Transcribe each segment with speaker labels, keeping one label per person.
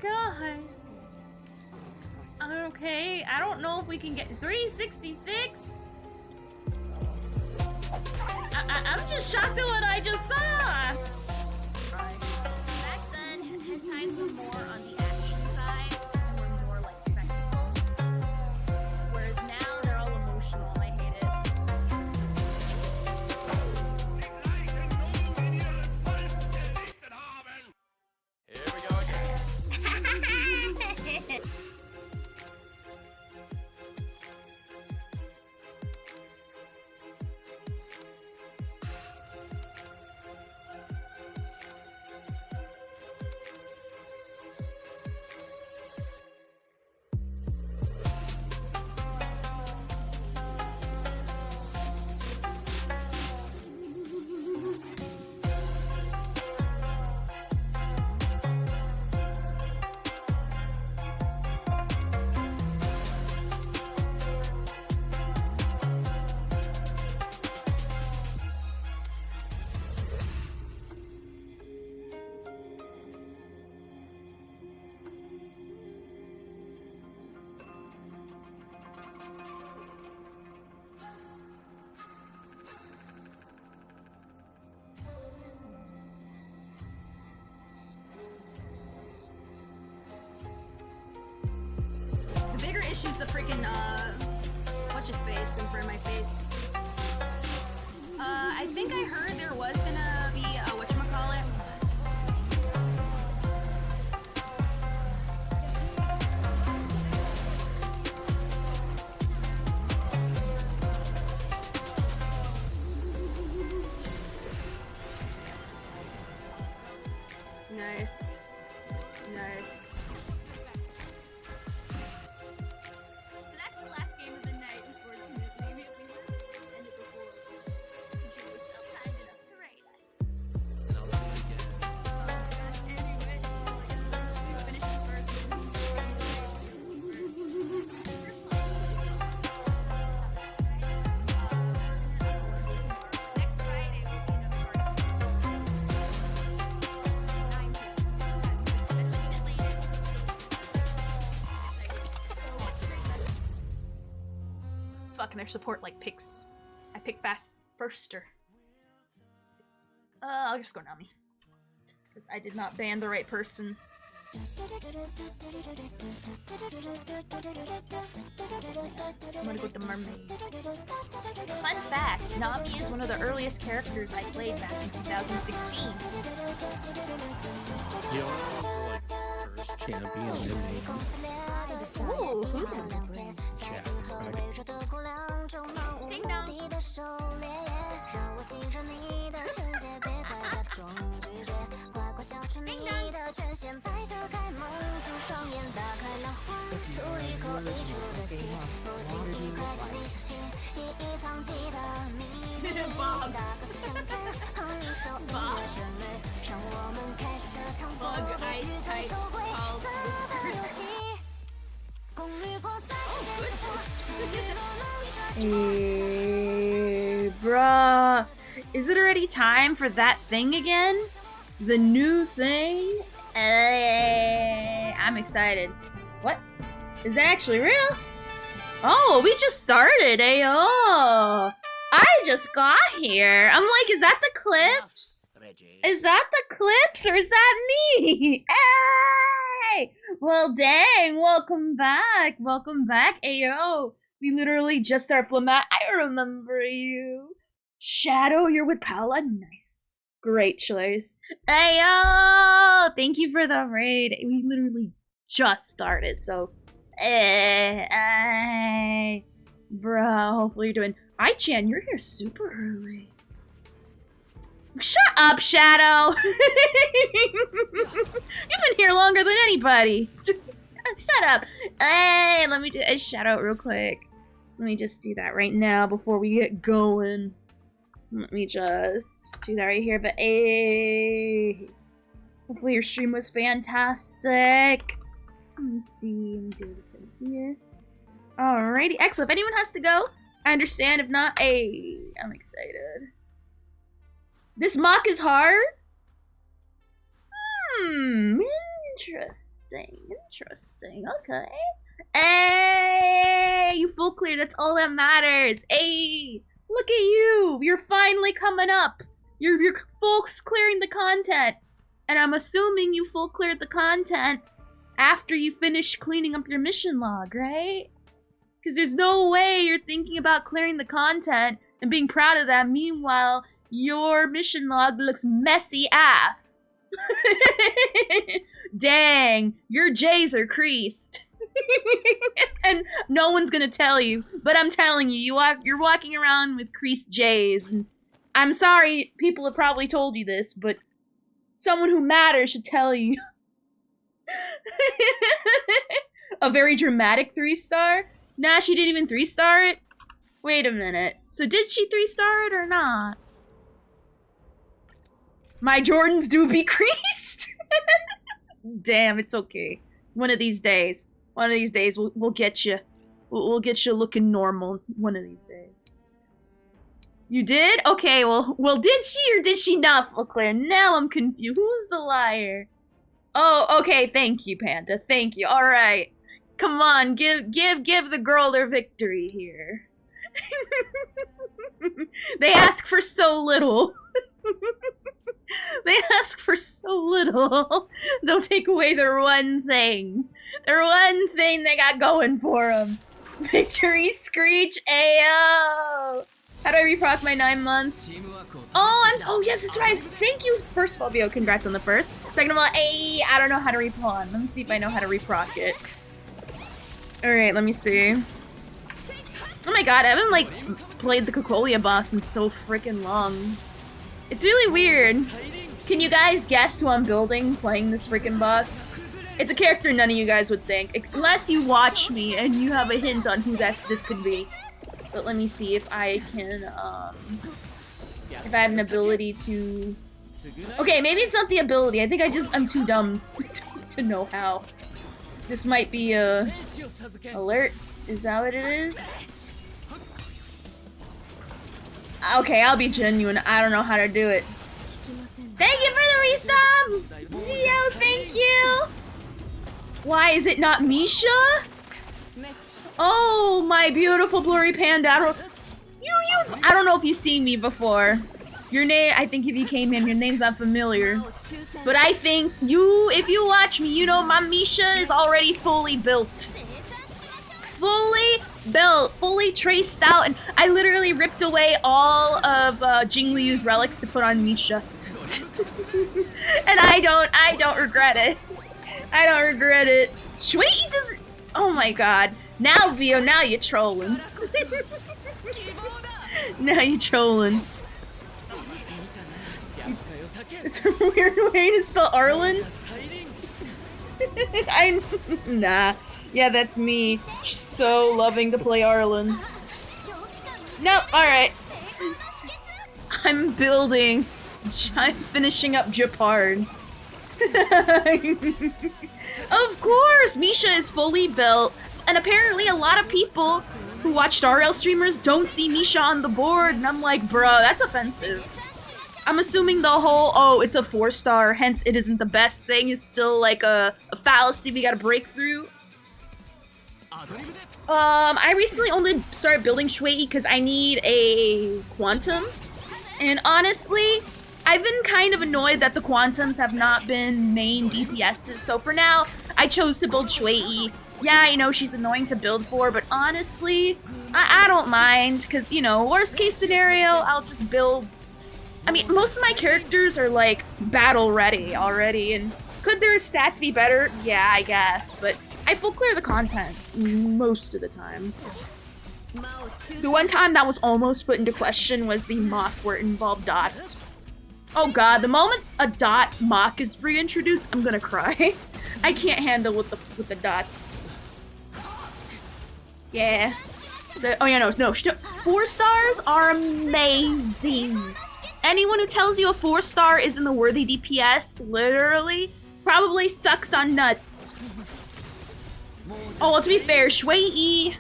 Speaker 1: god. Okay, I don't know if we can get 366. I'm just shocked at what I just saw. Back then, hentais were more on the action side and were more like spectacles. Whereas now they're all emotional and I hate it.
Speaker 2: Here we go again.
Speaker 1: The bigger issue's the freaking, what's his face in front of my face. I think I heard there was gonna be a whatchamacallit. Nice. Nice. So that's the last game of the night, unfortunately. We ended before Joe was still kind enough to raid us.
Speaker 2: And I'll do it again.
Speaker 1: Anyway, we finished the first one. Next Friday will be another party. 9 p.m. That's a shit later. Fucking their support like picks. I pick fast firster. I'll just go Nami. Because I did not ban the right person. I'm gonna go with the mermaid. Fun fact, Nami is one of the earliest characters I played back in 2016.
Speaker 3: You know, like first champion eliminated
Speaker 1: Ooh, who's eliminated?
Speaker 3: Jack.
Speaker 1: Ding dong. Ding dong. Bob. Bob. Bug ice type calls Hey, bruh. Is it already time for that thing again? The new thing? I'm excited. What? Is that actually real? Oh, we just started, ayo. I just got here. I'm like, is that the clips? Is that the clips or is that me? Hey! Well, dang, welcome back. Welcome back, ayo. We literally just started Flamat. I remember you. Shadow, you're with Paula? Nice. Great choice. Ayo! Thank you for the raid. We literally just started, so. Bro, hopefully you're doing. Ai-chan, you're here super early. Shut up, Shadow! You've been here longer than anybody. Shut up. Hey, let me do a shout out real quick. Let me just do that right now before we get going. Let me just do that right here. But hey, hopefully your stream was fantastic. Let's see. Let me do this in here. Alrighty, excellent. If anyone has to go, I understand. If not, hey, I'm excited. This mock is hard? Interesting. Okay. Hey, you full clear. That's all that matters. Hey, look at you. You're finally coming up. You're full clearing the content, and I'm assuming you full cleared the content after you finish cleaning up your mission log, right? Because there's no way you're thinking about clearing the content and being proud of that. Meanwhile, your mission log looks messy AF. Dang, your J's are creased. And no one's gonna tell you, but I'm telling you, you're walking around with creased J's. And I'm sorry, people have probably told you this, but someone who matters should tell you. A very dramatic 3-star? Nah, she didn't even 3-star it? Wait a minute. So did she 3-star it or not? My Jordans do be creased. Damn, it's okay. One of these days we'll get you. We'll get you looking normal one of these days. You did? Okay, well, did she or did she not full clear? Now I'm confused. Who's the liar? Oh, okay, thank you, Panda. Thank you. All right. Come on, give the girl their victory here. They ask for so little. They ask for so little. They'll take away their one thing. Their one thing they got going for them. Victory screech, ayo! How do I reproc my 9-month? Oh, yes, that's right. Thank you. First of all, Bio, congrats on the first. Second of all, I don't know how to repawn. Let me see if I know how to reproc it. Alright, let me see. Oh my god, I haven't, like, played the Cocolia boss in so freaking long. It's really weird. Can you guys guess who I'm building playing this freaking boss? It's a character none of you guys would think. Unless you watch me and you have a hint on who this could be. But let me see if I can, if I have an ability to... Okay, maybe it's not the ability. I think I'm too dumb to know how. This might be a... Alert? Is that what it is? Okay, I'll be genuine. I don't know how to do it. Thank you for the resub! Yo, thank you! Why is it not Misha? Oh, my beautiful blurry panda. I don't know if you've seen me before. Your name, I think if you came in, your name's not familiar. But I think if you watch me, you know my Misha is already fully built. Fully built, fully traced out, and I literally ripped away all of Jingliu's relics to put on Misha. And I don't regret it. I don't regret it. Shui doesn't. Oh my god. Now, Vio, now you're trolling. Now you're trolling. It's a weird way to spell Arlen. Nah. Yeah, that's me. So loving to play Arlen. Nope, alright. I'm building. I'm finishing up Japard. Of course! Misha is fully built. And apparently a lot of people who watched RL streamers don't see Misha on the board. And I'm like, bro, that's offensive. I'm assuming the whole, oh, it's a 4-star, hence it isn't the best thing is still like a fallacy we gotta break through. I recently only started building Shuei because I need a Quantum. And honestly, I've been kind of annoyed that the Quantums have not been main DPSs. So for now, I chose to build Shuei. Yeah, I know she's annoying to build for, but honestly, I don't mind. Because, you know, worst case scenario, I'll just build... I mean, most of my characters are, like, battle ready already. And could their stats be better? Yeah, I guess. But I full clear the content most of the time. The one time that was almost put into question was the MOC where it involved dots. Oh god, the moment a dot MOC is reintroduced, I'm gonna cry. I can't handle with the dots. Yeah. So, oh yeah, no, 4 stars are amazing. Anyone who tells you a 4-star isn't a worthy DPS, literally, probably sucks on nuts. Oh, well, to be fair, Shuei,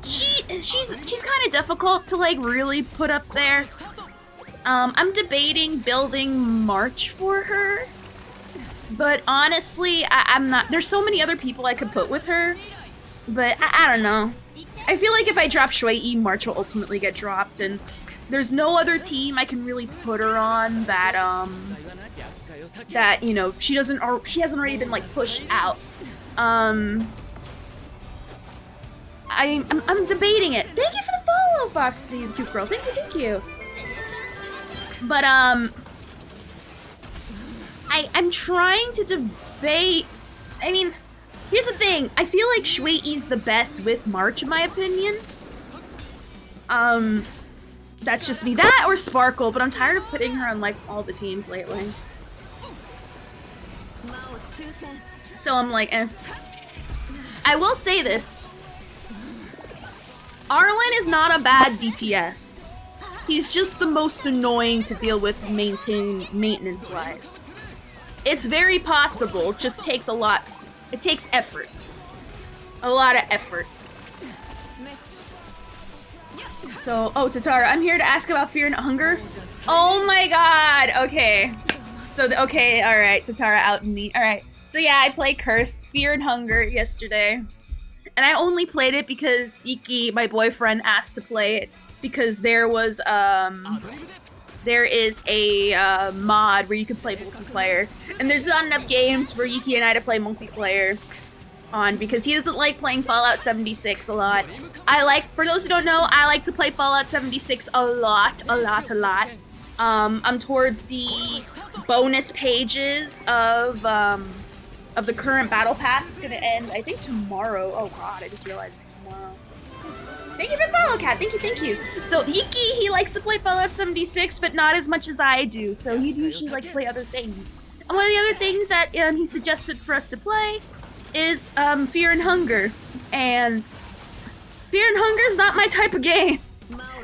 Speaker 1: she's kind of difficult to like really put up there. I'm debating building March for her. But honestly, I'm not. There's so many other people I could put with her, but I don't know. I feel like if I drop Shui, March will ultimately get dropped, and there's no other team I can really put her on that that you know she hasn't already been like pushed out. I'm debating it. Thank you for the follow, Foxy, cute girl. Thank you. But I'm trying to debate. I mean, here's the thing. I feel like Shuei's the best with March, in my opinion. That's just me. That or Sparkle, but I'm tired of putting her on like all the teams lately. So I'm like, eh. I will say this. Arlen is not a bad DPS. He's just the most annoying to deal with maintenance-wise. It's very possible, it just takes a lot. It takes effort. A lot of effort. So, oh, Tatara, I'm here to ask about Fear and Hunger. Oh my god, okay. So, okay, alright, Tatara out and me. Alright, so yeah, I played Curse, Fear and Hunger yesterday. And I only played it because Iki, my boyfriend, asked to play it. Because there was, there is a mod where you can play multiplayer. And there's not enough games for Iki and I to play multiplayer on because he doesn't like playing Fallout 76 a lot. For those who don't know, I like to play Fallout 76 a lot. I'm towards the bonus pages of the current battle pass. It's gonna end, I think, tomorrow. Oh god, I just realized it's tomorrow. Thank you for the follow, Kat. Thank you. So Iki, he likes to play Fallout 76, but not as much as I do. So he'd usually like play other things. And one of the other things that he suggested for us to play is Fear and Hunger. And Fear and Hunger is not my type of game.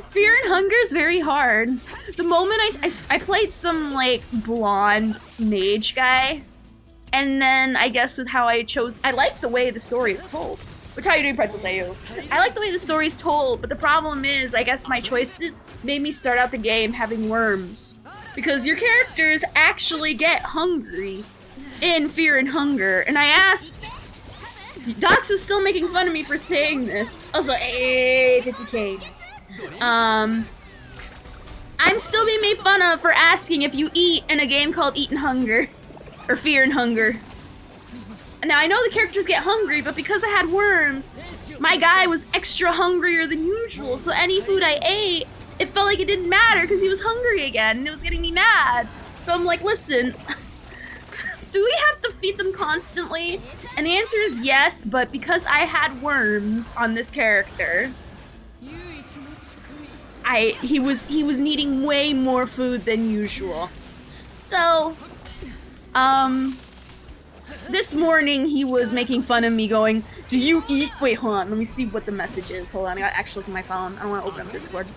Speaker 1: Fear and Hunger is very hard. The moment I played some like blonde mage guy, and then I guess with how I like the way the story is told. Which how you doing, Princess Ayu? I like the way the story's told, but the problem is, I guess my choices made me start out the game having worms. Because your characters actually get hungry in Fear and Hunger. And I asked, Docs was still making fun of me for saying this. I was like, hey, 50k. I'm still being made fun of for asking if you eat in a game called Eat and Hunger. Or Fear and Hunger. Now, I know the characters get hungry, but because I had worms, my guy was extra hungrier than usual, so any food I ate, it felt like it didn't matter because he was hungry again, and it was getting me mad. So I'm like, listen, do we have to feed them constantly? And the answer is yes, but because I had worms on this character, he was needing way more food than usual. So, this morning, he was making fun of me going, do you eat? Wait, hold on. Let me see what the message is. Hold on. I gotta actually look at my phone. I don't want to open up Discord.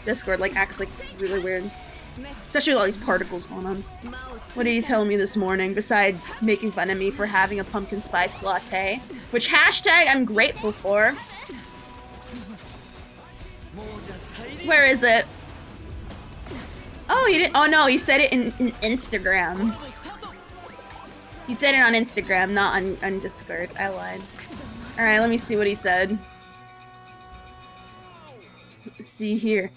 Speaker 1: Discord, like, acts, like, really weird. Especially with all these particles going on. What did he tell me this morning, besides making fun of me for having a pumpkin spice latte? Which hashtag I'm grateful for. Where is it? Oh, he didn't. Oh, no. He said it in Instagram. He said it on Instagram, not on Discord. I lied. Alright, let me see what he said. Let's see here.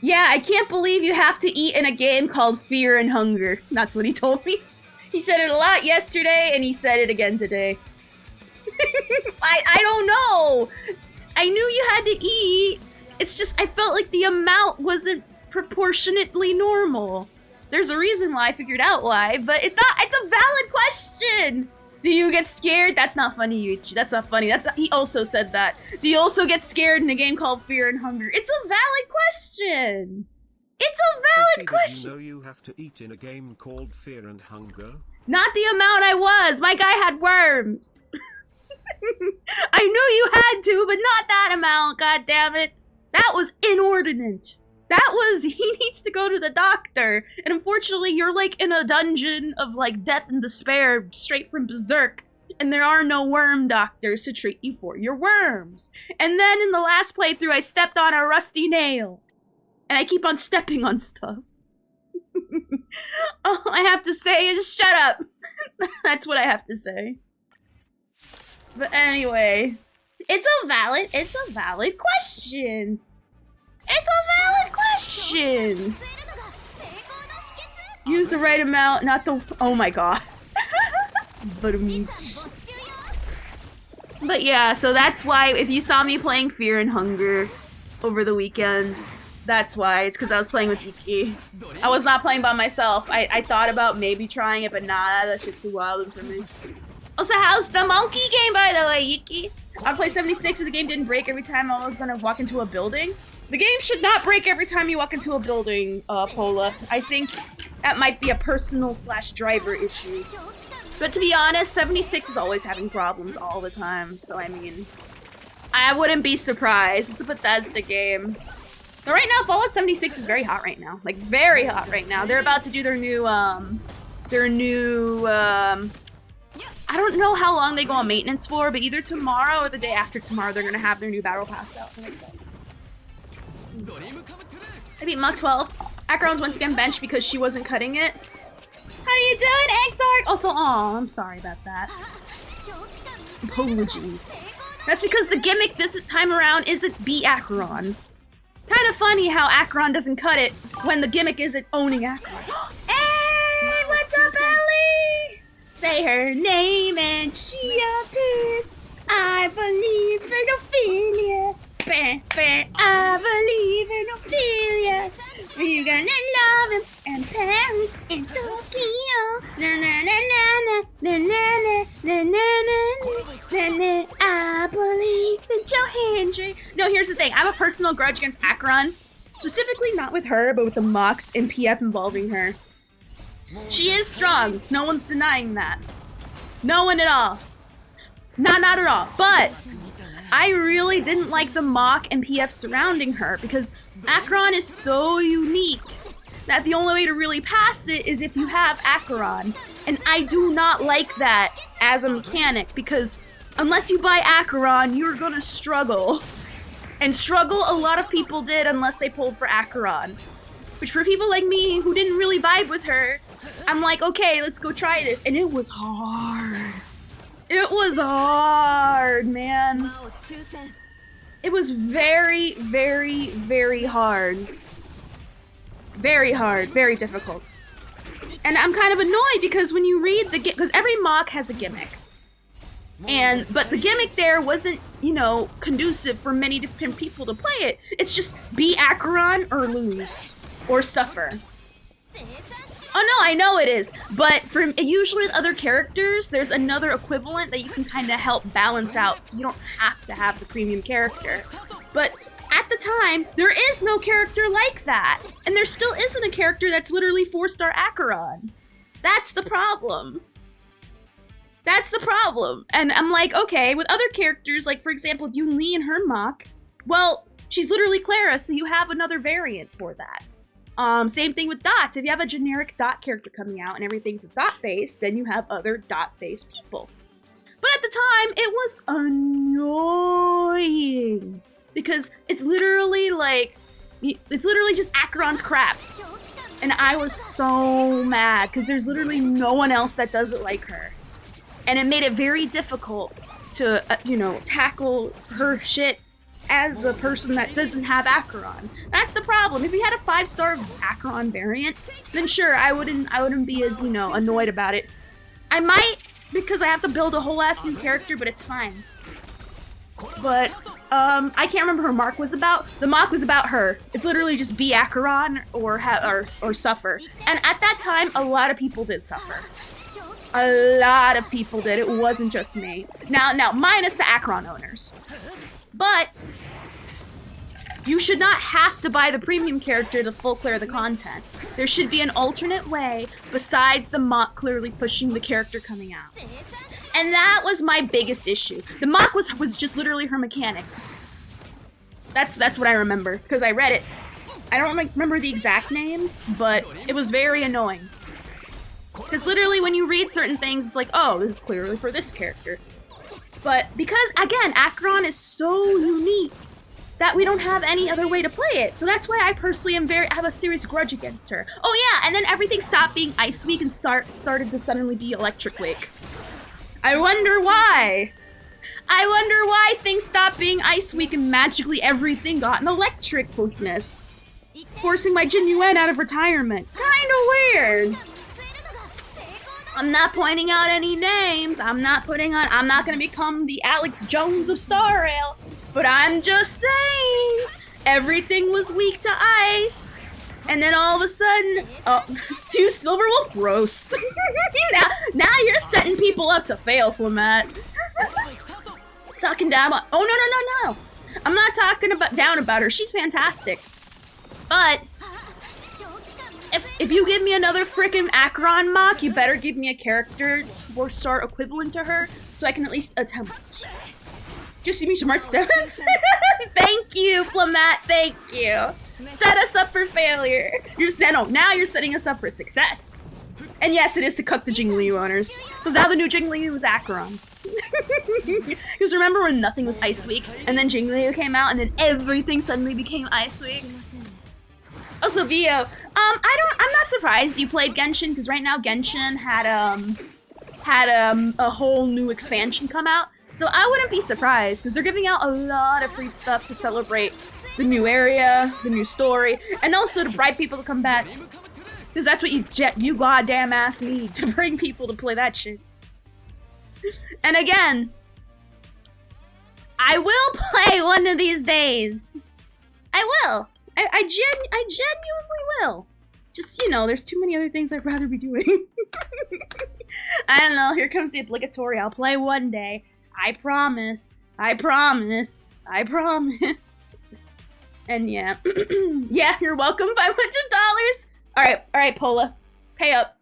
Speaker 1: Yeah, I can't believe you have to eat in a game called Fear and Hunger. That's what he told me. He said it a lot yesterday, and he said it again today. I don't know. I knew you had to eat. It's just, I felt like the amount wasn't proportionately normal. There's a reason why, I figured out why, but it's a valid question! Do you get scared? That's not funny, Yuichi. That's not funny. He also said that. Do you also get scared in a game called Fear and Hunger? It's a valid question! It's a valid question!
Speaker 4: Did you know you have to eat in a game called Fear and Hunger?
Speaker 1: Not the amount I was! My guy had worms! I knew you had to, but not that amount, god damn it! That was inordinate! He needs to go to the doctor. And unfortunately, you're like in a dungeon of like death and despair straight from Berserk. And there are no worm doctors to treat you for your worms. And then in the last playthrough, I stepped on a rusty nail. And I keep on stepping on stuff. All I have to say is shut up. That's what I have to say. But anyway, it's a valid question. It's a valid question. Use the right amount, not the. Oh my god. But yeah, so that's why if you saw me playing Fear and Hunger over the weekend, that's why. It's because I was playing with Yuki. I was not playing by myself. I thought about maybe trying it, but nah, that shit's too wild for me. Also, how's the monkey game, by the way, Yuki? I played 76 and the game didn't break every time I was gonna walk into a building. The game should not break every time you walk into a building, Pola. I think that might be a personal/driver issue. But to be honest, 76 is always having problems all the time, so I mean, I wouldn't be surprised. It's a Bethesda game. But right now, Fallout 76 is very hot right now. Like, very hot right now. They're about to do their new, I don't know how long they go on maintenance for, but either tomorrow or the day after tomorrow, they're gonna have their new battle pass out. I'm excited. I beat Mach 12. Acheron's once again benched because she wasn't cutting it. How you doing, Exarch? Also, aw, I'm sorry about that. Apologies. That's because the gimmick this time around isn't beat Acheron. Kind of funny how Acheron doesn't cut it when the gimmick isn't owning Acheron. Hey, what's up, Ellie? Say her name and she appears. I believe in Ophelia. I believe in Ophelia. We're gonna love him and Paris and Tokyo. Na na na na na na na na na na. I believe in Joe Hendry. No, here's the thing. I have a personal grudge against Acheron. Specifically not with her, but with the MOCs and PF involving her. She is strong. No one's denying that. No one at all. Not at all. But I really didn't like the MOC and PF surrounding her because Acheron is so unique that the only way to really pass it is if you have Acheron. And I do not like that as a mechanic because unless you buy Acheron, you're gonna struggle. And struggle a lot of people did unless they pulled for Acheron. Which for people like me who didn't really vibe with her, I'm like, okay, let's go try this. And it was hard. It was hard, man. It was very, very, very hard. Very hard, very difficult. And I'm kind of annoyed because when you read the because every MOC has a gimmick. But the gimmick there wasn't, you know, conducive for many different people to play it. It's just be Acheron or lose. Or suffer. Oh no, I know it is, but for usually with other characters, there's another equivalent that you can kind of help balance out, so you don't have to have the premium character. But at the time, there is no character like that, and there still isn't a character that's literally 4-star Acheron. That's the problem. That's the problem. And I'm like, okay, with other characters, like for example, Yun-Li and her MOC, well, she's literally Clara, so you have another variant for that. Same thing with dots. If you have a generic dot character coming out and everything's dot-based, then you have other dot-based people. But at the time, it was annoying. Because it's literally just Acheron's crap. And I was so mad, because there's literally no one else that does it like her. And it made it very difficult to, tackle her shit as a person that doesn't have Acheron. That's the problem. If we had a 5-star Acheron variant, then sure, I wouldn't be as, annoyed about it. I might, because I have to build a whole ass new character, but it's fine. But, I can't remember her MOC was about. The MOC was about her. It's literally just be Acheron or suffer. And at that time, a lot of people did suffer. A lot of people did. It wasn't just me. Now, minus the Acheron owners. But you should not have to buy the premium character to full clear the content. There should be an alternate way besides the MOC clearly pushing the character coming out. And that was my biggest issue. The MOC was just literally her mechanics. That's what I remember, because I read it. I don't remember the exact names, but it was very annoying. Because literally when you read certain things, it's like, oh, this is clearly for this character. But because, again, Acheron is so unique that we don't have any other way to play it. So that's why I personally have a serious grudge against her. Oh yeah, and then everything stopped being Ice Week and started to suddenly be Electric Week. I wonder why. I wonder why things stopped being Ice Week and magically everything got an Electric Weakness. Forcing my Jinyuan out of retirement. Kinda weird. I'm not pointing out any names. I'm not gonna become the Alex Jones of Star Rail. But I'm just saying, everything was weak to ice. And then all of a sudden, Sue Silverwolf, gross. now you're setting people up to fail, Flamet. Talking down about, oh no. I'm not talking down about her, she's fantastic. But, if you give me another frickin' Acheron mock, you better give me a character 4-star equivalent to her, so I can at least attempt. Just see me to March 7th? Thank you, Flamet, thank you. Set us up for failure. Now you're setting us up for success. And yes, it is to cuck the Jingliu owners. Because now the new Jingliu is Acheron. Because remember when nothing was Ice Week, and then Jingliu came out, and then everything suddenly became Ice Week? Also, Vio, I'm not surprised you played Genshin, because right now Genshin had a whole new expansion come out. So I wouldn't be surprised, because they're giving out a lot of free stuff to celebrate the new area, the new story, and also to bribe people to come back. Because that's what you goddamn ass need, to bring people to play that shit. And again, I will play one of these days. I will. I genuinely will. Just, you know, there's too many other things I'd rather be doing. I don't know, here comes the obligatory. I'll play one day. I promise. I promise. I promise. And yeah. Yeah, you're welcome, $500. Alright, Pola. Pay up.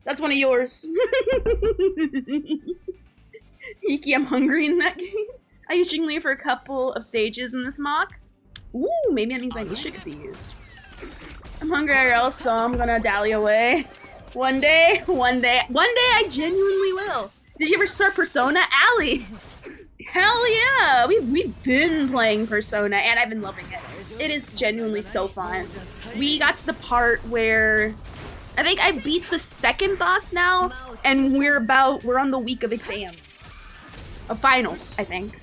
Speaker 1: That's one of yours. Hiki, I'm hungry in that game. I used Jingli for a couple of stages in this mock. Ooh, maybe that means Anisha could be used. I'm hungry also, I'm gonna dally away. One day I genuinely will. Did you ever start Persona? Allie! Hell yeah! We've been playing Persona and I've been loving it. It is genuinely so fun. We got to the part where I think I beat the second boss now, and we're on the week of exams. Of finals, I think.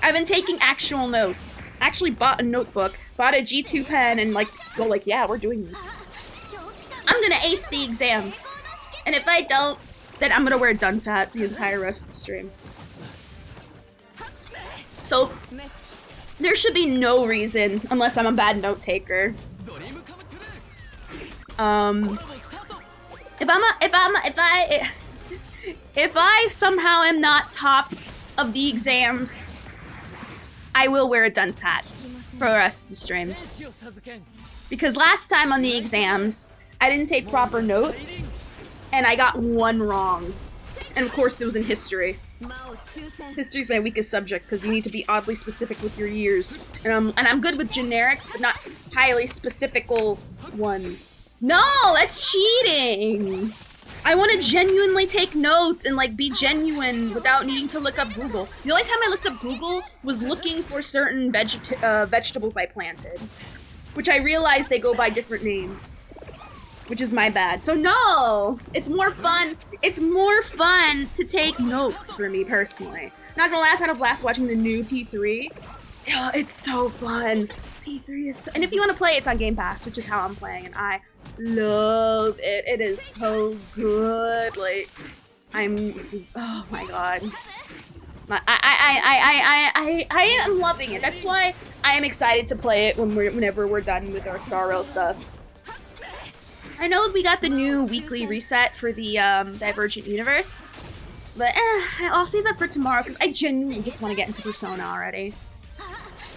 Speaker 1: I've been taking actual notes. Actually bought a notebook, bought a G2 pen, and yeah, we're doing this. I'm gonna ace the exam. And if I don't, then I'm gonna wear a dunce hat the entire rest of the stream. So, there should be no reason, unless I'm a bad note taker. If I somehow am not top of the exams, I will wear a dunce hat for the rest of the stream. Because last time on the exams, I didn't take proper notes, and I got one wrong. And of course it was in history. History's my weakest subject, because you need to be oddly specific with your years. And I'm good with generics, but not highly specifical ones. No, that's cheating! I want to genuinely take notes and be genuine without needing to look up Google. The only time I looked up Google was looking for certain vegetables I planted, which I realized they go by different names, which is my bad. So no, it's more fun. It's more fun to take notes for me personally. Not gonna lie, I had a blast watching the new P3. Yeah, it's so fun. P3 is so, and if you want to play, it's on Game Pass, which is how I'm playing, and I love it. It is so good. Oh my god. I am loving it. That's why I am excited to play it whenever we're done with our Star Rail stuff. I know we got the new weekly reset for the Divergent Universe, but I'll save that for tomorrow because I genuinely just want to get into Persona already.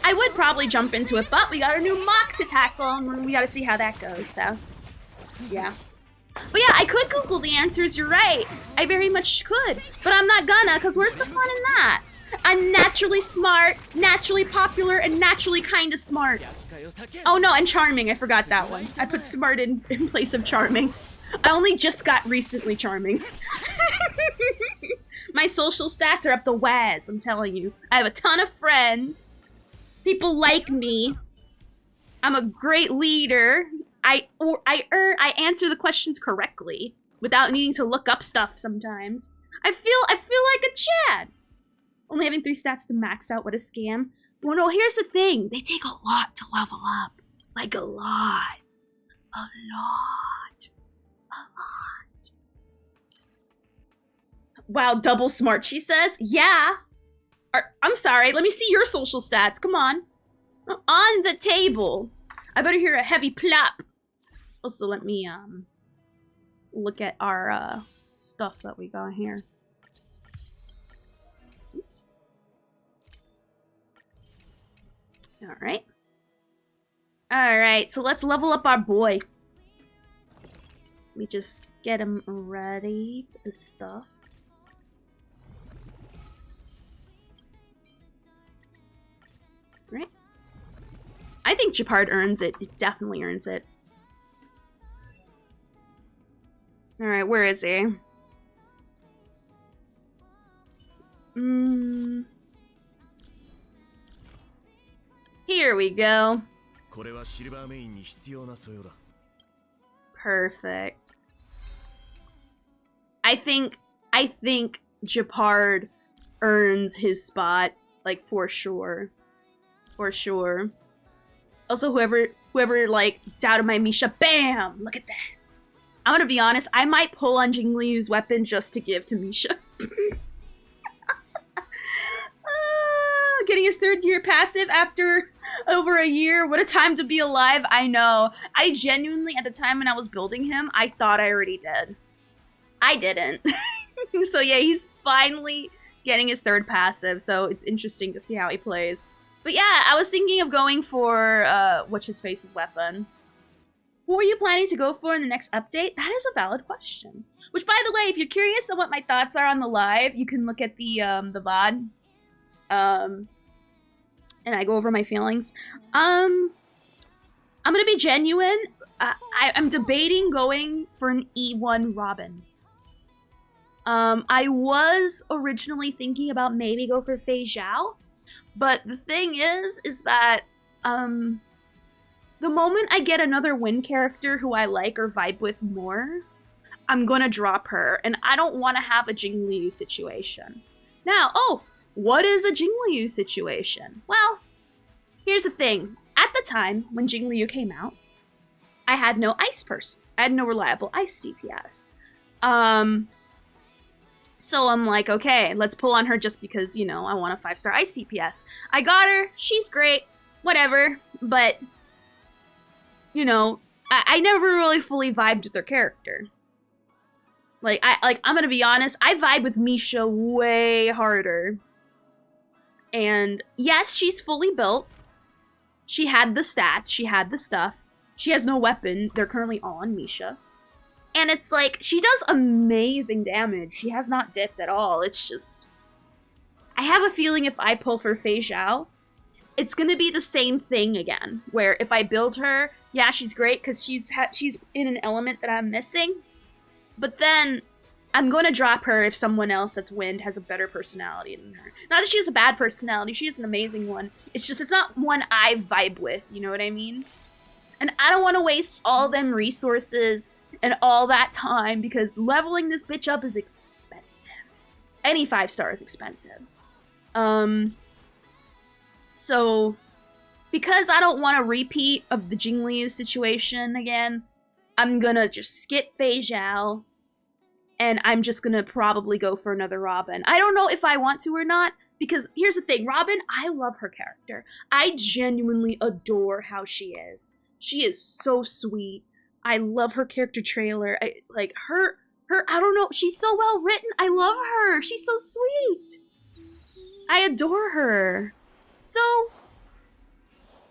Speaker 1: I would probably jump into it, but we got a new mock to tackle, and we gotta see how that goes, so yeah. But yeah, I could Google the answers, you're right. I very much could, but I'm not gonna, because where's the fun in that? I'm naturally smart, naturally popular, and naturally kind of smart. Oh no, and charming, I forgot that one. I put smart in place of charming. I only just got recently charming. My social stats are up the waz, I'm telling you. I have a ton of friends. People like me. I'm a great leader. I answer the questions correctly without needing to look up stuff sometimes. I feel like a Chad. Only having 3 stats to max out, what a scam. Well, no, here's the thing. They take a lot to level up. Like a lot. A lot. A lot. Wow, double smart, she says. Yeah. I'm sorry, let me see your social stats. Come on. On the table. I better hear a heavy plop. Also, let me, look at our, stuff that we got here. Oops. Alright. Alright, so let's level up our boy. Let me just get him ready for this stuff. Right? I think Japard earns it. It definitely earns it. Alright, where is he? Here we go. Perfect. I think Japard earns his spot, like, for sure. For sure. Also, whoever like doubted my Misha, bam! Look at that. I'm gonna be honest, I might pull on Jingliu's weapon just to give to Misha. Getting his 3rd year passive after over a year. What a time to be alive. I know. I genuinely, at the time when I was building him, I thought I already did. I didn't. So yeah, he's finally getting his 3rd passive, so it's interesting to see how he plays. But yeah, I was thinking of going for, what's-his-face's weapon. Who are you planning to go for in the next update? That is a valid question. Which, by the way, if you're curious on what my thoughts are on the live, you can look at the VOD. And I go over my feelings. I'm gonna be genuine. I'm debating going for an E1 Robin. I was originally thinking about maybe go for Fei Zhao. But the thing is that, the moment I get another Win character who I like or vibe with more, I'm gonna drop her, and I don't want to have a Jingliu situation. Now, what is a Jingliu situation? Well, here's the thing. At the time, when Jingliu came out, I had no ice person. I had no reliable ice DPS. So I'm like, okay, let's pull on her just because, you know, I want a 5-star ice DPS. I got her. She's great. Whatever. But, you know, I never really fully vibed with her character. I'm gonna be honest, I vibe with Misha way harder. And yes, she's fully built. She had the stats. She had the stuff. She has no weapon. They're currently all on Misha. And it's like, she does amazing damage. She has not dipped at all. It's just, I have a feeling if I pull for Fei Zhao, it's gonna be the same thing again. Where if I build her, yeah, she's great because she's in an element that I'm missing. But then I'm gonna drop her if someone else that's Wind has a better personality than her. Not that she has a bad personality, she has an amazing one. It's just, it's not one I vibe with, you know what I mean? And I don't want to waste all them resources and all that time because leveling this bitch up is expensive. Any 5-star is expensive. So because I don't want a repeat of the Jingliu situation again, I'm gonna just skip Fei Zhao, and I'm just gonna probably go for another Robin. I don't know if I want to or not, because here's the thing, Robin, I love her character. I genuinely adore how she is. She is so sweet. I love her character trailer. I don't know, she's so well written. I love her. She's so sweet. I adore her. So,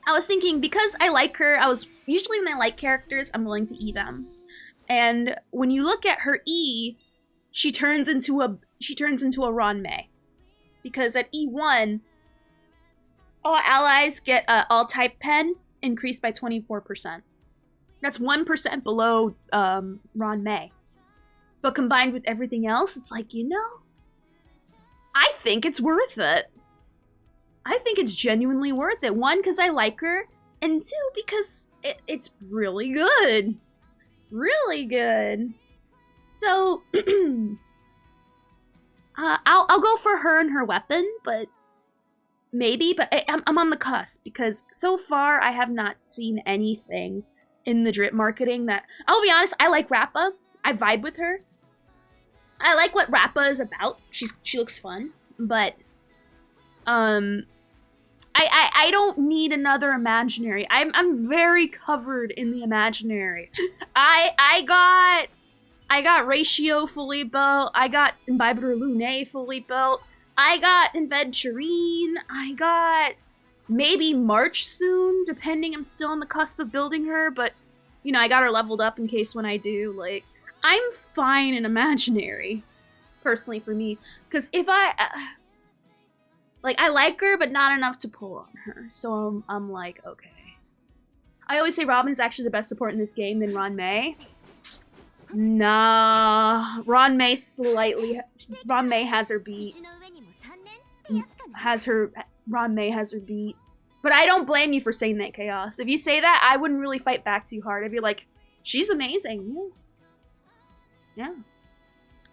Speaker 1: I was thinking, because I like her, usually when I like characters, I'm willing to E them. And when you look at her E, she turns into a Ranmei. Because at E1, all allies get all type pen increased by 24%. That's 1% below Ranmei. But combined with everything else, it's like, you know, I think it's worth it. I think it's genuinely worth it. One, because I like her, and two, because it's really good. Really good. So, I'll go for her and her weapon, but maybe. But I'm on the cusp, because so far I have not seen anything in the drip marketing that... I'll be honest, I like Rappa. I vibe with her. I like what Rappa is about. She looks fun, but I don't need another imaginary. I'm very covered in the imaginary. I got Ratio fully built. I got Imbibitor Lune fully built. I got Inventurine. I got maybe March soon, depending. I'm still on the cusp of building her, but you know, I got her leveled up in case when I do. Like, I'm fine in imaginary, personally for me, because if I like her, but not enough to pull on her. So I'm like, okay. I always say Robin's actually the best support in this game than Ron May. Nah, Ron May has her beat. Ron May has her beat. But I don't blame you for saying that, Chaos. If you say that, I wouldn't really fight back too hard. I'd be like, she's amazing. Yeah.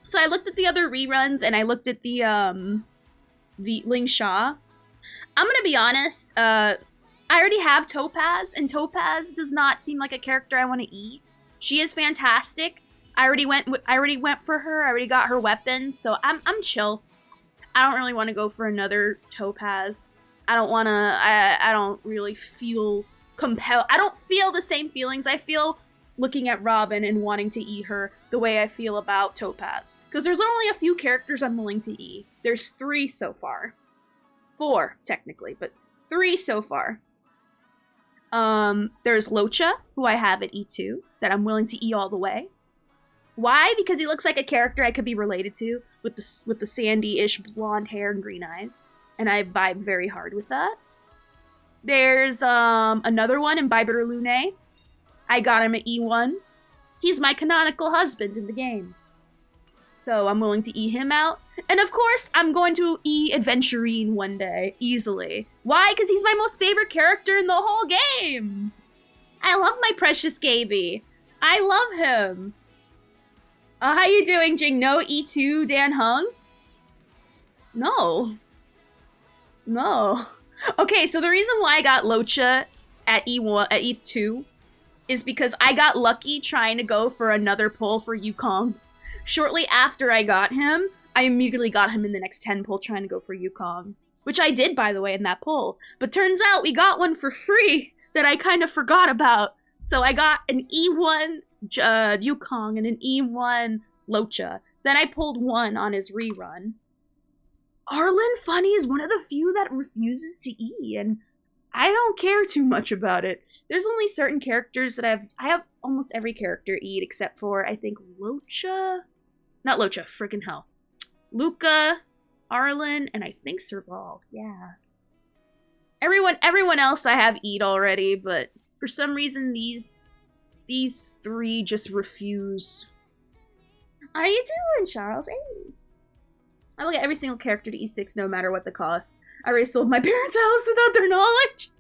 Speaker 1: So I looked at the other reruns, and I looked at the Ling Sha. I'm gonna be honest, I already have Topaz, and Topaz does not seem like a character I want to eat. She is fantastic. I already went for her. I already got her weapon, so I'm chill. I don't really want to go for another Topaz. I don't really feel compelled. I don't feel the same feelings I feel looking at Robin and wanting to eat her the way I feel about Topaz. Because there's only a few characters I'm willing to eat. There's 3 so far. 4, technically, but 3 so far. There's Locha, who I have at E2, that I'm willing to eat all the way. Why? Because he looks like a character I could be related to, with the sandy-ish blonde hair and green eyes. And I vibe very hard with that. There's another one, Imbibitor Lune. I got him at E1. He's my canonical husband in the game. So I'm willing to E him out. And of course, I'm going to E Adventurine one day, easily. Why? Because he's my most favorite character in the whole game. I love my precious Gaby. I love him. How you doing, Jing? No E2 Dan Hung? No. Okay, so the reason why I got Locha at E2 is because I got lucky trying to go for another pull for Yukong. Shortly after I got him, I immediately got him in the next 10 pull trying to go for Yukong. Which I did, by the way, in that pull. But turns out we got one for free that I kind of forgot about. So I got an E1 Yukong and an E1 Locha. Then I pulled one on his rerun. Arlen Funny is one of the few that refuses to E, and I don't care too much about it. There's only certain characters that I have almost every character eat except for, I think, Locha? Not Locha, freaking hell. Luca, Arlen, and I think Serval. Yeah. Everyone else I have eat already, but for some reason these 3 just refuse. How are you doing, Charles? Hey. I look at every single character to E6 no matter what the cost. I already sold my parents' house without their knowledge.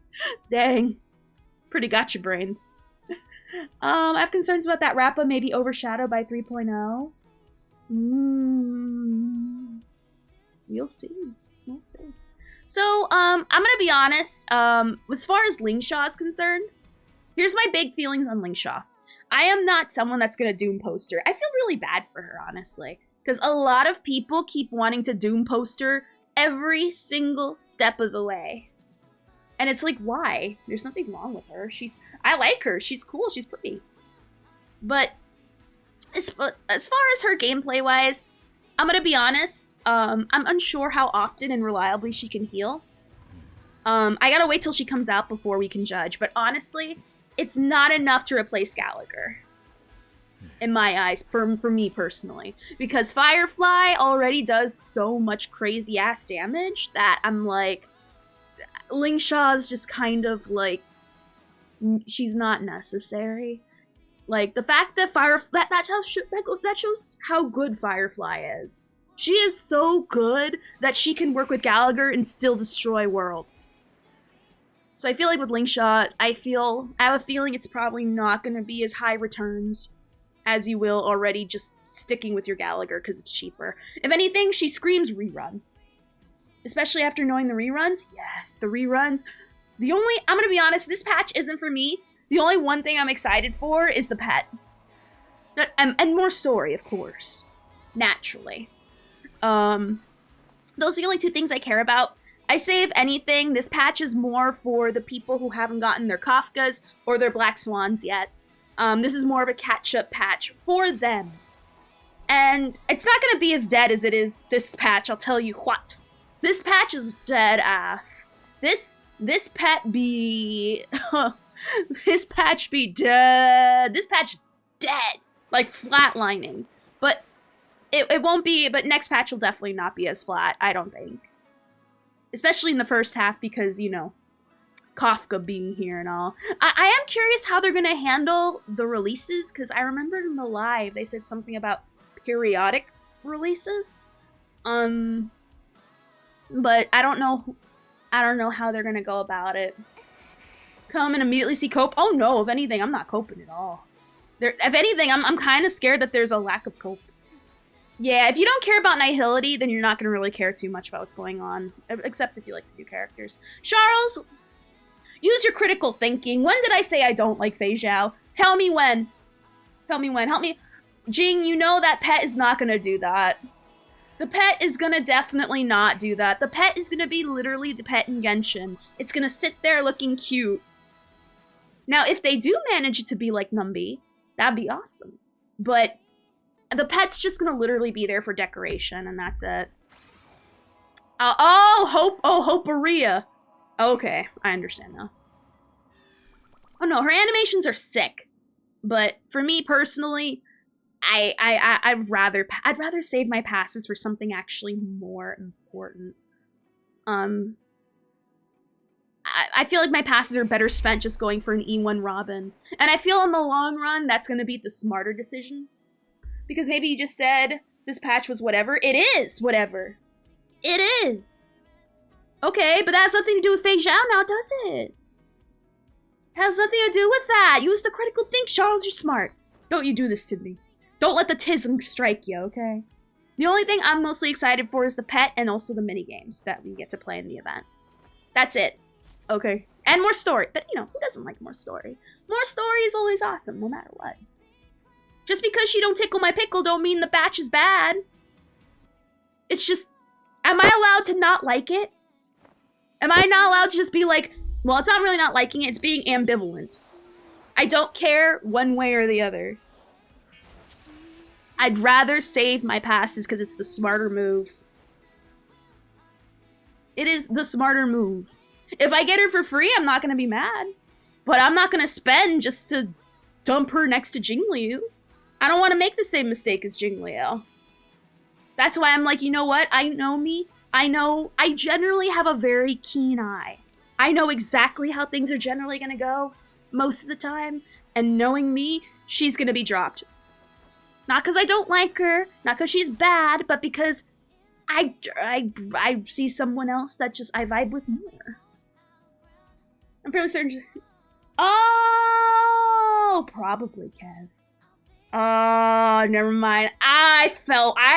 Speaker 1: Dang. Pretty gotcha brain. I have concerns about that Rappa may be overshadowed by 3.0. We'll see. We'll see. So, I'm gonna be honest. As far as Lingshaw is concerned, here's my big feelings on Lingshaw. I am not someone that's gonna Doom poster. I feel really bad for her, honestly. Because a lot of people keep wanting to Doom poster every single step of the way. And it's like, why? There's nothing wrong with her. I like her. She's cool. She's pretty. But as far as her gameplay-wise, I'm gonna be honest. I'm unsure how often and reliably she can heal. I gotta wait till she comes out before we can judge. But honestly, it's not enough to replace Gallagher. In my eyes, for me personally. Because Firefly already does so much crazy-ass damage that I'm like... Lingshaw's just kind of like... She's not necessary. Like, the fact that that shows how good Firefly is. She is so good that she can work with Gallagher and still destroy worlds. So I feel like with Linkshot, I have a feeling it's probably not going to be as high returns as you will already just sticking with your Gallagher because it's cheaper. If anything, she screams rerun. Especially after knowing the reruns. Yes, the reruns. I'm gonna be honest, this patch isn't for me. The only one thing I'm excited for is the pet. And more story, of course. Naturally. Those are the only two things I care about. I say, if anything, this patch is more for the people who haven't gotten their Kafkas or their Black Swans yet. This is more of a catch-up patch for them. And it's not gonna be as dead as it is this patch, I'll tell you what. This patch is dead AF. This pet be... this patch be dead. This patch dead. Like, flatlining. But it won't be... But next patch will definitely not be as flat, I don't think. Especially in the first half because, you know, Kafka being here and all. I am curious how they're going to handle the releases, because I remember in the live they said something about periodic releases. But I don't know how they're going to go about it. Come and immediately see cope. Oh no, if anything, I'm not coping at all. If anything, I'm kind of scared that there's a lack of cope. Yeah, if you don't care about Nihility, then you're not going to really care too much about what's going on. Except if you like the new characters. Charles, use your critical thinking. When did I say I don't like Fei Zhao? Tell me when. Tell me when. Help me. Jing, you know that pet is not going to do that. The pet is going to definitely not do that. The pet is going to be literally the pet in Genshin. It's going to sit there looking cute. Now, if they do manage it to be like Numby, that'd be awesome. But the pet's just gonna literally be there for decoration, and that's it. Hoperia. Okay, I understand now. Oh no, her animations are sick. But for me personally, I'd rather save my passes for something actually more important. I feel like my passes are better spent just going for an E1 Robin. And I feel in the long run, that's going to be the smarter decision. Because maybe you just said this patch was whatever. It is whatever. It is. Okay, but that has nothing to do with Fei Zhao now, does it? It has nothing to do with that. Use the critical think, Charles. You're smart. Don't you do this to me. Don't let the tism strike you, okay? The only thing I'm mostly excited for is the pet and also the minigames that we get to play in the event. That's it. Okay. And more story. But, you know, who doesn't like more story? More story is always awesome, no matter what. Just because she don't tickle my pickle don't mean the batch is bad. It's just, am I allowed to not like it? Am I not allowed to just be like, well, it's not really not liking it, it's being ambivalent. I don't care one way or the other. I'd rather save my passes because it's the smarter move. It is the smarter move. If I get her for free, I'm not going to be mad. But I'm not going to spend just to dump her next to Jingliu. I don't want to make the same mistake as Jingliu. That's why I'm like, you know what? I know me. I generally have a very keen eye. I know exactly how things are generally going to go most of the time. And knowing me, she's going to be dropped. Not because I don't like her, not because she's bad, but because I see someone else that just I vibe with more. I'm fairly certain. Oh, probably Kev. Oh, never mind. I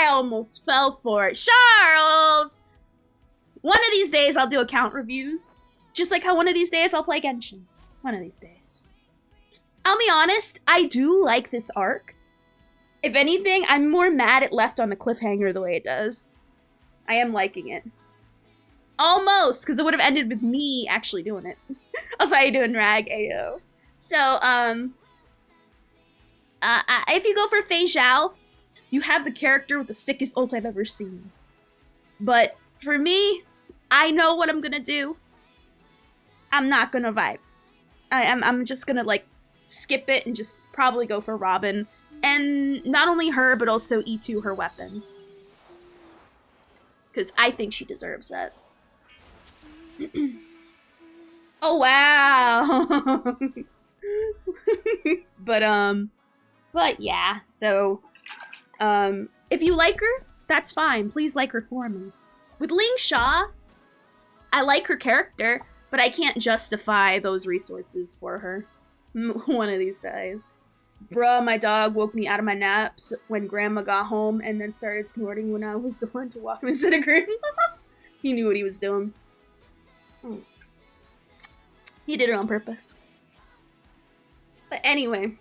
Speaker 1: almost fell for it. Charles! One of these days I'll do account reviews. Just like how one of these days I'll play Genshin. One of these days. I'll be honest, I do like this arc. If anything, I'm more mad it left on the cliffhanger the way it does. I am liking it. Almost, because it would have ended with me actually doing it. Also, how you doing, Rag? Ayo. So, if you go for Fei Zhao, you have the character with the sickest ult I've ever seen. But for me, I know what I'm gonna do. I'm not gonna vibe. I'm just gonna like skip it and just probably go for Robin. And not only her, but also E2 her weapon. Because I think she deserves it. Oh, wow! But yeah, so, if you like her, That's fine. Please like her for me. With Ling Sha, I like her character, but I can't justify those resources for her. One of these days. Bruh, my dog woke me out of my naps when Grandma got home and then started snorting when I was the one to walk him instead of Grandma. He knew what he was doing. He did it on purpose. But anyway,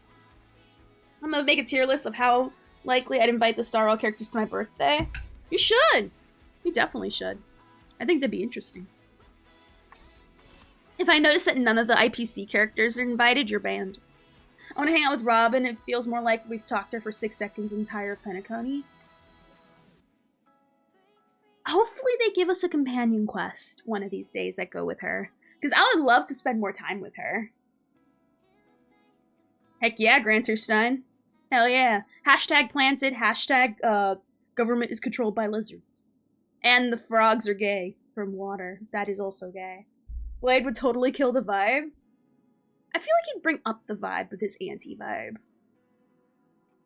Speaker 1: I'm gonna make a tier list of how likely I'd invite the Star Rail characters to my birthday. You should! You definitely should. I think that'd be interesting. If I notice that none of the IPC characters are invited, you're banned. I want to hang out with Robin. It feels more like we've talked to her for 6 seconds entire Penacony. Hopefully they give us a companion quest one of these days that go with her. Because I would love to spend more time with her. Heck yeah, Granterstein. Hell yeah. Hashtag planted, hashtag government is controlled by lizards. And the frogs are gay from water. That is also gay. Blade would totally kill the vibe. I feel like he'd bring up the vibe with his anti-vibe.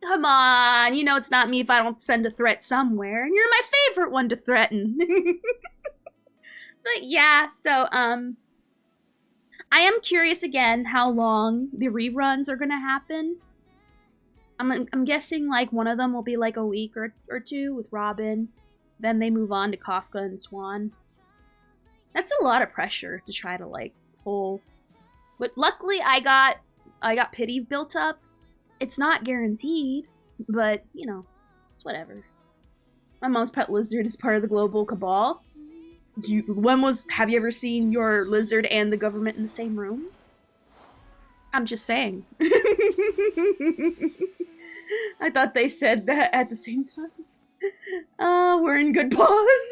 Speaker 1: Come on, you know it's not me if I don't send a threat somewhere. And you're my favorite one to threaten. But yeah, so, I am curious again how long the reruns are gonna happen. I'm guessing like one of them will be like a week or two with Robin. Then they move on to Kafka and Swan. That's a lot of pressure to try to like pull. But luckily I got pity built up. It's not guaranteed, but you know, it's whatever. My mom's pet lizard is part of the global cabal. Have you ever seen your lizard and the government in the same room? I'm just saying. I thought they said that at the same time. We're in good pause.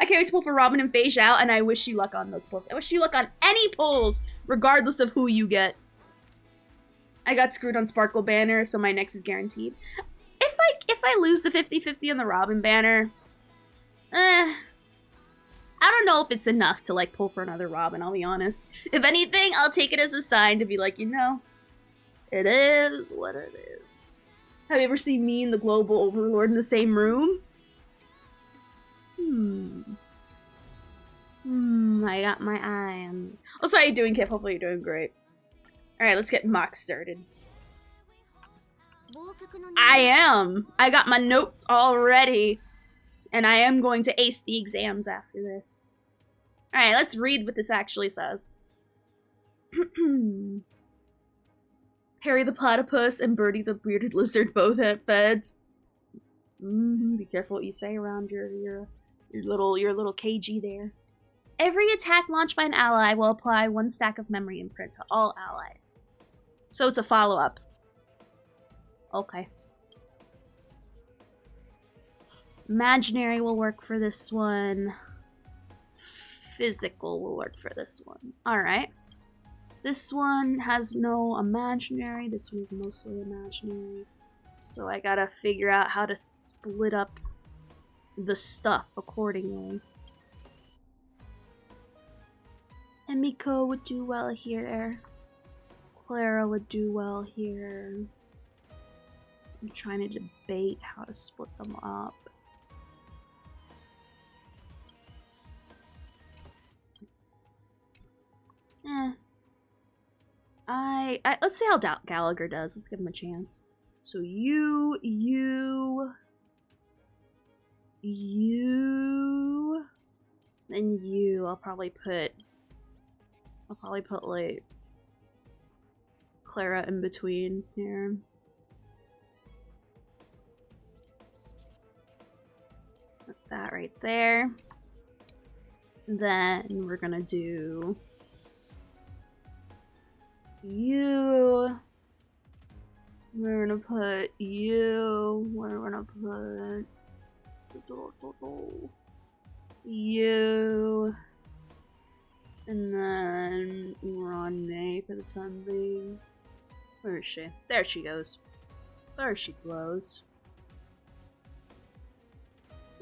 Speaker 1: I can't wait to pull for Robin and Phase out, and I wish you luck on those pulls. I wish you luck on any pulls, regardless of who you get. I got screwed on Sparkle Banner, so my next is guaranteed. If I lose the 50-50 on the Robin Banner, I don't know if it's enough to like pull for another Robin, I'll be honest. If anything, I'll take it as a sign to be like, you know, it is what it is. Have you ever seen me and the Global Overlord in the same room? I got my eye on... Oh, so how you doing, Kip? Hopefully you're doing great. Alright, let's get MOC started. I am! I got my notes all ready. And I am going to ace the exams after this. Alright, let's read what this actually says. Harry the Platypus and Birdie the Bearded Lizard both have beds. Be careful what you say around your little KG there. Every attack launched by an ally will apply 1 stack of memory imprint to all allies. So it's a follow-up. Okay. Imaginary will work for this one. Physical will work for this one. Alright. This one has no imaginary. This one is mostly imaginary. So I gotta figure out how to split up the stuff accordingly. Emiko would do well here. Clara would do well here. I'm trying to debate how to split them up. Let's see how Gallagher does. Let's give him a chance. So you, then you. I'll probably put like Clara in between here. Put that right there. Then we're gonna do you. We're gonna put you. We're gonna put you. And then Ronnie for the time being. Where is she? There she goes. There she glows.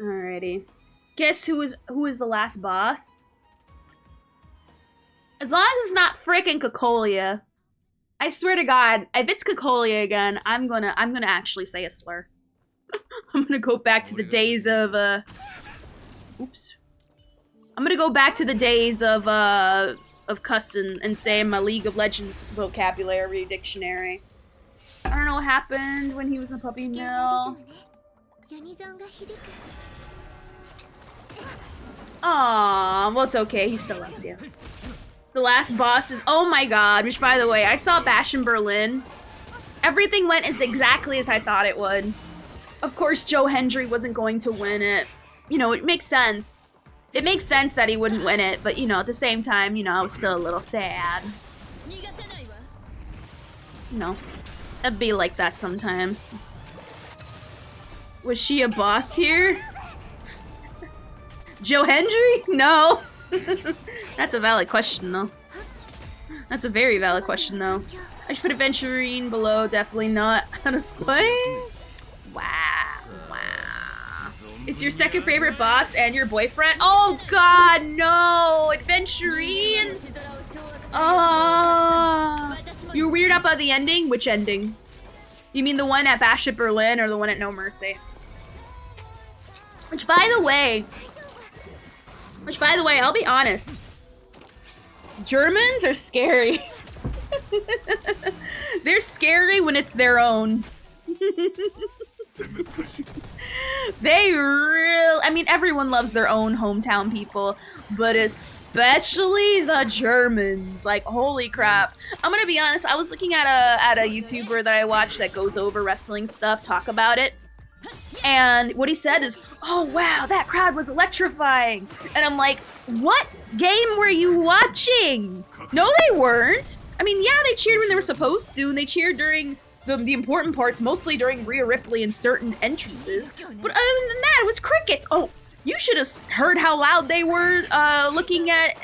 Speaker 1: Alrighty. Guess who is the last boss? As long as it's not frickin' Cocolia. I swear to God, if it's Cocolia again, I'm gonna actually say a slur. I'm gonna go back to the days of, oops. I'm gonna go back to the days of cussing and saying my League of Legends vocabulary dictionary. I don't know what happened when he was in puppy mill. Aww, well it's okay, he still loves you. The last boss is, oh my god, which by the way, I saw Bash in Berlin. Everything went as exactly as I thought it would. Of course, Joe Hendry wasn't going to win it. You know, it makes sense. It makes sense that he wouldn't win it, but you know, at the same time, you know, I was still a little sad. You know, it'd be like that sometimes. Was she a boss here? Joe Hendry? No. That's a valid question, though. That's a very valid question, though. I should put Adventurine below, definitely not. How to explain? Wow, wow. It's your second favorite boss and your boyfriend? Oh god, no! Adventurine? Oh. You were weirded out by the ending? Which ending? You mean the one at Bash at Berlin or the one at No Mercy? Which, by the way, I'll be honest. Germans are scary. They're scary when it's their own. I mean, everyone loves their own hometown people, but especially the Germans. Like, holy crap. I'm gonna be honest, I was looking at a YouTuber that I watch that goes over wrestling stuff, talk about it. And what he said is, oh wow, that crowd was electrifying. And I'm like, what game were you watching? No, they weren't. I mean, yeah, they cheered when they were supposed to, and they cheered during the important parts, mostly during Rhea Ripley and certain entrances. But other than that, it was crickets. Oh, you should have heard how loud they were looking at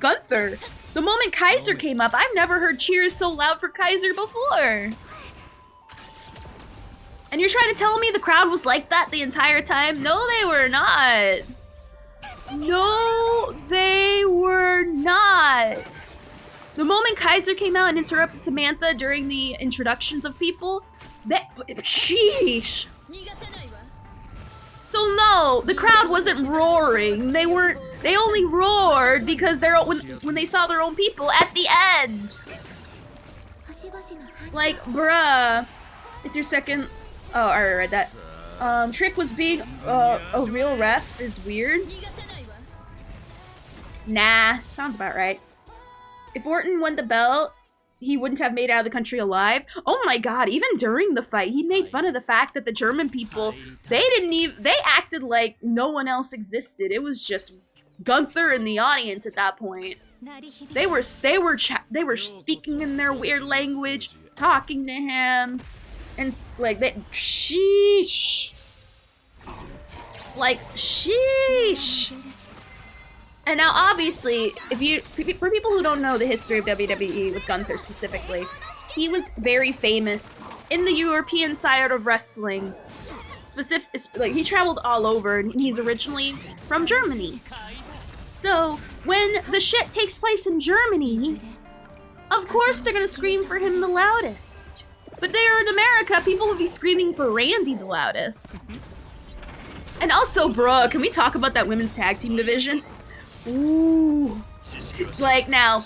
Speaker 1: Gunther. The moment Kaiser came up, I've never heard cheers so loud for Kaiser before. And you're trying to tell me the crowd was like that the entire time? No, they were not. No, they were not. The moment Kaiser came out and interrupted Samantha during the introductions of people, sheesh. So no, the crowd wasn't roaring. They only roared because when they saw their own people at the end. Like, bruh, it's your second. Oh, I already read that. Trick was being a real ref is weird. Nah, sounds about right. If Orton won the belt, he wouldn't have made it out of the country alive. Oh my god, even during the fight, he made fun of the fact that the German people, they acted like no one else existed. It was just Gunther and the audience at that point. They were speaking in their weird language, talking to him, and like sheesh. Like, sheesh. And now, obviously, for people who don't know the history of WWE with Gunther specifically, he was very famous in the European side of wrestling. Like, he traveled all over, and he's originally from Germany. So, when the shit takes place in Germany, of course they're gonna scream for him the loudest. But there in America, people would be screaming for Randy the loudest. And also, bruh, can we talk about that women's tag team division? Ooh. Like, now,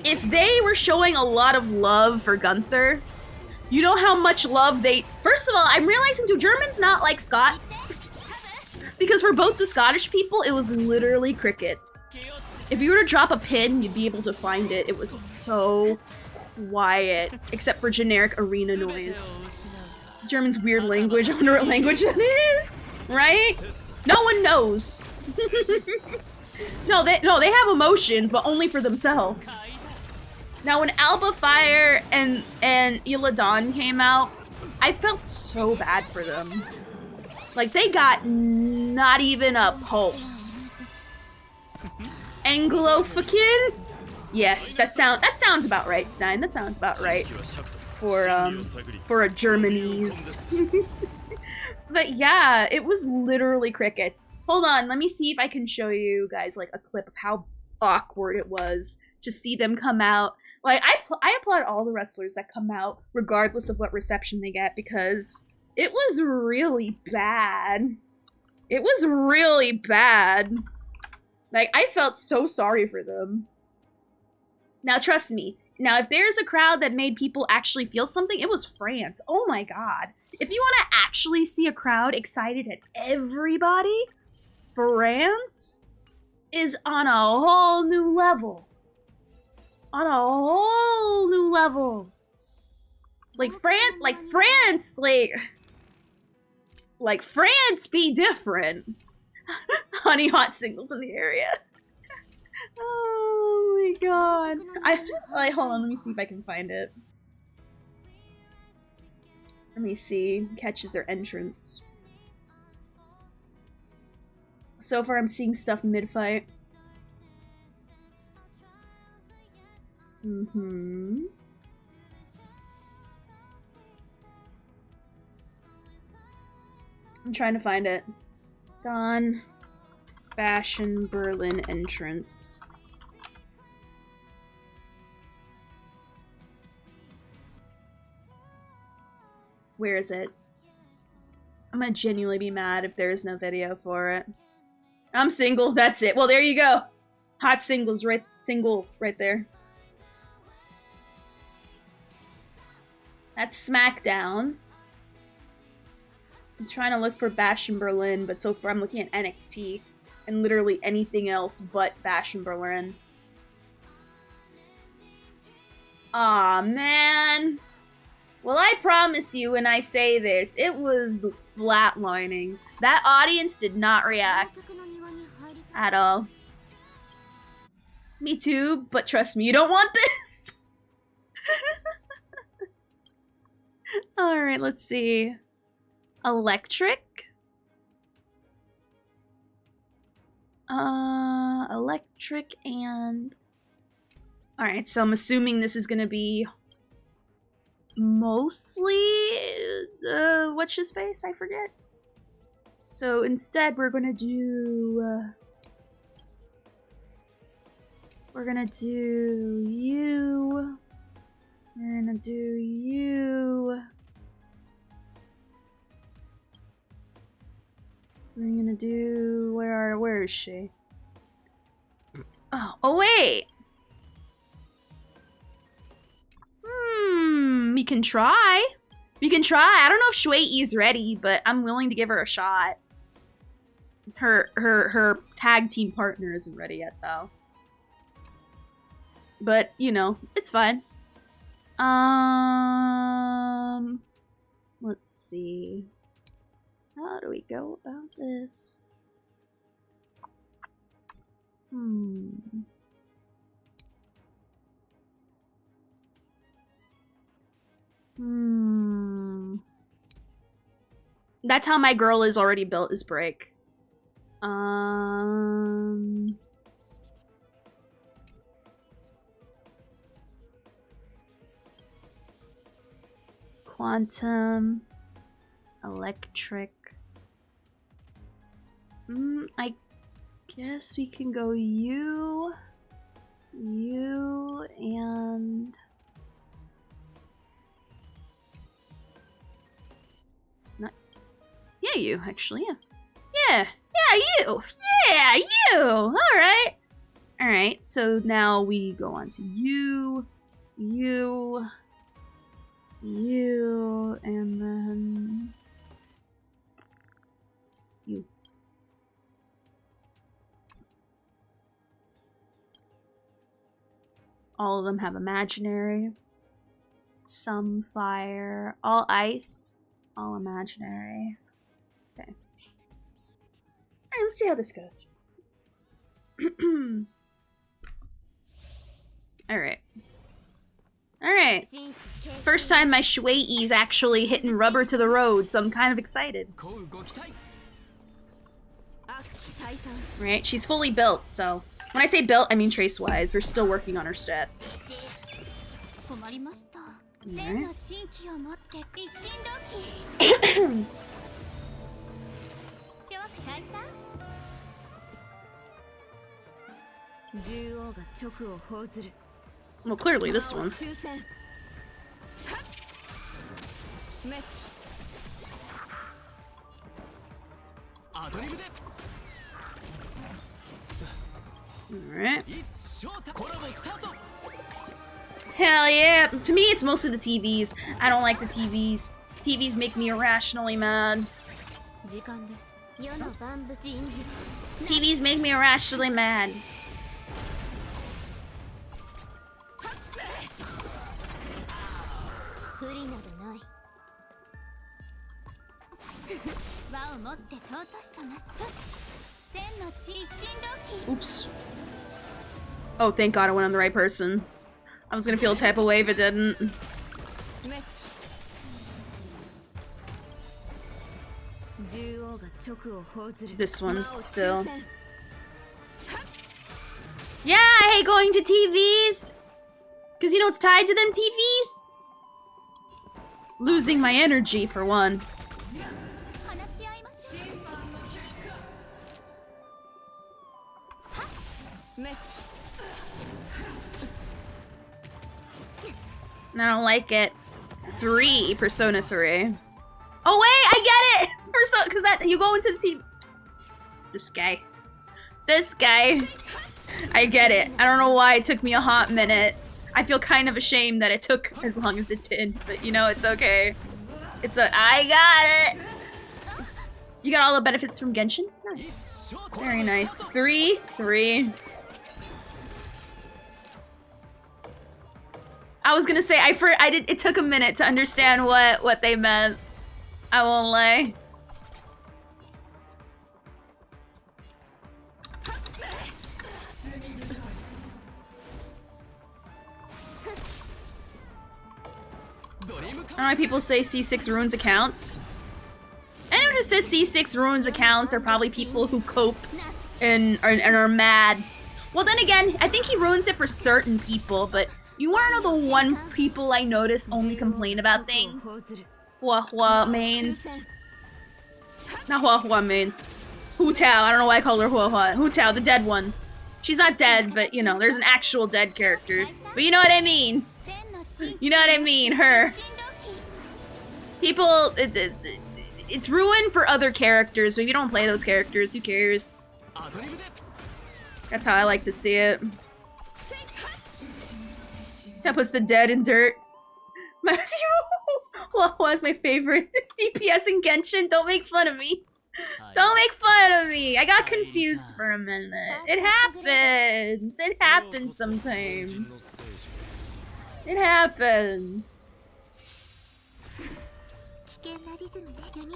Speaker 1: if they were showing a lot of love for Gunther, you know how much love they... First of all, I'm realizing, do Germans not like Scots? Because for both the Scottish people, it was literally crickets. If you were to drop a pin, you'd be able to find it. It was so quiet, except for generic arena noise. German's weird language, I wonder what language that is, right? No one knows. No, they have emotions, but only for themselves. Now, when Alba Fire and Illidan came out, I felt so bad for them. Like, they got not even a pulse. Anglo-fucking? Yes, that sounds about right, Stein. That sounds about right for a Germanese. But yeah, it was literally crickets. Hold on, let me see if I can show you guys like a clip of how awkward it was to see them come out. Like, I applaud all the wrestlers that come out regardless of what reception they get, because It was really bad. It was really bad. Like, I felt so sorry for them. Now, trust me. Now, if there's a crowd that made people actually feel something, it was France. Oh my god. If you want to actually see a crowd excited at everybody, France is on a whole new level. On a whole new level. Like France, like France be different. Honey hot singles in the area. Oh my god. Hold on, let me see if I can find it. Let me see. Catches their entrance. So far I'm seeing stuff mid-fight. I'm trying to find it. Dawn, Fashion, Berlin entrance. Where is it? I'm gonna genuinely be mad if there's no video for it. I'm single, that's it. Well, there you go. Hot singles, right? Single right there. That's SmackDown. I'm trying to look for Bash in Berlin, but so far I'm looking at NXT and literally anything else but Bash in Berlin. Aw, man. Well, I promise you when I say this, it was flatlining. That audience did not react at all. Me too, but trust me, you don't want this. Alright, let's see. Electric? Electric and... Alright, so I'm assuming this is gonna be... mostly... what's his face? I forget. So instead we're gonna do... we're gonna do you... We're gonna do you... We're gonna do... Where is she? Oh wait! We can try. We can try. I don't know if Shuei's ready, but I'm willing to give her a shot. Her tag team partner isn't ready yet, though. But, you know, it's fine. Let's see. How do we go about this? That's how my girl is already built, is Break. Quantum. Electric. I guess we can go you, and... Yeah, you, actually, yeah. Yeah, you! Yeah, you! Alright! Alright, so now we go on to you, and then... you. All of them have imaginary. Some fire. All ice. All imaginary. Okay. Alright, let's see how this goes. Alright. Alright. First time my Shuei's actually hitting rubber to the road, so I'm kind of excited. Right, she's fully built, so... When I say built, I mean trace-wise. We're still working on her stats. Alright. Well, clearly this one. Alright. Hell yeah! To me, it's mostly the TVs. I don't like the TVs. TVs make me irrationally mad. TVs make me irrationally mad. Oops. Oh, thank God I went on the right person. I was gonna feel a type of way if it didn't. This one, still. Yeah, I hate going to TVs! Because you know what's tied to them TVs? Losing my energy, for one. I don't like it. 3, Persona 3. Oh wait, I get it! Persona, because that you go into the team. This guy. This guy. I get it. I don't know why it took me a hot minute. I feel kind of ashamed that it took as long as it did, but you know, it's okay. I got it! You got all the benefits from Genshin? Nice. Very nice. 3. I was gonna say, it took a minute to understand what they meant. I won't lie. I don't know why people say C6 ruins accounts. Anyone who says C6 ruins accounts are probably people who cope and are mad. Well, then again, I think he ruins it for certain people, but you wanna know the one people I notice only complain about things? Hua mains. Not Hua mains. Hu Tao, I don't know why I call her Hua. Hu Tao, the dead one. She's not dead, but you know, there's an actual dead character. But you know what I mean. You know what I mean, her. People, it's ruined for other characters, but if you don't play those characters, who cares? That's how I like to see it. That puts the dead in dirt. Wawa's my favorite. DPS in Genshin, don't make fun of me. Don't make fun of me. I got confused for a minute. It happens. It happens sometimes. It happens.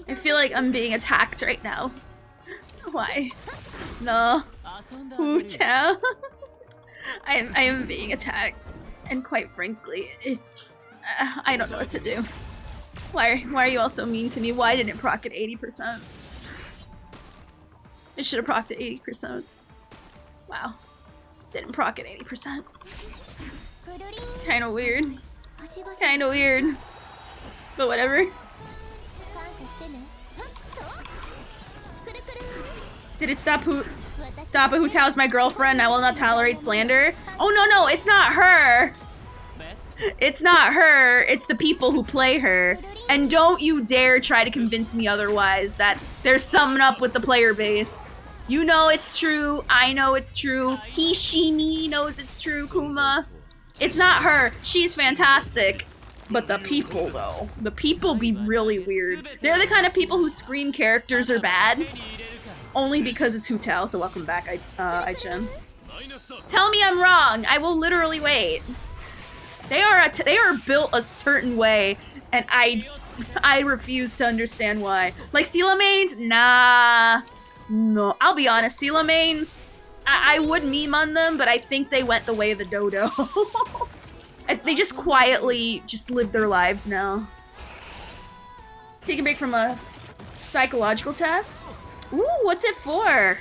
Speaker 1: I feel like I'm being attacked right now. Why? No. Hu Tao. I am being attacked. And quite frankly, I don't know what to do. Why are you all so mean to me? Why didn't it proc at 80%? It should have procced at 80%. Wow. Didn't proc at 80%. Kinda weird. Kinda weird. But whatever. Did it stop Hu Tao's my girlfriend? I will not tolerate slander. Oh no, it's not her! It's not her, it's the people who play her. And don't you dare try to convince me otherwise that there's something up with the player base. You know it's true, I know it's true, he, she, me knows it's true, Kuma. It's not her, she's fantastic. But the people though, the people be really weird. They're the kind of people who scream characters are bad. Only because it's Hu Tao, so welcome back, Aichin. Tell me I'm wrong, I will literally wait. They are built a certain way, and I refuse to understand why. Like Sela mains? Nah. No, I'll be honest, Sela mains, I would meme on them, but I think they went the way of the dodo. They just quietly just live their lives now. Take a break from a psychological test. Ooh, what's it for?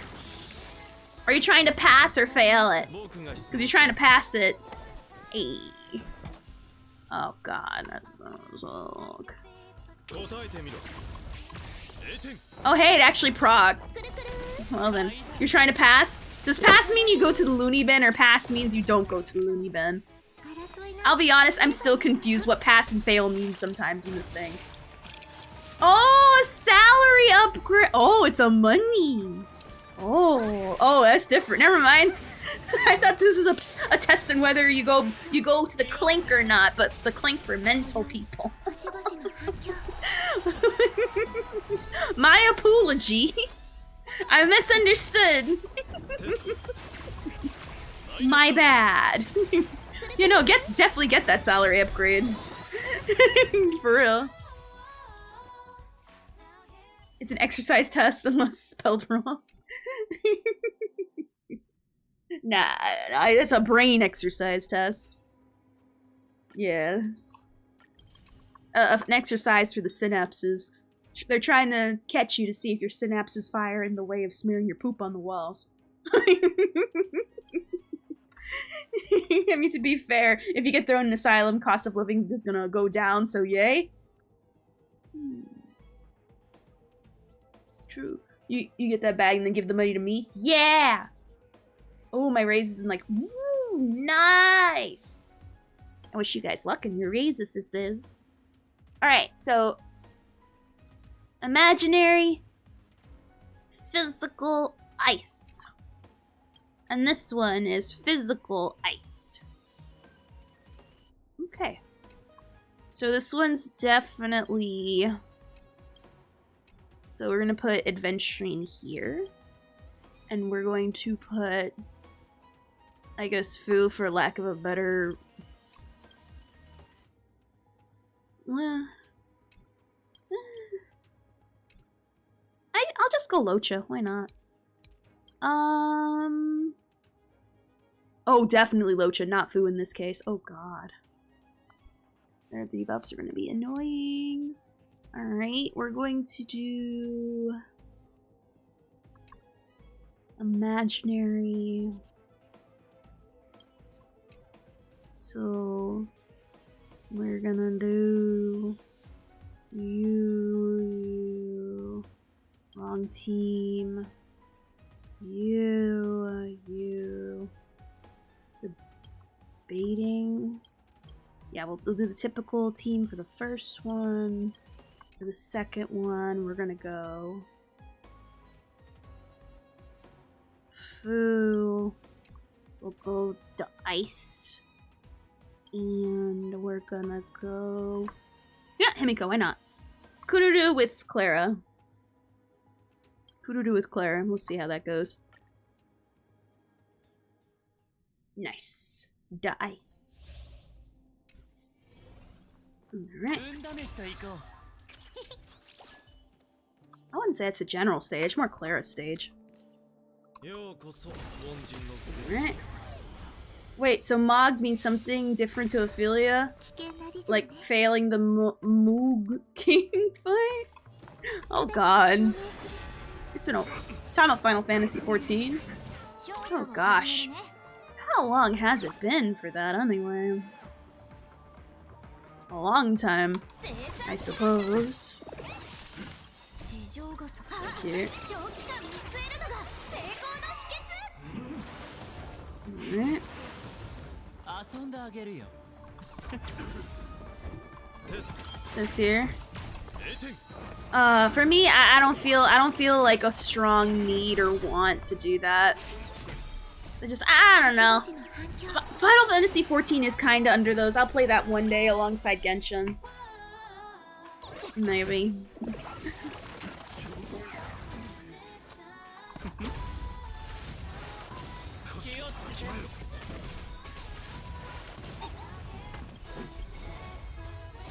Speaker 1: Are you trying to pass or fail it? Because you're trying to pass it. Hey. Oh god, that's so. Oh hey, it actually procced. Well then, you're trying to pass? Does pass mean you go to the loony bin, or pass means you don't go to the loony bin? I'll be honest, I'm still confused what pass and fail means sometimes in this thing. Oh, a salary upgrade. Oh, it's a money. Oh, that's different. Never mind. I thought this was a test on whether you go to the clink or not, but the clink for mental people. My apologies. I misunderstood. My bad. You know, definitely get that salary upgrade. For real. It's an exercise test unless spelled wrong. Nah, it's a brain exercise test. Yes. An exercise for the synapses. They're trying to catch you to see if your synapses fire in the way of smearing your poop on the walls. I mean, to be fair, if you get thrown in an asylum, cost of living is gonna go down, so yay. True. You get that bag and then give the money to me? Yeah! Oh, my raises and like, woo, nice! I wish you guys luck in your raises, this is. Alright, so imaginary, physical ice. And this one is physical ice. Okay. So this one's definitely... So we're gonna put adventuring here. And we're going to put, I guess, foo for lack of a better... I'll just go Locha, why not? Oh, definitely Locha, not Foo in this case. Oh god. Their debuffs are gonna be annoying. Alright, we're going to do... imaginary. So... we're gonna do... you... wrong team. You... debating. Yeah, we'll do the typical team for the first one. For the second one, we're gonna go... Foo. We'll go to ice. And we're gonna go... yeah, Himiko, why not? Kururu with Clara. Kururu with Clara. We'll see how that goes. Nice. The ice. Alright. I wouldn't say it's a general stage, more Clara's stage. Alright. Wait, so Mog means something different to Ophelia? Like failing the Moog King fight? Oh god. It's been a time of Final Fantasy XIV. Oh gosh. How long has it been for that anyway? A long time, I suppose. Cute. Alright. This here. For me, I don't feel like a strong need or want to do that. I don't know. Final Fantasy XIV is kinda under those. I'll play that one day alongside Genshin. Maybe.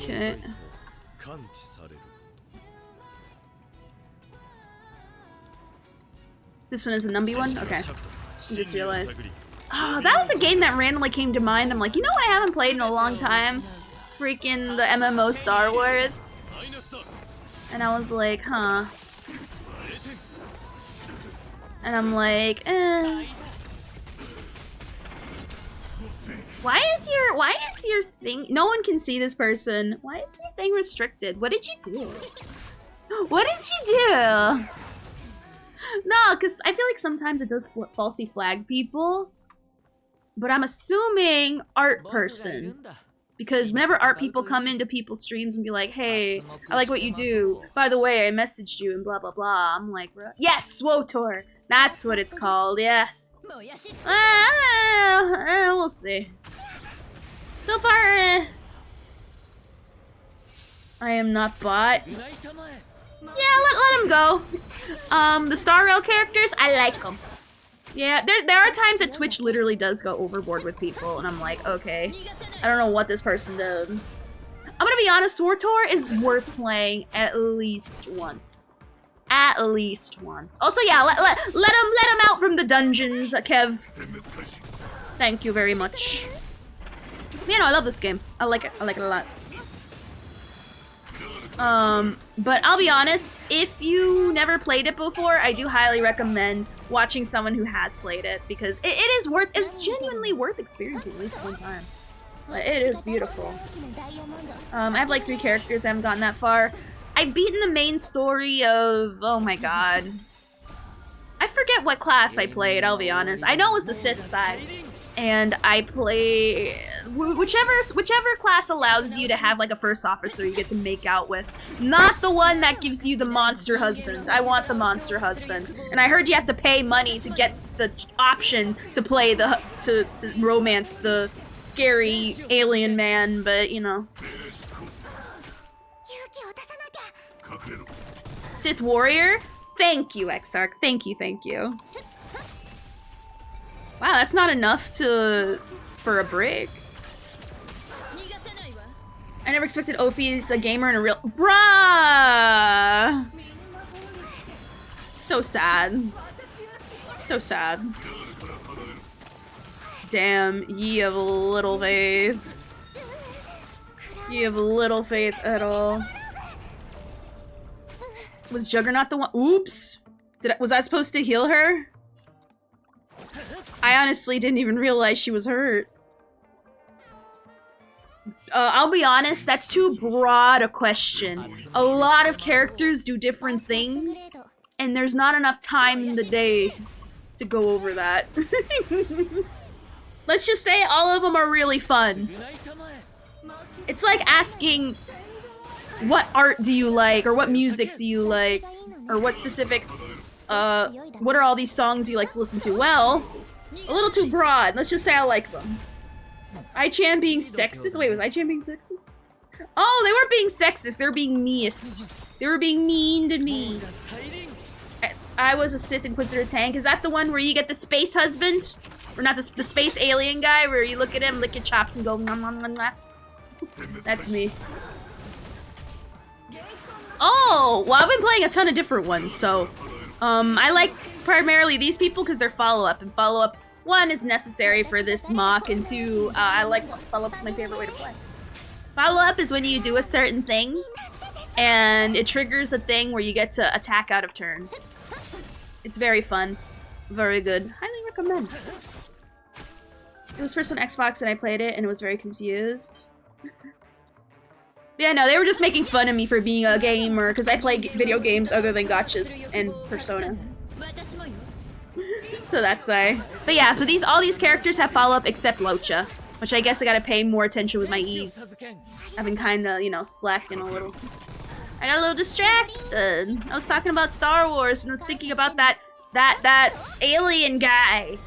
Speaker 1: Okay. This one is a Numby one? Okay. I just realized. Oh, that was a game that randomly came to mind. I'm like, you know what I haven't played in a long time? Freaking the MMO Star Wars. And I was like, huh. And I'm like, eh. Why is your thing— no one can see this person. Why is your thing restricted? What did you do? What did you do? No, because I feel like sometimes it does falsely flag people. But I'm assuming art person. Because whenever art people come into people's streams and be like, hey, I like what you do. By the way, I messaged you and blah blah blah. I'm like, yes, SWOTOR. That's what it's called, yes. We'll see. So far, I am not bot. Yeah, let him go. The Star Rail characters, I like them. Yeah, there are times that Twitch literally does go overboard with people, and I'm like, okay, I don't know what this person did. I'm gonna be honest, SWOTOR is worth playing at least once. At least once. Also, yeah, let him out from the dungeons, Kev. Thank you very much. You know, I love this game. I like it a lot. But I'll be honest, if you never played it before, I do highly recommend watching someone who has played it, because it's genuinely worth experiencing at least one time. But it is beautiful. I have like 3 characters, I haven't gotten that far. I've beaten the main story of, oh my god. I forget what class I played, I'll be honest. I know it was the Sith side. And I play whichever class allows you to have like a first officer you get to make out with. Not the one that gives you the monster husband. I want the monster husband. And I heard you have to pay money to get the option to play to romance the scary alien man, but you know. Sith warrior? Thank you, Exarch. Thank you. Wow, that's not enough for a break. I never expected Ophi's a gamer in a real— Bruh! So sad. So sad. Damn, ye have little faith. Ye have little faith at all. Was Juggernaut the one— Oops! Was I supposed to heal her? I honestly didn't even realize she was hurt. I'll be honest, that's too broad a question. A lot of characters do different things, and there's not enough time in the day to go over that. Let's just say all of them are really fun. It's like asking, what art do you like, or what music do you like, or what specific, what are all these songs you like to listen to? Well, a little too broad. Let's just say I like them. I-chan being sexist? Wait, was I-chan being sexist? Oh, they weren't being sexist. They were being meanest. They were being mean to me. I was a Sith Inquisitor tank. Is that the one where you get the space husband? Or not the space alien guy where you look at him, lick your chops, and go nom nom nom nom? That's me. Oh, well, I've been playing a ton of different ones, so I like primarily these people because they're follow-up, and follow-up, 1, is necessary for this MOC, and 2, I like follow-up is my favorite way to play. Follow-up is when you do a certain thing, and it triggers a thing where you get to attack out of turn. It's very fun. Very good. Highly recommend. It was first on Xbox and I played it, and it was very confused. Yeah, no, they were just making fun of me for being a gamer, because I play video games other than gachas and Persona. So that's why. But yeah, so all these characters have follow-up except Locha, which I guess I gotta pay more attention with my E's. I've been kinda, you know, slacking a little. I got a little distracted. I was talking about Star Wars and I was thinking about that alien guy.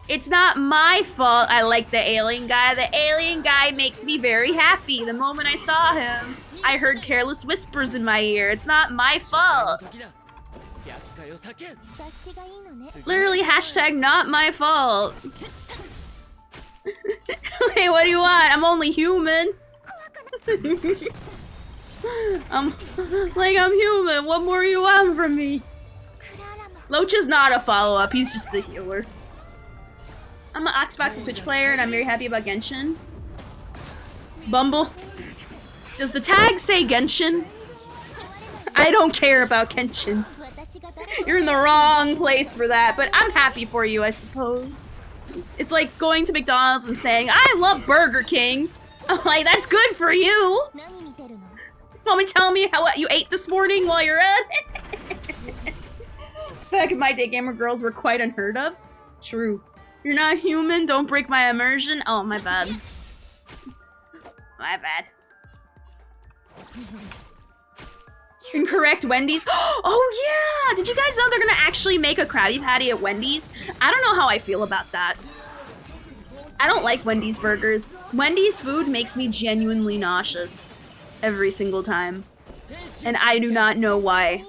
Speaker 1: It's not my fault I like the alien guy. The alien guy makes me very happy. The moment I saw him, I heard careless whispers in my ear. It's not my fault. Literally hashtag not my fault. Hey, what do you want? I'm only human. I'm human. What more you want from me? Locha's not a follow-up. He's just a healer. I'm an Xbox and Switch player, and I'm very happy about Genshin. Bumble. Does the tag say Genshin? I don't care about Genshin. You're in the wrong place for that, but I'm happy for you, I suppose. It's like going to McDonald's and saying, I love Burger King. I'm like, that's good for you. Want me tell me what you ate this morning while you're at it? Back in my day, gamer girls were quite unheard of. True. You're not human, don't break my immersion. Oh, my bad. My bad. Incorrect Wendy's. Oh yeah! Did you guys know they're gonna actually make a Krabby Patty at Wendy's? I don't know how I feel about that. I don't like Wendy's burgers. Wendy's food makes me genuinely nauseous every single time. And I do not know why.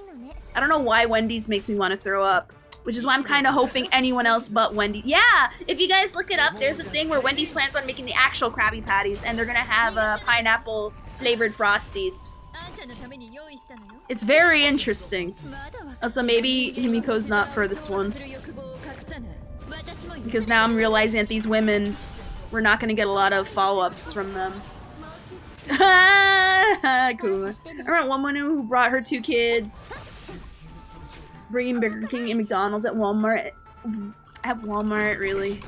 Speaker 1: I don't know why Wendy's makes me want to throw up. Which is why I'm kind of hoping anyone else but Wendy's. Yeah! If you guys look it up, there's a thing where Wendy's plans on making the actual Krabby Patties, and they're gonna have pineapple flavored Frosties. It's very interesting. Also, maybe Himiko's not for this one. Because now I'm realizing that these women, we're not gonna get a lot of follow-ups from them. Cool. I remember one woman who brought her 2 kids. Bringing Burger King and McDonald's at Walmart. At Walmart, really?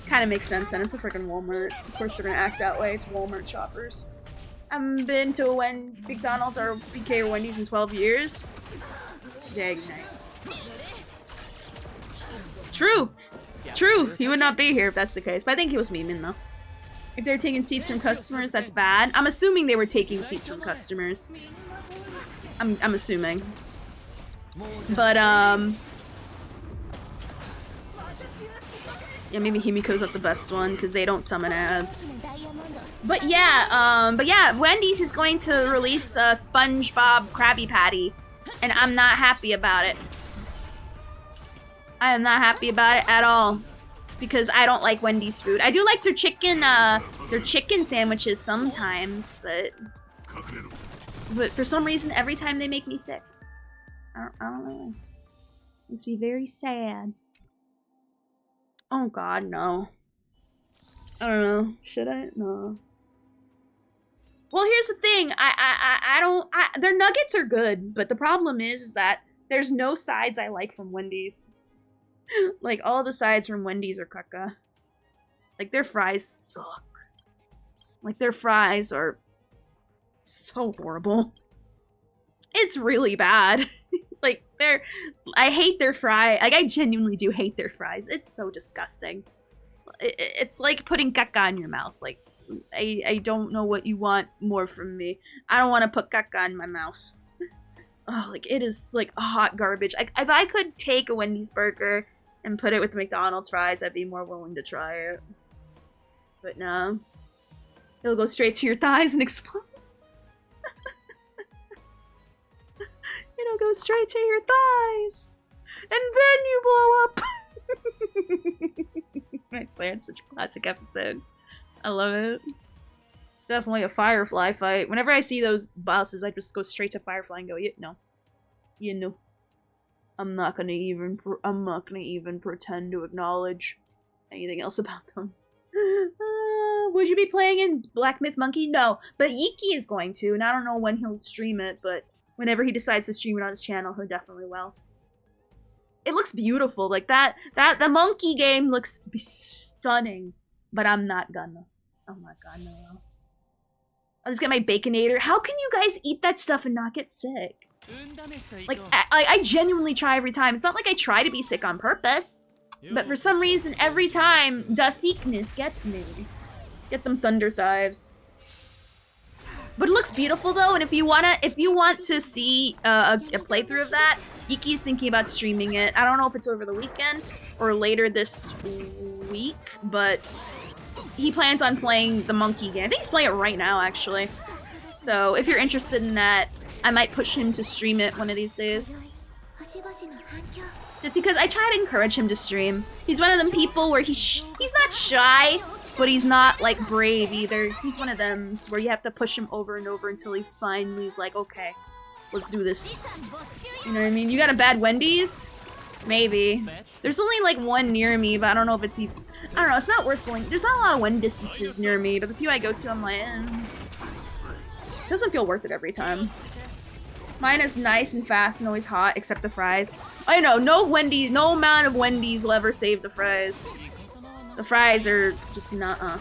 Speaker 1: Kind of makes sense then. It's a freaking Walmart. Of course they're gonna act that way. It's Walmart shoppers. I haven't been to a McDonald's or BK or Wendy's in 12 years. Dang, nice. True! True! He would not be here if that's the case. But I think he was memeing though. If they're taking seats from customers, that's bad. I'm assuming they were taking seats from customers. I'm assuming. But, yeah, maybe Himiko's not the best one, because they don't summon ads. But yeah, Wendy's is going to release a SpongeBob Krabby Patty, and I'm not happy about it. I am not happy about it at all, because I don't like Wendy's food. I do like their chicken sandwiches sometimes, but for some reason, every time they make me sick. I don't know. Makes me very sad. Oh god, no. I don't know. Should I? No. Well, here's the thing. Their nuggets are good, but the problem is that there's no sides I like from Wendy's. Like, all the sides from Wendy's are caca. Like, their fries suck. Like, their fries are so horrible. It's really bad. Like, I hate their fry. Like, I genuinely do hate their fries. It's so disgusting. It's like putting caca in your mouth. Like, I don't know what you want more from me. I don't want to put caca in my mouth. Oh, like, it is, like, hot garbage. If I could take a Wendy's burger and put it with McDonald's fries, I'd be more willing to try it. But no. It'll go straight to your thighs and explode. It'll go straight to your thighs. And then you blow up. I swear, it's such a classic episode. I love it. Definitely a Firefly fight. Whenever I see those bosses, I just go straight to Firefly and go, yeah, no. You know. I'm not gonna even pretend to acknowledge anything else about them. Would you be playing in Black Myth Monkey? No, but Yiki is going to, and I don't know when he'll stream it, but whenever he decides to stream it on his channel, he definitely will. It looks beautiful. Like the monkey game looks stunning, but I'm not gonna. Oh my god, no. I'll just get my Baconator. How can you guys eat that stuff and not get sick? Like, I genuinely try every time. It's not like I try to be sick on purpose, but for some reason, every time, the sickness gets me. Get them thunder thighs. But it looks beautiful though, and if you want to see a playthrough of that, Yiki's thinking about streaming it. I don't know if it's over the weekend or later this week, but he plans on playing the monkey game. I think he's playing it right now, actually. So if you're interested in that, I might push him to stream it one of these days. Just because I try to encourage him to stream. He's one of them people where he's not shy, but he's not, like, brave either. He's one of them where you have to push him over and over until he finally is like, okay, let's do this. You know what I mean? You got a bad Wendy's? Maybe. There's only, like, one near me, but I don't know if it's even... I don't know, it's not worth going... There's not a lot of Wendy's near me, but the few I go to, I'm like, It doesn't feel worth it every time. Mine is nice and fast and always hot, except the fries. I know, no amount of Wendy's will ever save the fries. The fries are just nuh-uh.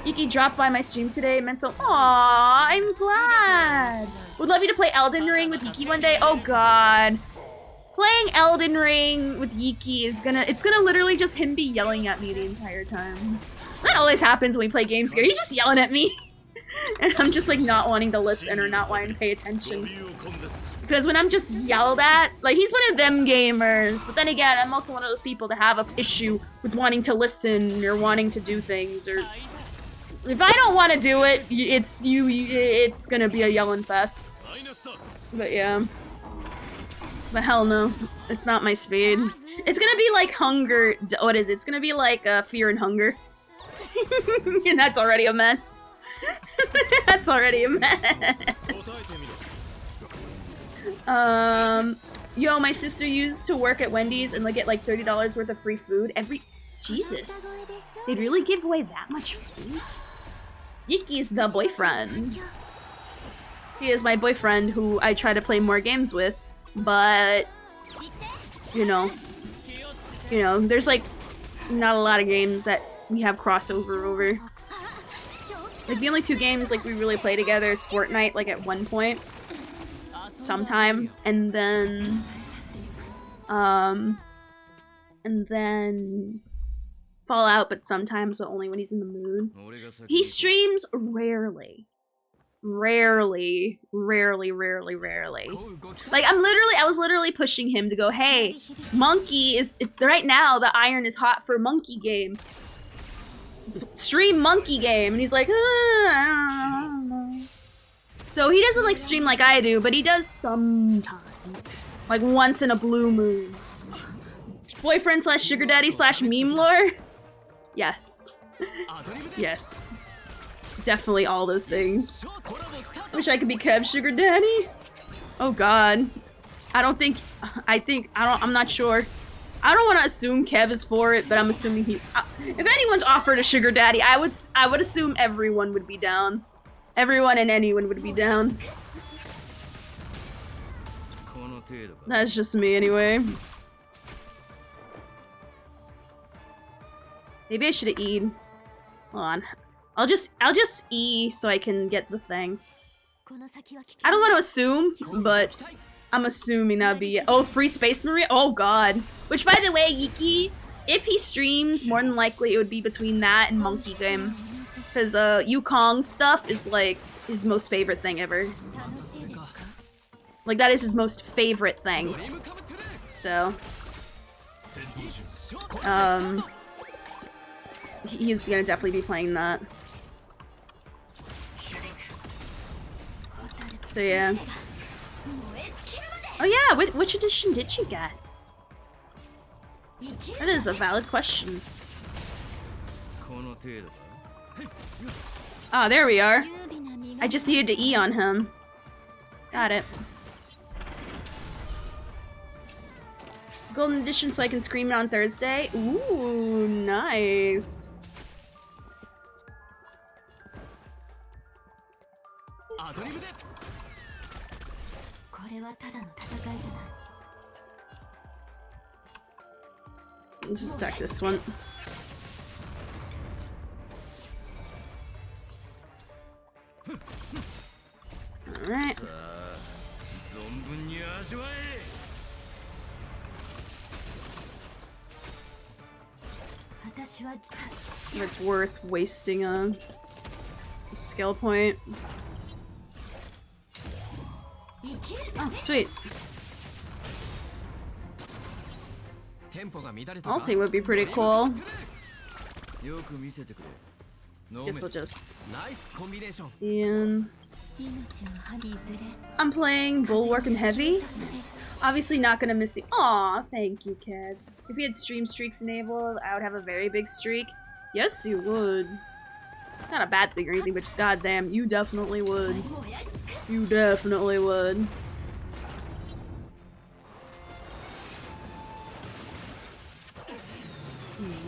Speaker 1: Yuki dropped by my stream today. It meant so. Aww, I'm glad. Would love you to play Elden Ring with Yuki one day. Oh god. Playing Elden Ring with Yuki is it's gonna literally just him be yelling at me the entire time. That always happens when we play games together. He's just yelling at me. And I'm just like not wanting to listen or not wanting to pay attention. Because when I'm just yelled at, like he's one of them gamers, but then again, I'm also one of those people that have an issue with wanting to listen or wanting to do things, or if I don't want to do it, it's gonna be a yelling fest. But yeah. But hell no, it's not my speed. It's gonna be like hunger. What is it? It's gonna be like fear and hunger. And that's already a mess. That's already a mess. Yo, my sister used to work at Wendy's and like get like $30 worth of free food every. Jesus, they'd really give away that much food? Yiki's the boyfriend. He is my boyfriend who I try to play more games with, but you know, there's like not a lot of games that we have crossover over. Like the only two games like we really play together is Fortnite, like at one point, sometimes, and then Fallout, but sometimes, but only when he's in the mood. He streams rarely. Rarely. Like I was literally pushing him to go, hey, Monkey is right now the iron is hot for Monkey game. Stream Monkey game, and he's like, I don't know. So he doesn't like stream like I do, but he does sometimes, like once in a blue moon. Boyfriend slash sugar daddy slash meme lore. Yes. Yes. Definitely all those things. Wish I could be Kev's sugar daddy. Oh god. I'm not sure. I don't want to assume Kev is for it, but I'm assuming he. If anyone's offered a sugar daddy, I would assume everyone would be down. Everyone and anyone would be down. That's just me anyway. Maybe I should have E'd. Hold on. I'll just E so I can get the thing. I don't want to assume, but I'm assuming that'd be it. Oh, Free Space Marine? Oh god. Which, by the way, Yiki, if he streams, more than likely it would be between that and Monkey Game. Because Yukong stuff is like his most favorite thing ever. Like that is his most favorite thing. So he's gonna definitely be playing that. So yeah. Oh yeah, which edition did you get? That is a valid question. Oh, there we are. I just needed to E on him. Got it. Golden edition so I can scream it on Thursday. Ooh, nice. Let's just attack this one. Alright. If it's worth wasting a skill point. Oh, sweet. Ulti would be pretty cool. Guess I'll just... Ian. I'm playing Bulwark and Heavy. Obviously not gonna miss the... Aw, thank you, Kev. If you had stream streaks enabled, I would have a very big streak. Yes, you would. Not a bad thing or anything, but just goddamn, you definitely would. You definitely would.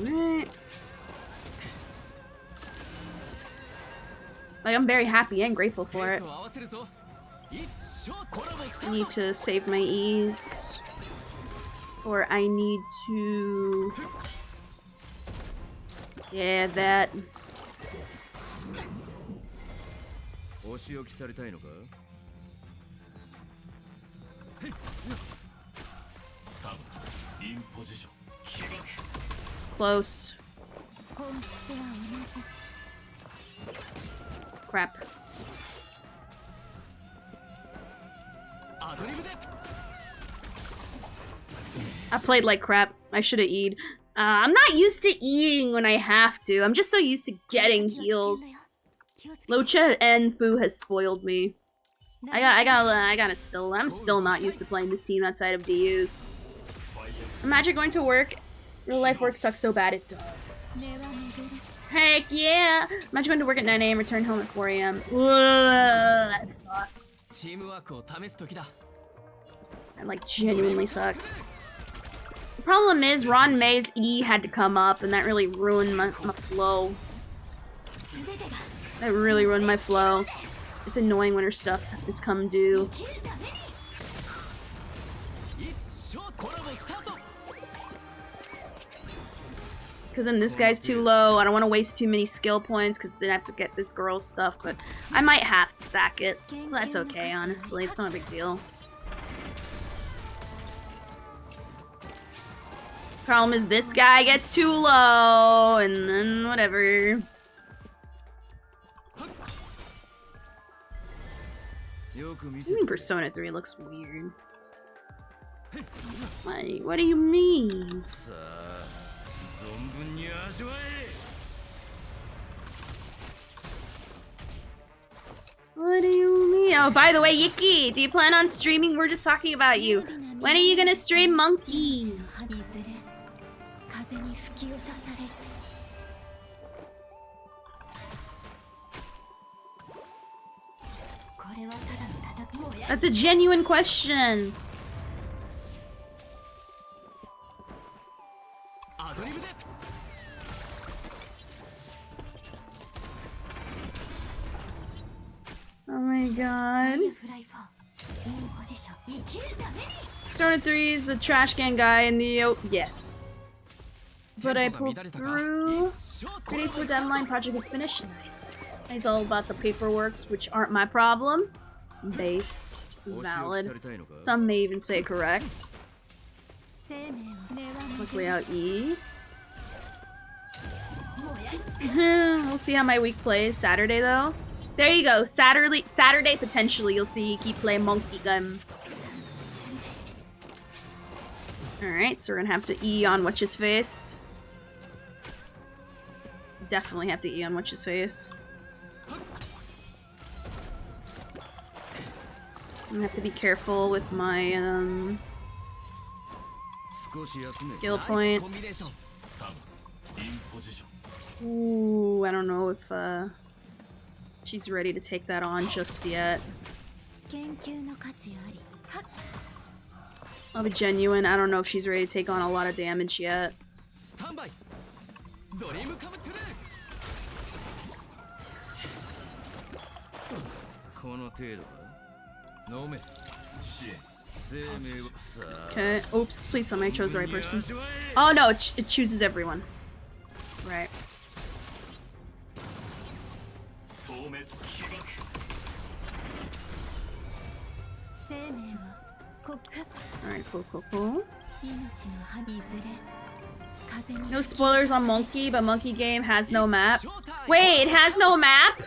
Speaker 1: Alright. Like, I'm very happy and grateful for it. I need to save my E's. Or I need to... Yeah, that. Close. Crap. I played like crap. I should have E'd. I'm not used to E'ing when I have to. I'm just so used to getting heals. Locha and Fu has spoiled me. I'm still not used to playing this team outside of DUs. Imagine going to work. Real life work sucks so bad it does. Heck yeah! Imagine going to work at 9 AM, return home at 4 AM. That sucks. That like genuinely sucks. The problem is Ron May's E had to come up and that really ruined my flow. That really ruined my flow. It's annoying when her stuff is come due. Because then this guy's too low. I don't want to waste too many skill points because then I have to get this girl's stuff, but I might have to sack it. Well, that's okay, honestly. It's not a big deal. Problem is this guy gets too low, and then whatever. Even Persona 3 looks weird. What do you mean? What do you mean? Oh, by the way, Yiki, do you plan on streaming? We're just talking about you. When are you gonna stream Monkey? That's a genuine question. Oh my god. Persona 3 is the trash can guy in the yes. But I pulled through. 3 days before deadline, project is finished. Nice. It's all about the paperworks, which aren't my problem. Based. Valid. Some may even say correct. Luckily out E. We'll see how my week plays. Saturday though. There you go. Saturday potentially you'll see Yiki play Monkey Gun. Alright, so we're gonna have to E on what's his face. Definitely have to E on what's his face. I'm gonna have to be careful with my skill points. Ooh, I don't know if she's ready to take that on just yet. I'll be genuine, I don't know if she's ready to take on a lot of damage yet. Okay, oops, please tell me I chose the right person. Oh no, it chooses everyone. Right. Alright, cool. No spoilers on Monkey, but Monkey Game has no map. Wait, it has no map?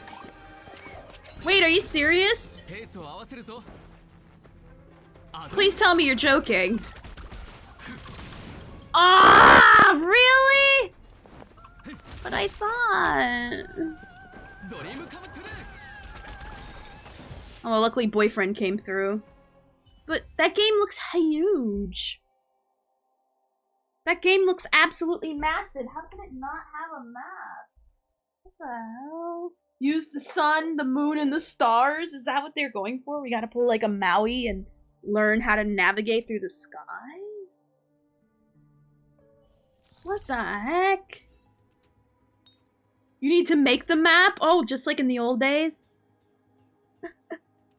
Speaker 1: Wait, are you serious? Please tell me you're joking. Ah, really? But I thought... Oh, well, luckily Boyfriend came through. But that game looks huge. That game looks absolutely massive. How can it not have a map? What the hell? Use the sun, the moon, and the stars? Is that what they're going for? We gotta pull like a Maui and learn how to navigate through the sky? What the heck? You need to make the map? Oh, just like in the old days?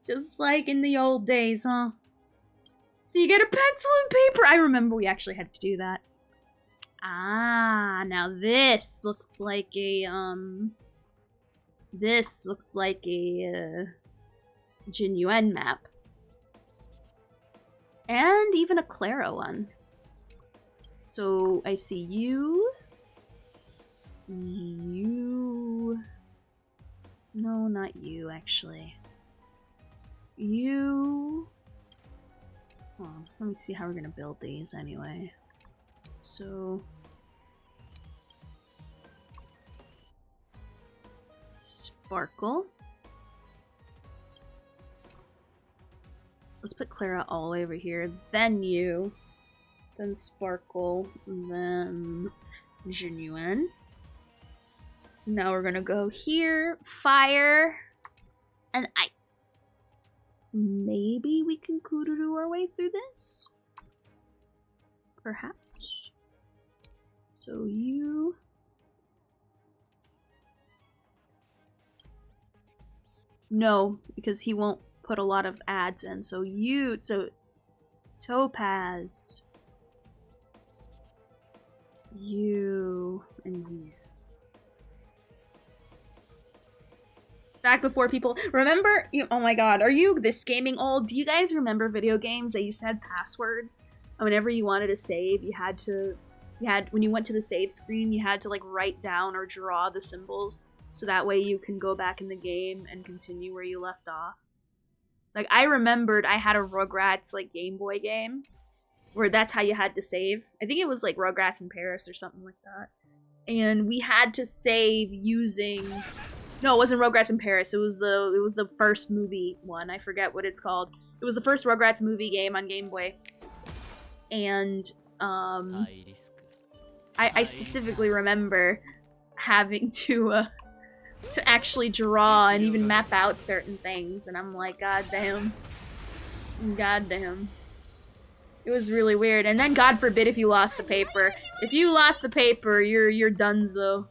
Speaker 1: Just like in the old days, huh? So you get a pencil and paper! I remember we actually had to do that. Ah, now this looks like a, this looks like a, genuine map. And even a Clara one. So, I see you. You. No, not you, actually. You. Hold on, let me see how we're gonna build these anyway. So... Sparkle. Let's put Clara all the way over here, then you, then Sparkle, then Genuine. Now we're gonna go here, fire, and ice. Maybe we can Kururu our way through this? Perhaps. So you... No, because he won't put a lot of ads in. So you... So... Topaz. You... And you. Back before people... Remember... Oh my god, are you this gaming old? Do you guys remember video games that used to have passwords? And whenever you wanted to save, you had to... When you went to the save screen, you had to like write down or draw the symbols. So that way you can go back in the game and continue where you left off. Like, I remembered I had a Rugrats, like, Game Boy game. Where that's how you had to save. I think it was, like, Rugrats in Paris or something like that. And we had to save using... No, it wasn't Rugrats in Paris. It was the first movie one. I forget what it's called. It was the first Rugrats movie game on Game Boy. And, I specifically remember having to actually draw and even map out certain things, and I'm like, god damn. God damn. It was really weird. And then God forbid if you lost the paper. If you lost the paper, you're donezo.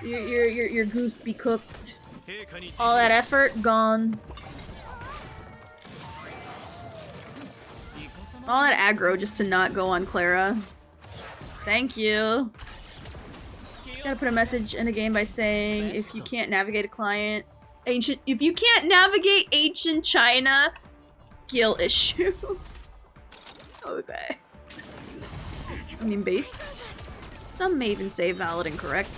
Speaker 1: Your goose be cooked. All that effort, gone. All that aggro just to not go on Clara. Thank you. Gotta put a message in a game by saying if you can't navigate a client, if you can't navigate ancient China, skill issue. Okay. I mean, based. Some may even say valid and correct.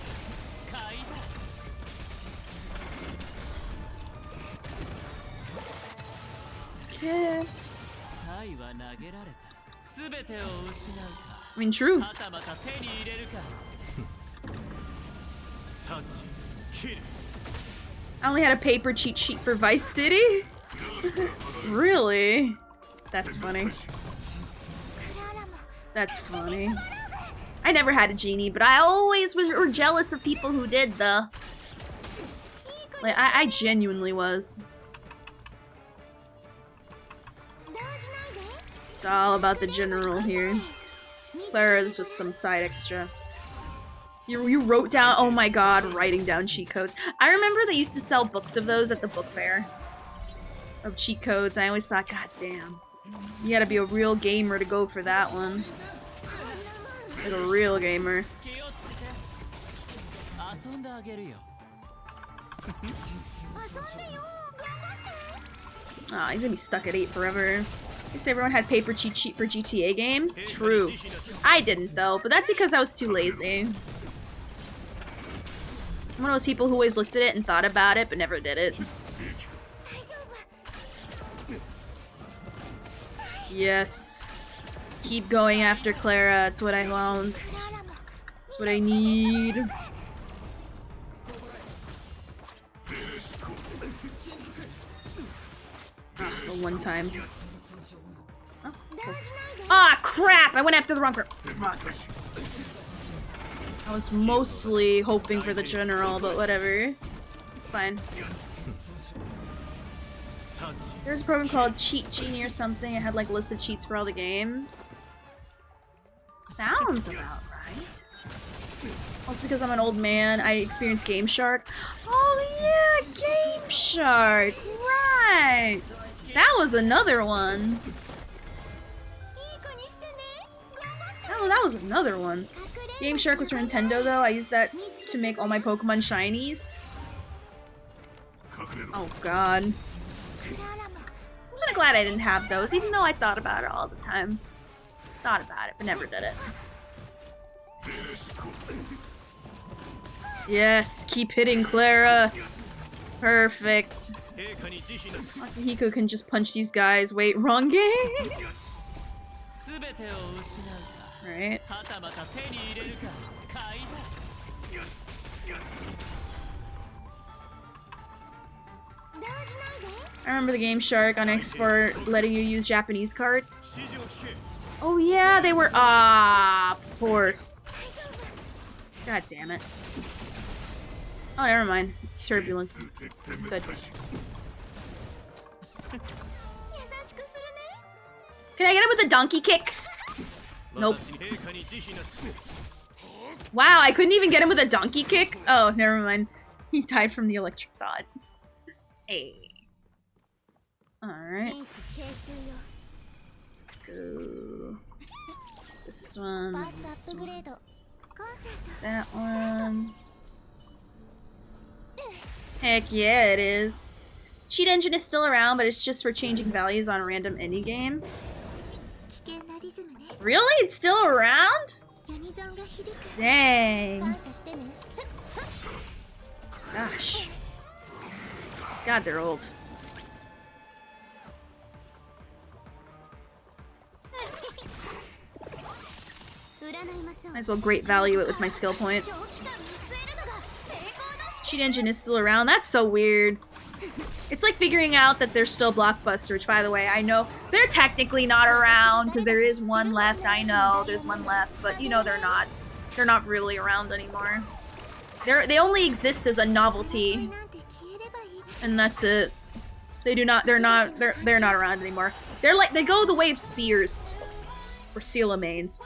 Speaker 1: Okay. I mean, true. I only had a paper cheat sheet for Vice City? Really? That's funny. That's funny. I never had a genie, but I always were jealous of people who did, though. Like, I genuinely was. It's all about the general here. Clara is just some side extra. You wrote down- oh my god, writing down cheat codes. I remember they used to sell books of those at the book fair. Of cheat codes. I always thought, god damn. You gotta be a real gamer to go for that one. Like a real gamer. Aw, he's gonna be stuck at 8 forever. I guess everyone had paper cheat sheet for GTA games. True. I didn't though, but that's because I was too lazy. I'm one of those people who always looked at it and thought about it, but never did it. Yes. Keep going after Clara. That's what I want. That's what I need. Ah, the one time. Oh, cool. Ah, crap! I went after the wrong girl. I was mostly hoping for the general, but whatever. It's fine. There's a program called Cheat Genie or something. It had like lists of cheats for all the games. Sounds about right. Also because I'm an old man, I experienced Game Shark. Oh yeah, Game Shark! Right! That was another one. Oh, that was another one. Game Shark was for Nintendo though. I used that to make all my Pokemon shinies. Oh god. I'm kinda glad I didn't have those, even though I thought about it all the time. Thought about it, but never did it. Yes, keep hitting Clara. Perfect. Akihiko can just punch these guys. Wait, wrong game? Right. I remember the Game Shark on X4 letting you use Japanese cards. Oh yeah, they were. Ah, of course. God damn it. Oh, never mind. Turbulence. Good. Can I get him with a donkey kick? Nope. Wow, I couldn't even get him with a donkey kick? Oh, never mind. He died from the electric thought. Hey. Alright. Let's go. This one. This one. That one. Heck yeah, it is. Cheat engine is still around, but it's just for changing values on random indie game. Really? It's still around? Dang. Gosh. God, they're old. Might as well great value it with my skill points. Cheat engine is still around. That's so weird. It's like figuring out that there's still Blockbuster, which, by the way, I know they're technically not around because there is one left. I know there's one left, but you know they're not. They're not really around anymore. They only exist as a novelty, and that's it. They do not. They're not around anymore. They're like they go the way of Sears or Seal-O-Mains.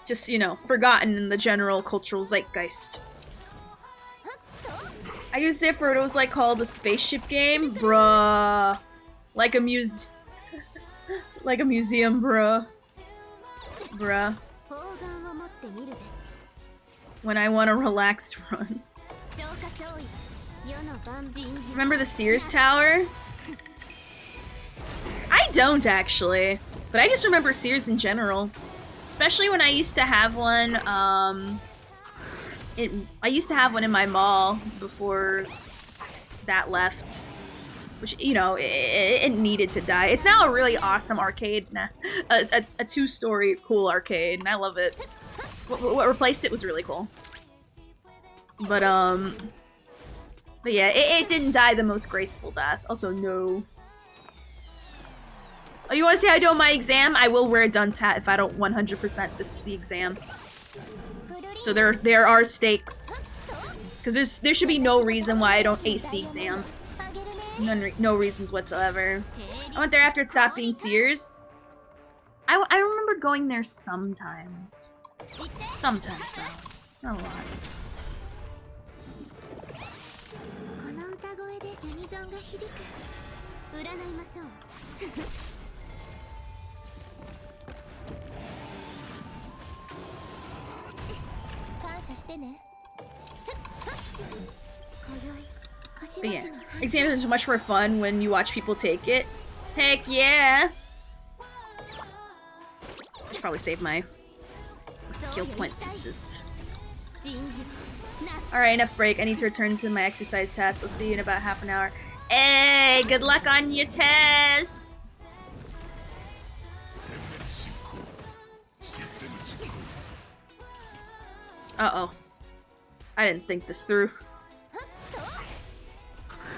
Speaker 1: Just, you know, forgotten in the general cultural zeitgeist. I used it for what it was like called a spaceship game, bruh. Like a museum, bruh. Bruh. When I want a relaxed run. Remember the Sears Tower? I don't actually, but I just remember Sears in general. Especially when I used to have one, I used to have one in my mall before that left. Which, you know, it needed to die. It's now a really awesome arcade. A two-story cool arcade, and I love it. What replaced it was really cool. But yeah, it didn't die the most graceful death. Also, no. Oh, you want to see how I do on my exam? I will wear a dunce hat if I don't 100% the exam. So there are stakes. Because there should be no reason why I don't ace the exam. No reasons whatsoever. I went there after it stopped being Sears. I remember going there sometimes. Sometimes, though. Not a lot. But yeah, exams are much more fun when you watch people take it. Heck yeah! I should probably save my skill points. Alright, enough break. I need to return to my exercise test. I'll see you in about half an hour. Hey, good luck on your test! Uh-oh. I didn't think this through.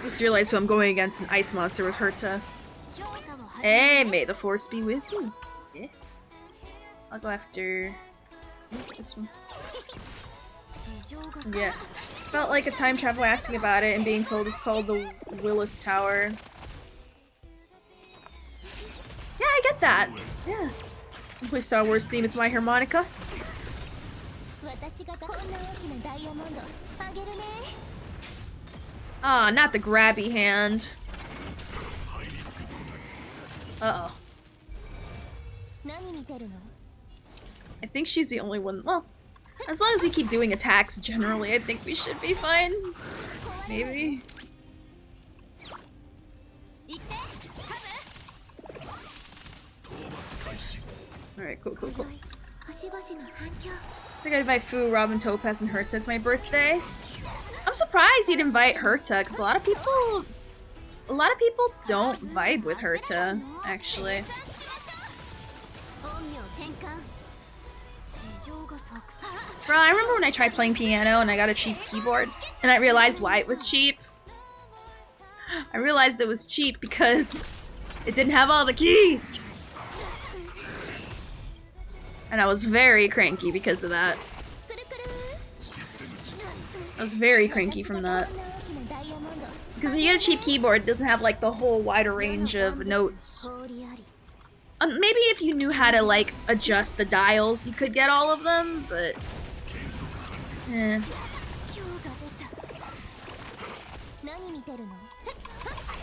Speaker 1: I just realized who I'm going against, an ice monster with Herta. Hey, may the force be with you. Yeah. I'll go after this one. Yes. Felt like a time travel asking about it and being told it's called the Willis Tower. Yeah, I get that. Yeah. Play Star Wars theme with my harmonica. Ah, not the grabby hand. Uh-oh. I think she's the only one. Well, as long as we keep doing attacks generally, I think we should be fine. Maybe. Alright, cool. I think I'd invite Fu, Robin, Topaz, and Herta. It's my birthday. I'm surprised you'd invite Herta, because a lot of people A lot of people don't vibe with Herta, actually. Bro, I remember when I tried playing piano and I got a cheap keyboard, and I realized why it was cheap. I realized it was cheap because it didn't have all the keys. And I was very cranky because of that. I was very cranky from that. Because when you get a cheap keyboard, it doesn't have like the whole wider range of notes. Maybe if you knew how to like adjust the dials, you could get all of them, but eh.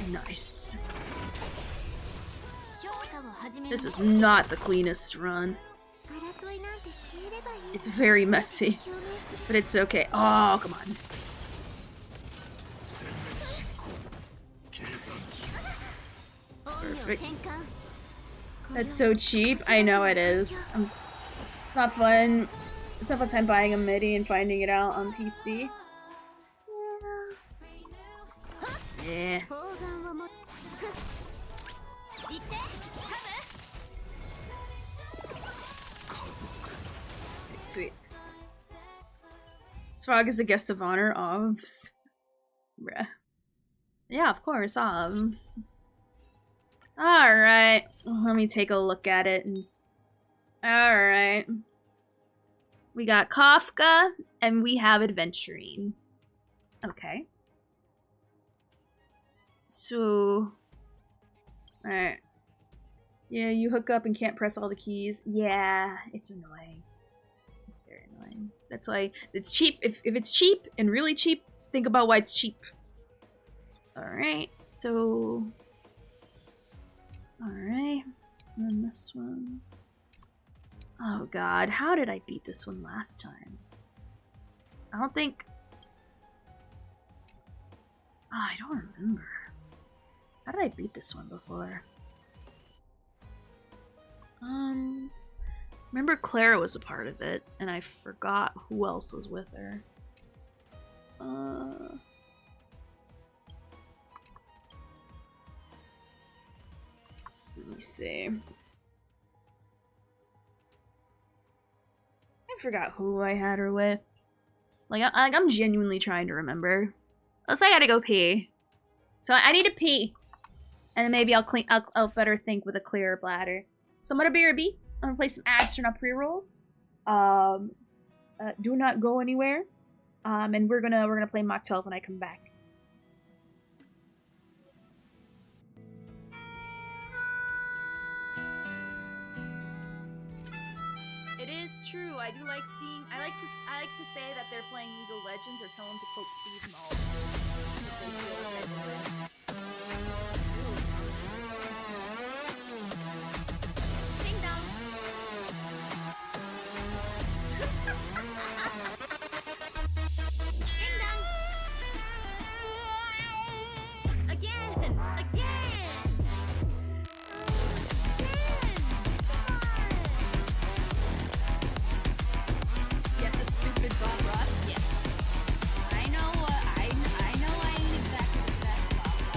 Speaker 1: Nice. This is not the cleanest run. It's very messy, but it's okay. Oh, come on. Perfect. That's so cheap. I know it is. It's not fun. It's not fun time buying a MIDI and finding it out on PC. Yeah. Sweet. Sfrog is the guest of honor. Ovs. Bruh. Yeah, of course, Ovs. Alright. Let me take a look at it. Alright. We got Kafka, and we have Adventuring. Okay. So... Alright. Yeah, you hook up and can't press all the keys. Yeah, it's annoying. It's very annoying. That's why it's cheap. If it's cheap and really cheap, think about why it's cheap. Alright, so... Alright, and then this one. Oh god, how did I beat this one last time? I don't think... Oh, I don't remember. How did I beat this one before? Remember Clara was a part of it, and I forgot who else was with her. Let me see. I forgot who I had her with. Like, I'm genuinely trying to remember. Let's say I gotta go pee. So I need to pee. And then maybe I'll better think with a clearer bladder. So I'm gonna BRB. I'm gonna play some ads, turn up pre-rolls. Do not go anywhere. And we're gonna play Mach 12 when I come back. It is true. I do like seeing. I like to say that they're playing League of Legends or tell them to quote Steve Maul. Ding dong. Ding dong. Again. Yes, a stupid Bob Ross. Yes. I know I ain't exactly the best Bob Ross.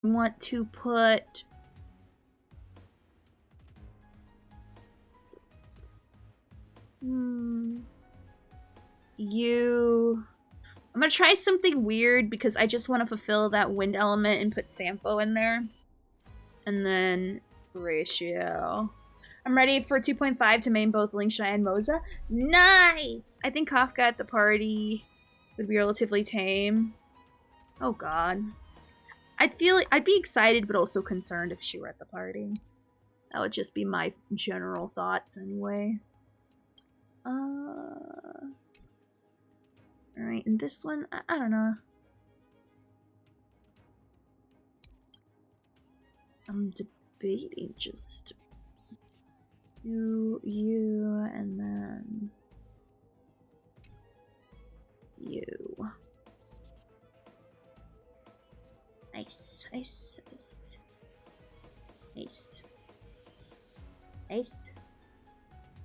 Speaker 1: want to put... You... I'm gonna try something weird because I just want to fulfill that wind element and put Sampo in there. And then ratio. I'm ready for 2.5 to main both Lingsha and Moza. Nice! I think Kafka at the party would be relatively tame. Oh god. I'd be excited but also concerned if she were at the party. That would just be my general thoughts anyway. Alright, and this one, I don't know. I'm debating just you, and then you. Nice, nice, nice. Ace. Ace.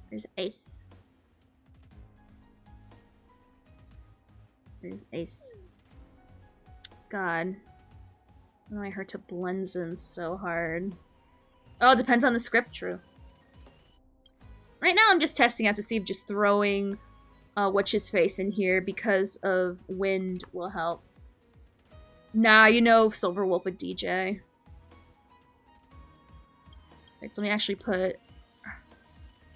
Speaker 1: There's Ace. There's Ace. God. Oh, I hurt to blends in so hard. Oh, it depends on the script, true. Right now I'm just testing out to see if just throwing what's-his-face in here because of wind will help. Nah, you know Silverwolf with DJ. Wait, so let me actually put...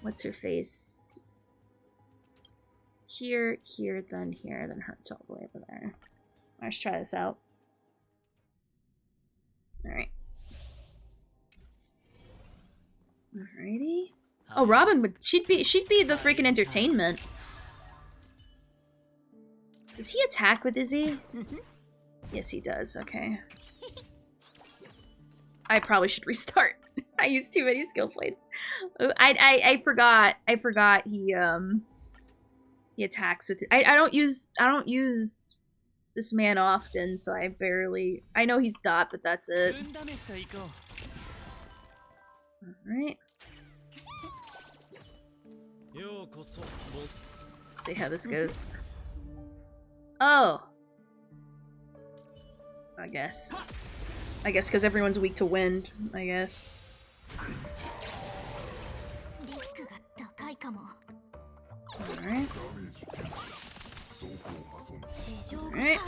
Speaker 1: What's-her-face... Here, then her all the way over there. Let's try this out. Alright. Alrighty. Oh, Robin would she'd be the freaking entertainment. Does he attack with Izzy? Yes, he does. Okay. I probably should restart. I used too many skill points. I forgot he attacks with I don't use this man often, so I know he's dot, but that's it. Alright. Let's see how this goes. Oh! I guess because everyone's weak to wind, I guess. Alright. Alright.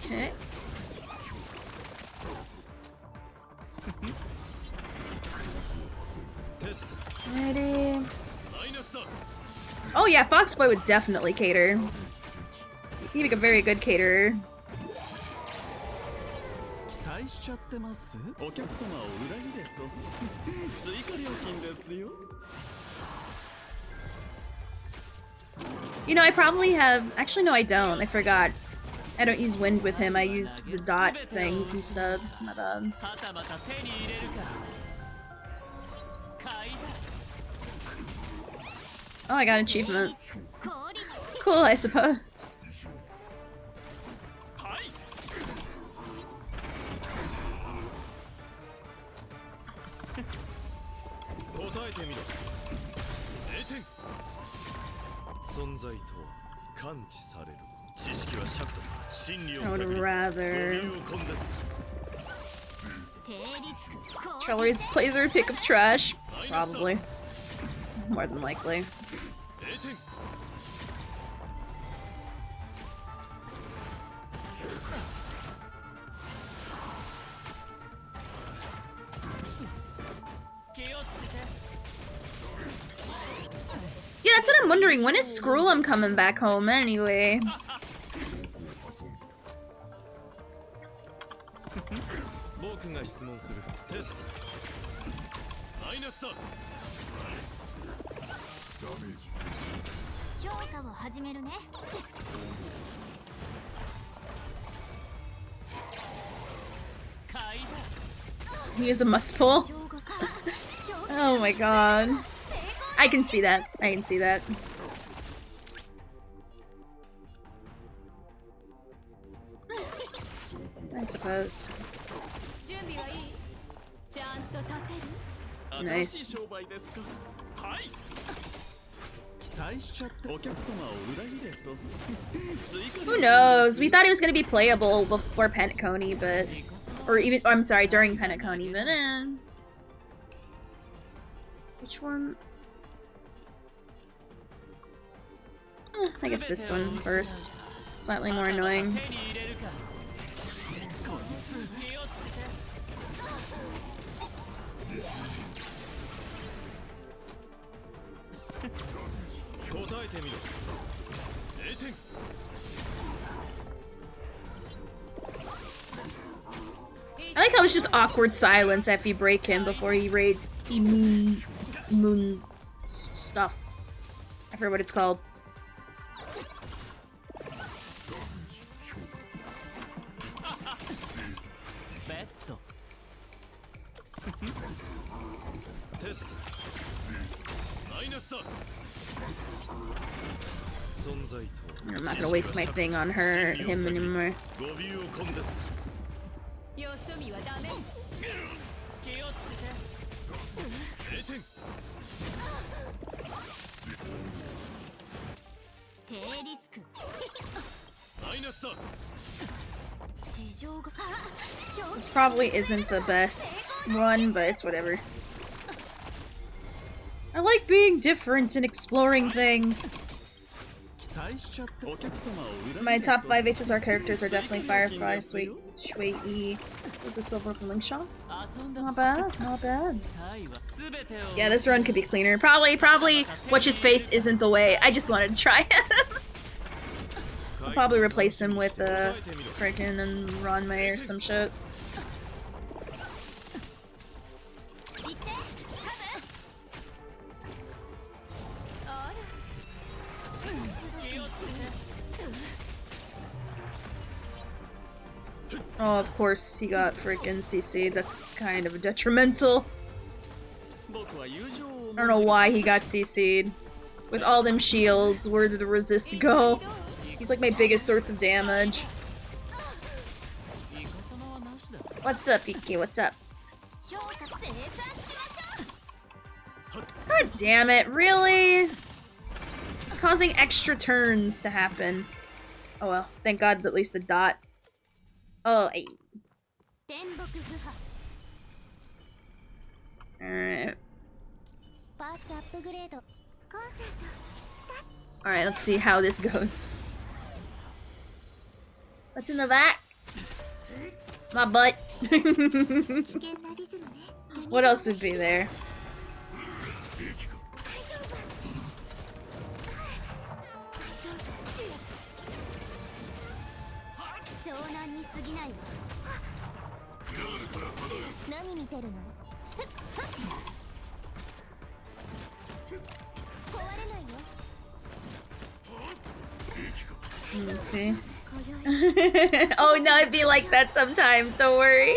Speaker 1: Okay. Ready. Oh yeah, Foxboy would definitely cater. He'd make a very good caterer. You know, I probably have... Actually, no, I don't. I forgot. I don't use wind with him. I use the dot things instead. My bad. Oh, I got an achievement. Cool, I suppose. I would rather... Trellery's Blazer pick up trash. Probably. More than likely. Yeah, that's what I'm wondering. When is Skrullum coming back home anyway? He is a must pull. Oh my god. I can see that. I can see that. I suppose. Nice. Who knows? We thought it was gonna be playable before Pentaconi, but... Or even- I'm sorry, during Pentaconi, but which one? I guess this one first. Slightly more annoying. I like how it's just awkward silence after you break him before you raid the moon stuff. I forget what it's called. I'm not gonna waste my thing on him anymore. This probably isn't the best one, but it's whatever. I like being different and exploring things. My top 5 HSR characters are definitely Firefly, Shui E. This is Silver from Linkshot. Not bad, not bad. Yeah, this run could be cleaner. Probably What's His Face isn't the way. I just wanted to try it. I'll probably replace him with frickin' and Ronmei or some shit. Oh, of course he got frickin' CC'd. That's kind of detrimental. I don't know why he got CC'd. With all them shields, where did the resist go? He's like my biggest source of damage. What's up, Iki? What's up? God damn it, really? It's causing extra turns to happen. Oh well, thank God at least the dot. Oh, hey. Alright. Alright, let's see how this goes. What's in the back? My butt. What else would be there? Let's see. Oh no, it'd be like that sometimes, don't worry.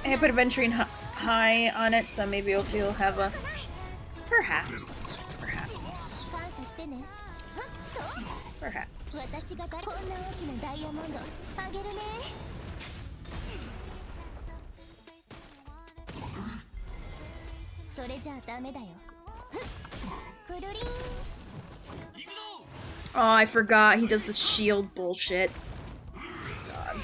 Speaker 1: I put Adventuring high on it, so maybe you'll have a... Perhaps. Perhaps. Perhaps. Oh, I forgot. He does the shield bullshit. God.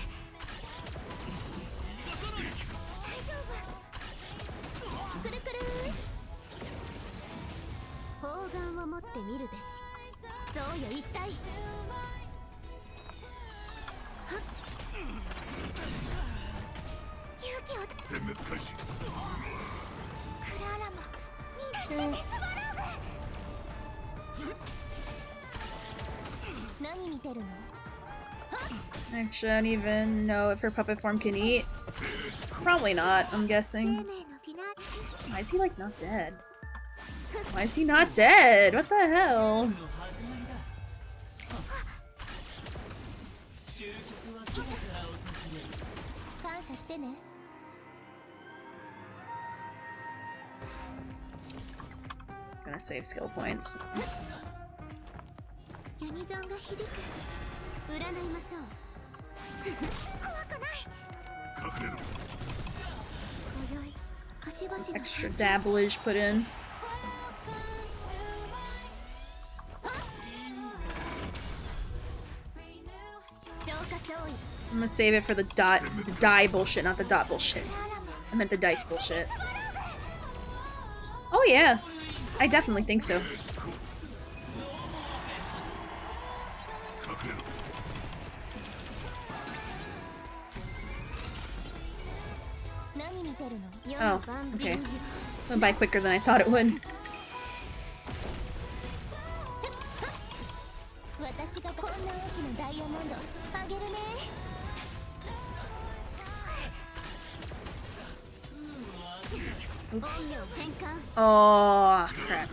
Speaker 1: Actually, I don't even know if her puppet form can eat. Probably not, I'm guessing. Why is he, like, not dead? Why is he not dead? What the hell? gonna save skill points.
Speaker 5: ユニゾンが響く占いましょう怖くない今宵端々の
Speaker 1: Extra dabblage put in. I'm gonna save it for the die bullshit, not the dot bullshit. I meant the dice bullshit. Oh yeah, I definitely think so. Oh, okay. Went by quicker than I thought it would. Oops. Oh, crap.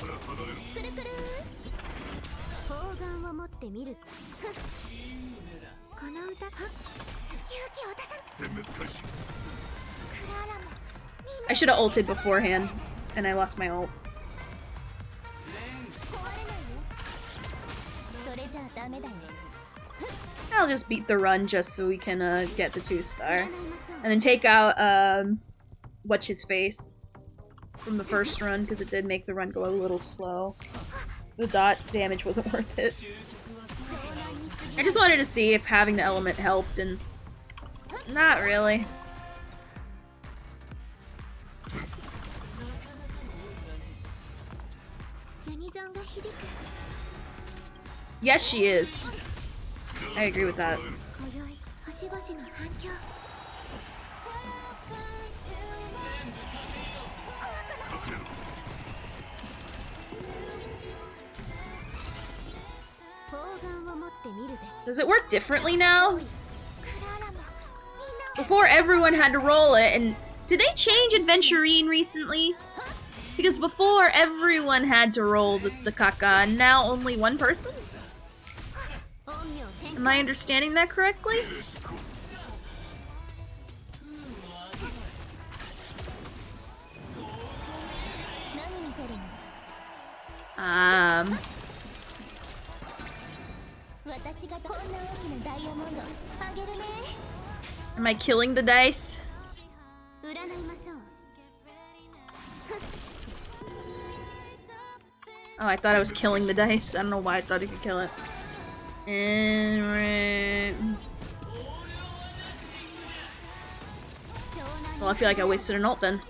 Speaker 1: I should have ulted beforehand, and I lost my ult. I'll just beat the run just so we can get the 2-star. And then take out what's his face from the first run, because it did make the run go a little slow. The dot damage wasn't worth it. I just wanted to see if having the element helped, and not really. Yes, she is. I agree with that. Does it work differently now? Before everyone had to roll it, and did they change Adventurine recently? Because before everyone had to roll the caca, and now only one person? Am I understanding that correctly? Am I killing the dice? Oh, I thought I was killing the dice. I don't know why I thought I could kill it. Well, I feel like I wasted an ult then.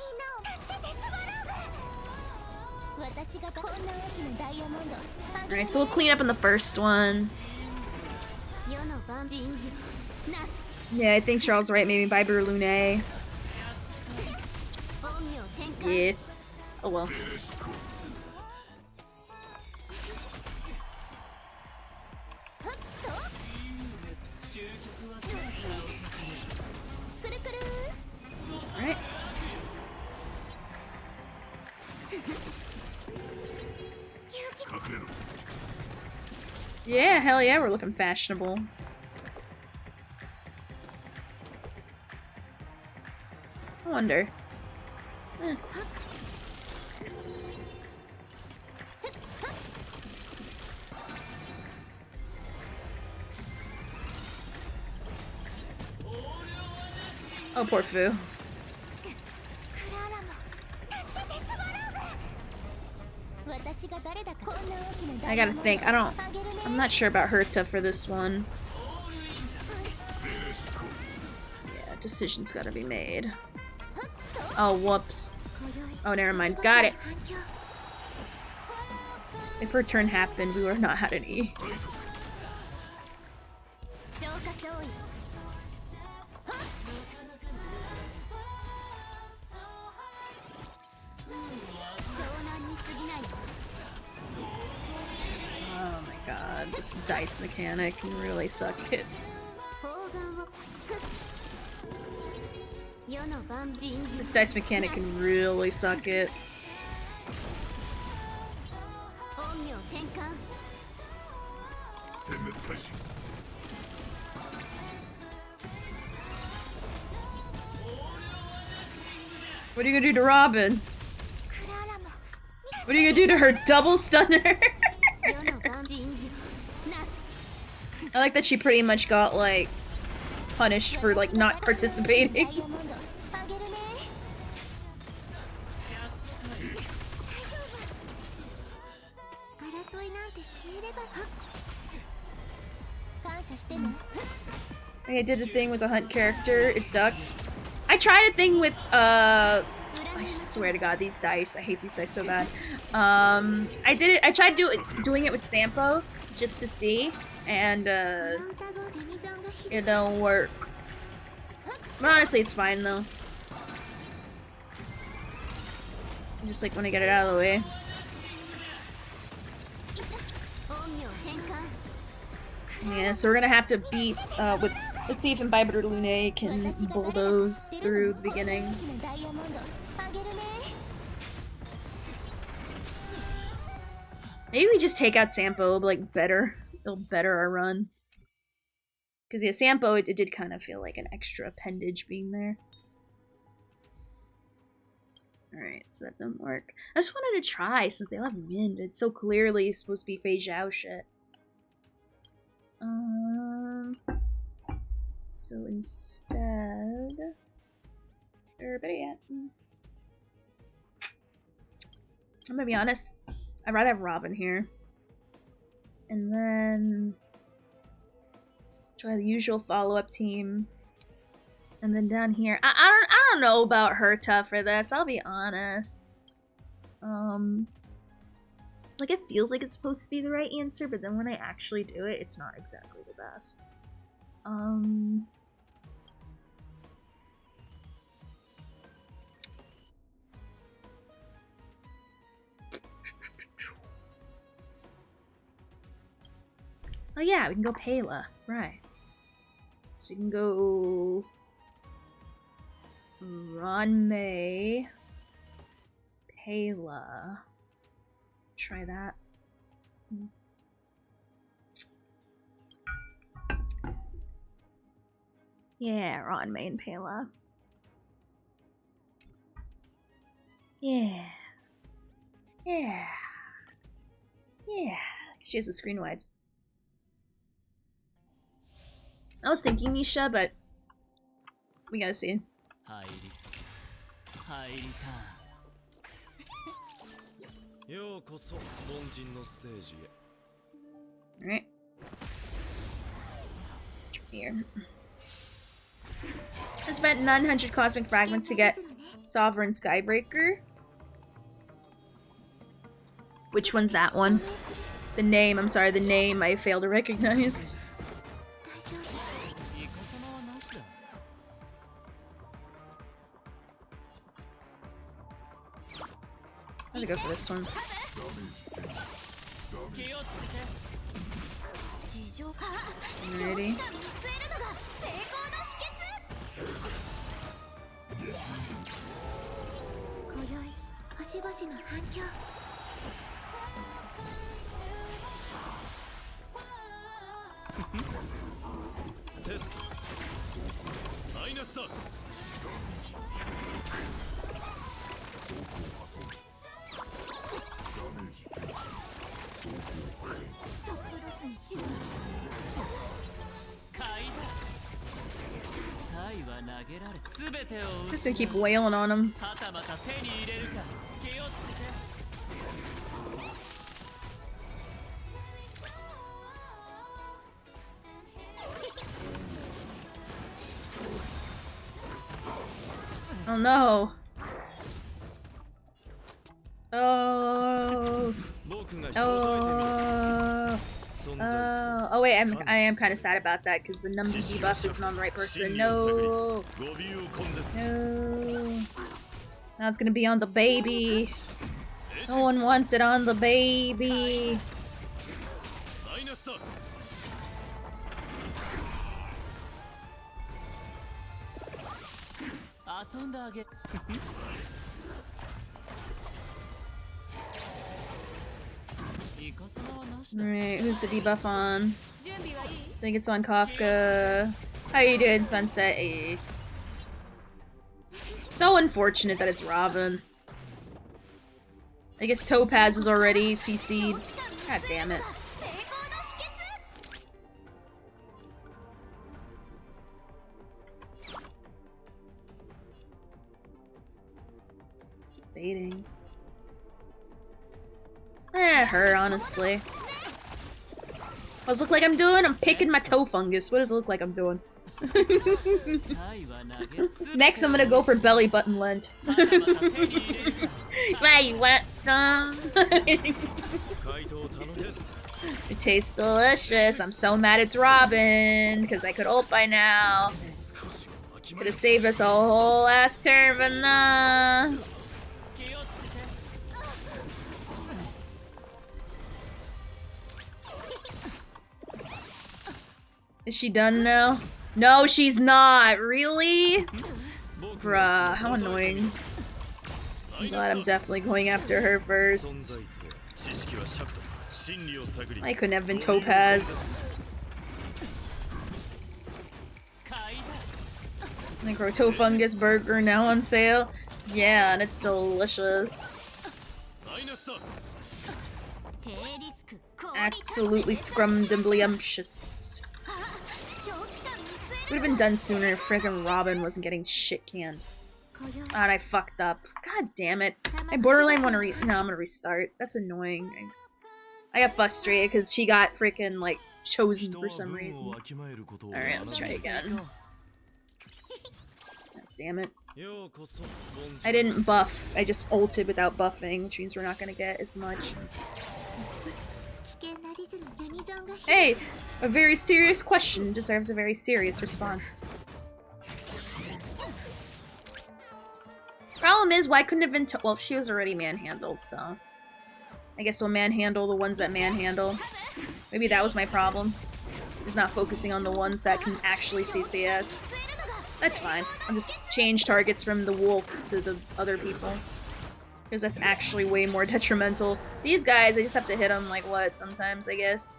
Speaker 1: Alright, so we'll clean up in the first one. Yeah, I think Charles is right. Maybe buy Brulune. Yeah. Oh well. Alright. Yeah, hell yeah, we're looking fashionable. I wonder. Eh. Oh, poor Fu. I gotta think. I'm not sure about Herta for this one. Yeah, decision's gotta be made. Oh, whoops. Oh, never mind. Got it. If her turn happened, we would have not had an E. Oh my god, this dice mechanic can really suck it. This dice mechanic can really suck it. What are you gonna do to Robin? What are you gonna do to her? Double stunner?
Speaker 5: 世の万人な
Speaker 1: I like that she pretty much got, like, punished for, like, not
Speaker 5: ダイ
Speaker 1: participating.
Speaker 5: ヤモンドあげるね大丈夫争いなんて消えれば感謝してね
Speaker 1: I did a thing with a hunt character, it ducked. I tried a thing with, I swear to god, these dice. I hate these dice so bad. I tried doing it with Sampo, just to see, and,
Speaker 5: カウンター後デミゾンがひ
Speaker 1: it don't work. But honestly, it's fine, though. I just, like, want to get it out of the way.
Speaker 5: 陰陽変換
Speaker 1: Yeah, so we're gonna have to beat, with... Let's see if Imbibitor Lune can bulldoze through the beginning.
Speaker 5: ダイヤモンドあげるね
Speaker 1: Maybe we just take out Sampo, but, like, better. It'll better our run. Because, yeah, Sampo, it did kind of feel like an extra appendage being there. Alright, so that didn't work. I just wanted to try, since they have wind. It's so clearly supposed to be Fei Zhao shit. So instead... Or better yet... I'm gonna be honest. I'd rather have Robin here. And then... try the usual follow-up team. And then down here... I don't know about Herta for this, I'll be honest. Like, it feels like it's supposed to be the right answer, but then when I actually do it, it's not exactly the best. Oh yeah, we can go Pela, right. So you can go... Ranmei... Pela... Try that. Yeah, Ranmei and Pela. Yeah. Yeah. Yeah. She has the screen wides. I was thinking Misha, but we gotta see.
Speaker 2: 入りす入りたようこそ凡人のステージへ
Speaker 1: Alright. Here. I spent 900 cosmic fragments to get Sovereign Skybreaker. Which one's that one? The name, I'm sorry, the name I failed to recognize.
Speaker 5: 大丈夫
Speaker 2: イカ様はなしだ
Speaker 1: I'm gonna go for this one.
Speaker 2: 気をつけて
Speaker 5: 市場か
Speaker 1: Alrighty.
Speaker 5: 見据えるのが成功の秘訣今宵星々の反響
Speaker 2: テストマイナスだ
Speaker 5: ストップロス1枚
Speaker 2: 買いだサイは投げられ全てを
Speaker 1: Just gonna keep wailing on him.
Speaker 2: はたまた手に入れるか気をつけて
Speaker 1: Oh no. Oh.
Speaker 2: 僕が人を止めてみる
Speaker 1: Oh.
Speaker 2: 存在
Speaker 1: Oh wait, I am kind of sad about that because the Numbi debuff isn't on the right person. No.
Speaker 2: ゴビを根絶
Speaker 1: No. Now it's gonna be on the baby. No one wants it on the baby.
Speaker 2: マイナスだ 遊んであげ イカ様はなしだ
Speaker 1: Alright, who's the debuff on?
Speaker 5: 準備はいい
Speaker 1: I think it's on Kafka. How you doing, Sunset? Hey. So unfortunate that it's Robin. I guess Topaz is already CC'd. God damn it. Debating. Her, honestly. What does it look like I'm doing? I'm picking my toe fungus. What does it look like I'm doing? Next, I'm gonna go for belly button lint. Why, you want some? It tastes delicious. I'm so mad it's Robin, because I could ult by now. Could have saved us a whole ass turn, but nah. Is she done now? No, she's not. Really? Bruh, how annoying. I'm glad I'm definitely going after her first. I couldn't have been Topaz. Micro fungus burger now on sale. Yeah, and it's delicious. Absolutely scrumdiddlyumptious. Would have been done sooner if friggin' Robin wasn't getting shit canned. And I fucked up. God damn it. I borderline want to no, I'm gonna restart. That's annoying. I got frustrated because she got freaking like chosen for some reason. Alright, let's try again. God damn it. I didn't buff. I just ulted without buffing, which means we're not gonna get as much. Hey! A very serious question deserves a very serious response. Problem is, why couldn't have been well, she was already manhandled, so... I guess we'll manhandle the ones that manhandle. Maybe that was my problem. Is not focusing on the ones that can actually CCS. That's fine. I'll just change targets from the wolf to the other people. Because that's actually way more detrimental. These guys, I just have to hit them like what, sometimes, I guess.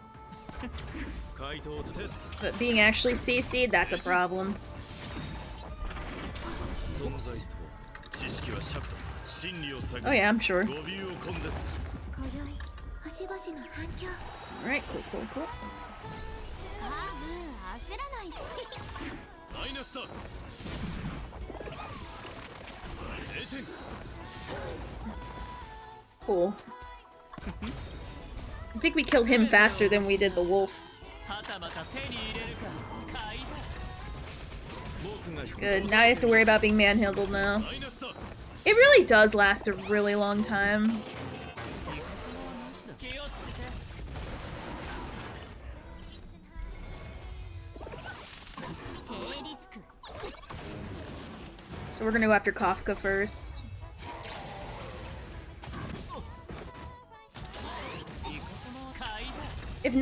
Speaker 1: But being actually CC'd, that's a problem. Oops. Oh yeah, I'm sure. Alright, cool. Cool. I think we killed him faster than we did the wolf. Good, now I have to worry about being manhandled now. It really does last a really long time. So we're gonna go after Kafka first. If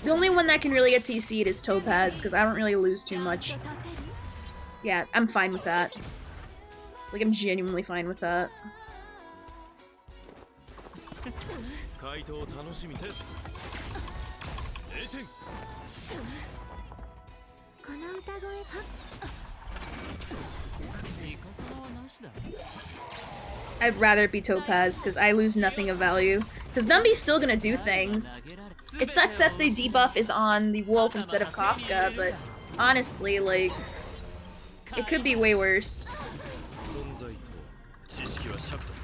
Speaker 1: the only one that can really get TC'd is Topaz, because I don't really lose too much. Yeah, I'm fine with that. Like, I'm genuinely fine with that. I'd rather it be Topaz, because I lose nothing of value. Because Numby's still gonna do things. It sucks that the debuff is on the wolf instead of Kafka, but honestly, like, it could be way worse.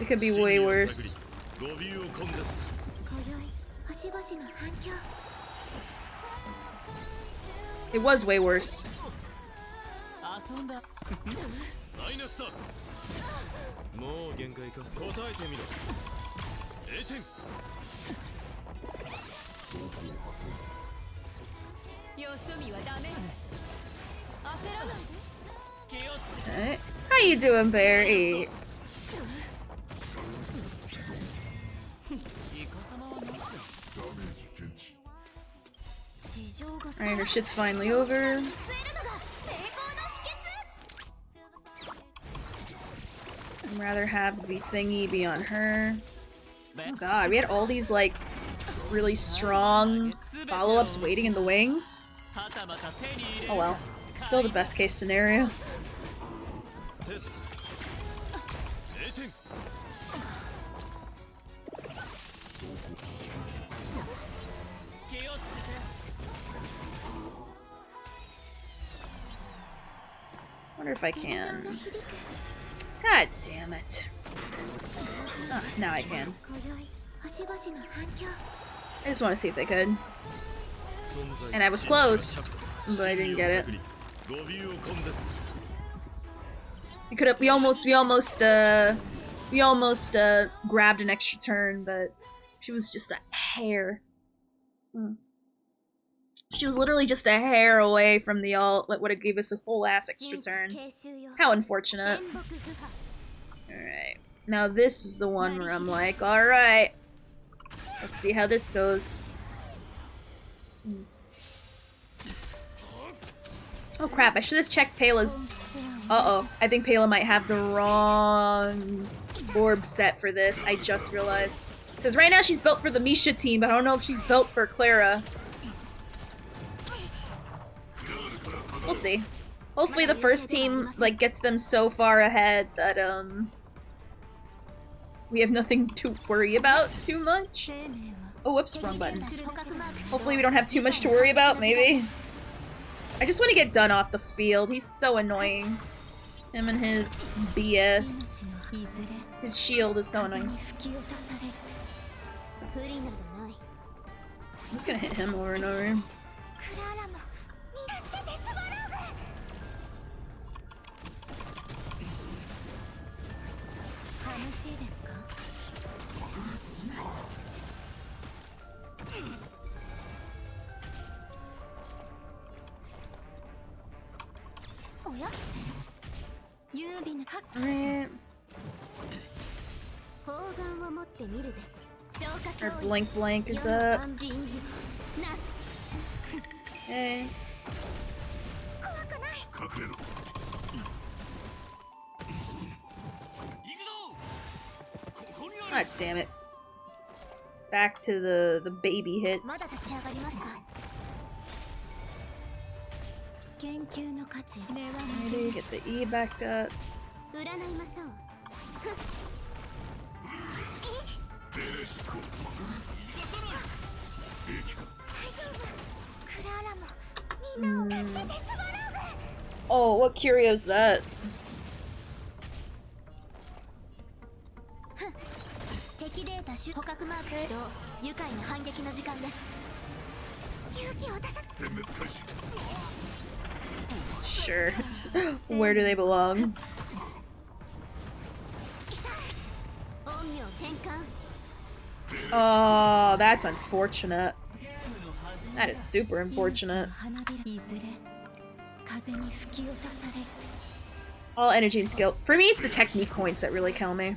Speaker 1: It could be way worse. It was way worse. Alright. How you doing, Barry? Alright, her shit's finally over. I'd rather have the thingy be on her. Oh god, we had all these, like, really strong follow-ups waiting in the wings. Oh well. Still the best case scenario. wonder if I can. God damn it. Oh, now I can. I just want to see if they could. And I was close, but I didn't get it. We could have. We almost grabbed an extra turn, but she was just a hair. She was literally just a hair away from the ult that would have gave us a whole ass extra turn. How unfortunate. Alright. Now this is the one where I'm like, alright. Let's see how this goes. Oh crap, I should have checked Pela's. Uh-oh. I think Pela might have the wrong orb set for this. I just realized. Because right now she's built for the Misha team, but I don't know if she's built for Clara. We'll see. Hopefully the first team, like, gets them so far ahead that, we have nothing to worry about too much. Oh, whoops, wrong button. Hopefully we don't have too much to worry about, maybe. I just want to get done off the field. He's so annoying. Him and his BS. His shield is so annoying. I'm just gonna hit him over and over. Alright. Our blink is up. Hey. God damn it. Back to the baby hits. Ready, get the E back up. Oh, what curio's that? Sure. Where do they belong? Oh, that's unfortunate. That is super unfortunate. All energy and skill. For me, it's the technique points that really kill me.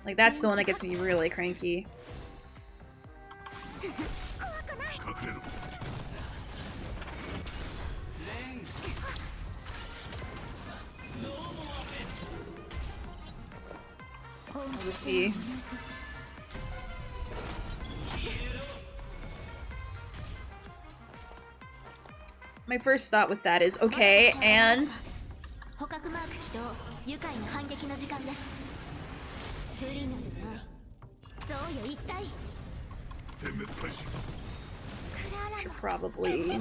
Speaker 1: Like, that's the one that gets me really cranky. I'll just E. My first thought with that is, okay, and... Should probably...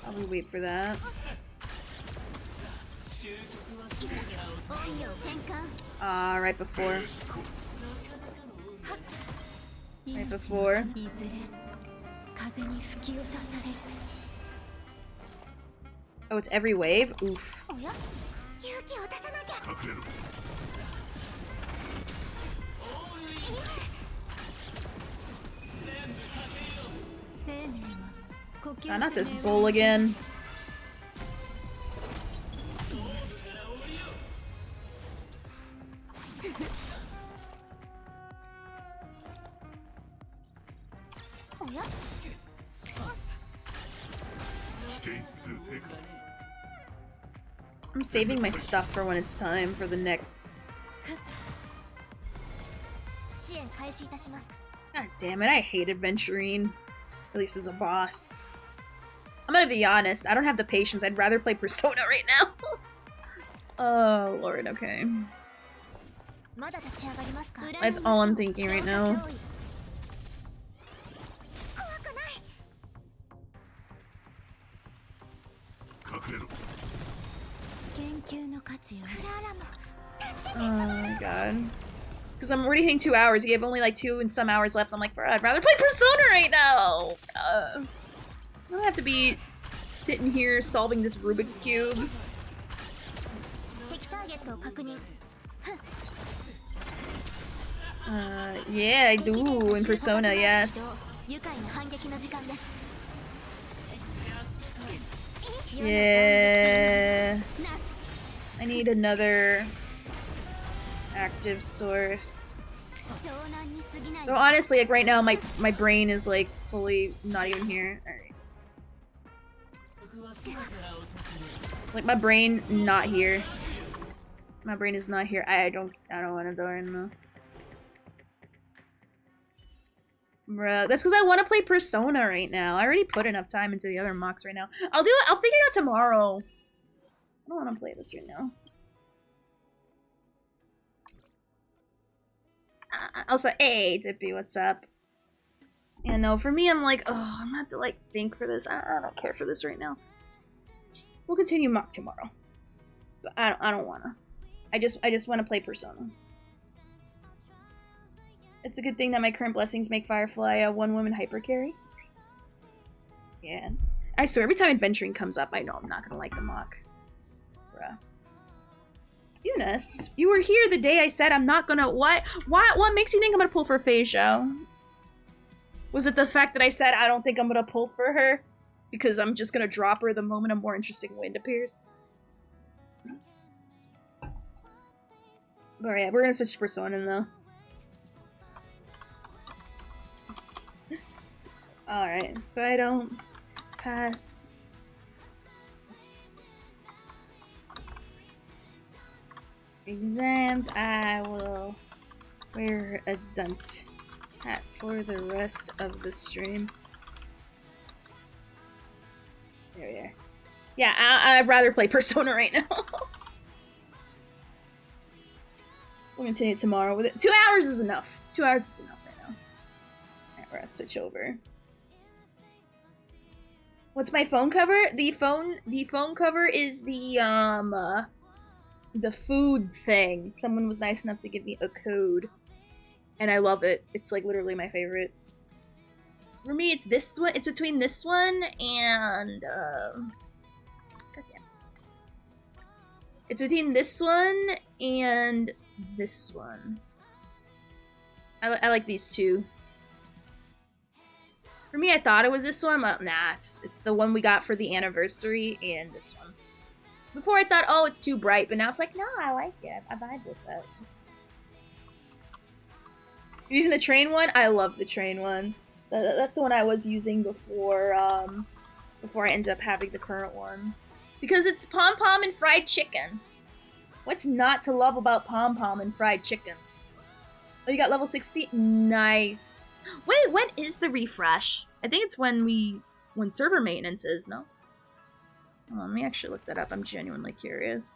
Speaker 1: Probably wait for that. Right before. Right before. Oh, it's every wave? Oof. Ah, not this bull again. I'm saving my stuff for when it's time for the next. God damn it, I hate adventuring. At least as a boss. I'm gonna be honest, I don't have the patience. I'd rather play Persona right now. Oh, Lord, okay. That's all I'm thinking right now. Oh my god. Because I'm already hitting 2 hours. You have only like 2 and some hours left. I'm like, bro, I'd rather play Persona right now. I don't have to be sitting here solving this Rubik's Cube. Yeah, I do in Persona, yes. Yeah. I need another active source. So honestly, like right now, my brain is like fully not even here. Alright. Like my brain not here. My brain is not here. I don't want to do it anymore. Bruh, that's because I want to play Persona right now. I already put enough time into the other mocks right now. I'll do it. I'll figure it out tomorrow. I don't want to play this right now. Also, hey, Dippy, what's up? Yeah, no, for me, I'm like, oh, I'm gonna have to like think for this. I don't care for this right now. We'll continue mock tomorrow. But I don't wanna. I just want to play Persona. It's a good thing that my current blessings make Firefly a one-woman hypercarry. Yeah. I swear, every time adventuring comes up, I know I'm not gonna like the mock. Bruh. Eunice, you were here the day I said I'm not gonna— what makes you think I'm gonna pull for Phasia? Was it the fact that I said I don't think I'm gonna pull for her? Because I'm just gonna drop her the moment a more interesting wind appears? But yeah, we're gonna switch to Persona though. Alright, if I don't pass... exams, I will wear a dunce hat for the rest of the stream. There we are. Yeah, I'd rather play Persona right now. We'll continue tomorrow with it. 2 hours is enough. 2 hours is enough right now. Alright, we're gonna switch over. What's my phone cover? The phone cover is the food thing. Someone was nice enough to give me a code. And I love it. It's like literally my favorite. For me, it's this one. It's between this one and goddamn. It's between this one and this one. I like these two. For me, I thought it was this one, but nah, it's the one we got for the anniversary and this one. Before I thought, oh, it's too bright, but now it's like, no, I like it. I vibe with it. Using the train one? I love the train one. That's the one I was using before I ended up having the current one. Because it's pom-pom and fried chicken. What's not to love about pom-pom and fried chicken? Oh, you got level 60? Nice. Wait, when is the refresh? I think it's when server maintenance is, no? Oh, let me actually look that up. I'm genuinely curious.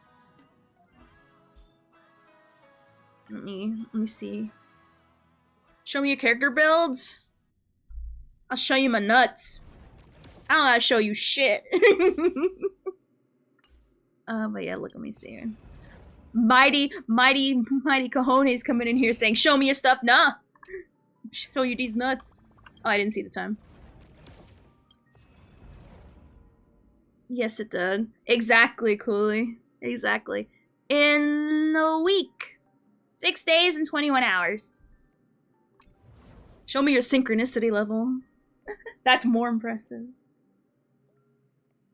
Speaker 1: Let me see. Show me your character builds. I'll show you my nuts. I don't gotta show you shit. But yeah, look, let me see here. Mighty cojones coming in here saying, show me your stuff. Nah. Show you these nuts. Oh, I didn't see the time. Yes, it did. Exactly, Cooley. Exactly. In a week. 6 days and 21 hours. Show me your synchronicity level. That's more impressive.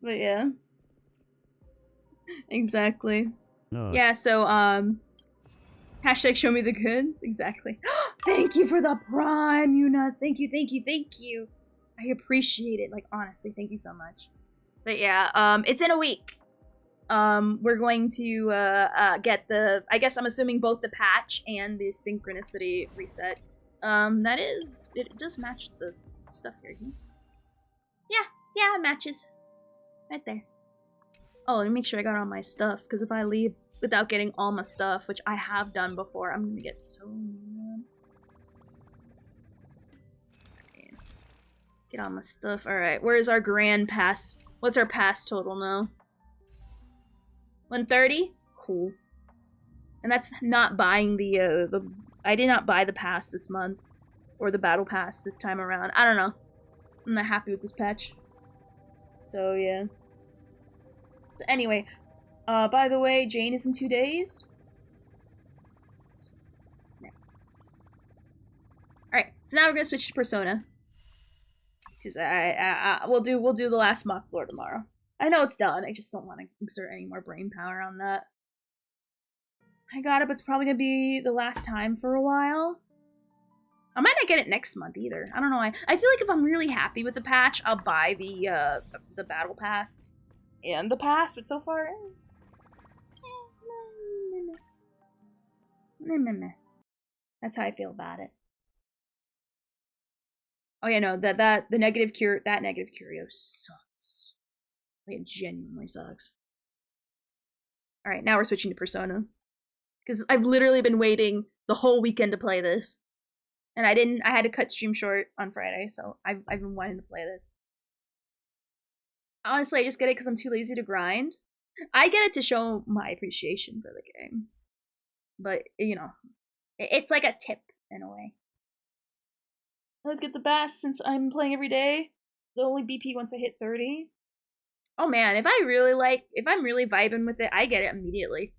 Speaker 1: But yeah. Exactly.
Speaker 3: No.
Speaker 1: Yeah, so, hashtag show me the goods. Exactly. Thank you for the prime, Eunice. Thank you, thank you, thank you. I appreciate it. Like, honestly, thank you so much. But yeah, it's in a week. We're going to, get the, I guess I'm assuming both the patch and the synchronicity reset. It does match the stuff here. Yeah, it matches. Right there. Oh, let me make sure I got all my stuff, because if I leave without getting all my stuff, which I have done before, I'm gonna get so mad. Get all my stuff. Alright, where's our grand pass? What's our pass total now? 130? Cool. And that's not buying the I did not buy the pass this month. Or the battle pass this time around. I don't know. I'm not happy with this patch. So, yeah. So, anyway. By the way, Jane is in 2 days. Nice. Alright, so now we're gonna switch to Persona. Because we'll do the last mock floor tomorrow. I know it's done, I just don't want to exert any more brain power on that. I got it, but it's probably gonna be the last time for a while. I might not get it next month either. I don't know. I feel like if I'm really happy with the patch, I'll buy the battle pass and the pass. But so far, that's how I feel about it. Oh yeah, no, that negative curio sucks. Like, it genuinely sucks. All right, now we're switching to Persona because I've literally been waiting the whole weekend to play this. And I had to cut stream short on Friday, so I've been wanting to play this. Honestly, I just get it because I'm too lazy to grind. I get it to show my appreciation for the game. But, you know, it's like a tip, in a way. I always get the best since I'm playing every day. The only BP once I hit 30. Oh man, if I'm really vibing with it, I get it immediately.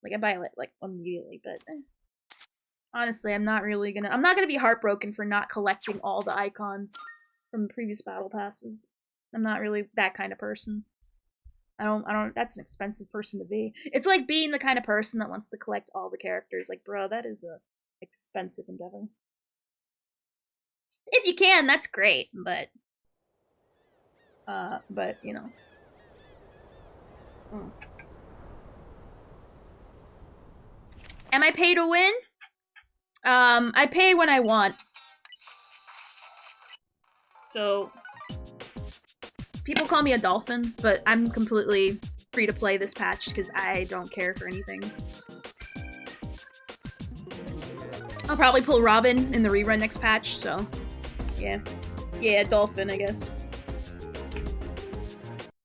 Speaker 1: Like, I buy it, like, immediately, but... Honestly, I'm not gonna be heartbroken for not collecting all the icons from previous battle passes. I'm not really that kind of person. That's an expensive person to be. It's like being the kind of person that wants to collect all the characters. Like, bro, that is a expensive endeavor. If you can, that's great, but, you know. Am I pay to win? I pay when I want. So, people call me a dolphin, but I'm completely free to play this patch because I don't care for anything. I'll probably pull Robin in the rerun next patch, so yeah. Yeah, dolphin, I guess.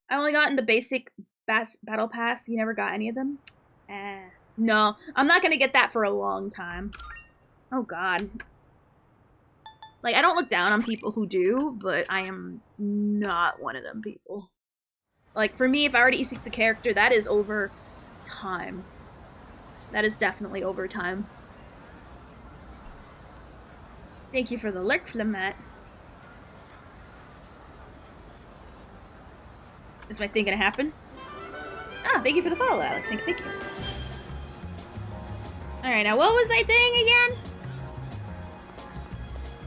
Speaker 1: I only got in the basic battle pass. You never got any of them? No, I'm not gonna get that for a long time. Oh god. Like, I don't look down on people who do, but I am not one of them people. Like, for me, if I were to E6 a character, that is over time. That is definitely over time. Thank you for the lurk, Flamat. Is my thing gonna happen? Ah, thank you for the follow, Alex. Thank you. Alright, now what was I doing again?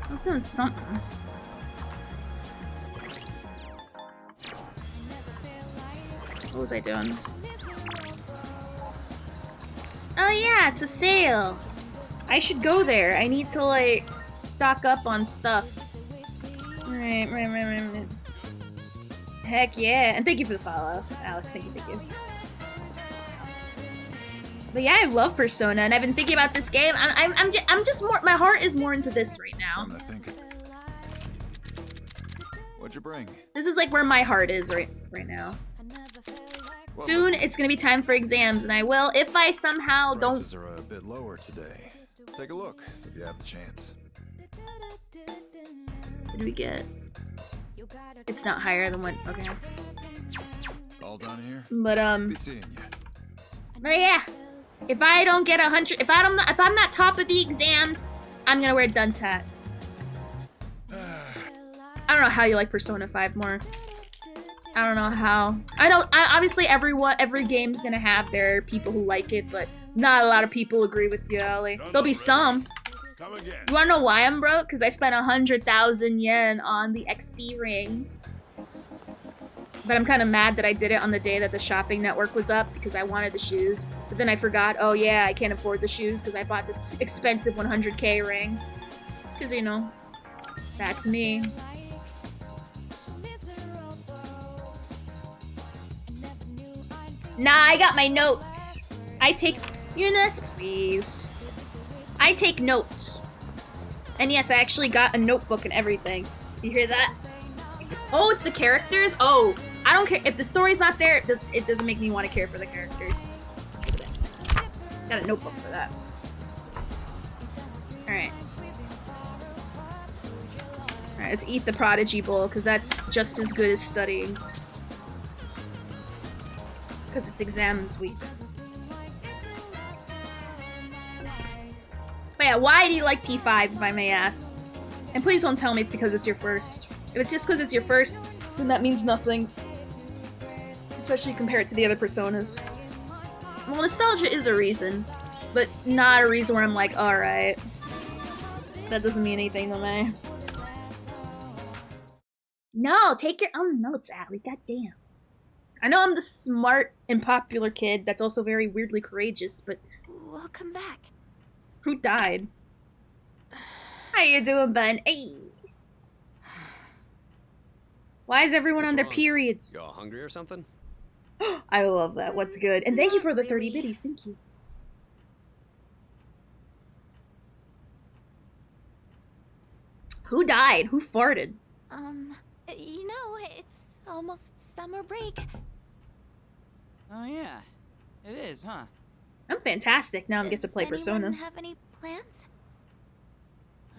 Speaker 1: I was doing something. What was I doing? Oh yeah, it's a sale! I should go there. I need to, like, stock up on stuff. Right. Heck yeah. And thank you for the follow, Alex. Thank you. But yeah, I love Persona, and I've been thinking about this game. I'm just more. My heart is more into this right now.
Speaker 2: What'd you bring?
Speaker 1: This is like where my heart is right now. Soon, it's gonna be time for exams, and I will, if I somehow don't.
Speaker 2: Prices are a bit lower today. Take a look if you have the chance.
Speaker 1: What do we get? It's not higher than what. Okay.
Speaker 2: All done here.
Speaker 1: But
Speaker 2: Be seeing you.
Speaker 1: But yeah. If I don't get 100, if I'm not top of the exams, I'm gonna wear a dunce hat. I don't know how you like Persona 5 more. I don't know how. Obviously every game's gonna have their people who like it, but not a lot of people agree with you, Ollie. There'll be some. You wanna know why I'm broke? Because I spent 100,000 yen on the XP ring. But I'm kind of mad that I did it on the day that the shopping network was up because I wanted the shoes. But then I forgot, oh yeah, I can't afford the shoes because I bought this expensive 100K ring. Because, you know, that's me. Nah, I got my notes. I take Eunice, please. I take notes. And yes, I actually got a notebook and everything. You hear that? Oh, it's the characters? Oh, I don't care. If the story's not there, it doesn't make me want to care for the characters. Got a notebook for that. Alright. Alright, let's eat the Prodigy Bowl, because that's just as good as studying. Because it's exams week. But yeah, why do you like P5, if I may ask? And please don't tell me because it's your first. If it's just because it's your first, then that means nothing. Especially compared to the other personas. Well, nostalgia is a reason, but not a reason where I'm like, alright. That doesn't mean anything to me. No, take your own notes, Allie, goddamn. I know I'm the smart and popular kid that's also very weirdly courageous, but...
Speaker 5: Welcome back.
Speaker 1: Who died? How you doing, Ben? Hey! Why is everyone on their periods?
Speaker 2: You all hungry or something?
Speaker 1: I love that. What's good? And thank you for the 30 biddies. Thank you. Who died? Who farted?
Speaker 5: You know, it's almost summer break.
Speaker 6: Oh yeah, it is, huh?
Speaker 1: I'm fantastic. Now I get to play
Speaker 5: Does
Speaker 1: Persona.
Speaker 5: anyone have any plans?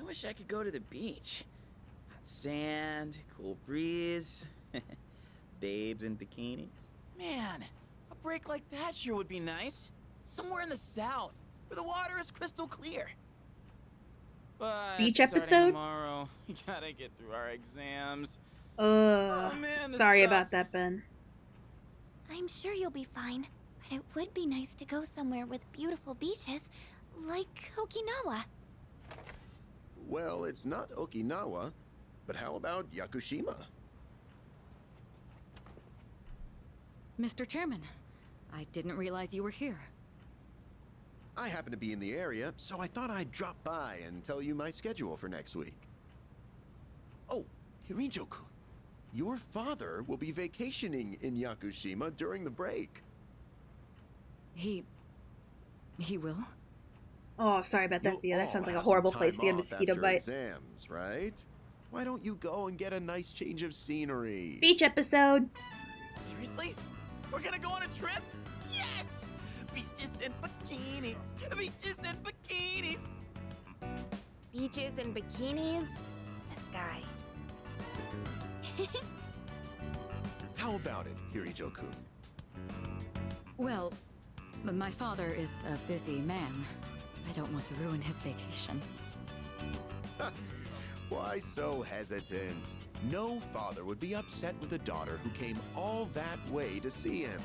Speaker 6: I wish I could go to the beach. Hot sand, cool breeze, babes in bikinis. Man, a break like that sure would be nice. Somewhere in the south, where the water is crystal clear. But
Speaker 1: Beach
Speaker 6: starting
Speaker 1: episode?
Speaker 6: tomorrow, we gotta get through our exams. Man, this
Speaker 1: Sorry about
Speaker 6: sucks.
Speaker 1: that, Ben.
Speaker 5: I'm sure you'll be fine, but it would be nice to go somewhere with beautiful beaches, like Okinawa.
Speaker 7: Well, it's not Okinawa, but how about Yakushima?
Speaker 8: Mr. Chairman, I didn't realize you were here.
Speaker 7: I happen to be in the area, so I thought I'd drop by and tell you my schedule for next week. Oh, Hirijo-kun, your father will be vacationing in Yakushima during the break.
Speaker 8: He will?
Speaker 1: Oh, sorry about that,
Speaker 7: You'll
Speaker 1: Thea. That
Speaker 7: all
Speaker 1: sounds like a
Speaker 7: have
Speaker 1: horrible
Speaker 7: some
Speaker 1: place to get a
Speaker 7: time off
Speaker 1: mosquito
Speaker 7: after
Speaker 1: bite.
Speaker 7: Exams, right? Why don't you go and get a nice change of scenery?
Speaker 1: Beach episode.
Speaker 6: Seriously? We're gonna go on a trip? Yes! Beaches and bikinis! Beaches and bikinis!
Speaker 9: Beaches and bikinis? The sky.
Speaker 7: How about it, Hirijo-kun?
Speaker 8: Well, my father is a busy man. I don't want to ruin his vacation.
Speaker 7: Why so hesitant? No father would be upset with a daughter who came all that way to see him.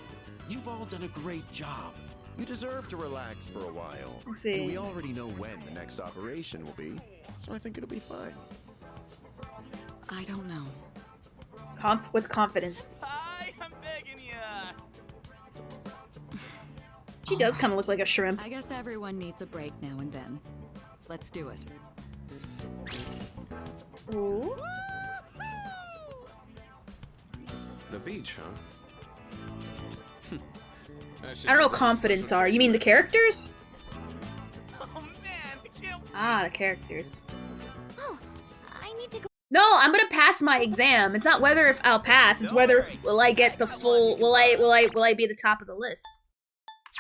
Speaker 7: You've all done a great job. You deserve to relax for a while.
Speaker 1: Let's see.
Speaker 7: And we already know when the next operation will be, so I think it'll be fine.
Speaker 8: I don't know.
Speaker 1: With confidence.
Speaker 6: Hi, I'm begging ya!
Speaker 1: She does kind of look like a shrimp.
Speaker 8: I guess everyone needs a break now and then. Let's do it.
Speaker 1: Ooh.
Speaker 2: The beach, huh?
Speaker 1: I don't know what confidence are. You mean the characters?
Speaker 6: Oh man, I can't wait!
Speaker 1: Ah, the characters.
Speaker 5: Oh, I need to go.
Speaker 1: No, I'm gonna pass my exam. It's not whether if I'll pass. It's whether will I get the full. Will I be at the top of the list?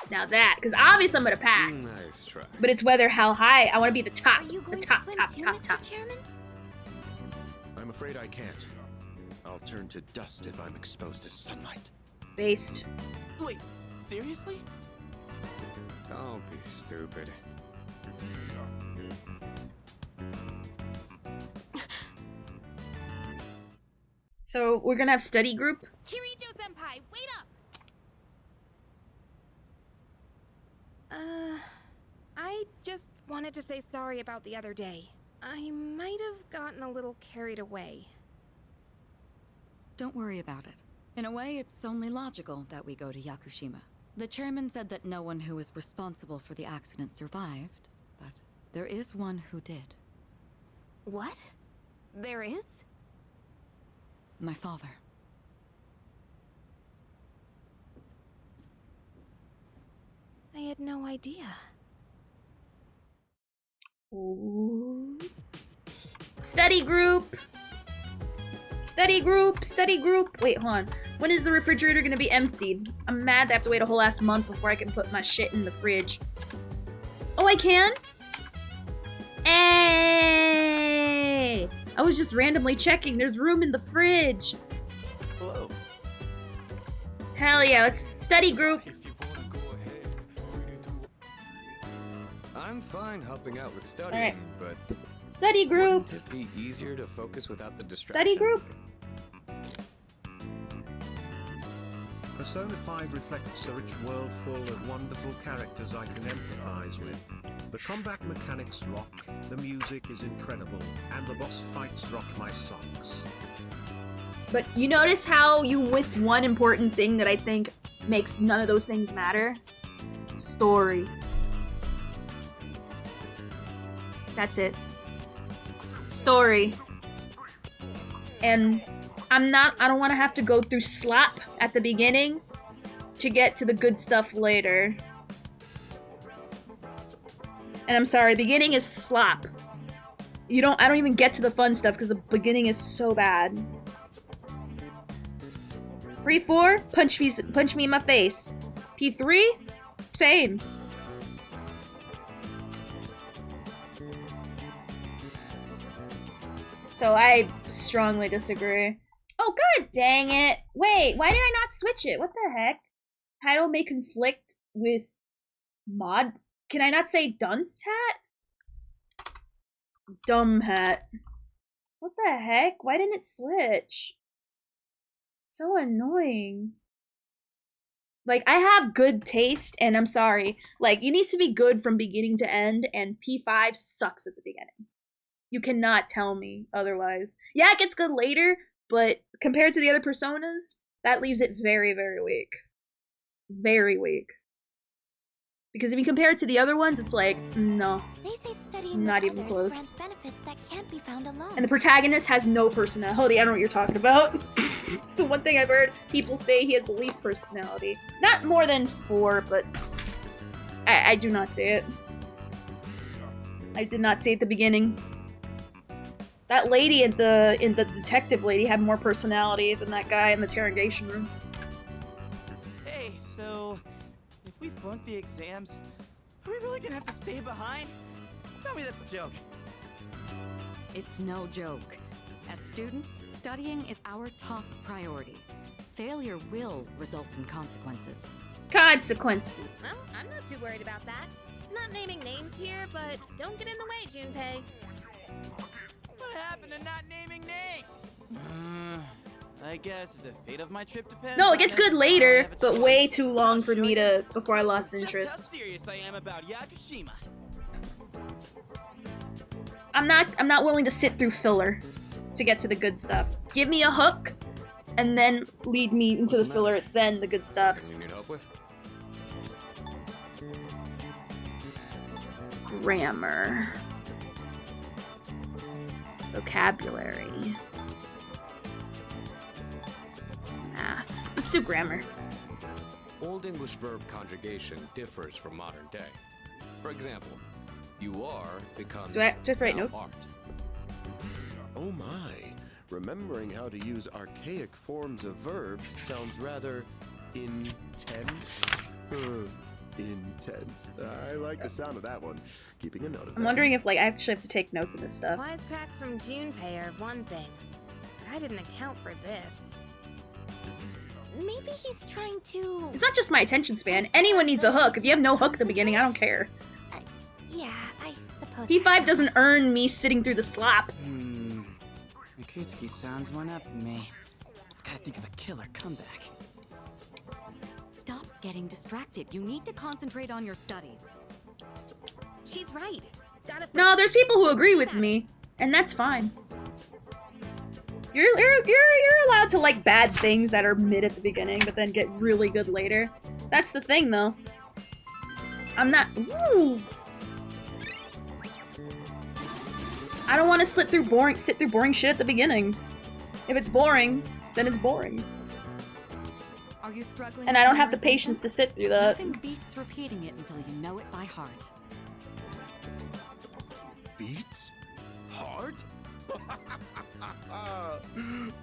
Speaker 1: Now that, because obviously I'm gonna pass.
Speaker 2: Nice try.
Speaker 1: But it's whether how high I want to be the top.
Speaker 5: Are you
Speaker 1: The
Speaker 5: going
Speaker 1: top,
Speaker 5: to swim
Speaker 1: top,
Speaker 5: too,
Speaker 1: top,
Speaker 5: Mr.
Speaker 1: top.
Speaker 5: Chairman?
Speaker 7: I'm afraid I can't. I'll turn to dust if I'm exposed to sunlight.
Speaker 1: Based.
Speaker 6: Wait, seriously?
Speaker 2: Don't be stupid.
Speaker 1: So we're gonna have study group.
Speaker 9: Kirijo-senpai, wait up! I just wanted to say sorry about the other day. I might have gotten a little carried away.
Speaker 8: Don't worry about it. In a way, it's only logical that we go to Yakushima. The chairman said that no one who was responsible for the accident survived, but there is one who did.
Speaker 9: What? There is?
Speaker 8: My father.
Speaker 9: I had no idea.
Speaker 1: Ooh. Study group! Study group! Study group! Wait, hold on. When is the refrigerator gonna be emptied? I'm mad that I have to wait a whole last month before I can put my shit in the fridge. Oh, I can? Hey! I was just randomly checking. There's room in the fridge.
Speaker 6: Hello.
Speaker 1: Hell yeah, let's study group.
Speaker 10: I'm fine helping out with studying, but
Speaker 1: Study group.
Speaker 10: wouldn't it be easier to focus without the distraction?
Speaker 1: Study group.
Speaker 4: Persona 5 reflects a rich world full of wonderful characters I can empathize with. The combat mechanics rock, the music is incredible, and the boss fights rock my socks.
Speaker 1: But you notice how you miss one important thing that I think makes none of those things matter? Story. That's it. Story. And I don't want to have to go through slop at the beginning to get to the good stuff later. And I'm sorry, beginning is slop. I don't even get to the fun stuff because the beginning is so bad. P4, punch me in my face. P3, same. So I strongly disagree. Oh, god dang it. Wait, why did I not switch it? What the heck? Title may conflict with mod. Can I not say dunce hat? Dumb hat. What the heck? Why didn't it switch? So annoying. Like, I have good taste, and I'm sorry. Like, it needs to be good from beginning to end, and P5 sucks at the beginning. You cannot tell me otherwise. Yeah, it gets good later, but compared to the other personas, that leaves it very, very weak. Very weak. Because if you compare it to the other ones, it's like, no.
Speaker 5: They say studying
Speaker 1: Not
Speaker 5: with
Speaker 1: even
Speaker 5: others
Speaker 1: close.
Speaker 5: grants benefits that can't be found alone.
Speaker 1: And the protagonist has no personality. I don't know what you're talking about. So one thing I've heard people say he has the least personality. Not more than 4, but I do not say it. I did not say it at the beginning. That lady in the detective lady had more personality than that guy in the interrogation room.
Speaker 6: Hey, so if we flunk the exams, are we really gonna have to stay behind? Tell me that's a joke.
Speaker 8: It's no joke. As students, studying is our top priority. Failure will result in consequences.
Speaker 1: Consequences.
Speaker 9: Well, I'm not too worried about that. Not naming names here, but don't get in the way, Junpei.
Speaker 6: What happened to not naming names? I guess if the fate of my trip depends.
Speaker 1: No,
Speaker 6: on
Speaker 1: it gets
Speaker 6: it,
Speaker 1: good
Speaker 6: I'll
Speaker 1: later,
Speaker 6: have a
Speaker 1: but
Speaker 6: choice.
Speaker 1: way too long
Speaker 6: I'll
Speaker 1: for
Speaker 6: show
Speaker 1: me
Speaker 6: you
Speaker 1: before I lost
Speaker 6: just
Speaker 1: interest.
Speaker 6: how serious I am about Yakushima.
Speaker 1: I'm not willing to sit through filler to get to the good stuff. Give me a hook, and then lead me into the filler, then the good stuff.
Speaker 10: Something you need help with?
Speaker 1: Grammar. Vocabulary. Math. Let's do grammar.
Speaker 10: Old English verb conjugation differs from modern day. For example, you are becomes
Speaker 1: Do I just write
Speaker 10: thou
Speaker 1: notes?
Speaker 10: art.
Speaker 7: Oh my. Remembering how to use archaic forms of verbs sounds rather intense. Intense. I like the sound of that one. Keeping a note of that.
Speaker 1: I'm wondering if, like, I actually have to take notes of this stuff.
Speaker 9: Wisecracks from Junpei are one thing. But I didn't account for this.
Speaker 5: Maybe he's trying to...
Speaker 1: It's not just my attention span. Anyone needs a hook. If you have no hook at the beginning, I don't care.
Speaker 5: Yeah, I suppose...
Speaker 1: P5 doesn't earn me sitting through the slop.
Speaker 6: Mikutsuki sounds one up in me. Gotta think of a killer comeback.
Speaker 8: Stop getting distracted. You need to concentrate on your studies.
Speaker 9: She's right. Gotta
Speaker 1: No, there's people who agree with me, and that's fine. You're allowed to like bad things that are mid at the beginning, but then get really good later. That's the thing, though. I'm not. Ooh. I don't want to sit through boring shit at the beginning. If it's boring, then it's boring.
Speaker 8: Are you struggling
Speaker 1: And
Speaker 8: with
Speaker 1: I don't have the
Speaker 8: memorization?
Speaker 1: patience to sit through that.
Speaker 8: Nothing beats repeating it until you know it by heart.
Speaker 7: Beats? Heart?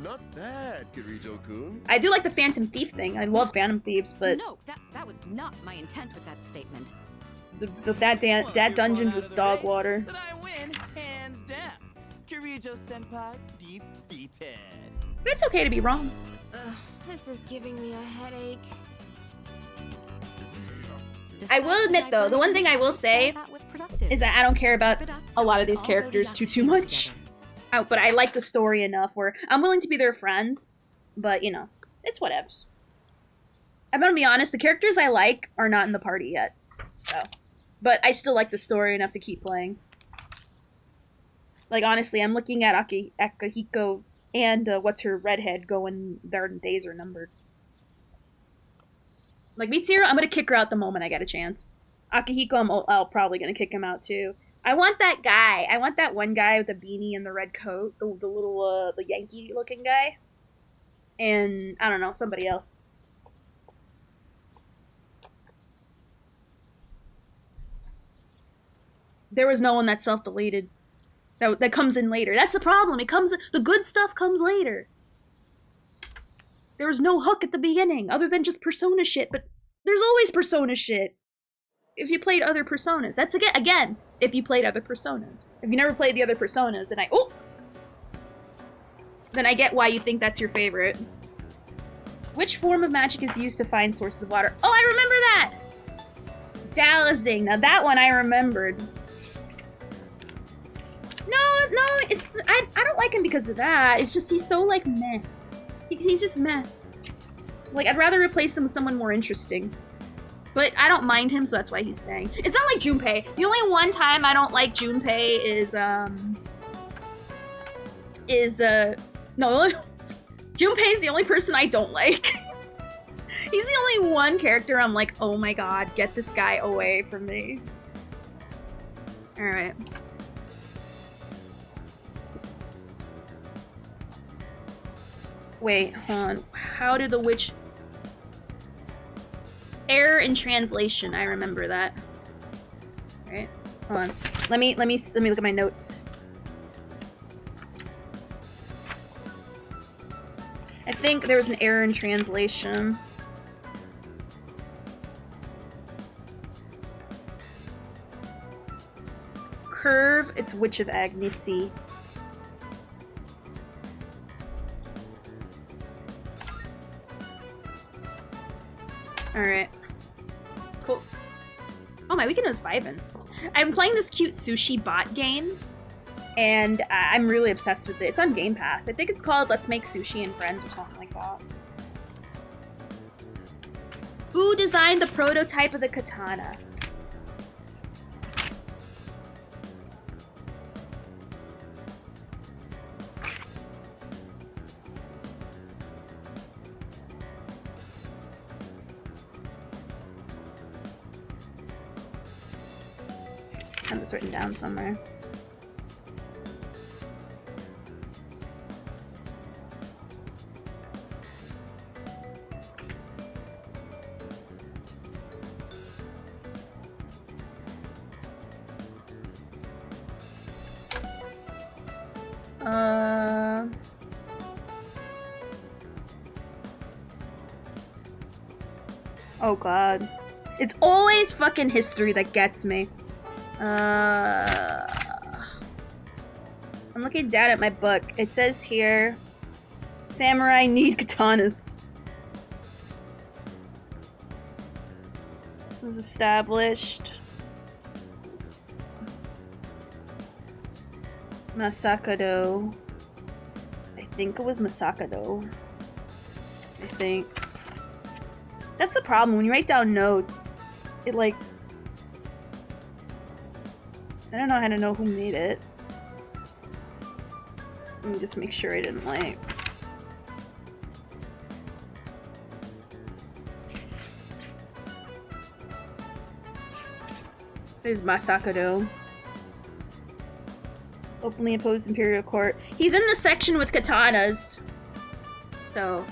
Speaker 7: Not bad, Kirito-kun.
Speaker 1: I do like the Phantom Thief thing. I love Phantom Thieves, but
Speaker 8: No, that was not my intent with that statement.
Speaker 1: that dungeon was dog water.
Speaker 6: Then I win, hands down. Kirijo-senpai defeated.
Speaker 1: But it's okay to be wrong.
Speaker 9: This is giving me a headache.
Speaker 1: I will admit, though, the one thing I will say is that I don't care about a lot of these characters too much. But I like the story enough where I'm willing to be their friends, but, you know, it's whatevs. I'm gonna be honest, the characters I like are not in the party yet, so. But I still like the story enough to keep playing. Like, honestly, I'm looking at Akihiko and, what's her redhead going, their days are numbered. Like, Mitsuru, I'm gonna kick her out the moment I get a chance. Akihiko, I'm probably gonna kick him out, too. I want that guy. I want that one guy with the beanie and the red coat. The little, the Yankee-looking guy. And, I don't know, somebody else. There was no one that self-deleted. That comes in later. That's the problem. The good stuff comes later. There was no hook at the beginning, other than just Persona shit, but there's always Persona shit. If you played other Personas. That's again, if you played other Personas. If you never played the other Personas, then I get why you think that's your favorite. Which form of magic is used to find sources of water? Oh, I remember that! Dowsing. Now that one I remembered. No, I don't like him because of that. It's just he's so, like, meh. He's just meh. Like, I'd rather replace him with someone more interesting. But I don't mind him, so that's why he's staying. It's not like Junpei. The only one time I don't like Junpei is, Junpei's the only person I don't like. He's the only one character I'm like, oh my god, get this guy away from me. Alright. Wait, hold on. How did the witch... Error in translation, I remember that. Alright, hold on. Let me look at my notes. I think there was an error in translation. Curve, it's Witch of Agnesy. Alright. Cool. Oh, my weekend was vibing. I'm playing this cute sushi bot game, and I'm really obsessed with it. It's on Game Pass. I think it's called Let's Make Sushi and Friends or something like that. Who designed the prototype of the katana? I have this written down somewhere. Oh god. It's always fucking history that gets me. I'm looking down at my book. It says here, samurai need katanas. It was established. Masakado. I think it was Masakado. I think. That's the problem. When you write down notes, it like... I don't know how to know who made it. Let me just make sure I didn't like... There's Masakado. Openly opposed Imperial Court. He's in the section with katanas. So...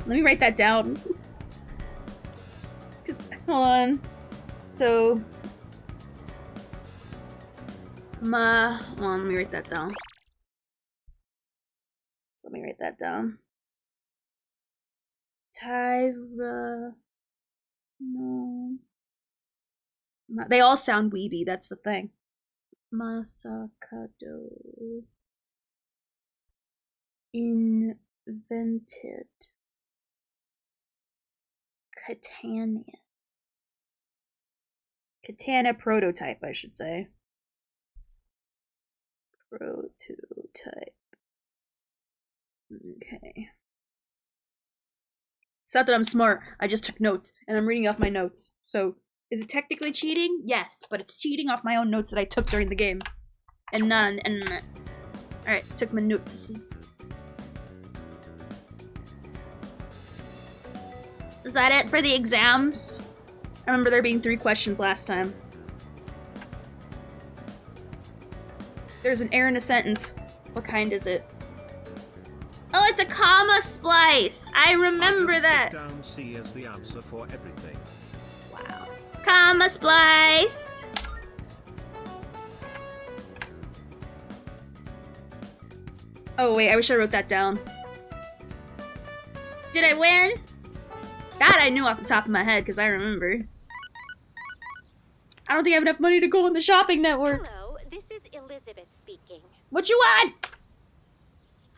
Speaker 1: Let me write that down. Cause, hold on. So, hold on, let me write that down. So let me write that down. Tyra, no. They all sound weeby, that's the thing. Masakado invented Katana prototype, I should say. Prototype. Okay. It's not that I'm smart, I just took notes, and I'm reading off my notes. So, is it technically cheating? Yes, but it's cheating off my own notes that I took during the game. And none, and alright, took my notes. This is that it for the exams? I remember there being 3 questions last time. There's an error in a sentence. What kind is it? Oh, it's a comma splice! I remember that!
Speaker 4: I just put down C as the answer for everything.
Speaker 1: Wow. Comma splice! Oh wait, I wish I wrote that down. Did I win? That I knew off the top of my head because I remembered. I don't think I have enough money to go on the shopping network.
Speaker 11: Hello, this is Elizabeth speaking.
Speaker 1: What you want?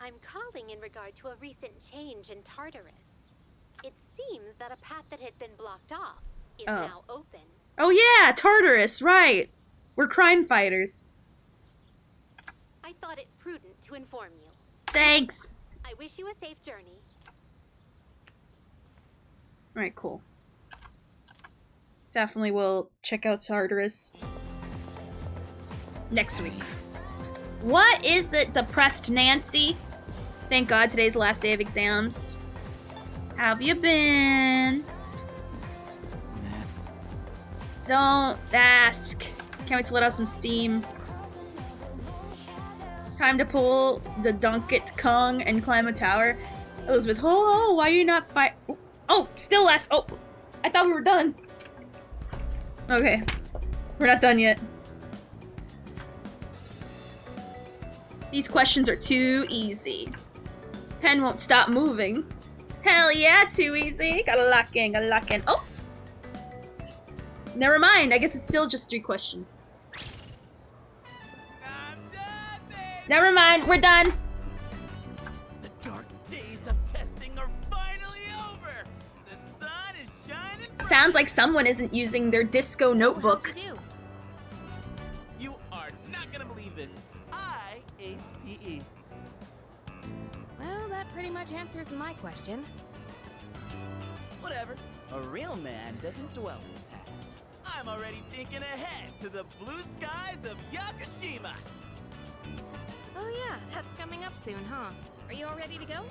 Speaker 11: I'm calling in regard to a recent change in Tartarus. It seems that a path that had been blocked off is now open.
Speaker 1: Oh yeah, Tartarus, right. We're crime fighters.
Speaker 11: I thought it prudent to inform you.
Speaker 1: Thanks.
Speaker 11: I wish you a safe journey.
Speaker 1: Alright, cool. Definitely will check out Tartarus next week. What is it, depressed Nancy? Thank God today's the last day of exams. How have you been? Don't ask. Can't wait to let out some steam. Time to pull the Dunkit Kong and climb a tower. Elizabeth, oh, why are you not fight? Oh, still last. Oh, I thought we were done. Okay, we're not done yet. These questions are too easy. Pen won't stop moving. Hell yeah, too easy. Gotta lock in, gotta lock in. Oh! Never mind, I guess it's still just 3 questions. Never mind, we're done.
Speaker 6: The dark days of testing are finally over. The sun is shining bright.
Speaker 1: Sounds like someone isn't using their disco notebook.
Speaker 6: You are not gonna believe this. I aced PE.
Speaker 9: Well, that pretty much answers my question.
Speaker 6: Whatever. A real man doesn't dwell in the past. I'm already thinking ahead to the blue skies of Yakushima.
Speaker 9: Oh yeah, that's coming up soon, huh? Are you all ready to go?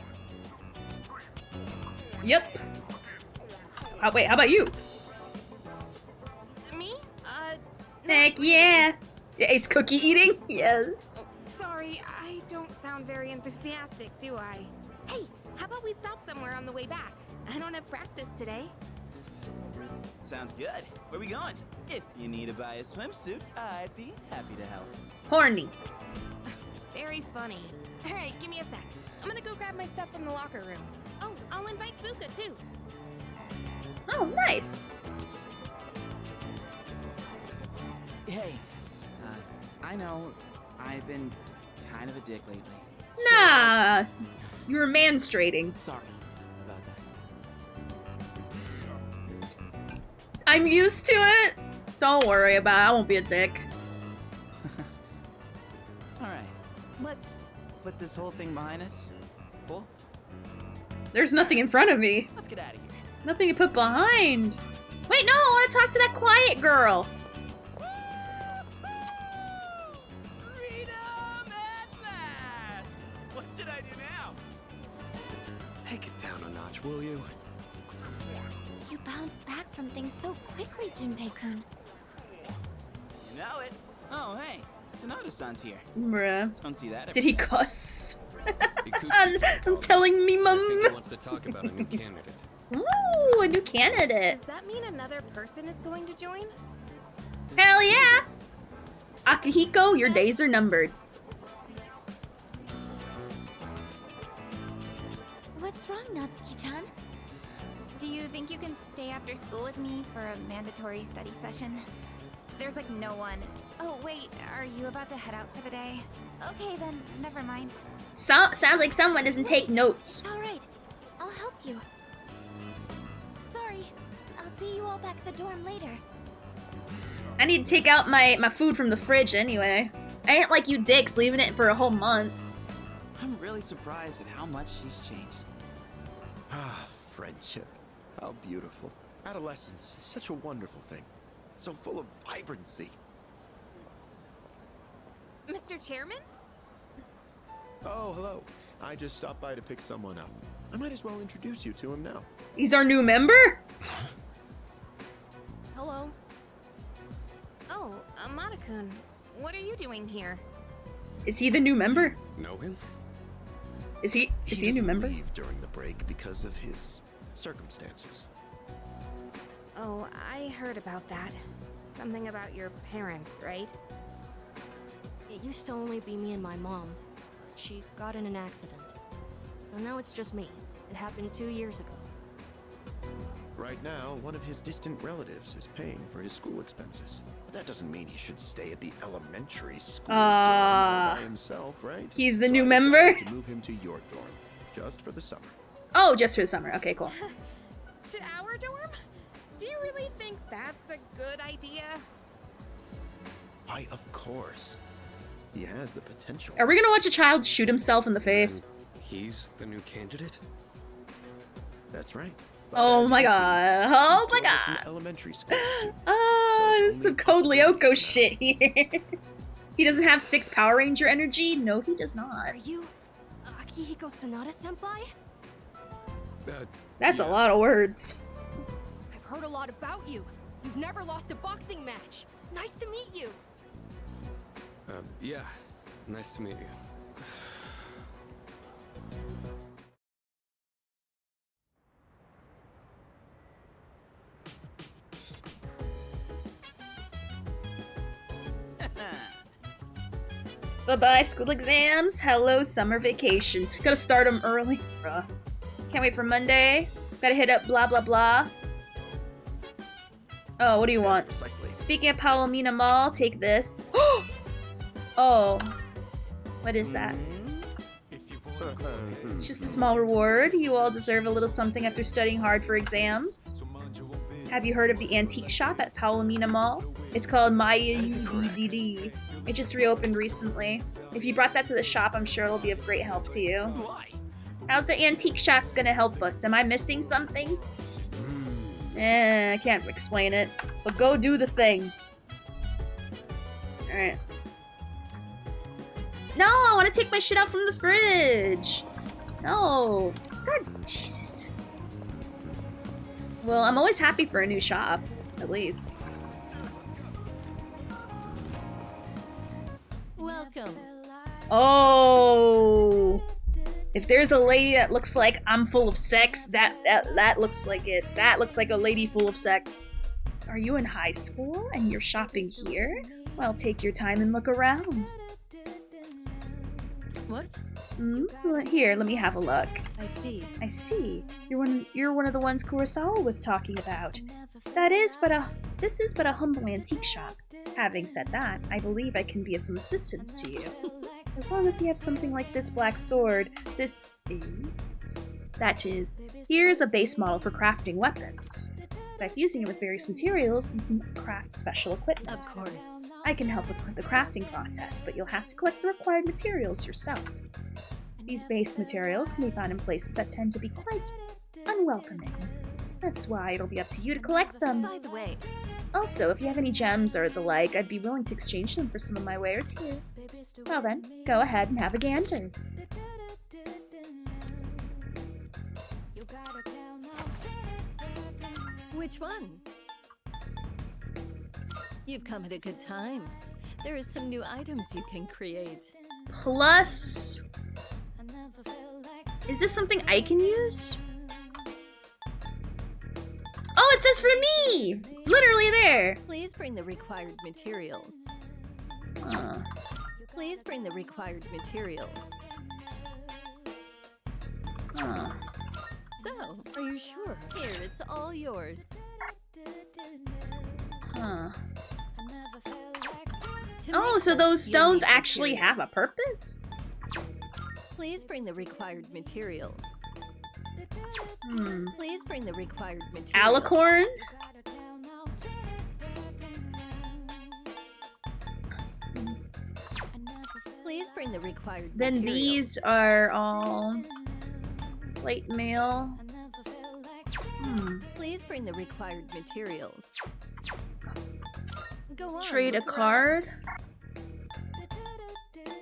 Speaker 1: Yep. Wait, how about you?
Speaker 9: Me?
Speaker 1: Heck yeah. Ace cookie eating? Yes.
Speaker 9: Oh, sorry, I don't sound very enthusiastic, do I? Hey, how about we stop somewhere on the way back? I don't have practice today.
Speaker 6: Sounds good. Where we going? If you need to buy a swimsuit, I'd be happy to help.
Speaker 1: Horny.
Speaker 9: Very funny. Alright, give me a sec. I'm gonna go grab my stuff from the locker room. Oh, I'll invite Fuka too.
Speaker 1: Oh, nice.
Speaker 6: Hey, I know I've been kind of a dick lately.
Speaker 1: Nah. You were manstrating.
Speaker 6: Sorry about that.
Speaker 1: I'm used to it. Don't worry about it. I won't be a dick.
Speaker 6: Alright, let's put this whole thing behind us. Cool?
Speaker 1: There's nothing in front of me.
Speaker 6: Let's get out of here.
Speaker 1: Nothing to put behind. Wait, no, I want to talk to that quiet girl.
Speaker 6: Freedom at last! What should I do now?
Speaker 10: Take it down a notch, will you?
Speaker 5: You bounce back from things so quickly, Junpei-kun.
Speaker 6: You know it. Oh, hey, Sonoda-san's here.
Speaker 1: Bruh.
Speaker 6: Don't see that.
Speaker 1: Did he cuss? I'm telling me,
Speaker 10: I
Speaker 1: Mum.
Speaker 10: think he wants to talk about a new candidate.
Speaker 1: Ooh, a new candidate.
Speaker 9: Does that mean another person is going to join?
Speaker 1: Hell yeah! Akihiko, your days are numbered.
Speaker 5: What's wrong, Natsuki-chan? Do you think you can stay after school with me for a mandatory study session? There's like no one. Oh wait, are you about to head out for the day? Okay then, never mind.
Speaker 1: Sounds like someone doesn't take notes.
Speaker 5: It's alright. I'll help you. Sorry. I'll see you all back at the dorm later.
Speaker 1: I need to take out my food from the fridge anyway. I ain't like you dicks leaving it for a whole month.
Speaker 6: I'm really surprised at how much she's changed.
Speaker 7: Ah, friendship. How beautiful. Adolescence is such a wonderful thing. So full of vibrancy.
Speaker 9: Mr. Chairman?
Speaker 7: Oh, hello. I just stopped by to pick someone up. I might as well introduce you to him now.
Speaker 1: He's our new member?
Speaker 9: Hello. Oh, Amada-kun, what are you doing here?
Speaker 1: Is he the new member?
Speaker 10: Know him?
Speaker 1: Is he a new
Speaker 7: doesn't
Speaker 1: member?
Speaker 7: leave during the break because of his circumstances.
Speaker 9: Oh, I heard about that. Something about your parents, right?
Speaker 12: It used to only be me and my mom. She got in an accident. So now it's just me. It happened 2 years ago.
Speaker 7: Right now, one of his distant relatives is paying for his school expenses. But that doesn't mean he should stay at the elementary school dorm all by himself, right?
Speaker 1: He's the
Speaker 7: So
Speaker 1: new
Speaker 7: I
Speaker 1: member?
Speaker 7: decided to move him to your dorm, just for the summer.
Speaker 1: Oh, just for the summer. Okay, cool.
Speaker 9: To our dorm? Do you really think that's a good idea?
Speaker 7: Why, of course. He has the potential.
Speaker 1: Are we gonna watch a child shoot himself in the face?
Speaker 10: He's the new candidate?
Speaker 7: That's right.
Speaker 1: Oh my god. Oh my
Speaker 7: Just an
Speaker 1: god.
Speaker 7: elementary school student.
Speaker 1: Ah, this is some Code Lyoko shit here. He doesn't have 6 Power Ranger energy? No, he does not.
Speaker 12: Are you Akihiko Sanada-senpai?
Speaker 1: That's a lot of words.
Speaker 12: I've heard a lot about you. You've never lost a boxing match. Nice to meet you.
Speaker 10: Yeah. Nice to meet you.
Speaker 1: Bye-bye, school exams. Hello, summer vacation. Gotta start them early. Bruh. Can't wait for Monday. Gotta hit up blah blah blah. Oh, what do you want?
Speaker 7: Precisely.
Speaker 1: Speaking of Palomina Mall, take this. Oh. What is that? It's just a small reward. You all deserve a little something after studying hard for exams. Have you heard of the antique shop at Palomina Mall? It's called Maya DD. It just reopened recently. If you brought that to the shop, I'm sure it'll be of great help to you.
Speaker 6: Why?
Speaker 1: How's the antique shop gonna help us? Am I missing something? I can't explain it. But go do the thing. Alright. No, I want to take my shit out from the fridge. No. God, Jesus. Well, I'm always happy for a new shop, at least.
Speaker 12: Welcome.
Speaker 1: Oh. If there's a lady that looks like I'm full of sex, that looks like it. That looks like a lady full of sex. Are you in high school and you're shopping here? Well, take your time and look around.
Speaker 12: What?
Speaker 1: Well, here, let me have a look.
Speaker 12: I see.
Speaker 1: I see. You're one of the ones Kurosawa was talking about. This is but a humble antique shop. Having said that, I believe I can be of some assistance to you. As long as you have something like this black sword, here's a base model for crafting weapons. By fusing it with various materials, you can craft special equipment.
Speaker 12: Of course.
Speaker 1: I can help with the crafting process, but you'll have to collect the required materials yourself. These base materials can be found in places that tend to be quite unwelcoming. That's why it'll be up to you to collect them.
Speaker 12: By the way,
Speaker 1: Also, if you have any gems or the like, I'd be willing to exchange them for some of my wares here. Well then, go ahead and have a gander.
Speaker 12: which one? You've come at a good time. There are some new items you can create.
Speaker 1: Plus Is this something I can use? Oh, it says for me! Literally there!
Speaker 13: Please bring the required materials. Please bring the required materials. So, are you sure? Here, it's all yours.
Speaker 1: Oh, so those stones actually have a purpose?
Speaker 13: Please bring the required materials. Please bring the required materials.
Speaker 1: Alicorn?
Speaker 13: Please bring the required
Speaker 1: Then
Speaker 13: materials.
Speaker 1: these are all plate mail.
Speaker 13: Please bring the required materials. Go on.
Speaker 1: Trade a
Speaker 13: look around.
Speaker 1: card.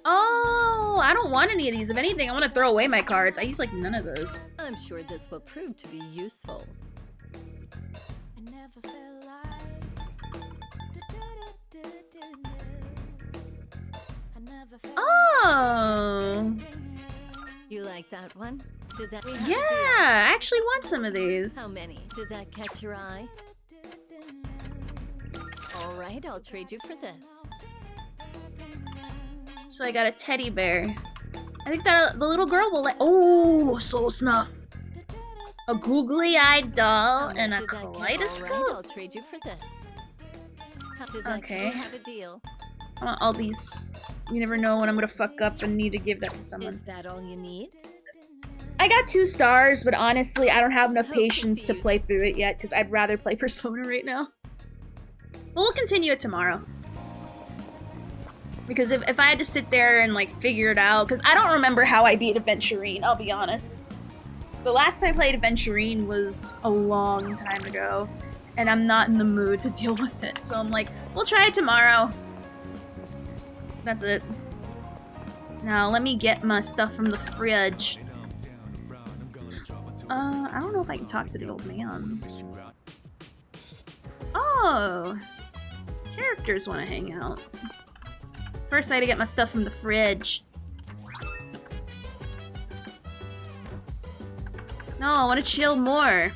Speaker 1: Oh, I don't want any of these. If anything, I want to throw away my cards. I use like none of those.
Speaker 13: I'm sure this will prove to be useful.
Speaker 1: Oh.
Speaker 13: You like that one? Did that?
Speaker 1: Yeah, I actually want some of these.
Speaker 13: How many? Did that catch your eye? All right, I'll trade you for this.
Speaker 1: So I got a teddy bear. I think that the little girl will let. Oh, soul snuff. A googly-eyed doll and a kaleidoscope.
Speaker 13: All right, I'll trade you for this. How did that
Speaker 1: Okay.
Speaker 13: have a deal?
Speaker 1: I want all these. You never know when I'm gonna fuck up and need to give that to someone.
Speaker 13: Is that all you need?
Speaker 1: I got 2 stars, but honestly, I don't have enough patience to play through it yet because I'd rather play Persona right now. But we'll continue it tomorrow. Because if I had to sit there and like figure it out, because I don't remember how I beat Adventurine, I'll be honest. The last time I played Adventurine was a long time ago, and I'm not in the mood to deal with it. So I'm like, we'll try it tomorrow. That's it. Now let me get my stuff from the fridge. I don't know if I can talk to the old man. Oh! Characters want to hang out. First, I gotta get my stuff from the fridge. No, I want to chill more.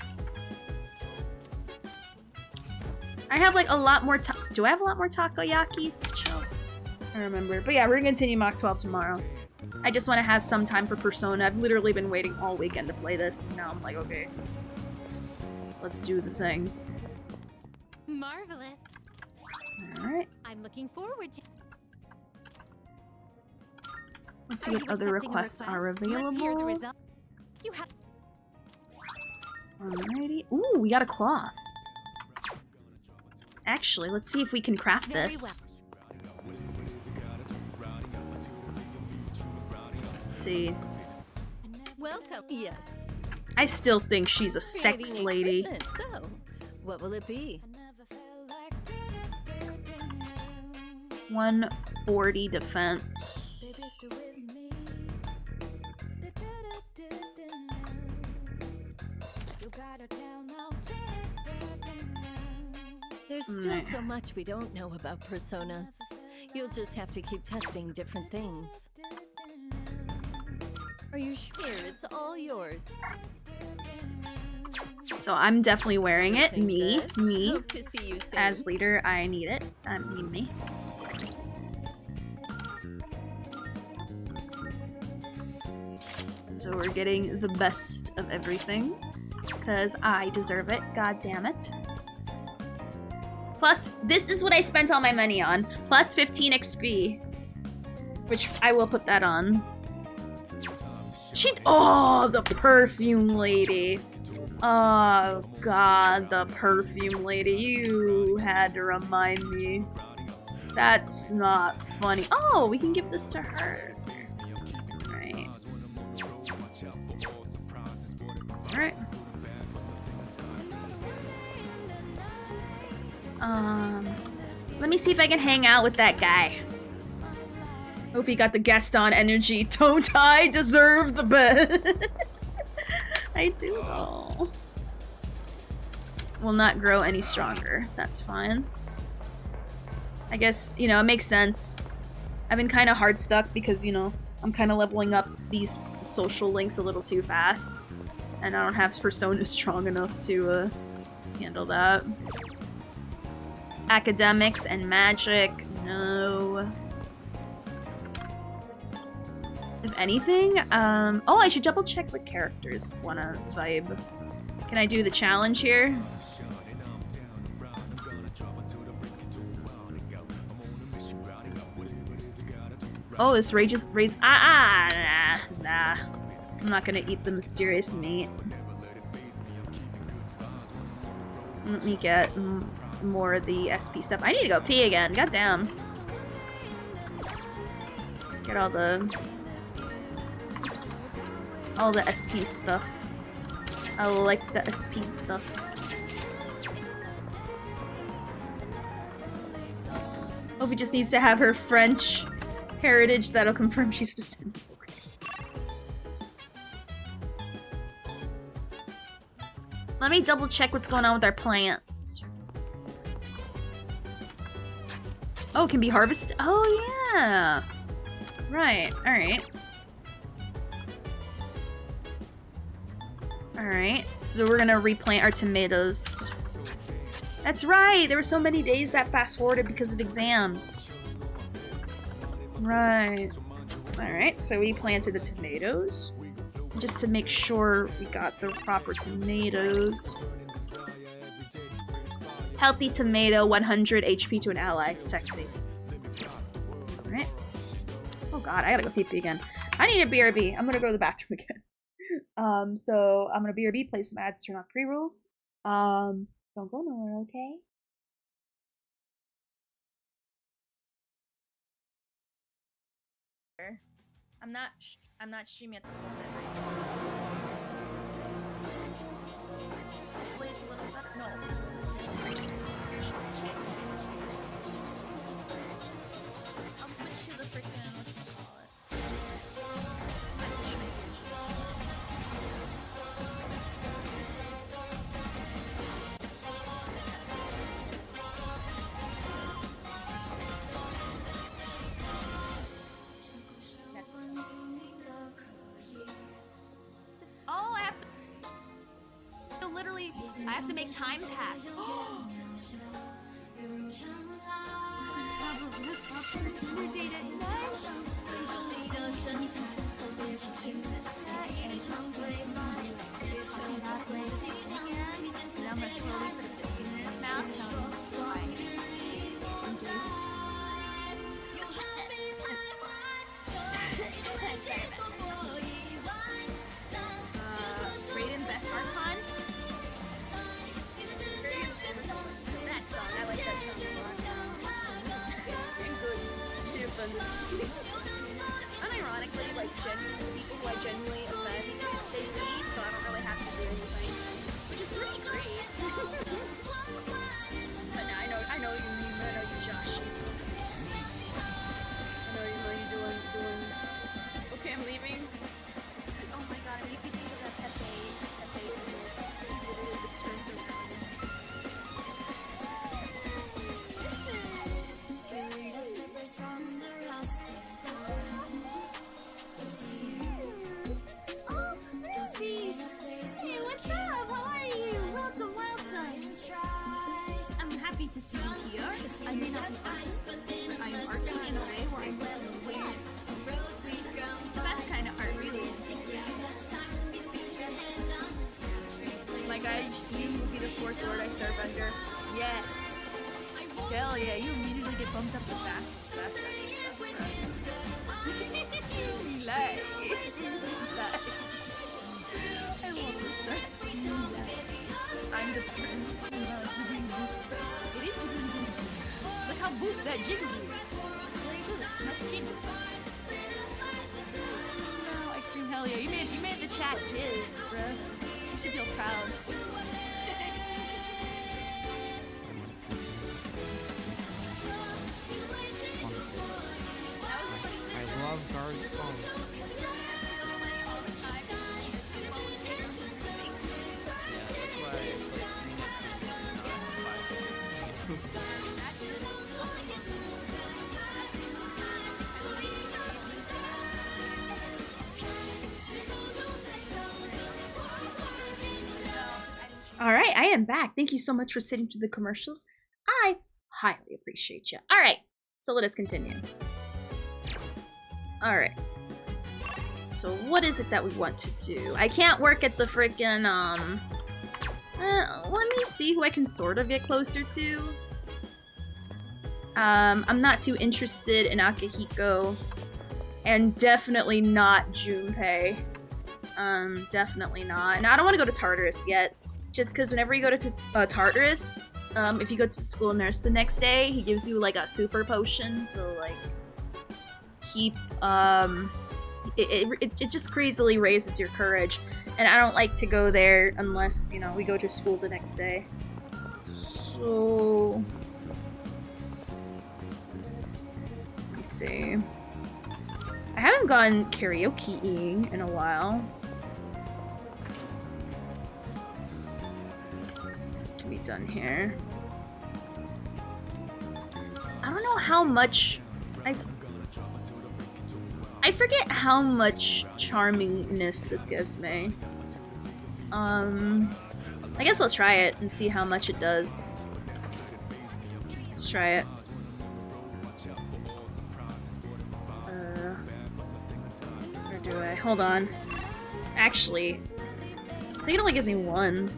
Speaker 1: I have like a lot more do I have a lot more takoyakis to chill? I don't remember. But yeah, we're gonna continue MOC 12 tomorrow. I just want to have some time for Persona. I've literally been waiting all weekend to play this. And now I'm like, okay. Let's do the thing.
Speaker 11: Marvelous.
Speaker 1: Alright.
Speaker 11: I'm looking forward to.
Speaker 1: Let's see what other requests are available.
Speaker 11: You have.
Speaker 1: Alrighty. Ooh, we got a cloth. Actually, let's see if we can craft
Speaker 11: Very
Speaker 1: this.
Speaker 11: well.
Speaker 1: Let's see.
Speaker 13: Welcome. Yes.
Speaker 1: I still think she's a sex
Speaker 13: Creating
Speaker 1: lady.
Speaker 13: equipment. So, what will it be?
Speaker 1: 140 defense.
Speaker 13: There's still so much we don't know about personas. You'll just have to keep testing different things. Are you sure? It's all yours.
Speaker 1: So I'm definitely wearing it. Me.
Speaker 13: Hope to see you soon.
Speaker 1: As leader, I need it. I mean me. So we're getting the best of everything. Because I deserve it. God damn it. Plus, this is what I spent all my money on. Plus 15 XP. Which I will put that on. Oh, the perfume lady. Oh, God, the perfume lady. You had to remind me. That's not funny. Oh, we can give this to her. Right. Alright. Let me see if I can hang out with that guy. Hope he got the Gaston energy. Don't I deserve the best? I do though. Will not grow any stronger. That's fine. I guess, you know, it makes sense. I've been kind of hard stuck because, you know, I'm kind of leveling up these social links a little too fast. And I don't have Persona strong enough to handle that. Academics and magic, no. If anything, oh, I should double check what characters wanna vibe. Can I do the challenge here? Oh, this raise. Nah. I'm not gonna eat the mysterious meat. Let me get more of the SP stuff. I need to go pee again. Goddamn. Get all the SP stuff. I like the SP stuff. Obi just needs to have her French heritage that'll confirm she's descended. Let me double check what's going on with our plants. Oh, it can be harvested. Oh, yeah. Right. All right. All right. So we're gonna replant our tomatoes. That's right. There were so many days that fast forwarded because of exams. Right. All right. So we planted the tomatoes. Just to make sure we got the proper tomatoes. Healthy tomato, 100 HP to an ally. Sexy. Alright. Oh god, I gotta go pee again. I need a BRB. I'm gonna go to the bathroom again. So I'm gonna BRB, play some ads, turn off pre-rolls. Don't go nowhere, okay? I'm not streaming at the moment. Wait, it's a little better. No. I'll switch to the freaking, what do you call it? Oh, I have to make time pass. Raiden Best Archon. That song, I like that song. Unironically, like genuinely people who I genuinely offend, they leave, so I don't really have to do anything, which is really great. But no, I know you mean, I know you, Josh. I know you doing. Okay, I'm leaving. Oh my god, it makes me think of that Pepe literally just turns around. Oh, Lucy! Hey, what's up? How are you? Welcome. I'm happy to see you here. I may not be artist, but I am arting in a way where I'm weird. The best kind of art, really. Like you will be the fourth word I serve under. Yes. Hell yeah, you immediately get bumped up the fastest. You lie. I love this. I'm the prince. It is. Look how boots that jiggly. Very good. Not jiggly. No, I scream hell yeah. You made the chat jizz, bruh. You should feel proud.
Speaker 3: I love Guard's phone.
Speaker 1: Alright, I am back. Thank you so much for sitting through the commercials. I highly appreciate you. Alright, so let us continue. Alright. So what is it that we want to do? I can't work at the frickin', let me see who I can sort of get closer to. I'm not too interested in Akihiko. And definitely not Junpei. Definitely not. And I don't want to go to Tartarus yet. Just because whenever you go to Tartarus, if you go to school nurse the next day, he gives you like a super potion to like keep it just crazily raises your courage, and I don't like to go there unless, you know, we go to school the next day. So let me see. I haven't gone karaoke-ing in a while. Be done here. I don't know how much I forget how much charmingness this gives me. I guess I'll try it and see how much it does. Let's try it. Or do I? Hold on. Actually, I think it only gives me one.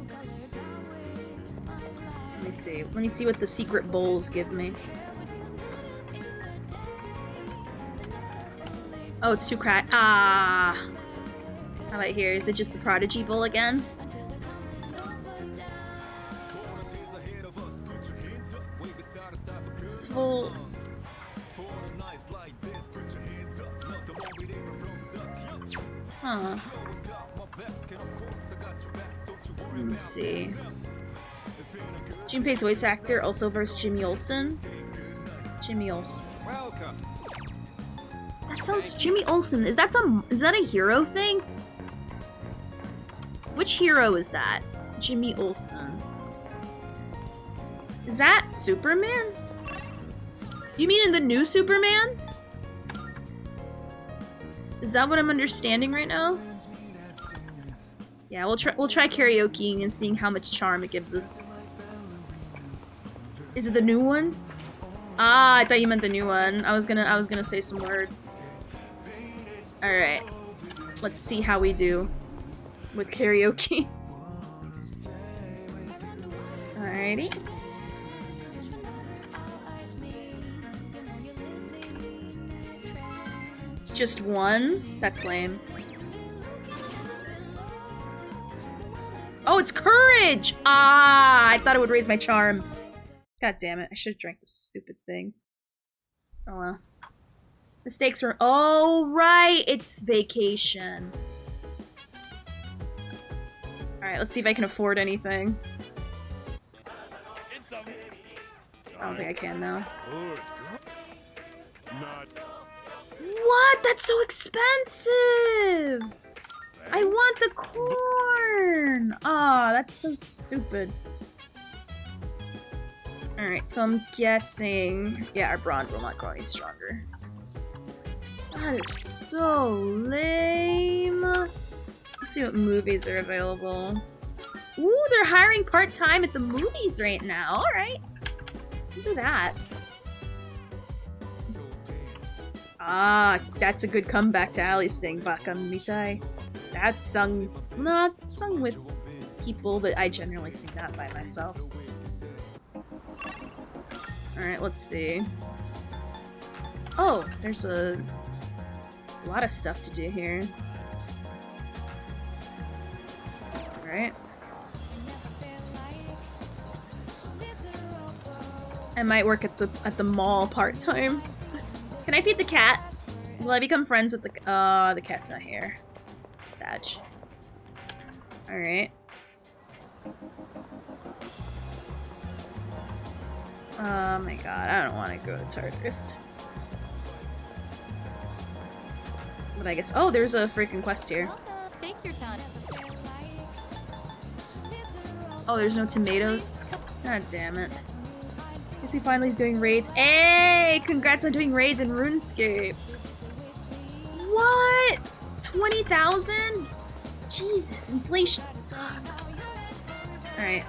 Speaker 1: Let me see. Let me see what the secret bowls give me. Oh, it's too cracked. Ah. How about here? Is it just the Prodigy bowl again? Full. Huh. Let me see. Junpei's voice actor also versus Jimmy Olsen. Jimmy Olsen.
Speaker 14: Welcome.
Speaker 1: That sounds Jimmy Olsen. Is that a hero thing? Which hero is that? Jimmy Olsen. Is that Superman? You mean in the new Superman? Is that what I'm understanding right now? Yeah, we'll try karaokeing and seeing how much charm it gives us. Is it the new one? Ah, I thought you meant the new one. I was gonna say some words. Alright. Let's see how we do with karaoke. Alrighty. Just one? That's lame. Oh, it's courage! Ah, I thought it would raise my charm. God damn it, I should have drank this stupid thing. Oh well. The stakes were— oh right, it's vacation. Alright, let's see if I can afford anything. I don't think I can now. What? That's so expensive! I want the corn! Aw, oh, that's so stupid. Alright, so I'm guessing— yeah, our brawn will not grow any stronger. That is so lame. Let's see what movies are available. Ooh, they're hiring part-time at the movies right now. Alright. We'll do that. Ah, that's a good comeback to Ali's thing, Baka Mitai. That's sung— not sung with people, but I generally sing that by myself. Alright, let's see. Oh, there's a lot of stuff to do here. Alright. I might work at the mall part-time. Can I feed the cat? Will I become friends with the— the cat's not here. Sad. Alright. Oh my god, I don't want to go to Tartarus. But I guess— oh, there's a freaking quest here.
Speaker 8: Take your time.
Speaker 1: Oh, there's no tomatoes? God damn it. Guess he finally is doing raids. Hey! Congrats on doing raids in RuneScape. What? 20,000? Jesus, inflation sucks. Alright.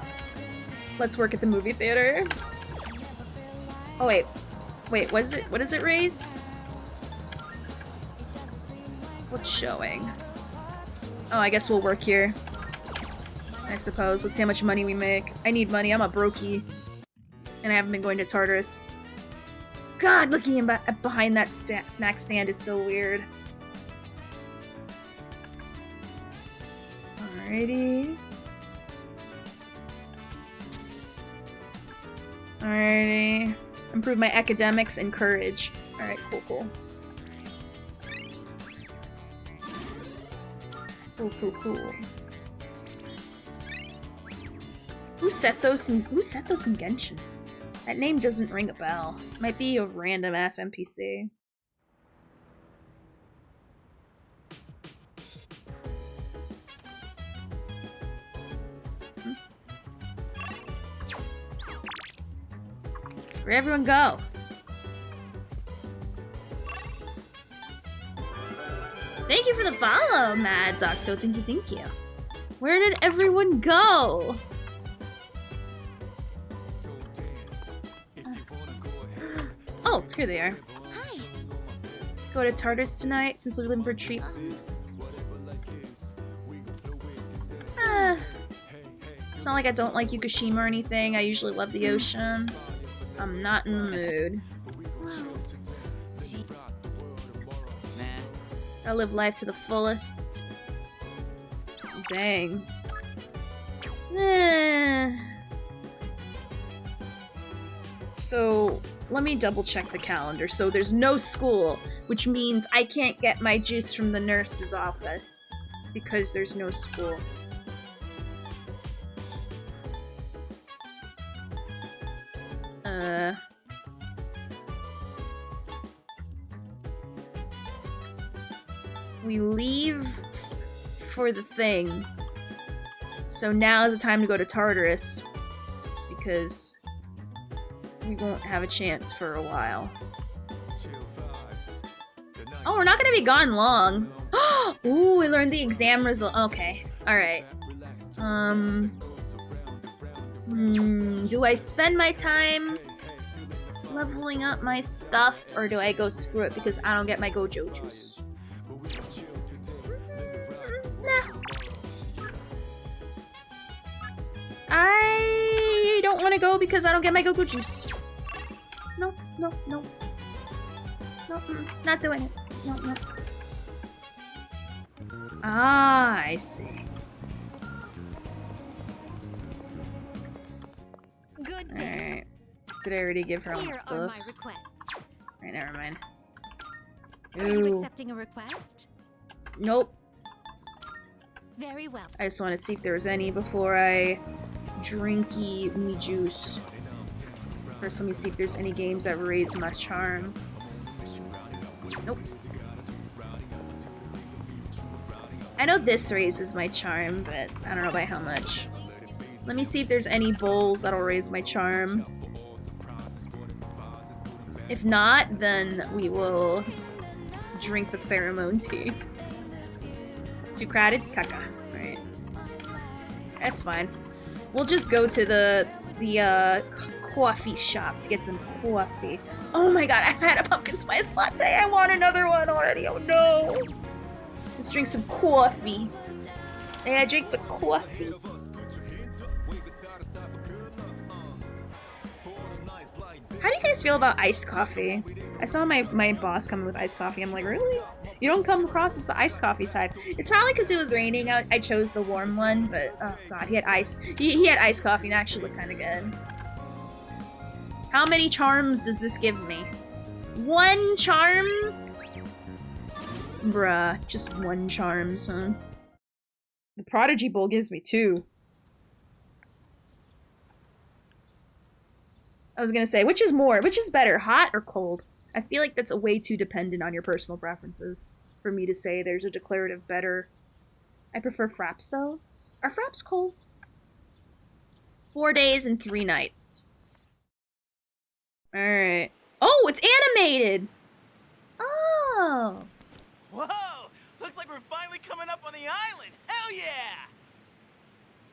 Speaker 1: Let's work at the movie theater. Oh wait. Wait, what is it? What does it raise? What's showing? Oh, I guess we'll work here. I suppose. Let's see how much money we make. I need money. I'm a brokey. And I haven't been going to Tartarus. God, looking in behind that snack stand is so weird. Alrighty. Alrighty. Improve my academics and courage. Alright, cool. Cool. Who set those in Genshin? That name doesn't ring a bell. Might be a random ass NPC. Where'd everyone go? Thank you for the follow, Mads Octo. Thank you. Where did everyone go? Oh, here they are.
Speaker 5: Hi.
Speaker 1: Go to Tartarus tonight since we're looking for treat. It's not like I don't like Yukushima or anything. I usually love the ocean. I'm not in the mood. I live life to the fullest. Dang. So, let me double check the calendar. So there's no school, which means I can't get my juice from the nurse's office because there's no school. We leave for the thing. So now is the time to go to Tartarus because we won't have a chance for a while. Oh, we're not gonna be gone long. Ooh, we learned the exam result. Okay, alright. Do I spend my time leveling up my stuff or do I go screw it because I don't get my Gojo juice? I don't want to go because I don't get my Goku juice. No. Not doing it. No. Ah, I see.
Speaker 5: Good day.
Speaker 1: Alright. Did I already give her all the
Speaker 5: Here are
Speaker 1: stuff?
Speaker 5: my requests.
Speaker 1: Alright, never mind.
Speaker 5: Are you
Speaker 1: Ooh.
Speaker 5: accepting a request?
Speaker 1: Nope.
Speaker 5: Very well.
Speaker 1: I just want to see if there was any before I drinky me juice. First, let me see if there's any games that raise my charm. Nope. I know this raises my charm, but I don't know by how much. Let me see if there's any bowls that'll raise my charm. If not, then we will drink the pheromone tea. Too crowded? Caca. Right. That's fine. We'll just go to the coffee shop to get some coffee. Oh my god, I had a pumpkin spice latte. I want another one already. Oh no. Let's drink some coffee. Yeah, I drink the coffee. How do you guys feel about iced coffee? I saw my boss coming with iced coffee. I'm like, really? You don't come across as the iced coffee type. It's probably because it was raining out. I chose the warm one, but oh god, he had ice. He had iced coffee and it actually looked kind of good. How many charms does this give me? 1 charms? Bruh, just 1 charms, huh? The Prodigy Bowl gives me 2. I was gonna say, which is more? Which is better, hot or cold? I feel like that's a way too dependent on your personal preferences for me to say there's a declarative better. I prefer fraps, though. Are fraps cold? 4 days and 3 nights. Alright. Oh, it's animated! Oh!
Speaker 6: Whoa! Looks like we're finally coming up on the island! Hell yeah!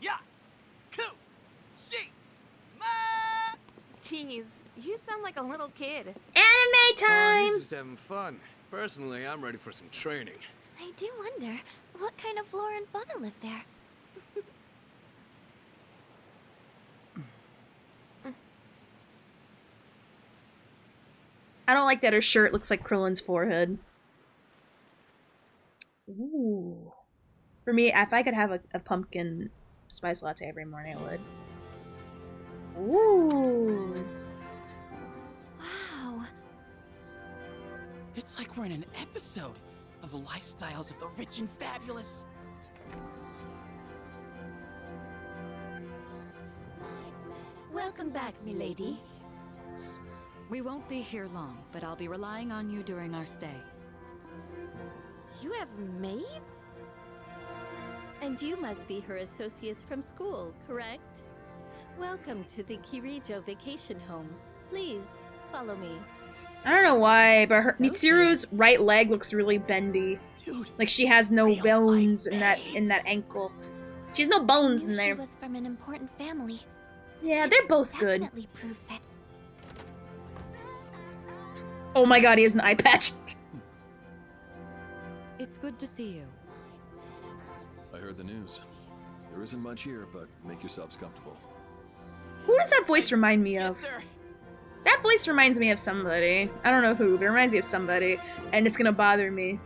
Speaker 6: Yeah! Cool!
Speaker 9: Jeez, you sound like a little kid.
Speaker 1: Anime time!
Speaker 10: He's just having fun. Personally, I'm ready for some training.
Speaker 5: I do wonder what kind of flora and fauna live there.
Speaker 1: I don't like that her shirt looks like Krillin's forehead. Ooh. For me, if I could have a pumpkin spice latte every morning, I would. Ooh.
Speaker 6: Wow. It's like we're in an episode of the lifestyles of the rich and fabulous.
Speaker 13: Welcome back, milady.
Speaker 8: We won't be here long, but I'll be relying on you during our stay.
Speaker 9: You have maids?
Speaker 13: And you must be her associates from school, correct? Welcome to the Kirijo vacation home. Please, follow me.
Speaker 1: I don't know why, but her
Speaker 13: Associates.
Speaker 1: Mitsuru's right leg looks really bendy.
Speaker 6: Dude,
Speaker 1: Like she has no
Speaker 6: real
Speaker 1: bones
Speaker 6: life
Speaker 1: in that
Speaker 6: maids.
Speaker 1: ankle. She has no bones in
Speaker 5: She
Speaker 1: there.
Speaker 5: was from an important family.
Speaker 1: Yeah,
Speaker 5: This
Speaker 1: they're both good.
Speaker 5: definitely proves it.
Speaker 1: Oh my god, he has an eye patch.
Speaker 8: It's good to see you.
Speaker 14: I heard the news. There isn't much here, but make yourselves comfortable.
Speaker 1: Who does that voice remind me of?
Speaker 6: Yes, sir.
Speaker 1: That voice reminds me of somebody. I don't know who, but it reminds me of somebody. And it's gonna bother me.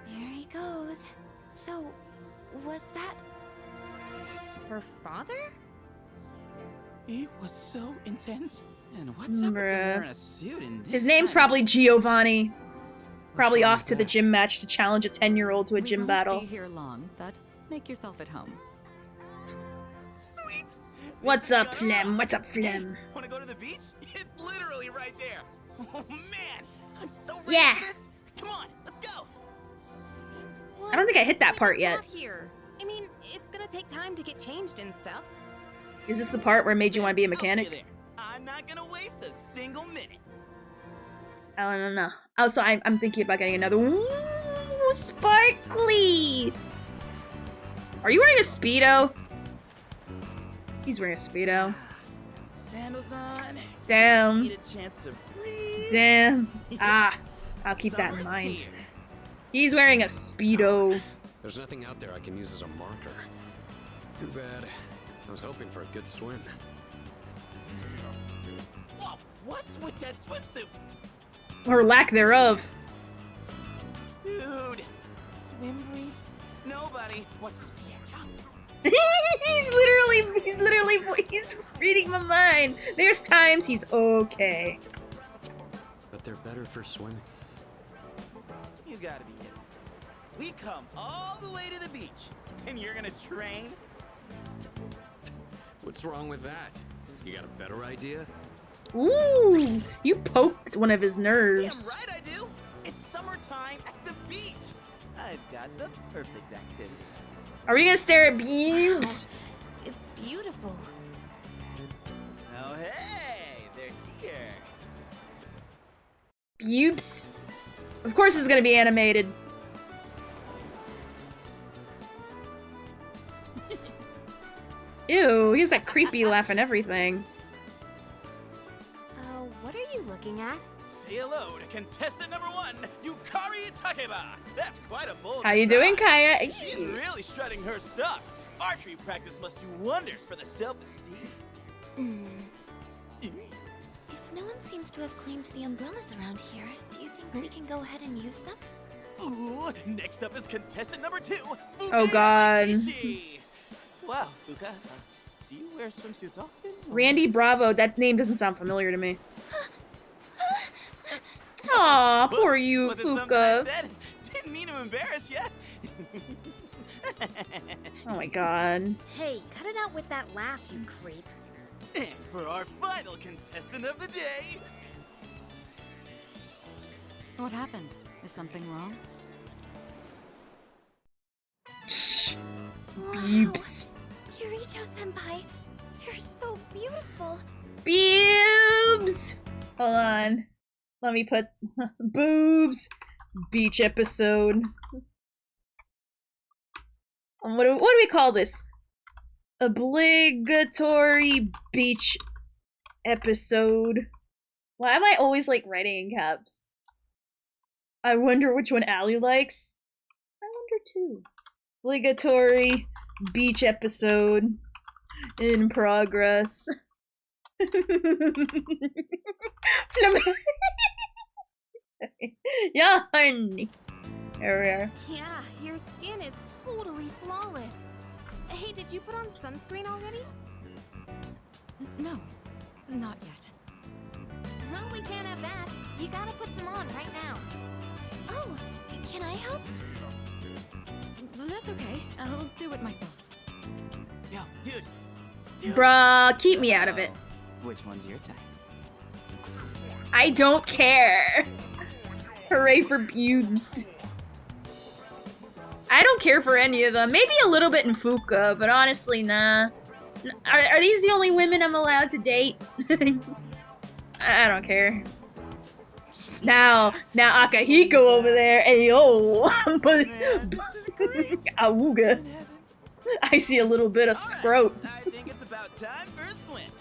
Speaker 5: There he goes. So, was that
Speaker 9: Her father?
Speaker 6: It was so intense. And what's up with him
Speaker 1: Bruh.
Speaker 6: wearing a suit in this
Speaker 1: His name's
Speaker 6: kind of-
Speaker 1: probably Giovanni. Probably
Speaker 10: wrong
Speaker 1: off
Speaker 10: with
Speaker 1: to the
Speaker 10: that?
Speaker 1: gym match to challenge a 10-year-old to a
Speaker 8: We
Speaker 1: gym
Speaker 8: won't
Speaker 1: battle.
Speaker 8: be here long, but make yourself at home.
Speaker 6: Sweet.
Speaker 1: What's
Speaker 6: This is
Speaker 1: up,
Speaker 6: gonna
Speaker 1: Flem?
Speaker 6: rock.
Speaker 1: What's up, Flem?
Speaker 6: Hey, wanna go to the beach? It's literally right there. Oh man, I'm so ready
Speaker 1: Yeah.
Speaker 6: for this. Come on, let's go.
Speaker 1: I don't think I hit that
Speaker 9: We
Speaker 1: part
Speaker 9: just
Speaker 1: yet.
Speaker 9: got here. I mean, it's gonna take time to get changed and stuff.
Speaker 1: Is this the part where it made you want to be a
Speaker 6: I'll see you
Speaker 1: mechanic?
Speaker 6: there. I'm not gonna waste a single minute.
Speaker 1: I don't know. Also, I'm thinking about getting another. Ooh, sparkly! Are you wearing a Speedo? He's wearing a Speedo.
Speaker 6: Sandals on.
Speaker 1: Damn.
Speaker 6: Need a chance to breathe.
Speaker 1: Damn. Ah, I'll keep that in
Speaker 6: Summer's
Speaker 1: mind.
Speaker 6: here.
Speaker 1: He's wearing a Speedo.
Speaker 10: There's nothing out there I can use as a marker. Too bad. I was hoping for a good swim.
Speaker 6: Whoa, what's with that swimsuit?
Speaker 1: Or lack thereof.
Speaker 6: Dude, swim briefs? Nobody wants to see your junk.
Speaker 1: he's reading my mind. There's times he's okay.
Speaker 10: But they're better for swimming.
Speaker 6: You gotta be kidding. We come all the way to the beach, and you're gonna train?
Speaker 10: What's wrong with that? You got a better idea?
Speaker 1: Ooh, you poked one of his
Speaker 6: Damn
Speaker 1: nerves.
Speaker 6: right I do! It's summertime at the beach! I've got the perfect activity.
Speaker 1: Are we gonna stare at boobs?
Speaker 5: it's beautiful?
Speaker 6: Oh hey, they're here.
Speaker 1: Boobs? Of course it's gonna be animated. Ew, he has that creepy laugh and everything.
Speaker 9: What are you looking at?
Speaker 6: Say hello to contestant number 1, Yukari Takeba. That's quite a bold
Speaker 1: How you doing,
Speaker 6: design.
Speaker 1: Kaya?
Speaker 6: She's really strutting her stuff. Archery practice must do wonders for the self-esteem.
Speaker 5: If no one seems to have claimed the umbrellas around here, do you think we can go ahead and use them?
Speaker 6: Ooh, next up is contestant number 2, Fuka
Speaker 1: Oh, God.
Speaker 6: Yamagishi. Wow, Fuka, do you wear swimsuits often?
Speaker 1: Randy Bravo, that name doesn't sound familiar to me. Aw, poor
Speaker 6: Whoops,
Speaker 1: you,
Speaker 6: was it something I
Speaker 1: Fuka.
Speaker 6: said? Didn't mean to embarrass you.
Speaker 1: Oh my god.
Speaker 9: Hey, cut it out with that laugh, you creep.
Speaker 6: And for our final contestant of the day,
Speaker 8: What happened? Is something wrong?
Speaker 1: Shh. Boobs.
Speaker 5: Kirijo-senpai, you're so beautiful.
Speaker 1: Boobs! Hold on. Let me put boobs. Beach episode. What do we call this? Obligatory beach episode. Why am I always like writing in caps? I wonder which one Allie likes. I wonder too. Obligatory beach episode in progress. Yeah, honey. There we are.
Speaker 9: Yeah, your skin is totally flawless. Hey, did you put on sunscreen already?
Speaker 8: No, not yet.
Speaker 9: Well, we can't have that. You gotta put some on right now.
Speaker 5: Oh, can I help?
Speaker 8: That's okay. I'll do it myself.
Speaker 6: Yo, dude.
Speaker 1: Bruh, keep me out of it.
Speaker 6: Which one's your type?
Speaker 1: I don't care. Hooray for pubes. I don't care for any of them. Maybe a little bit in Fuka, but honestly, nah. Are these the only women I'm allowed to date? I don't care. Now Akahiko over there, ayo. Awooga. I see a little bit of scrote.
Speaker 6: I think it's about time for a swim.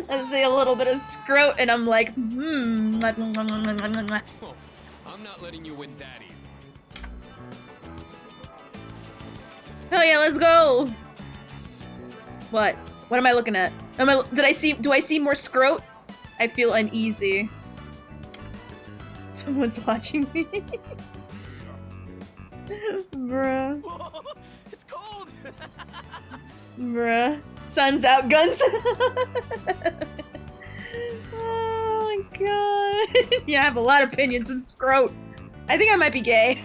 Speaker 1: I see a little bit of scrote, and I'm like,
Speaker 10: I'm not letting you win that easy.
Speaker 1: Hell yeah, let's go! What? What am I looking at? Do I see more scrote? I feel uneasy. Someone's watching me. Bruh.
Speaker 6: Whoa, it's cold.
Speaker 1: Bruh. Sun's out, guns. Oh my god. Yeah, I have a lot of opinions of scrote. I think I might be gay.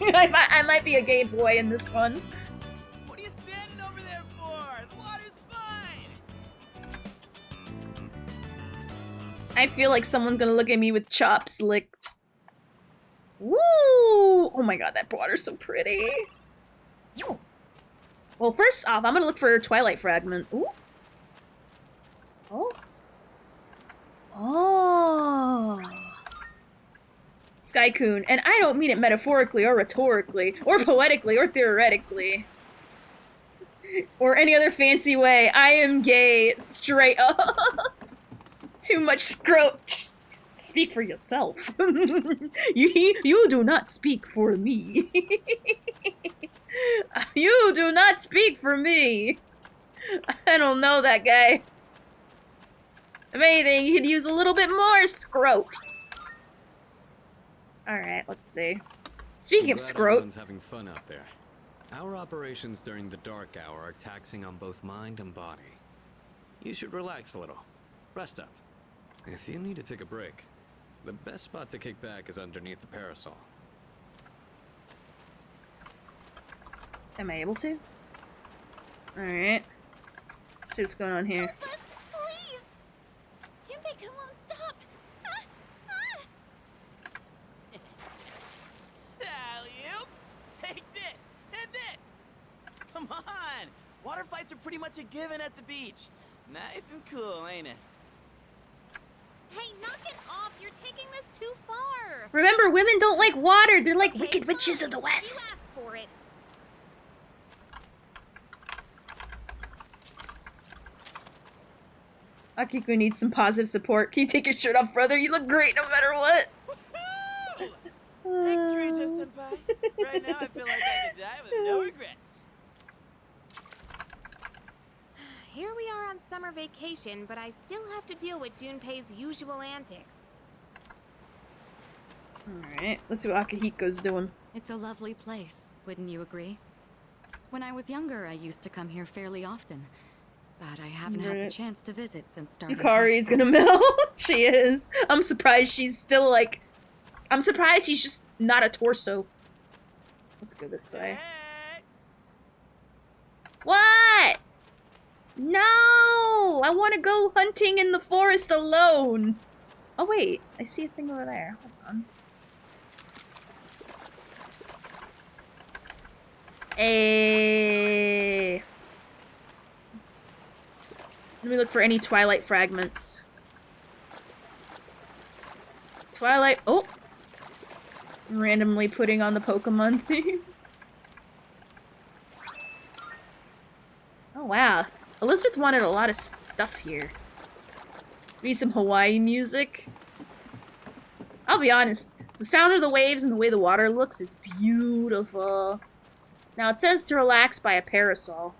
Speaker 1: I might be a gay boy in this one.
Speaker 6: What are you standing over there for? The water's fine.
Speaker 1: I feel like someone's gonna look at me with chops licked. Woo! Oh my god, that water's so pretty. Oh. Well, first off, I'm gonna look for a Twilight fragment. Ooh. Oh. Oh. Sky-kun, and I don't mean it metaphorically or rhetorically or poetically or theoretically or any other fancy way. I am gay straight up. Too much scrote. Speak for yourself. You do not speak for me. You do not speak for me. I don't know that guy. If anything, you could use a little bit more scrote. Alright, let's see. Speaking of scrote.
Speaker 10: Everyone's having fun out there. Our operations during the dark hour are taxing on both mind and body. You should relax a little. Rest up. If you need to take a break, the best spot to kick back is underneath the parasol.
Speaker 1: Am I able to? Alright. Let's see what's going on here.
Speaker 5: Help us, please! Junpei won't stop!
Speaker 6: Alley-oop! Take this and this! Come on! Water fights are pretty much a given at the beach. Nice and cool, ain't it?
Speaker 9: Hey, knock it off! You're taking this too far!
Speaker 1: Remember, women don't like water. They're like
Speaker 9: Okay,
Speaker 1: wicked witches
Speaker 9: fine.
Speaker 1: of the
Speaker 9: You
Speaker 1: West.
Speaker 9: asked for it.
Speaker 1: Akiku needs some positive support. Can you take your shirt off, brother? You look great no matter what.
Speaker 6: Thanks, Kirijo-senpai. Right now I feel like I could die with no regrets.
Speaker 9: Here we are on summer vacation, but I still have to deal with Junpei's usual antics.
Speaker 1: Alright, let's see what Akihiko's doing.
Speaker 8: It's a lovely place, wouldn't you agree? When I was younger, I used to come here fairly often, but I haven't had the
Speaker 1: Right.
Speaker 8: chance to visit since starting.
Speaker 1: Yukari's gonna melt. She is. I'm surprised she's still like... I'm surprised she's just not a torso. Let's go this way. What? No! I want to go hunting in the forest alone. Oh wait, I see a thing over there. Hold on. Hey. Let me look for any Twilight fragments. Twilight. Oh! Randomly putting on the Pokemon theme. Oh wow. Elizabeth wanted a lot of stuff here. We need some Hawaii music. I'll be honest, the sound of the waves and the way the water looks is beautiful. Now it says to relax by a parasol.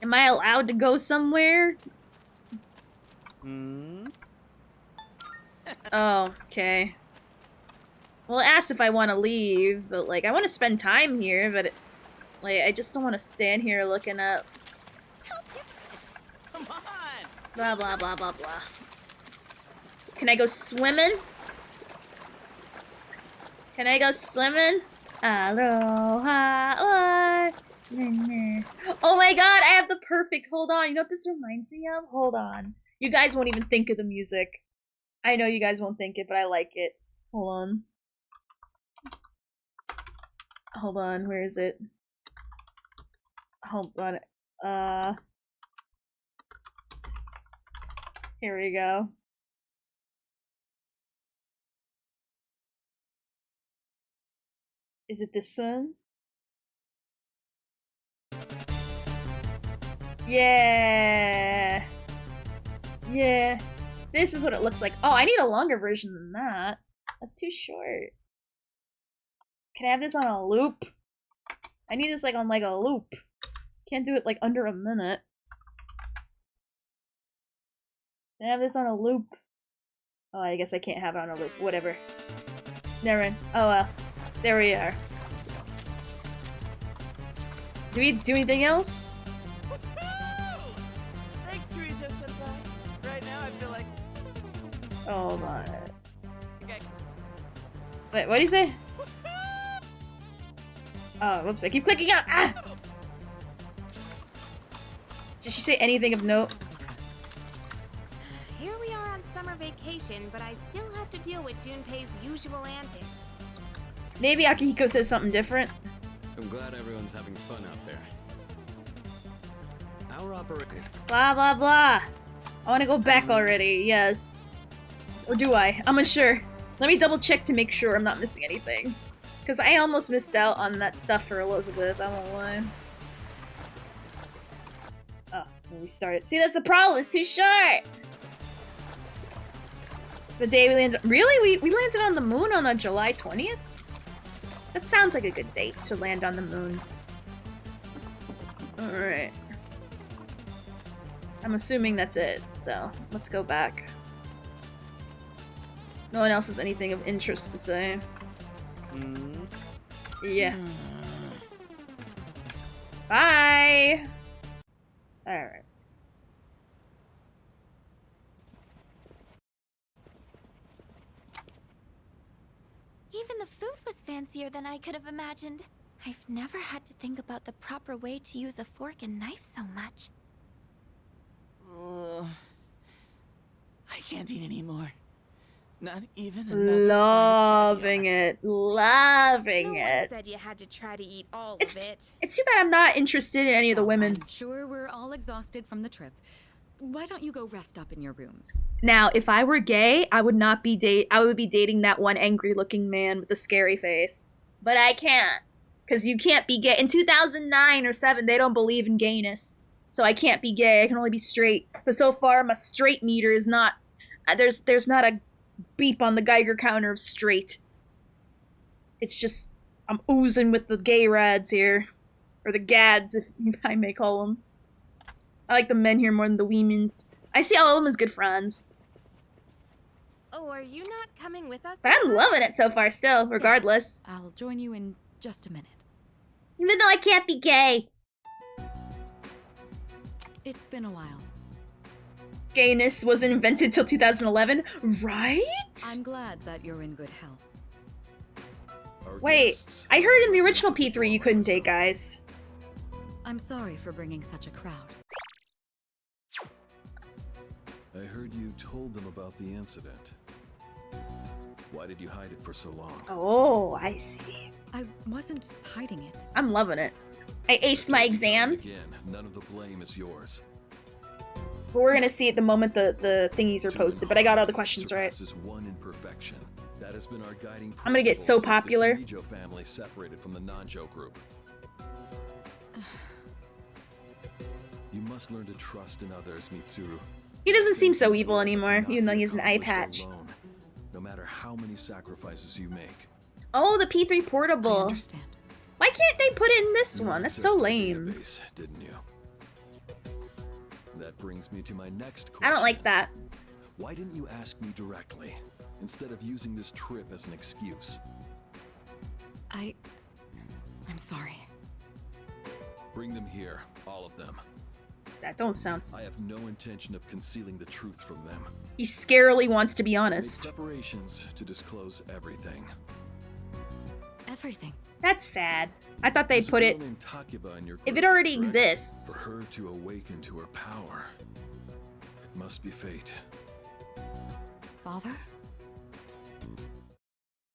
Speaker 1: Am I allowed to go somewhere? Oh, okay. Well, it asked if I want to leave, but like, I want to spend time here, but like, I just don't want to stand here looking up.
Speaker 6: Come on!
Speaker 1: Blah, blah, blah, blah, blah. Can I go swimming? Can I go swimming? Aloha. Oh my god, I have the perfect, hold on. You know what this reminds me of? Hold on. You guys won't even think of the music. I know you guys won't think it, but I like it. Hold on. Hold on, where is it? Hold on. Here we go. Is it this one? Yeah. Yeah. This is what it looks like. Oh, I need a longer version than that. That's too short. Can I have this on a loop? I need this like on like a loop. Can't do it like under a minute. Can I have this on a loop? Oh, I guess I can't have it on a loop. Whatever. Never mind. Oh well. There we are. Do we do anything else?
Speaker 6: Thanks, Kirito-senpai. Right now, I feel like...
Speaker 1: Oh my.
Speaker 6: Okay.
Speaker 1: Wait, what do you say? Oh, whoops, I keep clicking out! Ah! Did she say anything of note?
Speaker 9: Here we are on summer vacation, but I still have to deal with Junpei's usual antics.
Speaker 1: Maybe Akihiko says something different.
Speaker 10: I'm glad everyone's having fun out there. Our operation.
Speaker 1: Blah blah blah. I want to go back already, yes. Or do I? I'm unsure. Let me double check to make sure I'm not missing anything. Because I almost missed out on that stuff for Elizabeth, I won't lie. Oh, we started. See, that's the problem, it's too short! The day we landed- Really? We landed on the moon on July 20th? That sounds like a good date to land on the moon. Alright. I'm assuming that's it, so let's go back. No one else has anything of interest to say. Yeah. Bye! Alright.
Speaker 5: Even the food was fancier than I could have imagined. I've never had to think about the proper way to use a fork and knife so much.
Speaker 6: I can't eat anymore. Not even another
Speaker 1: Loving it. Loving
Speaker 9: No
Speaker 1: it.
Speaker 9: one said you had to try to eat all of
Speaker 1: It's
Speaker 9: it.
Speaker 1: too bad I'm not interested in any of the women.
Speaker 8: I'm sure we're all exhausted from the trip. Why don't you go rest up in your rooms?
Speaker 1: Now, if I were gay, I would not be I would be dating that one angry-looking man with the scary face. But I can't. Because you can't be gay. In 2009 or 7, they don't believe in gayness. So I can't be gay. I can only be straight. But so far, my straight meter is not... There's not a beep on the Geiger counter of straight. It's just... I'm oozing with the gay rads here. Or the gads, if I may call them. I like the men here more than the wemens. I see all of them as good friends.
Speaker 9: Oh, are you not coming with us?
Speaker 1: But I'm loving it so far still, regardless.
Speaker 8: Yes, I'll join you in just a minute.
Speaker 1: Even though I can't be gay.
Speaker 8: It's been a while.
Speaker 1: Gayness wasn't invented till 2011, right?
Speaker 8: I'm glad that you're in good health.
Speaker 1: Wait, I heard in the original P3 you couldn't date guys.
Speaker 8: I'm sorry for bringing such a crowd.
Speaker 14: I heard you told them about the incident. Why did you hide it for so long?
Speaker 1: Oh, I see.
Speaker 8: I wasn't hiding it.
Speaker 1: I'm loving it. I aced my exams.
Speaker 14: Again, none of the blame is yours.
Speaker 1: But we're gonna see it the moment the thingies are posted, but I got all the questions right.
Speaker 14: Surpasses one imperfection. That has been our guiding
Speaker 1: I'm gonna get so
Speaker 14: principle since
Speaker 1: popular.
Speaker 14: The Kirijo family separated from the Nanjo group. must learn to trust in others, Mitsuru.
Speaker 1: He doesn't seem so
Speaker 14: Things
Speaker 1: evil
Speaker 14: will
Speaker 1: anymore,
Speaker 14: not
Speaker 1: even though
Speaker 14: be
Speaker 1: he has an eye
Speaker 14: accomplished
Speaker 1: patch.
Speaker 14: alone, no matter how many sacrifices you make.
Speaker 1: Oh, the P3
Speaker 8: I
Speaker 1: portable.
Speaker 8: understand.
Speaker 1: Why can't they put it in this
Speaker 14: You
Speaker 1: one? That's so
Speaker 14: accessed our
Speaker 1: lame.
Speaker 14: database, didn't you? That brings me to my next question.
Speaker 1: I don't like that.
Speaker 14: Why didn't you ask me directly, instead of using this trip as an excuse?
Speaker 8: I'm sorry.
Speaker 14: Bring them here, all of them.
Speaker 1: That don't sound...
Speaker 14: I have no intention of concealing the truth from them.
Speaker 1: He scarily wants to be
Speaker 14: Make
Speaker 1: honest.
Speaker 14: preparations to disclose everything.
Speaker 8: Everything.
Speaker 1: That's sad. I thought they'd
Speaker 14: There's a
Speaker 1: put
Speaker 14: girl
Speaker 1: it...
Speaker 14: named Takiba in your
Speaker 1: If it
Speaker 14: group,
Speaker 1: already
Speaker 14: correct?
Speaker 1: exists.
Speaker 14: For her to awaken to her power. It must be fate.
Speaker 8: Father?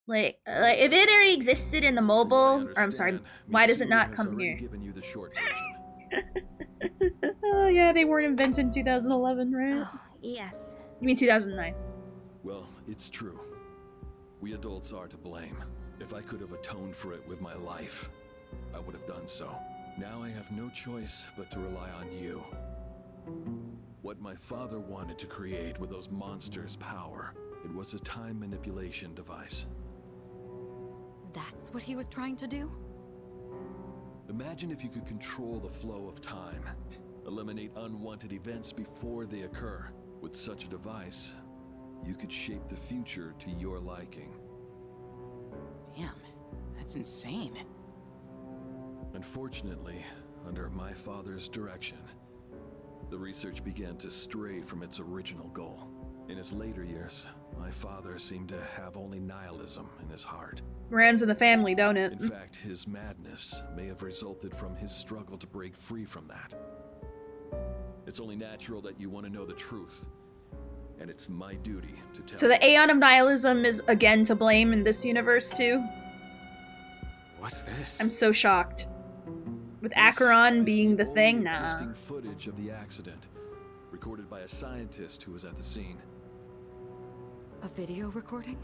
Speaker 1: Like, if it already existed in the mobile... Or I'm sorry,
Speaker 14: Understand,
Speaker 1: why does it
Speaker 14: Mitsuru
Speaker 1: not
Speaker 14: has
Speaker 1: come
Speaker 14: already
Speaker 1: here?
Speaker 14: given you the short version.
Speaker 1: Oh yeah, they weren't invented in 2011, right?
Speaker 9: Oh, yes.
Speaker 1: You mean 2009.
Speaker 14: Well, it's true. We adults are to blame. If I could have atoned for it with my life, I would have done so. Now I have no choice but to rely on you. What my father wanted to create with those monsters' power, it was a time manipulation device.
Speaker 8: That's what he was trying to do?
Speaker 14: Imagine if you could control the flow of time, eliminate unwanted events before they occur. With such a device, you could shape the future to your liking.
Speaker 6: Damn, that's insane.
Speaker 14: Unfortunately, under my father's direction, the research began to stray from its original goal. In his later years, my father seemed to have only nihilism in his heart.
Speaker 1: Runs in the family, don't it?
Speaker 14: In fact, his madness may have resulted from his struggle to break free from that. It's only natural that you want to know the truth, and it's my duty to tell
Speaker 1: So the Aeon of Nihilism is again to blame in this universe too?
Speaker 10: What's this?
Speaker 1: I'm so shocked. With
Speaker 14: This
Speaker 1: Acheron
Speaker 14: is
Speaker 1: being the
Speaker 14: only
Speaker 1: thing? Nah.
Speaker 14: existing footage of the accident, recorded by a scientist who was at the scene.
Speaker 8: A video recording?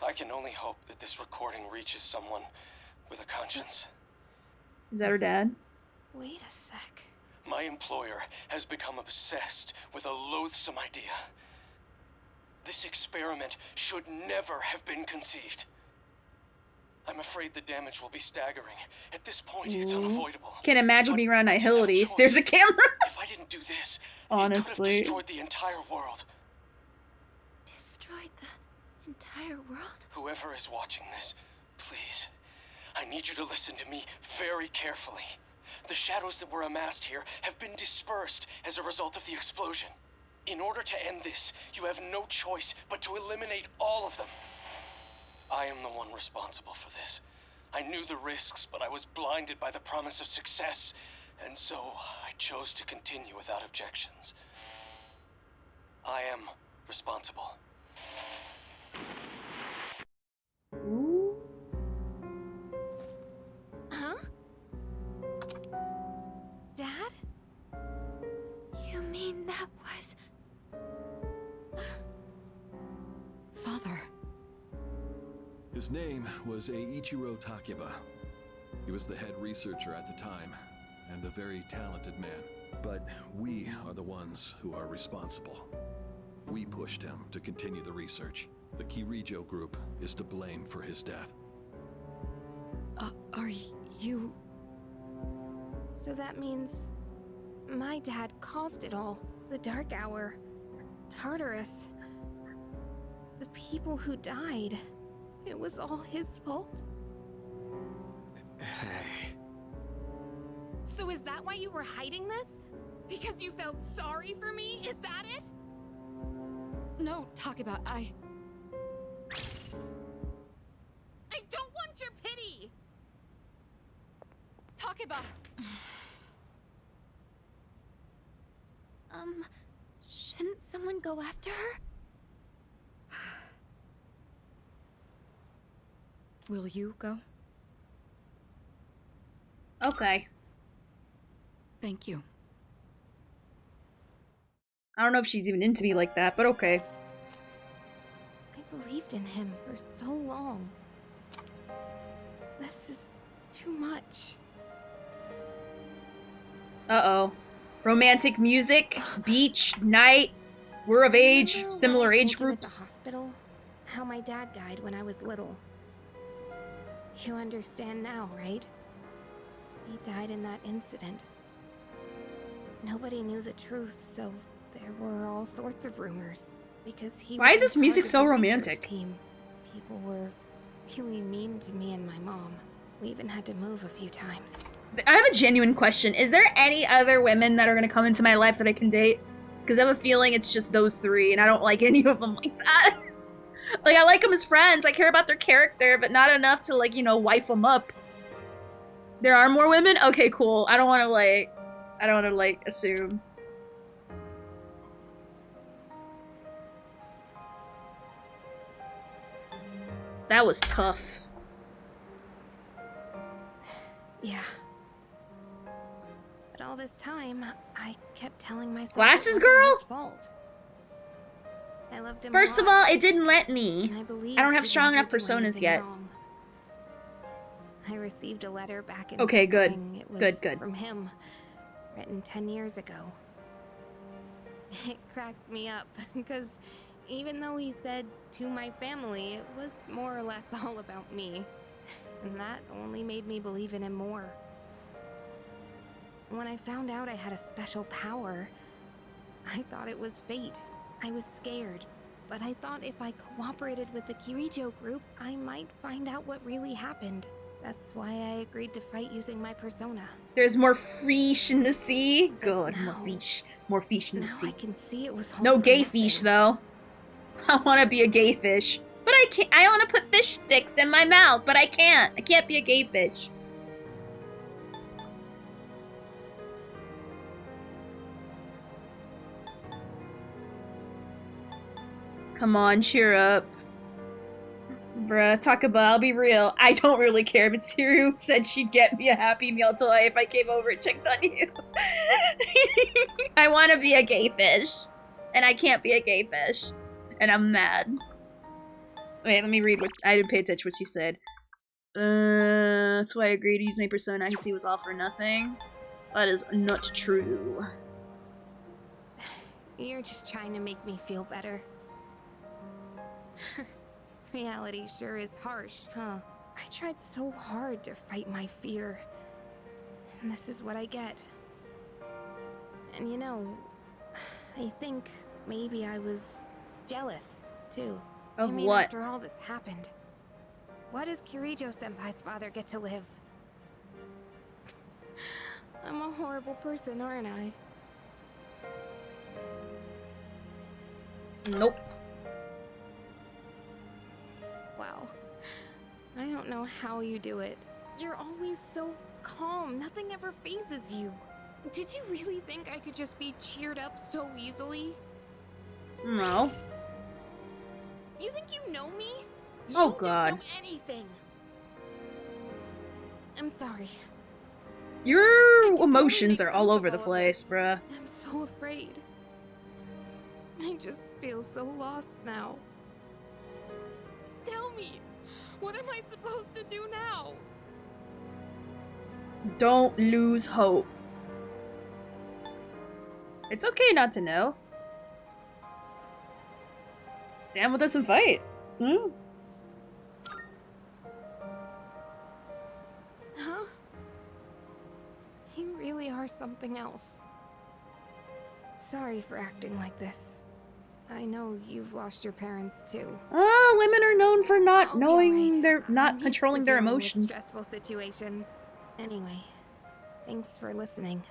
Speaker 15: I can only hope that this recording reaches someone with a conscience.
Speaker 1: Is that her dad?
Speaker 9: Wait a sec.
Speaker 15: My employer has become obsessed with a loathsome idea. This experiment should never have been conceived. I'm afraid the damage will be staggering. At this point, it's unavoidable.
Speaker 1: Can't imagine being around nihilities. There's a camera.
Speaker 15: If I didn't do this,
Speaker 1: Honestly.
Speaker 15: it could have destroyed the entire world.
Speaker 9: Destroyed the entire world?
Speaker 15: Whoever is watching this, please, I need you to listen to me very carefully. The shadows that were amassed here have been dispersed as a result of the explosion. In order to end this, you have no choice but to eliminate all of them. I am the one responsible for this. I knew the risks, but I was blinded by the promise of success, and so I chose to continue without objections. I am responsible.
Speaker 9: Huh? Dad? You mean that was...
Speaker 8: Father.
Speaker 14: His name was Eiichiro Takiba. He was the head researcher at the time, and a very talented man. But we are the ones who are responsible. We pushed him to continue the research. The Kirijo group is to blame for his death.
Speaker 8: Are you...
Speaker 9: So that means... my dad caused it all. The Dark Hour. Tartarus. The people who died. It was all his fault?
Speaker 10: Hey.
Speaker 9: So is that why you were hiding this? Because you felt sorry for me? Is that it?
Speaker 8: No, Takiba, I
Speaker 9: don't want your pity!
Speaker 8: Takiba!
Speaker 9: Shouldn't someone go after her?
Speaker 8: Will you go?
Speaker 1: Okay.
Speaker 8: Thank you.
Speaker 1: I don't know if she's even into me like that, but okay.
Speaker 9: I believed in him for so long. This is too much.
Speaker 1: Uh-oh. Romantic music, beach, night, we're of age,
Speaker 9: Remember
Speaker 1: similar
Speaker 9: when I
Speaker 1: age
Speaker 9: told you at
Speaker 1: groups.
Speaker 9: the hospital? How my dad died when I was little. You understand now, right? He died in that incident. Nobody knew the truth, so there were all sorts of rumors. Because he
Speaker 1: Why
Speaker 9: was
Speaker 1: is this
Speaker 9: in
Speaker 1: music
Speaker 9: charge of
Speaker 1: so
Speaker 9: the research
Speaker 1: romantic?
Speaker 9: Team. People were really mean to me and my mom. We even had to move a few times.
Speaker 1: I have a genuine question. Is there any other women that are gonna come into my life that I can date? Because I have a feeling it's just those three, and I don't like any of them like that. Like, I like them as friends. I care about their character, but not enough to, like, you know, wife them up. There are more women? Okay, cool. I don't want to, like, assume. That was tough.
Speaker 9: Yeah. But all this time, I kept telling myself
Speaker 1: Glasses
Speaker 9: it wasn't
Speaker 1: girl?
Speaker 9: his fault. I loved him
Speaker 1: First
Speaker 9: a
Speaker 1: of
Speaker 9: lot,
Speaker 1: all, it didn't let me.
Speaker 9: and I believed
Speaker 1: I don't have
Speaker 9: he'd
Speaker 1: strong
Speaker 9: never
Speaker 1: enough
Speaker 9: do
Speaker 1: personas
Speaker 9: anything
Speaker 1: yet.
Speaker 9: wrong. I received a letter back in
Speaker 1: Okay,
Speaker 9: the
Speaker 1: good.
Speaker 9: spring. It was
Speaker 1: Good.
Speaker 9: from him, written 10 years ago. It cracked me up, because even though he said to my family, it was more or less all about me. And that only made me believe in him more. When I found out I had a special power, I thought it was fate. I was scared, but I thought if I cooperated with the Kirijo group, I might find out what really happened. That's why I agreed to fight using my persona.
Speaker 1: There's more fish in the sea. Good,
Speaker 9: now-
Speaker 1: more fish in the
Speaker 9: Now
Speaker 1: sea.
Speaker 9: I can see it was all
Speaker 1: No
Speaker 9: for
Speaker 1: gay
Speaker 9: nothing.
Speaker 1: fish though. I want to be a gay fish, but I can't. I want to put fish sticks in my mouth, but I can't. I can't be a gay fish. Come on, cheer up. Bruh, talk about, I'll be real. I don't really care. Mitsuru said she'd get me a Happy Meal toy if I came over and checked on you. I want to be a gay fish. And I can't be a gay fish. And I'm mad. Wait, let me read what- I didn't pay attention to what she said. That's why I agreed to use my persona I see was all for nothing. That is not true.
Speaker 9: You're just trying to make me feel better. Reality sure is harsh, huh? I tried so hard to fight my fear. And this is what I get. And you know, I think maybe I was jealous, too.
Speaker 1: Of
Speaker 9: I mean,
Speaker 1: what?
Speaker 9: after all that's happened. Why does Kirijo-senpai's father get to live? I'm a horrible person, aren't I?
Speaker 1: Nope.
Speaker 9: Wow. I don't know how you do it. You're always so calm. Nothing ever phases you. Did you really think I could just be cheered up so easily?
Speaker 1: No.
Speaker 9: You think you know me?
Speaker 1: Oh,
Speaker 9: You
Speaker 1: God.
Speaker 9: don't know anything. I'm sorry.
Speaker 1: Your emotions are all over the place, bruh.
Speaker 9: I'm so afraid. I just feel so lost now. Just tell me, what am I supposed to do now?
Speaker 1: Don't lose hope. It's okay not to know. Stand with us and fight. Hmm?
Speaker 9: Huh? You really are something else. Sorry for acting like this. I know you've lost your parents too.
Speaker 1: Oh, women are known for not
Speaker 9: I'll be
Speaker 1: knowing
Speaker 9: alright.
Speaker 1: their, not
Speaker 9: I'm used
Speaker 1: controlling
Speaker 9: to
Speaker 1: their
Speaker 9: dealing with
Speaker 1: emotions.
Speaker 9: stressful situations. Anyway, thanks for listening.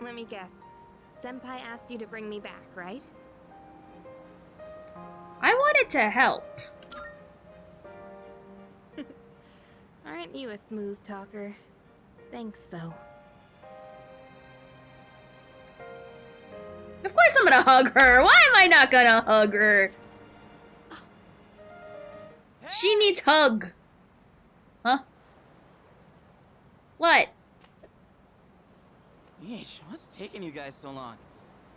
Speaker 9: Let me guess. Senpai asked you to bring me back, right?
Speaker 1: I wanted to help.
Speaker 9: Aren't you a smooth talker? Thanks, though.
Speaker 1: Of course I'm gonna hug her. Why am I not gonna hug her? She needs hug. Huh? What?
Speaker 6: Yeesh, what's taking you guys so long?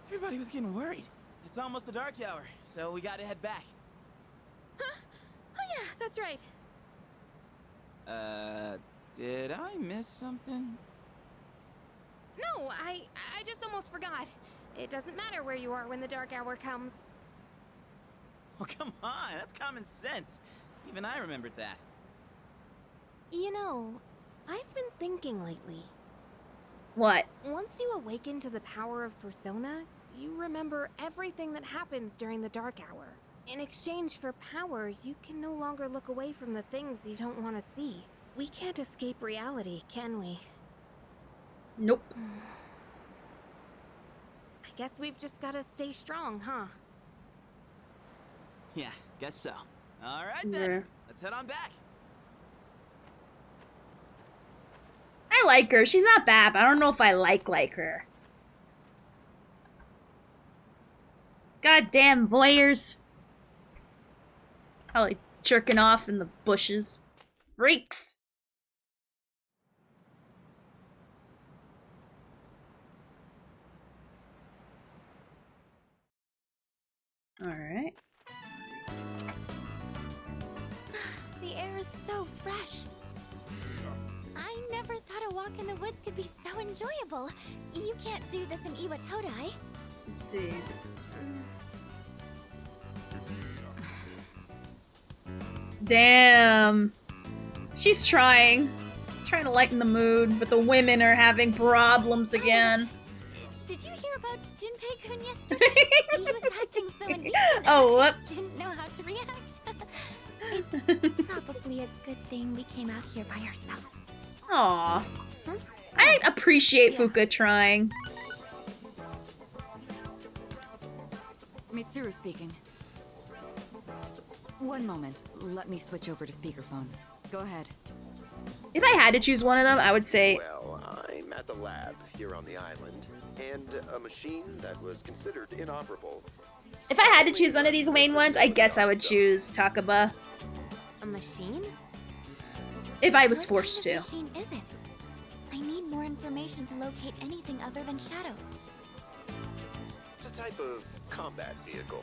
Speaker 6: Everybody was getting worried. It's almost the dark hour, so we gotta head back.
Speaker 9: Oh yeah, that's right.
Speaker 6: Did I miss something?
Speaker 9: No, I just almost forgot. It doesn't matter where you are when the dark hour comes.
Speaker 6: Oh, come on, that's common sense. Even I remembered that.
Speaker 9: You know, I've been thinking lately.
Speaker 1: What?
Speaker 9: Once you awaken to the power of Persona, you remember everything that happens during the dark hour. In exchange for power, you can no longer look away from the things you don't want to see. We can't escape reality, can we?
Speaker 1: Nope.
Speaker 9: I guess we've just gotta stay strong, huh?
Speaker 6: Yeah, guess so. All right then,
Speaker 1: Yeah.
Speaker 6: let's head on back.
Speaker 1: I like her. She's not bad, but I don't know if I like her. Goddamn voyeurs. Probably jerking off in the bushes. Freaks. Alright.
Speaker 5: The air is so fresh. I never thought a walk in the woods could be so enjoyable. You can't do this in Iwatodai.
Speaker 1: Let's see. Damn. She's trying. Trying to lighten the mood, but the women are having problems again.
Speaker 5: Did you hear about Junpei-kun yesterday? He was acting so indecent.
Speaker 1: Oh, whoops.
Speaker 5: Didn't know how to react. It's probably a good thing we came out here by ourselves.
Speaker 1: Aw. I appreciate Fuka trying.
Speaker 8: Mitsuru speaking. One moment. Let me switch over to speakerphone. Go ahead.
Speaker 1: If I had to choose one of them, I would say...
Speaker 7: Well, I'm at the lab here on the island, and a machine that was considered inoperable.
Speaker 1: If I had to choose one of these main ones, I guess I would choose Takaba.
Speaker 9: A machine?
Speaker 1: If I was forced to.
Speaker 5: What kind of machine is it? I need more information to locate anything other than shadows.
Speaker 7: It's a type of combat vehicle.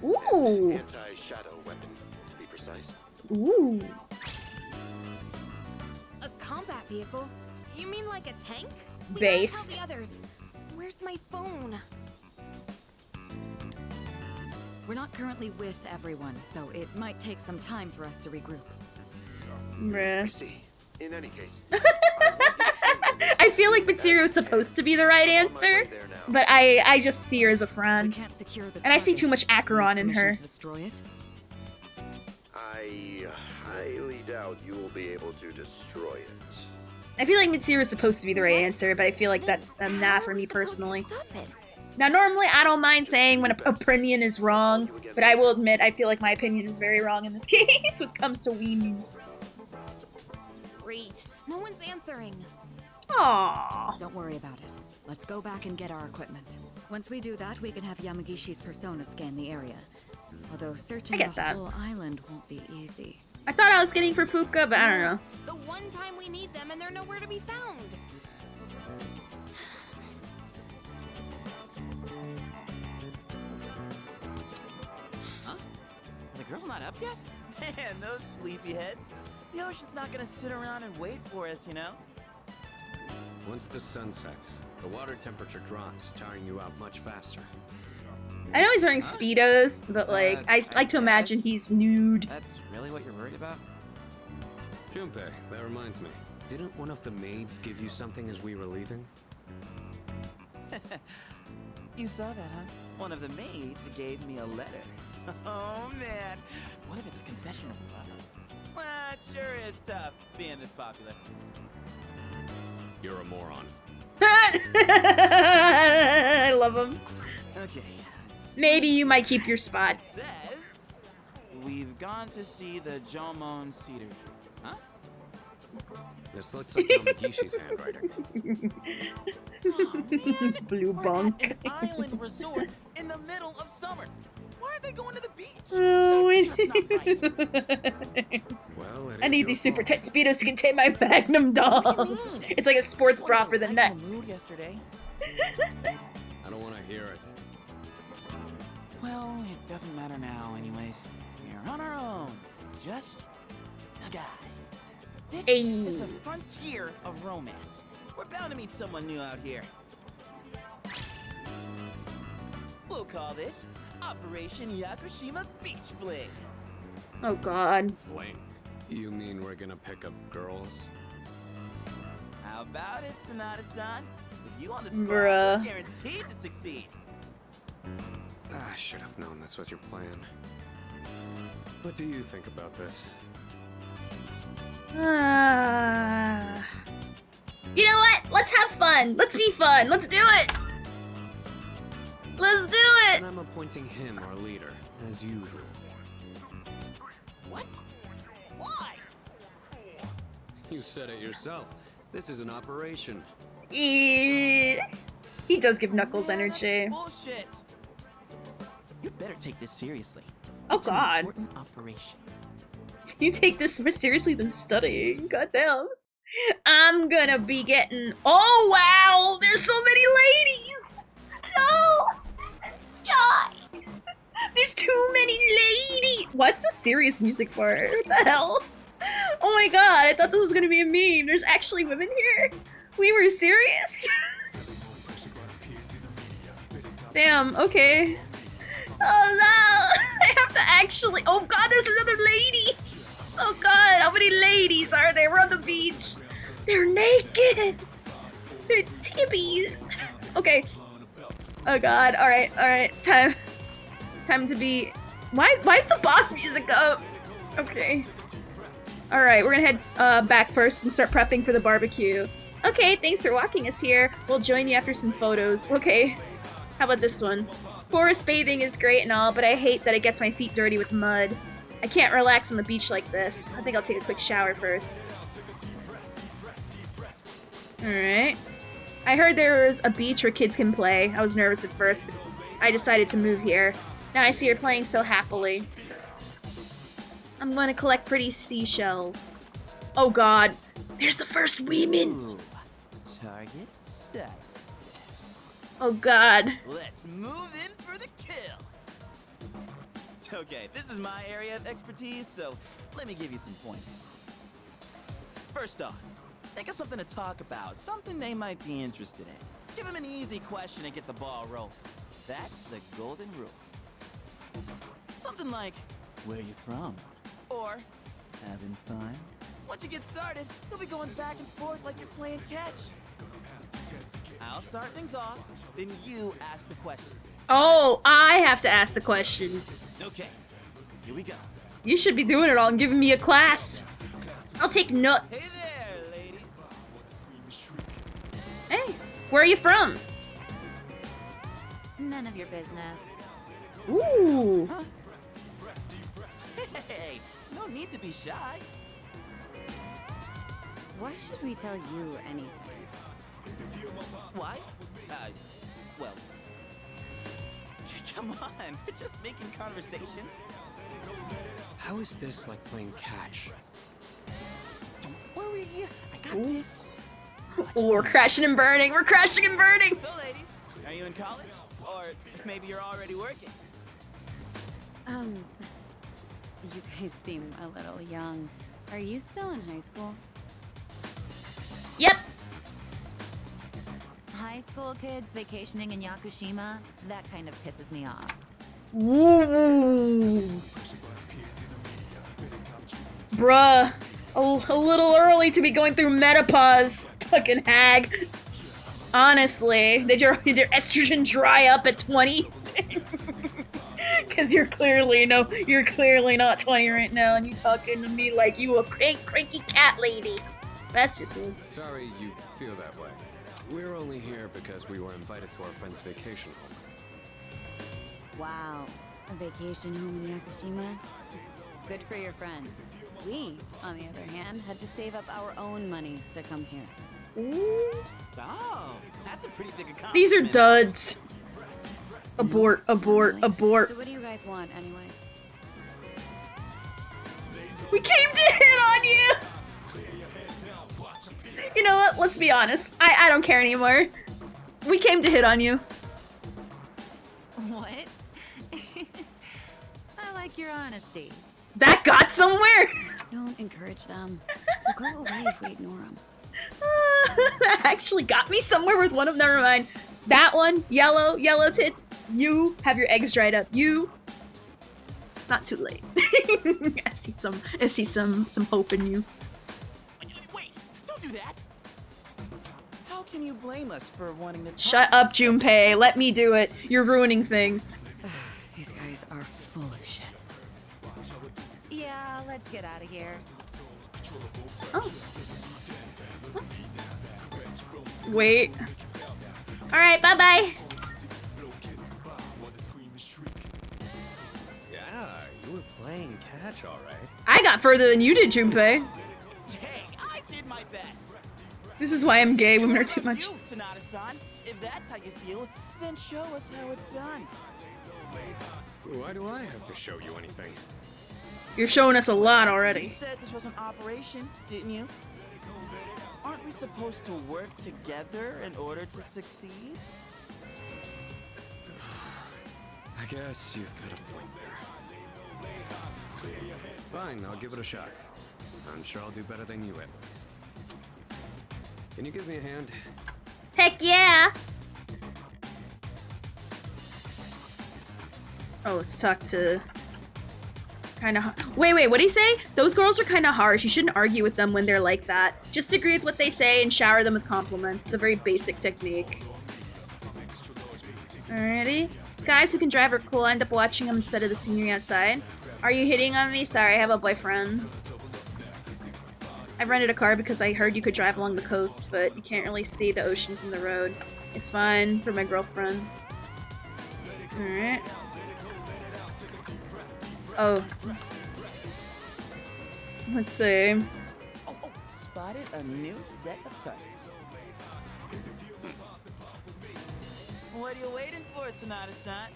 Speaker 1: Ooh.
Speaker 7: Anti-shadow weapon, to be precise.
Speaker 1: Ooh.
Speaker 9: A combat vehicle? You mean like a tank? We
Speaker 1: Based.
Speaker 9: gotta tell the others. Where's my phone?
Speaker 8: We're not currently with everyone, so it might take some time for us to regroup.
Speaker 1: Bruh.
Speaker 7: I see. In any case,
Speaker 1: I feel like Mitsuru is supposed to be the right answer, but I just see her as a friend.
Speaker 8: Can't secure the
Speaker 1: And I see
Speaker 8: target.
Speaker 1: too much Acheron in her.
Speaker 8: To destroy it?
Speaker 7: I highly doubt you will be able to destroy it.
Speaker 1: I feel like Mitsuru is supposed to be the right answer, but I feel like that's a nah for me personally. Now, normally I don't mind saying when an opinion is wrong, but I will admit I feel like my opinion is very wrong in this case when it comes to weenies.
Speaker 9: Great. No one's answering.
Speaker 1: Aww.
Speaker 8: Don't worry about it. Let's go back and get our equipment. Once we do that, we can have Yamagishi's persona scan the area. Although searching
Speaker 1: I get
Speaker 8: the
Speaker 1: that.
Speaker 8: whole island won't be easy.
Speaker 1: I thought I was getting for Fuka, but I don't know.
Speaker 9: The one time we need them and they're nowhere to be found.
Speaker 6: Huh? Are the girls not up yet? Man, those sleepyheads. The ocean's not gonna sit around and wait for us, you know?
Speaker 10: Once the sun sets, the water temperature drops, tiring you out much faster.
Speaker 1: I know he's wearing Speedos, but like, I like to imagine he's nude.
Speaker 6: That's really what you're worried about?
Speaker 10: Junpei, that reminds me. Didn't one of the maids give you something as we were leaving?
Speaker 6: You saw that, huh? One of the maids gave me a letter. Oh, man. What if it's a confession of love? Well, it sure is tough being this popular.
Speaker 10: You're a moron.
Speaker 1: I love him.
Speaker 6: Okay.
Speaker 1: Maybe you might keep your spot.
Speaker 6: It says, we've gone to see the Jomon cedar tree. Huh?
Speaker 10: This looks like Yamagishi's handwriting.
Speaker 6: Oh, man.
Speaker 1: Blue bunk.
Speaker 6: An island resort in the middle of summer. Why are they going to the beach?
Speaker 1: Oh,
Speaker 6: That's just not right.
Speaker 10: Well,
Speaker 1: I need these super tight Speedos to contain my Magnum dong. It's like a sports bra for the nuts.
Speaker 6: Yesterday.
Speaker 10: I don't want to hear it.
Speaker 6: Well, it doesn't matter now anyways. We're on our own. just guys. This
Speaker 1: Hey.
Speaker 6: is the frontier of romance. We're bound to meet someone new out here. We'll call this Operation Yakushima Beach Fling.
Speaker 1: Oh god.
Speaker 10: Fling. You mean we're gonna pick up girls?
Speaker 6: How about it, Sonata-san? With you on the squad,
Speaker 1: Bruh.
Speaker 6: we're guaranteed to succeed.
Speaker 10: I should have known this was your plan. What do you think about this?
Speaker 1: You know what? Let's have fun. Let's be fun. Let's do it. Let's do it.
Speaker 10: And I'm appointing him our leader, as usual.
Speaker 6: What? Why?
Speaker 10: You said it yourself. This is an operation.
Speaker 1: He does give Knuckles
Speaker 6: Man,
Speaker 1: energy.
Speaker 6: that's bullshit. You better take this seriously.
Speaker 1: Oh
Speaker 6: It's an
Speaker 1: god.
Speaker 6: important operation.
Speaker 1: You take this more seriously than studying. Goddamn. I'm gonna be getting. Oh wow! There's so many ladies! No! I'm shy! There's too many ladies! What's the serious music for? What the hell? Oh my god, I thought this was gonna be a meme. There's actually women here? We were serious? Damn, okay. Oh no! I have to actually. Oh god, there's another lady! Oh god, how many ladies are there? We're on the beach. They're naked! They're tibbies! Okay. Oh god, alright. Time to be. Why is the boss music up? Okay. Alright, we're gonna head back first and start prepping for the barbecue. Okay, thanks for walking us here. We'll join you after some photos. Okay. How about this one? Forest bathing is great and all, but I hate that it gets my feet dirty with mud. I can't relax on the beach like this. I think I'll take a quick shower first. Alright. I heard there was a beach where kids can play. I was nervous at first, but I decided to move here. Now I see you're playing so happily. I'm going to collect pretty seashells. Oh god. There's the first Weemins!
Speaker 6: Target set.
Speaker 1: Oh god.
Speaker 6: Let's move in for the kill. Okay, this is my area of expertise, so let me give you some pointers. First off, think of something to talk about, something they might be interested in. Give them an easy question and get the ball rolling. That's the golden rule. Something like, where you from? Or, having fun? Once you get started, you'll be going back and forth like you're playing catch. I'll start things off, then you ask the questions.
Speaker 1: Oh, I have to ask the questions.
Speaker 6: Okay, here we go.
Speaker 1: You should be doing it all and giving me a class. I'll take
Speaker 6: Hey
Speaker 1: notes.
Speaker 6: there, ladies.
Speaker 1: Hey, where are you from?
Speaker 5: None of your business.
Speaker 1: Ooh.
Speaker 6: Huh? Hey, no need to be shy.
Speaker 8: Why should we tell you anything?
Speaker 6: Why? Well, come on, we're just making conversation.
Speaker 10: How is this like playing catch?
Speaker 6: Don't worry, I got this.
Speaker 1: Oh, we're crashing and burning. We're crashing and burning.
Speaker 6: So, ladies, are you in college? Or maybe you're already working?
Speaker 8: You guys seem a little young. Are you still in high school?
Speaker 1: Yep.
Speaker 5: High school kids vacationing in Yakushima? That kind of pisses me off.
Speaker 1: Woo. Bruh. A little early to be going through menopause. Fucking hag. Honestly, did your estrogen dry up at 20? Because you're clearly not 20 right now, and you talking to me like you a cranky cat lady. That's just me.
Speaker 10: Sorry you feel that way. We're only here because we were invited to our friend's vacation home.
Speaker 8: Wow, a vacation home in Yakushima? Good for your friend. We, on the other hand, had to save up our own money to come here.
Speaker 1: Ooh.
Speaker 6: Oh, that's a pretty big accomplishment.
Speaker 1: These are duds. Abort, abort, abort.
Speaker 8: So what do you guys want, anyway?
Speaker 1: We came to hit on you! You know what? Let's be honest. I don't care anymore. We came to hit on you.
Speaker 5: What? I like your honesty.
Speaker 1: That got somewhere?
Speaker 8: Don't encourage them. They'll go away if we ignore them.
Speaker 1: That actually got me somewhere with one of them. Never mind. That one, yellow tits. You have your eggs dried up. You. It's not too late. I see some hope in you.
Speaker 6: Wait, don't do that. How can you blame us for wanting to
Speaker 1: Shut up, Junpei. Let me do it. You're ruining things.
Speaker 8: These guys are full of shit.
Speaker 5: Yeah, let's get out of here.
Speaker 1: Oh. Wait. Alright, bye-bye.
Speaker 10: Yeah, you were playing catch, all right.
Speaker 1: I got further than you did, Junpei.
Speaker 6: Hey, I did my best.
Speaker 1: This is why I'm gay. Women are too much.
Speaker 6: You, Sonata-san. If that's how you feel, then show us how it's done.
Speaker 10: Why do I have to show you anything?
Speaker 1: You're showing us a lot
Speaker 6: You
Speaker 1: already.
Speaker 6: said this was an operation, didn't you? Aren't we supposed to work together in order to succeed?
Speaker 10: I guess you've got a point there. Fine, I'll give it a shot. I'm sure I'll do better than you at least. Can you give me a hand?
Speaker 1: Heck yeah! Oh, let's talk to... Kinda... Wait, what did he say? Those girls are kinda harsh. You shouldn't argue with them when they're like that. Just agree with what they say and shower them with compliments. It's a very basic technique. Alrighty. Guys who can drive are cool. I end up watching them instead of the scenery outside. Are you hitting on me? Sorry, I have a boyfriend. I rented a car because I heard you could drive along the coast, but you can't really see the ocean from the road. It's fine for my girlfriend. Alright. Oh. Let's see.
Speaker 6: Oh, spotted a new set of targets. What are you waiting for, Sonata-san?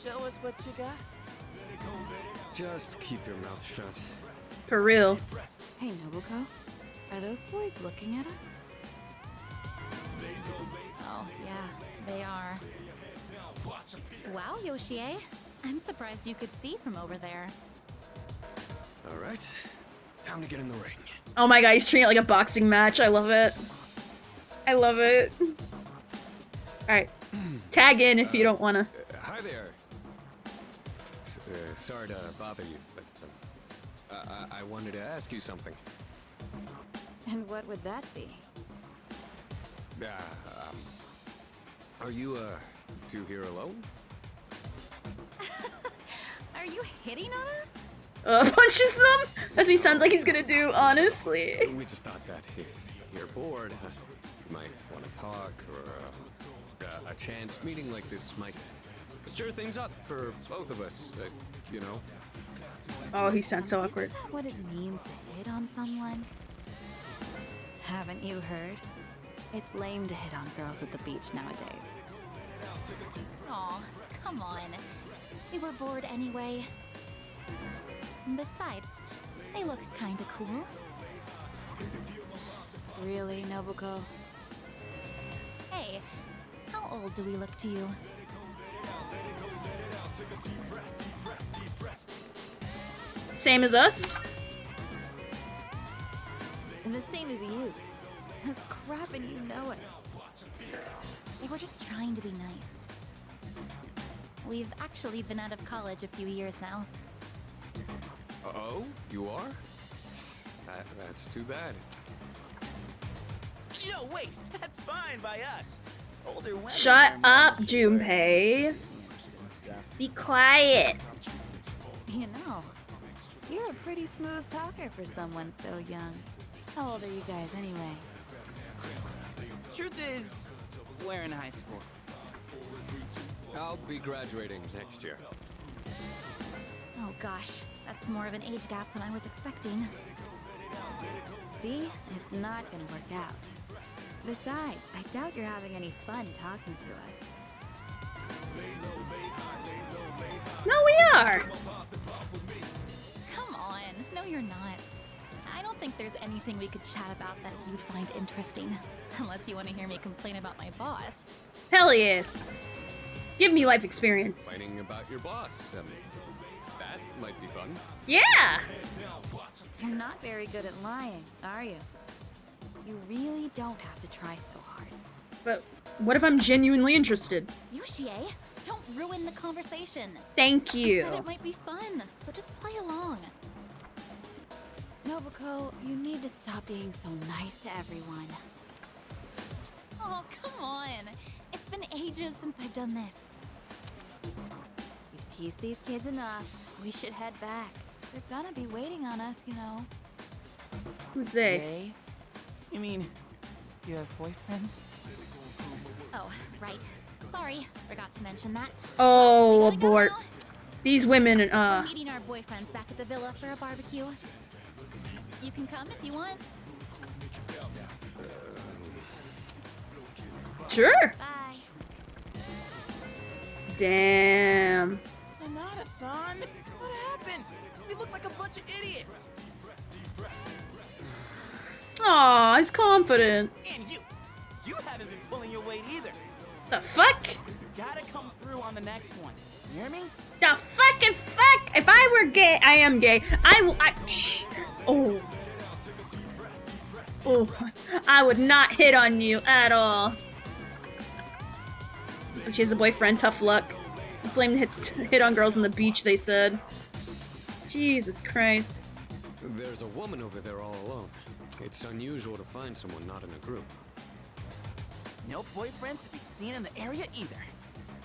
Speaker 6: Show us what you got.
Speaker 10: Just keep your mouth shut.
Speaker 1: For real.
Speaker 8: Hey, Nobuko. Are those boys looking at us?
Speaker 16: Oh, yeah, they are. Wow, Yoshie. I'm surprised you could see from over there.
Speaker 10: All right, time to get in the ring.
Speaker 1: Oh my god, he's treating it like a boxing match. I love it. I love it. Alright. Tag in if you don't wanna.
Speaker 10: Hi there. Sorry to bother you, but I wanted to ask you something.
Speaker 8: And what would that be?
Speaker 10: Are you two here alone?
Speaker 16: Are you hitting on us?
Speaker 1: Punches them? As he sounds like he's gonna do, honestly.
Speaker 10: We just thought that if you're bored, you might want to talk, or a chance meeting like this might stir things up for both of us, you know?
Speaker 1: Oh, he sounds so awkward.
Speaker 16: Is that what it means to hit on someone?
Speaker 8: Haven't you heard? It's lame to hit on girls at the beach nowadays.
Speaker 16: Aw, come on. They were bored anyway. Besides, they look kinda cool.
Speaker 8: Really, Nobuko?
Speaker 16: Hey, how old do we look to you?
Speaker 1: Same as us?
Speaker 8: The same as you. That's crap and you know it.
Speaker 16: They were just trying to be nice. We've actually been out of college a few years now.
Speaker 10: Oh, you are? That's too bad.
Speaker 6: No, wait, that's fine by us. Older women.
Speaker 1: Shut up, Junpei. Be quiet.
Speaker 8: You know, you're a pretty smooth talker for someone so young. How old are you guys anyway?
Speaker 6: Truth is, we're in high school.
Speaker 10: I'll be graduating next year.
Speaker 16: Oh gosh, that's more of an age gap than I was expecting.
Speaker 8: See? It's not gonna work out. Besides, I doubt you're having any fun talking to us.
Speaker 1: No, we are.
Speaker 16: Come on, no you're not. I don't think there's anything we could chat about that you'd find interesting. Unless you want to hear me complain about my boss.
Speaker 1: Hell yeah. Give me life experience.
Speaker 10: Complaining about your boss. That might be fun.
Speaker 1: Yeah!
Speaker 16: You're not very good at lying, are you? You really don't have to try so hard.
Speaker 1: But what if I'm genuinely interested?
Speaker 16: Yoshie, don't ruin the conversation.
Speaker 1: Thank
Speaker 16: I
Speaker 1: you.
Speaker 16: said it might be fun, so just play along. Nobuko, you need to stop being so nice to everyone. Oh, come on. It's been ages since I've done this. We've teased these kids enough. We should head back. They're gonna be waiting on us, you know.
Speaker 1: Who's they?
Speaker 6: Hey? You mean, you have boyfriends?
Speaker 16: Oh, right. Sorry, forgot to mention that.
Speaker 1: Oh, abort. These women,
Speaker 16: We're meeting our boyfriends back at the villa for a barbecue. You can come if you want.
Speaker 1: Sure.
Speaker 16: Bye.
Speaker 1: Damn.
Speaker 6: Sonata-san, what happened? We look like a bunch of idiots.
Speaker 1: Aw, his confidence.
Speaker 6: And you haven't been pulling your weight either.
Speaker 1: The fuck?
Speaker 6: You gotta come through on the next one. You hear me?
Speaker 1: The fucking fuck? If I were gay, I am gay. Oh. Oh. I would not hit on you at all. So she has a boyfriend, tough luck. It's lame to hit on girls on the beach, they said. Jesus Christ.
Speaker 10: There's a woman over there all alone. It's unusual to find someone not in a group.
Speaker 6: No boyfriends to be seen in the area either.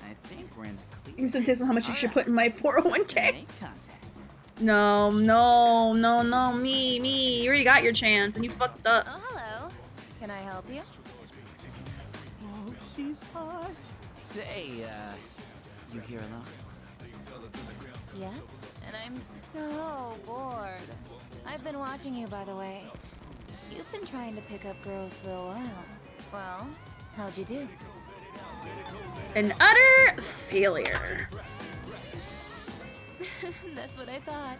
Speaker 6: I think we're in the clear.
Speaker 1: You said how much you should put in my 401k.
Speaker 6: Make contact.
Speaker 1: No, me. You already got your chance and you fucked up.
Speaker 16: Oh, hello. Can I help you?
Speaker 6: Oh, she's hot. Say, you here alone?
Speaker 5: Yeah? And I'm so bored. I've been watching you, by the way. You've been trying to pick up girls for a while. Well, how'd you do?
Speaker 1: An utter failure.
Speaker 5: That's what I thought.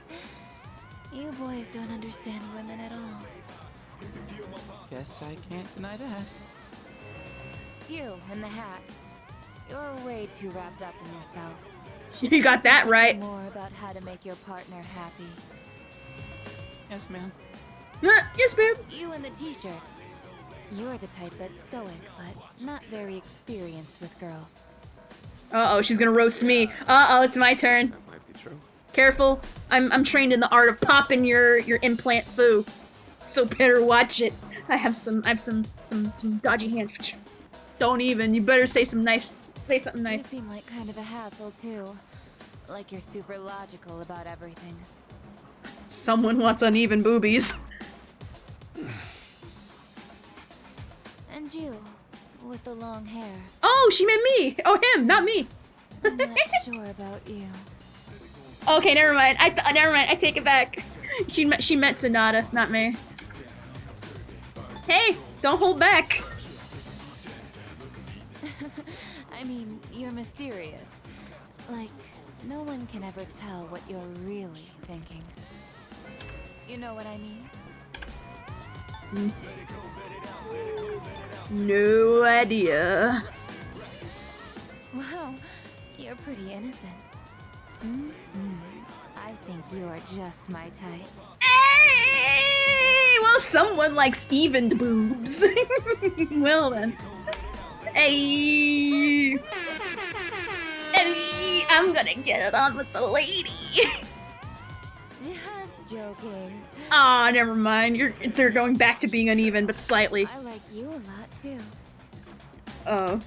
Speaker 5: You boys don't understand women at all.
Speaker 6: Guess I can't deny that.
Speaker 5: You in the hat. You're way too wrapped up in yourself.
Speaker 1: You got that right.
Speaker 5: More about how to make your partner happy.
Speaker 6: Yes, ma'am.
Speaker 1: Yes, ma'am.
Speaker 5: You in the t-shirt. You're the type that's stoic, but not very experienced with girls.
Speaker 1: Uh-oh, she's gonna roast me. Uh-oh, it's my turn.
Speaker 10: That might be true.
Speaker 1: Careful. I'm trained in the art of popping your implant foo. So better watch it. I have some dodgy hands. Don't even. You better say something nice.
Speaker 5: You seem like kind of a hassle too. Like you're super logical about everything.
Speaker 1: Someone wants uneven boobies.
Speaker 5: And you, with the long hair.
Speaker 1: Oh, she meant me. Oh, him, not me.
Speaker 5: I'm not sure about you.
Speaker 1: Okay, never mind. Never mind. I take it back. She meant Sonata, not me. Hey, don't hold back.
Speaker 5: I mean, you're mysterious. Like, no one can ever tell what you're really thinking. You know what I mean?
Speaker 1: No idea.
Speaker 5: Wow, you're pretty innocent. I think you are just my type.
Speaker 1: Hey! Well, someone likes evened boobs. Well then. Hey! Hey! I'm gonna get it on with the lady.
Speaker 5: Just joking.
Speaker 1: Aw, never mind. They're going back to being uneven, but slightly.
Speaker 5: I like you a lot too.
Speaker 1: Oh.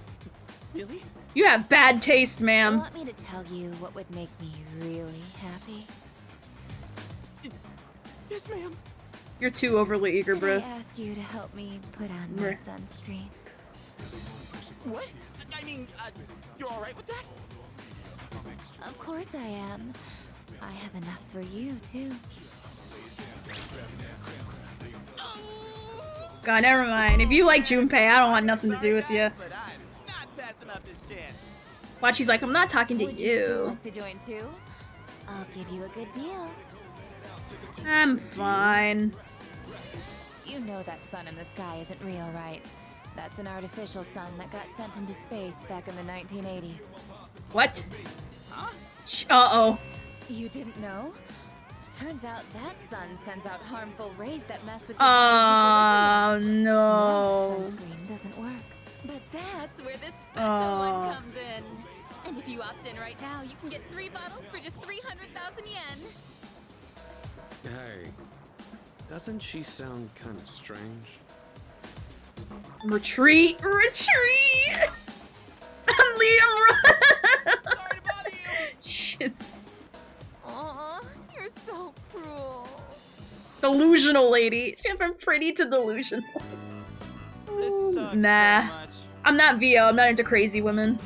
Speaker 6: Really?
Speaker 1: You have bad taste,
Speaker 5: You
Speaker 1: ma'am.
Speaker 5: want me to tell you what would make me really happy?
Speaker 6: Yes, ma'am.
Speaker 1: You're too overly eager,
Speaker 5: Can
Speaker 1: bro.
Speaker 5: I ask you to help me put on my sunscreen?
Speaker 6: What? I mean, you're alright with that?
Speaker 5: Of course I am. I have enough for you too.
Speaker 1: God, never mind. If you like Junpei, I don't want nothing to do with you.
Speaker 6: But I'm not passing up this chance.
Speaker 1: Watch, she's like, I'm not talking to
Speaker 5: Would
Speaker 1: you.
Speaker 5: want to join too? I'll give you a good deal.
Speaker 1: I'm fine.
Speaker 5: You know that sun in the sky isn't real, right? That's an artificial sun that got sent into space back in the 1980s.
Speaker 1: What? Uh-oh.
Speaker 16: You didn't know? Turns out that sun sends out harmful rays that mess with your
Speaker 1: Oh
Speaker 16: equilibrium.
Speaker 1: no.
Speaker 16: Sunscreen doesn't work. But that's where this special one comes in. And if you opt in right now, you can get 3 bottles for just 300,000 yen.
Speaker 10: Hey, doesn't she sound kind of strange?
Speaker 1: Retreat! Retreat! Liam, run! Shit.
Speaker 16: Aw, you're so cruel.
Speaker 1: Delusional lady. She went from pretty to delusional. Ooh, nah. I'm not VO. I'm not into crazy women.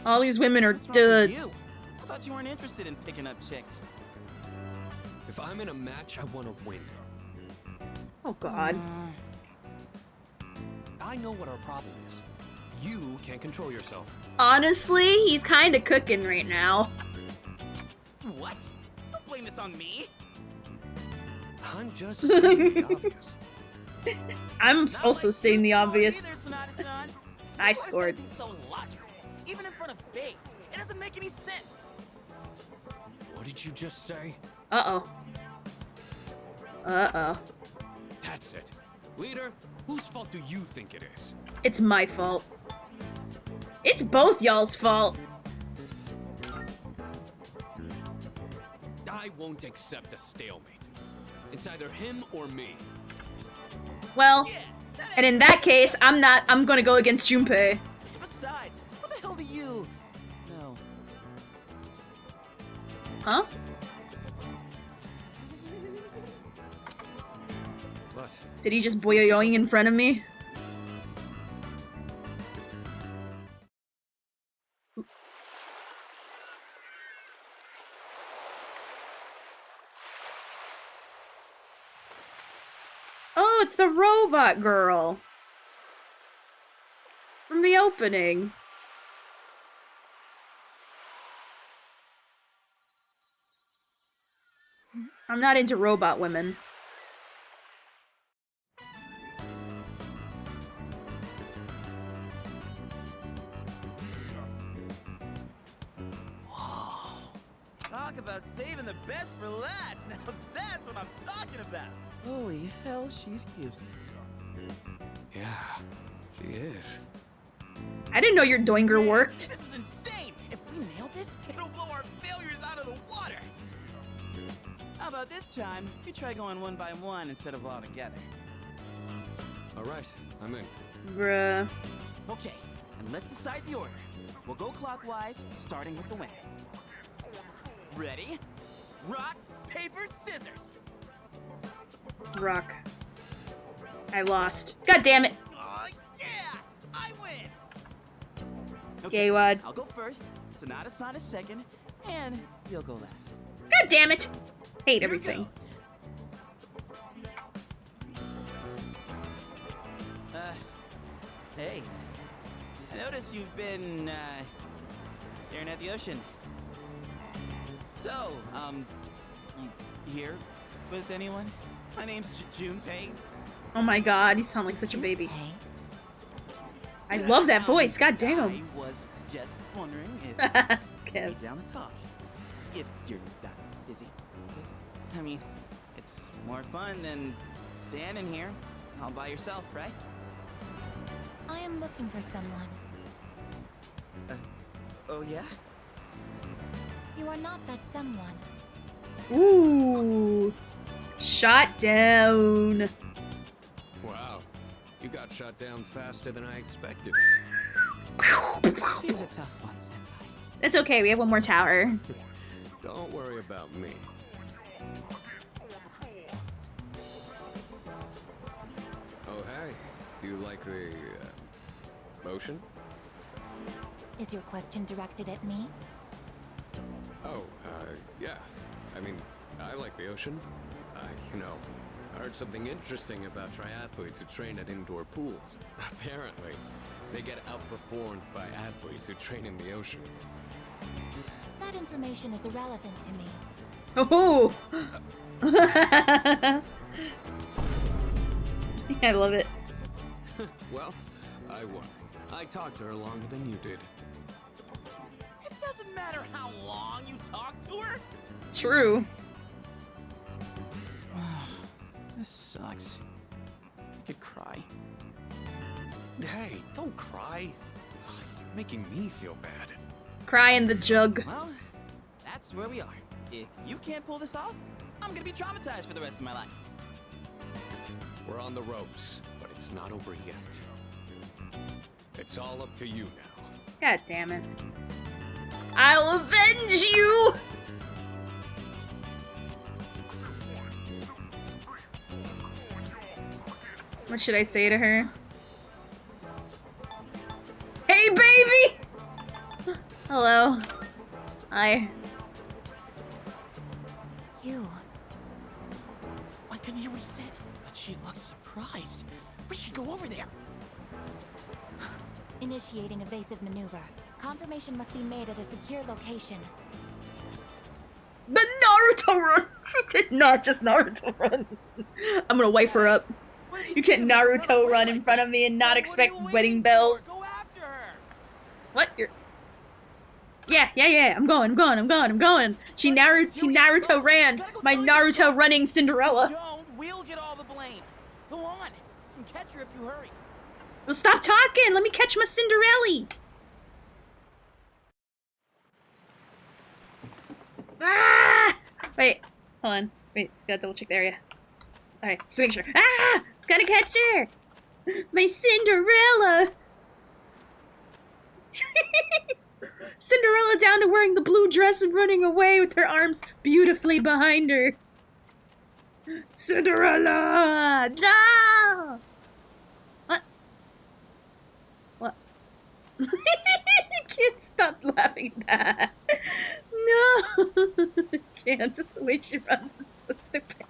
Speaker 1: All these women are dudes.
Speaker 6: I thought you weren't interested in picking up chicks.
Speaker 10: If I'm in a match, I want to win.
Speaker 1: Oh god.
Speaker 10: I know what our problem is. You can't control yourself.
Speaker 1: Honestly, he's kind of cooking right now.
Speaker 6: What? Don't blame this on me.
Speaker 10: I'm just stating the obvious.
Speaker 1: I'm also stating the obvious. I
Speaker 6: Why
Speaker 1: scored.
Speaker 6: is that so logical? Even in front of babes, it doesn't make any sense.
Speaker 10: What did you just say?
Speaker 1: Uh-oh. Uh-oh.
Speaker 10: That's it. Leader, whose fault do you think it is?
Speaker 1: It's my fault. It's both y'all's fault.
Speaker 10: I won't accept a stalemate. It's either him or me.
Speaker 1: Well, and in that case, I'm gonna go against Junpei.
Speaker 6: Besides, what the hell do you know?
Speaker 1: Huh?
Speaker 10: What?
Speaker 1: Did he just boyoing in front of me? Oh, it's the robot girl from the opening. I'm not into robot women.
Speaker 6: Talk about saving the best for last. Now that's what I'm talking about. Holy hell, she's cute.
Speaker 10: Yeah, she is.
Speaker 1: I didn't know your doinger worked.
Speaker 6: This is insane. If we nail this, it'll blow our failures out of the water. How about this time, we try going one by one instead of all together?
Speaker 10: All right, I'm in.
Speaker 1: Bruh.
Speaker 6: Okay, and let's decide the order. We'll go clockwise, starting with the winner. Ready? Rock, paper, scissors.
Speaker 1: Rock. I lost. God damn it.
Speaker 6: Yeah, I win.
Speaker 1: Okay, Gaywad.
Speaker 6: I'll go first. Sonata second, and you'll go last.
Speaker 1: God damn it. Hate everything.
Speaker 6: Hey. I noticed you've been, staring at the ocean. So, you here with anyone? My name's Junpei.
Speaker 1: Oh my god, you sound like such a baby. I love that voice, god damn.
Speaker 6: I was just wondering if
Speaker 1: Okay.
Speaker 6: you're down to talk. If you're not busy. I mean, it's more fun than standing here all by yourself, right?
Speaker 16: I am looking for someone.
Speaker 6: Oh yeah?
Speaker 16: You are not that someone.
Speaker 1: Ooh. Shot down.
Speaker 10: Wow, you got shot down faster than I expected.
Speaker 6: He's a tough one, senpai.
Speaker 1: It's okay, we have one more tower.
Speaker 10: Don't worry about me. Oh, hey. Do you like the motion?
Speaker 16: Is your question directed at me?
Speaker 10: Oh, yeah. I mean, I like the ocean. You know, I heard something interesting about triathletes who train at indoor pools. Apparently, they get outperformed by athletes who train in the ocean.
Speaker 16: That information is irrelevant to me.
Speaker 1: Oh! I love it.
Speaker 10: Well, I won. I talked to her longer than you did.
Speaker 6: It doesn't Doesn't matter how long you talk to her.
Speaker 1: True.
Speaker 6: This sucks. I could cry.
Speaker 10: Hey, don't cry. Ugh, you're making me feel bad.
Speaker 1: Cry in the jug.
Speaker 6: Well, that's where we are. If you can't pull this off, I'm gonna be traumatized for the rest of my life.
Speaker 10: We're on the ropes, but it's not over yet. It's all up to you now.
Speaker 1: God damn it. I'll avenge you! What should I say to her? Hey, baby! Hello. Hi.
Speaker 6: You. I couldn't hear what he said, but she looks surprised. We should go over there.
Speaker 16: Initiating evasive maneuver. Confirmation must be made at a secure location.
Speaker 1: The Naruto run! She did not just Naruto run. I'm gonna wipe her up. You can't Naruto run in front of me and not expect wedding bells. What? You're... Yeah. I'm going. She Naruto ran. My Naruto running Cinderella.
Speaker 6: We'll get all the blame. Go on. You can catch her if you hurry.
Speaker 1: Well, stop talking. Let me catch my Cinderella. Ah! Wait. Hold on. Wait. Gotta double check the area. Alright. Just make sure. Ah! Gotta catch her. My Cinderella. Cinderella down to wearing the blue dress and running away with her arms beautifully behind her. Cinderella! No! What? What? Can't stop laughing at that. No! Can't. Just the way she runs is so stupid.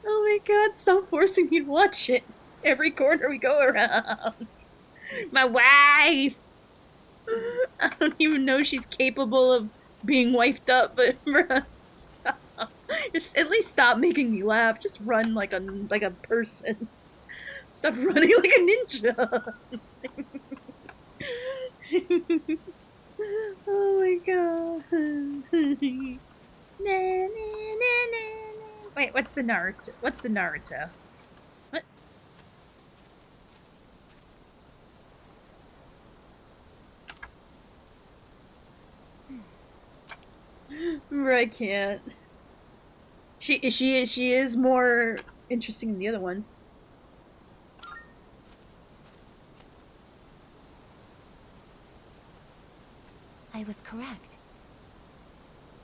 Speaker 1: Oh my god, stop forcing me to watch it. Every corner we go around. My wife! I don't even know she's capable of being wifed up, but bruh, stop. Just at least stop making me laugh. Just run like a person. Stop running like a ninja. Oh my god. Wait, what's the Naruto? What's the Naruto? What? I can't. She is more interesting than the other ones.
Speaker 16: I was correct.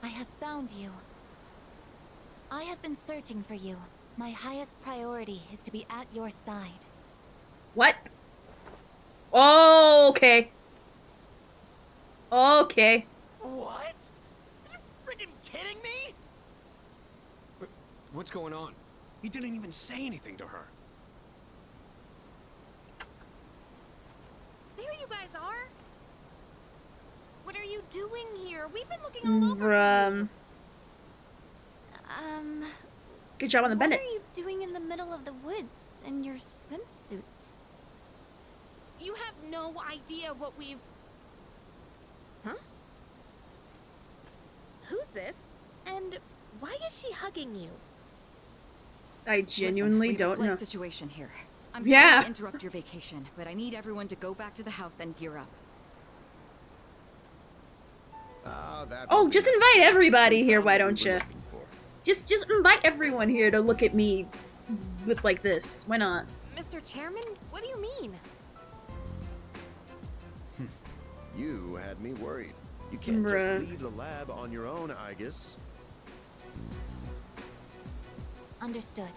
Speaker 16: I have found you. I have been searching for you. My highest priority is to be at your side.
Speaker 1: What? Oh, okay. Okay.
Speaker 6: What? Are you friggin' kidding me?
Speaker 10: What's going on? He didn't even say anything to her.
Speaker 9: There you guys are. What are you doing here? We've been looking all over.
Speaker 1: Good job on the Bennett.
Speaker 5: What are you doing in the middle of the woods in your swimsuits?
Speaker 9: You have no idea what we've... Huh? Who's this? And why is she hugging you?
Speaker 1: I genuinely
Speaker 8: Listen,
Speaker 1: don't
Speaker 8: we have
Speaker 1: know.
Speaker 8: a slight situation here. I'm
Speaker 1: Yeah.
Speaker 8: sorry to interrupt your vacation, but I need everyone to go back to the house and gear up.
Speaker 1: Oh, just invite everybody here, why don't you? Just invite everyone here to look at me with like this. Why not?
Speaker 9: Mr. Chairman, what do you mean?
Speaker 7: You had me worried. You can't
Speaker 1: Bruh.
Speaker 7: just leave the lab on your own, I guess.
Speaker 16: Understood.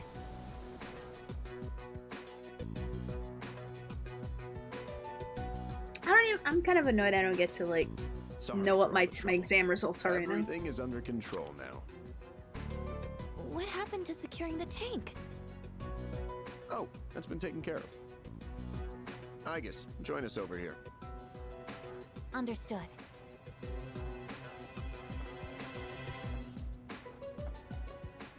Speaker 1: I'm kind of annoyed I don't get to like know what my exam results are right now.
Speaker 7: Everything is under control now.
Speaker 5: What happened to securing the tank?
Speaker 7: Oh, that's been taken care of. I guess join us over here.
Speaker 16: Understood.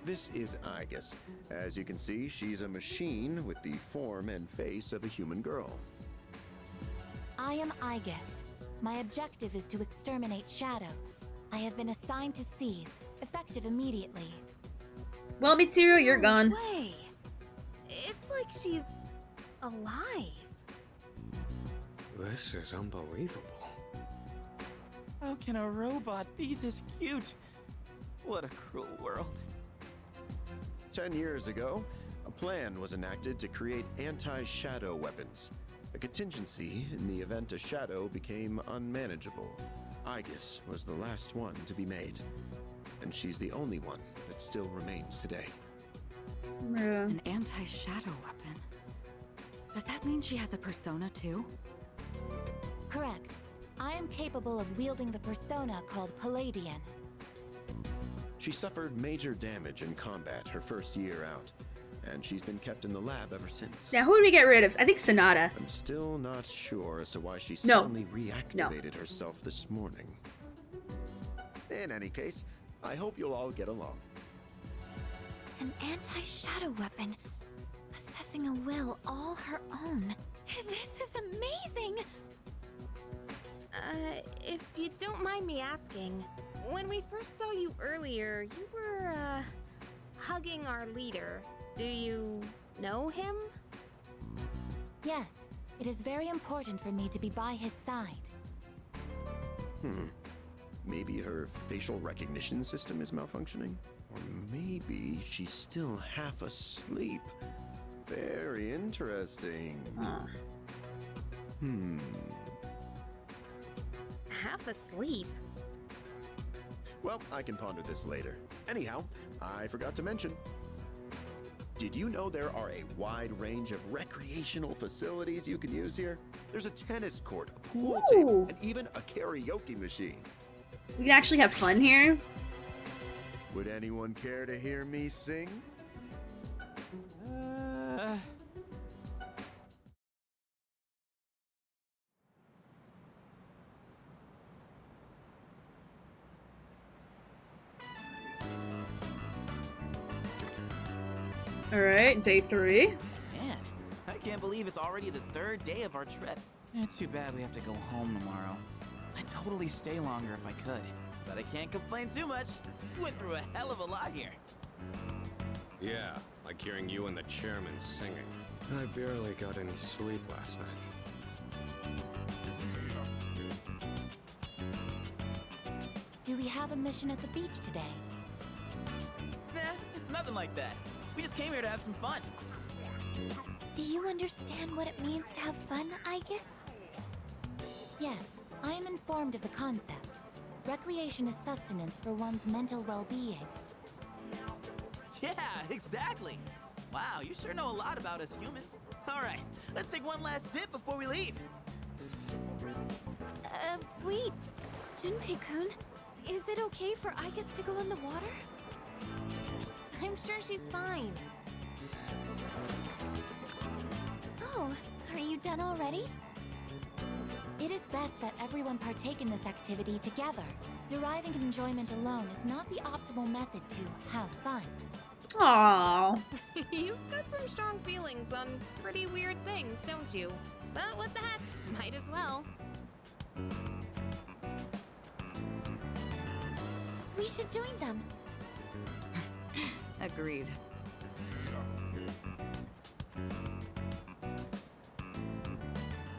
Speaker 7: This is Igus. As you can see, she's a machine with the form and face of a human girl.
Speaker 16: I am Igus. My objective is to exterminate shadows. I have been assigned to seize, effective immediately.
Speaker 1: Well, Mitsuru, you're gone.
Speaker 9: Way. It's like she's alive.
Speaker 10: This is unbelievable.
Speaker 6: How can a robot be this cute? What a cruel world.
Speaker 7: 10 years ago, a plan was enacted to create anti-shadow weapons. A contingency in the event a shadow became unmanageable. Aegis was the last one to be made. And she's the only one that still remains today.
Speaker 8: An anti-shadow weapon? Does that mean she has a persona too?
Speaker 16: Correct. I am capable of wielding the persona called Palladian.
Speaker 7: She suffered major damage in combat her first year out, and she's been kept in the lab ever since.
Speaker 1: Now, who do we get rid of? I think Sonata.
Speaker 7: I'm still not sure as to why she
Speaker 1: No.
Speaker 7: suddenly reactivated herself this morning. In any case, I hope you'll all get along.
Speaker 5: An anti-shadow weapon, possessing a will all her own. This is amazing!
Speaker 9: If you don't mind me asking, when we first saw you earlier, you were, hugging our leader. Do you know him?
Speaker 16: Yes, it is very important for me to be by his side.
Speaker 7: Maybe her facial recognition system is malfunctioning? Or maybe she's still half asleep. Very interesting.
Speaker 9: Half asleep?
Speaker 7: Well, I can ponder this later. Anyhow, I forgot to mention. Did you know there are a wide range of recreational facilities you can use here? There's a tennis court, a pool table, and even a karaoke machine.
Speaker 1: We can actually have fun here.
Speaker 7: Would anyone care to hear me sing?
Speaker 1: Alright, day 3.
Speaker 6: Man, I can't believe it's already the 3rd day of our trip. It's too bad we have to go home tomorrow. I'd totally stay longer if I could, but I can't complain too much. We went through a hell of a lot here.
Speaker 10: Yeah, like hearing you and the chairman singing. I barely got any sleep last night.
Speaker 16: Do we have a mission at the beach today?
Speaker 6: Nah, it's nothing like that. We just came here to have some fun.
Speaker 5: Do you understand what it means to have fun, Aegis?
Speaker 16: Yes, I am informed of the concept. Recreation is sustenance for one's mental well-being.
Speaker 6: Yeah, exactly. Wow, you sure know a lot about us humans. All right, let's take one last dip before we leave.
Speaker 9: Wait. Junpei-kun, is it okay for Aegis to go in the water? I'm sure she's fine.
Speaker 5: Oh, are you done already?
Speaker 16: It is best that everyone partake in this activity together. Deriving enjoyment alone is not the optimal method to have fun.
Speaker 1: Aww.
Speaker 9: You've got some strong feelings on pretty weird things, don't you? But what the heck, might as well.
Speaker 5: We should join them.
Speaker 8: Agreed.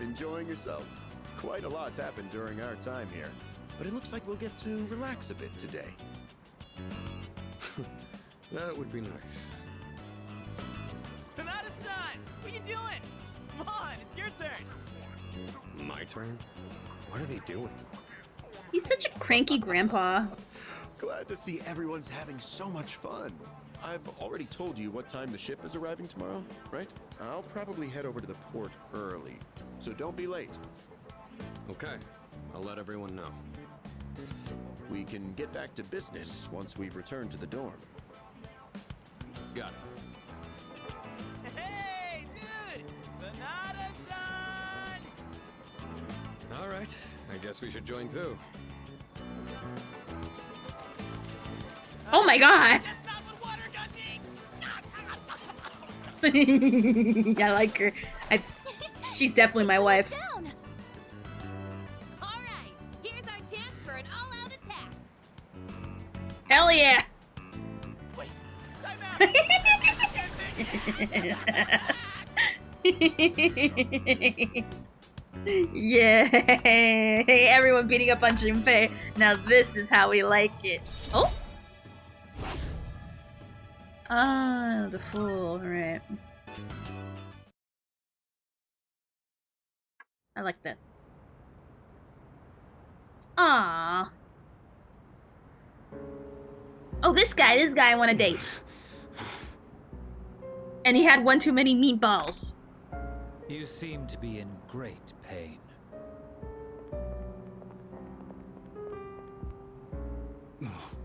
Speaker 7: Enjoying yourselves? Quite a lot's happened during our time here, but it looks like we'll get to relax a bit today.
Speaker 10: That would be nice.
Speaker 6: Sonata-san, what are you doing? Come on, it's your turn.
Speaker 10: My turn? What are they doing?
Speaker 1: He's such a cranky grandpa.
Speaker 7: Glad to see everyone's having so much fun. I've already told you what time the ship is arriving tomorrow, right? I'll probably head over to the port early, so don't be late.
Speaker 10: Okay, I'll let everyone know.
Speaker 7: We can get back to business once we've returned to the dorm.
Speaker 10: Got it.
Speaker 6: Hey, dude! Sonata-san!
Speaker 10: All right, I guess we should join too.
Speaker 1: Oh my god!
Speaker 6: That's not what water gun means!
Speaker 1: I like her. She's definitely my wife.
Speaker 5: Down. All right.
Speaker 1: Hell yeah!
Speaker 6: Wait,
Speaker 1: Yay! Everyone beating up on Junpei. Now this is how we like it. Oh! Ah, the fool, right. I like that. Ah. Oh, this guy I want to date. And he had one too many meatballs.
Speaker 17: You seem to be in great pain.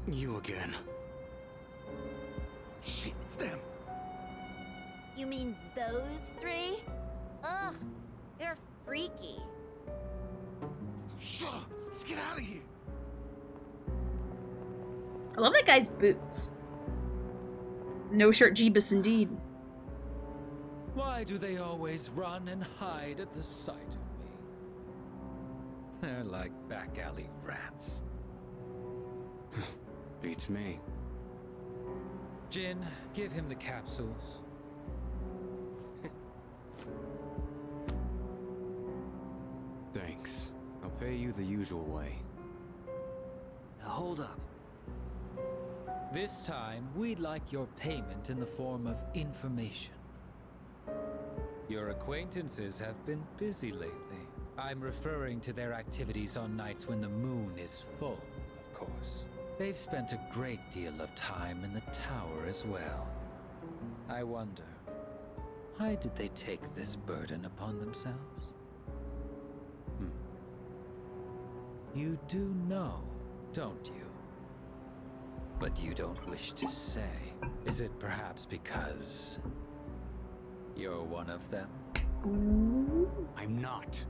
Speaker 15: You again.
Speaker 6: Shit, it's them.
Speaker 16: You mean those three? Ugh, they're freaky.
Speaker 6: Shut up. Let's get out of here.
Speaker 1: I love that guy's boots. No shirt Jeebus indeed.
Speaker 17: Why do they always run and hide at the sight of me? They're like back alley rats.
Speaker 15: Beats me.
Speaker 17: Jin, give him the capsules.
Speaker 15: Thanks. I'll pay you the usual way.
Speaker 17: Now hold up. This time, we'd like your payment in the form of information. Your acquaintances have been busy lately. I'm referring to their activities on nights when the moon is full, of course. They've spent a great deal of time in the tower as well. I wonder, why did they take this burden upon themselves? You do know, don't you? But you don't wish to say. Is it perhaps because you're one of them?
Speaker 15: I'm not.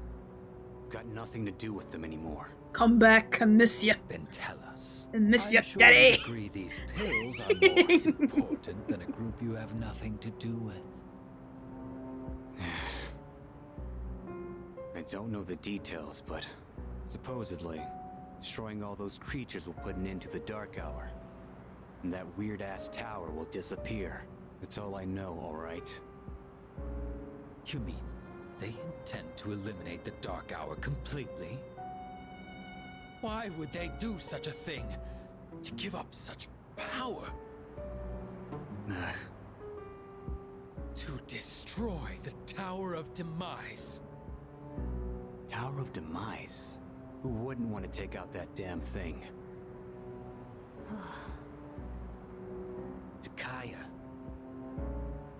Speaker 15: Got nothing to do with them anymore.
Speaker 1: Come back, I miss ya.
Speaker 17: Then tell us.
Speaker 1: I miss ya,
Speaker 17: I'm sure
Speaker 1: daddy.
Speaker 17: you'd agree these pills are more important than a group you have nothing to do with.
Speaker 15: I don't know the details, but supposedly, destroying all those creatures will put an end to the Dark Hour. And that weird-ass tower will disappear. That's all I know, alright?
Speaker 17: You mean they intend to eliminate the Dark Hour completely? Why would they do such a thing? To give up such power? To destroy the Tower of Demise.
Speaker 15: Tower of Demise? Who wouldn't want to take out that damn thing?
Speaker 17: Takaya.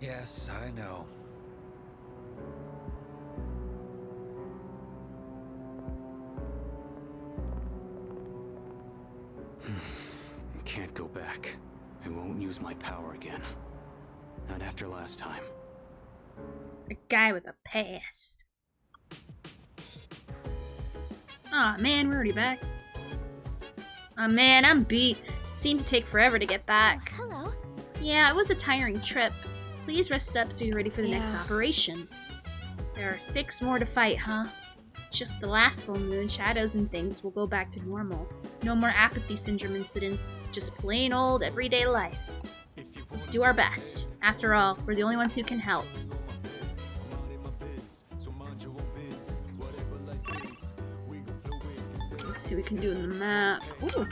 Speaker 17: Yes, I know.
Speaker 15: I can't go back. I won't use my power again. Not after last time.
Speaker 1: A guy with a past. Aw, man, we're already back. Aw, man, I'm beat. Seemed to take forever to get back.
Speaker 5: Hello.
Speaker 1: Yeah, it was a tiring trip. Please rest up so you're ready for the next operation. There are 6 more to fight, huh? Just the last full moon, shadows and things will go back to normal. No more apathy syndrome incidents, just plain old everyday life. Let's do our best. After all, we're the only ones who can help. Let's see what we can do in the map. Ooh.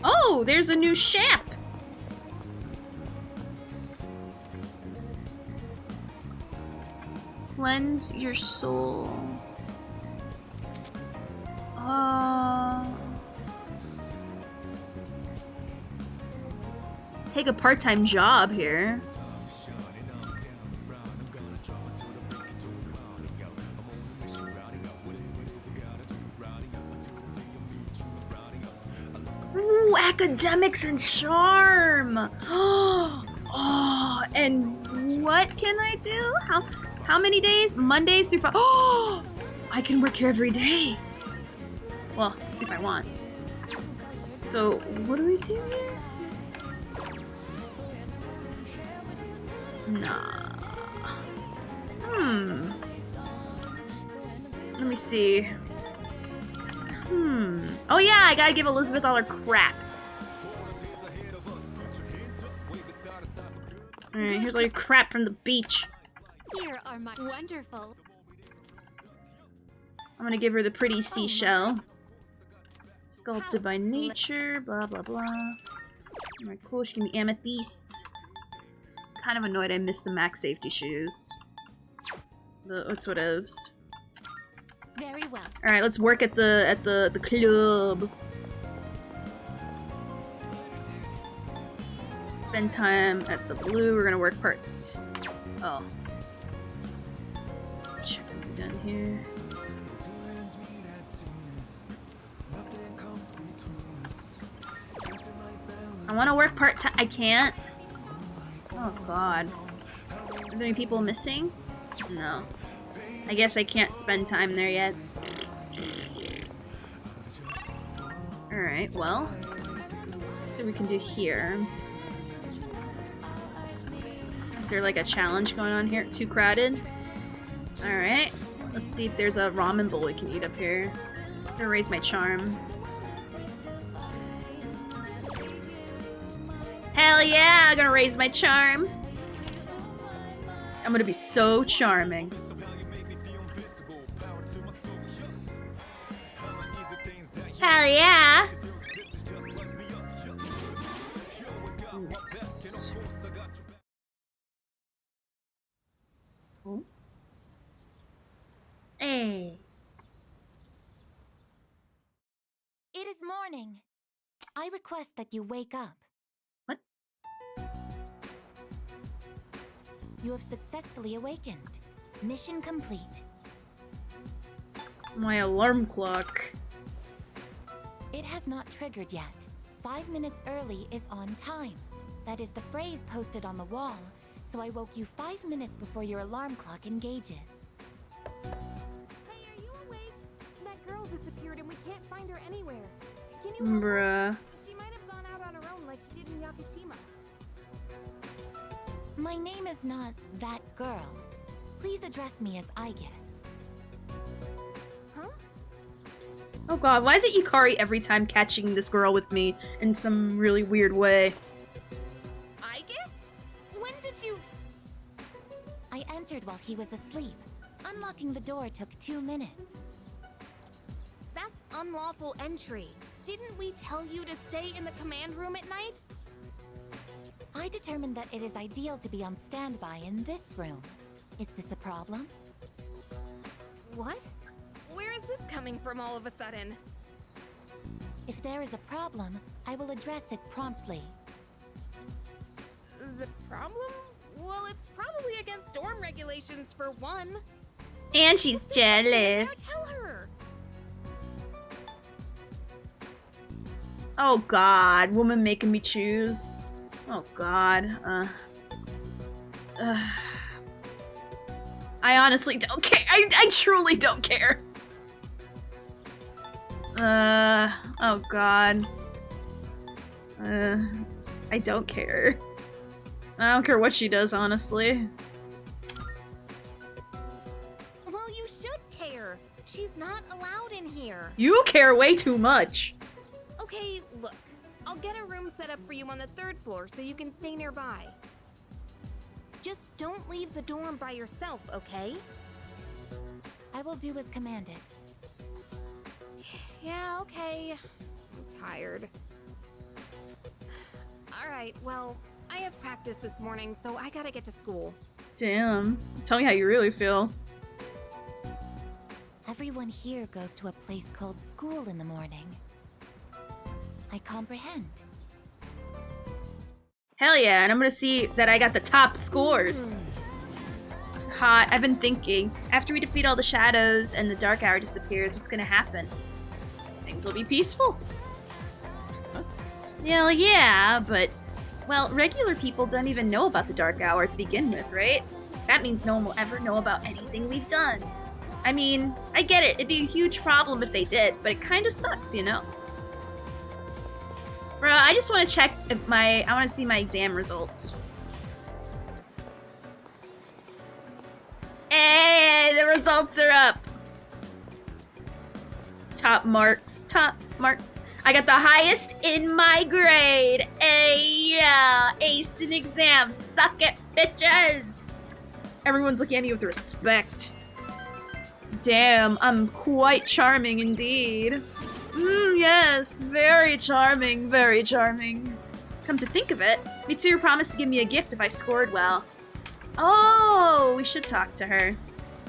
Speaker 1: Oh, there's a new ship! Cleanse your soul. Take a part-time job here. Ooh, academics and charm. Oh, and what can I do? How many days? Mondays through Friday. Oh, I can work here every day. Well, if I want. So, what do we do here? Nah. Let me see. Oh yeah, I gotta give Elizabeth all her crap. Alright, here's all your crap from the beach.
Speaker 16: Here are my wonderful.
Speaker 1: I'm gonna give her the pretty seashell. Sculpted by nature, blah blah blah. Alright, cool, she can be amethysts. Kind of annoyed I missed the max safety shoes. What's whatevs.
Speaker 16: Very well.
Speaker 1: Alright, let's work at the club. Spend time at the blue. We're gonna work part. Oh. Check what we've done here. I want to work part time. I can't. Oh god. Are there any people missing? No. I guess I can't spend time there yet. Alright, well. Let's see what we can do here. Is there like a challenge going on here? Too crowded? Alright. Let's see if there's a ramen bowl we can eat up here. I'm gonna raise my charm. Hell yeah! I'm gonna raise my charm. I'm gonna be so charming. Hell yeah! Nice. Oh. Hey.
Speaker 16: It is morning. I request that you wake up.
Speaker 1: What?
Speaker 16: You have successfully awakened. Mission complete.
Speaker 1: My alarm clock.
Speaker 16: It has not triggered yet. 5 minutes early is on time. That is the phrase posted on the wall, so I woke you 5 minutes before your alarm clock engages.
Speaker 9: Hey, are you awake? That girl disappeared and we can't find her anywhere. Can you help
Speaker 1: Bruh.
Speaker 9: her? She might have gone out on her own like she did in Yakushima.
Speaker 16: My name is not that girl. Please address me as I guess.
Speaker 9: Huh?
Speaker 1: Oh god, why is it Yukari every time catching this girl with me in some really weird way?
Speaker 9: I guess? When did you...
Speaker 16: I entered while he was asleep. Unlocking the door took 2 minutes.
Speaker 9: That's unlawful entry. Didn't we tell you to stay in the command room at night?
Speaker 16: I determined that it is ideal to be on standby in this room. Is this a problem?
Speaker 9: What? Where is this coming from all of a sudden?
Speaker 16: If there is a problem, I will address it promptly.
Speaker 9: The problem? Well, it's probably against dorm regulations for one.
Speaker 1: And she's jealous.
Speaker 9: Now tell her.
Speaker 1: Oh god, woman making me choose. Oh god. I honestly don't care. I truly don't care. Oh god. I don't care. I don't care what she does, honestly.
Speaker 9: Well, you should care. She's not allowed in here.
Speaker 1: You care way too much.
Speaker 9: Okay, look. I'll get a room set up for you on the 3rd floor so you can stay nearby. Just don't leave the dorm by yourself, okay?
Speaker 16: I will do as commanded.
Speaker 9: Yeah, okay. I'm tired. Alright, well, I have practice this morning, so I gotta get to school.
Speaker 1: Damn. Tell me how you really feel.
Speaker 16: Everyone here goes to a place called school in the morning. I comprehend.
Speaker 1: Hell yeah, and I'm gonna see that I got the top scores. It's hot. I've been thinking. After we defeat all the shadows and the dark hour disappears, what's gonna happen? Things will be peaceful. Hell yeah, but... well, regular people don't even know about the dark hour to begin with, right? That means no one will ever know about anything we've done. I mean, I get it. It'd be a huge problem if they did, but it kinda sucks, you know? Bruh, I just want to check if I want to see my exam results. Hey, the results are up. Top marks. Top marks. I got the highest in my grade. Yeah. Ace in exams. Suck it, bitches. Everyone's looking at me with respect. Damn, I'm quite charming indeed. Yes, very charming, very charming. Come to think of it, Mitsuru promised to give me a gift if I scored well. Oh, we should talk to her.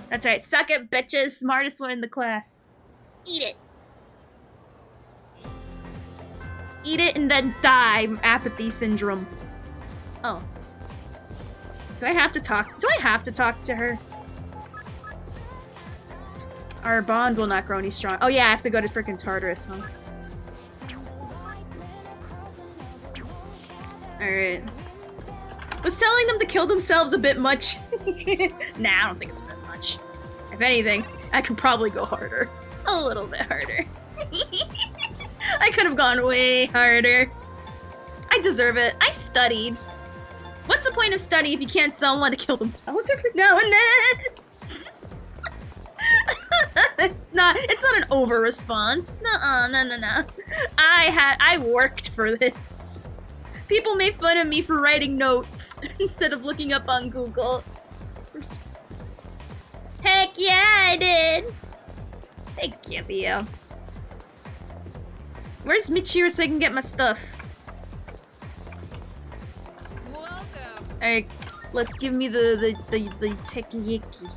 Speaker 1: That's right, suck it, bitches. Smartest one in the class. Eat it. Eat it and then die. Apathy syndrome. Oh. Do I have to talk to her? Our bond will not grow any strong. Oh yeah, I have to go to frickin' Tartarus, huh? Alright. Was telling them to kill themselves a bit much? Nah, I don't think it's a bit much. If anything, I could probably go harder. A little bit harder. I could have gone way harder. I deserve it. I studied. What's the point of studying if you can't tell someone to kill themselves every now and then? It's not an over response. Nuh-uh, no. I worked for this. People made fun of me for writing notes instead of looking up on Google. Heck yeah, I did. Thank you, Bio. Where's Michiru so I can get my stuff?
Speaker 5: Welcome.
Speaker 1: Alright, let's give me the tekkiyaki.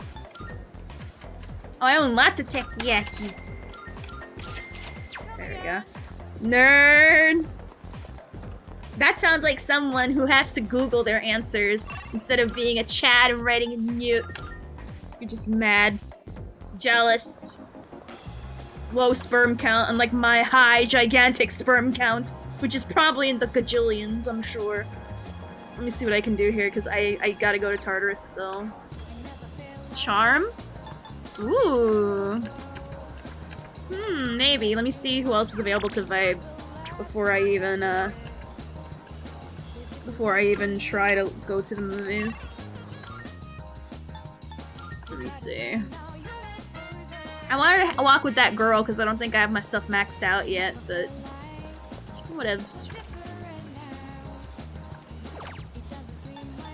Speaker 1: Oh, I own lots of tekkiyaki. There we go. Nerd! That sounds like someone who has to Google their answers instead of being a Chad and writing in notes. You're just mad. Jealous. Low sperm count, unlike my high, gigantic sperm count, which is probably in the gajillions, I'm sure. Let me see what I can do here, because I gotta go to Tartarus still. Charm? Ooh. Maybe. Let me see who else is available to vibe before I even try to go to the movies. Let me see. I wanted to walk with that girl because I don't think I have my stuff maxed out yet, but whatevs.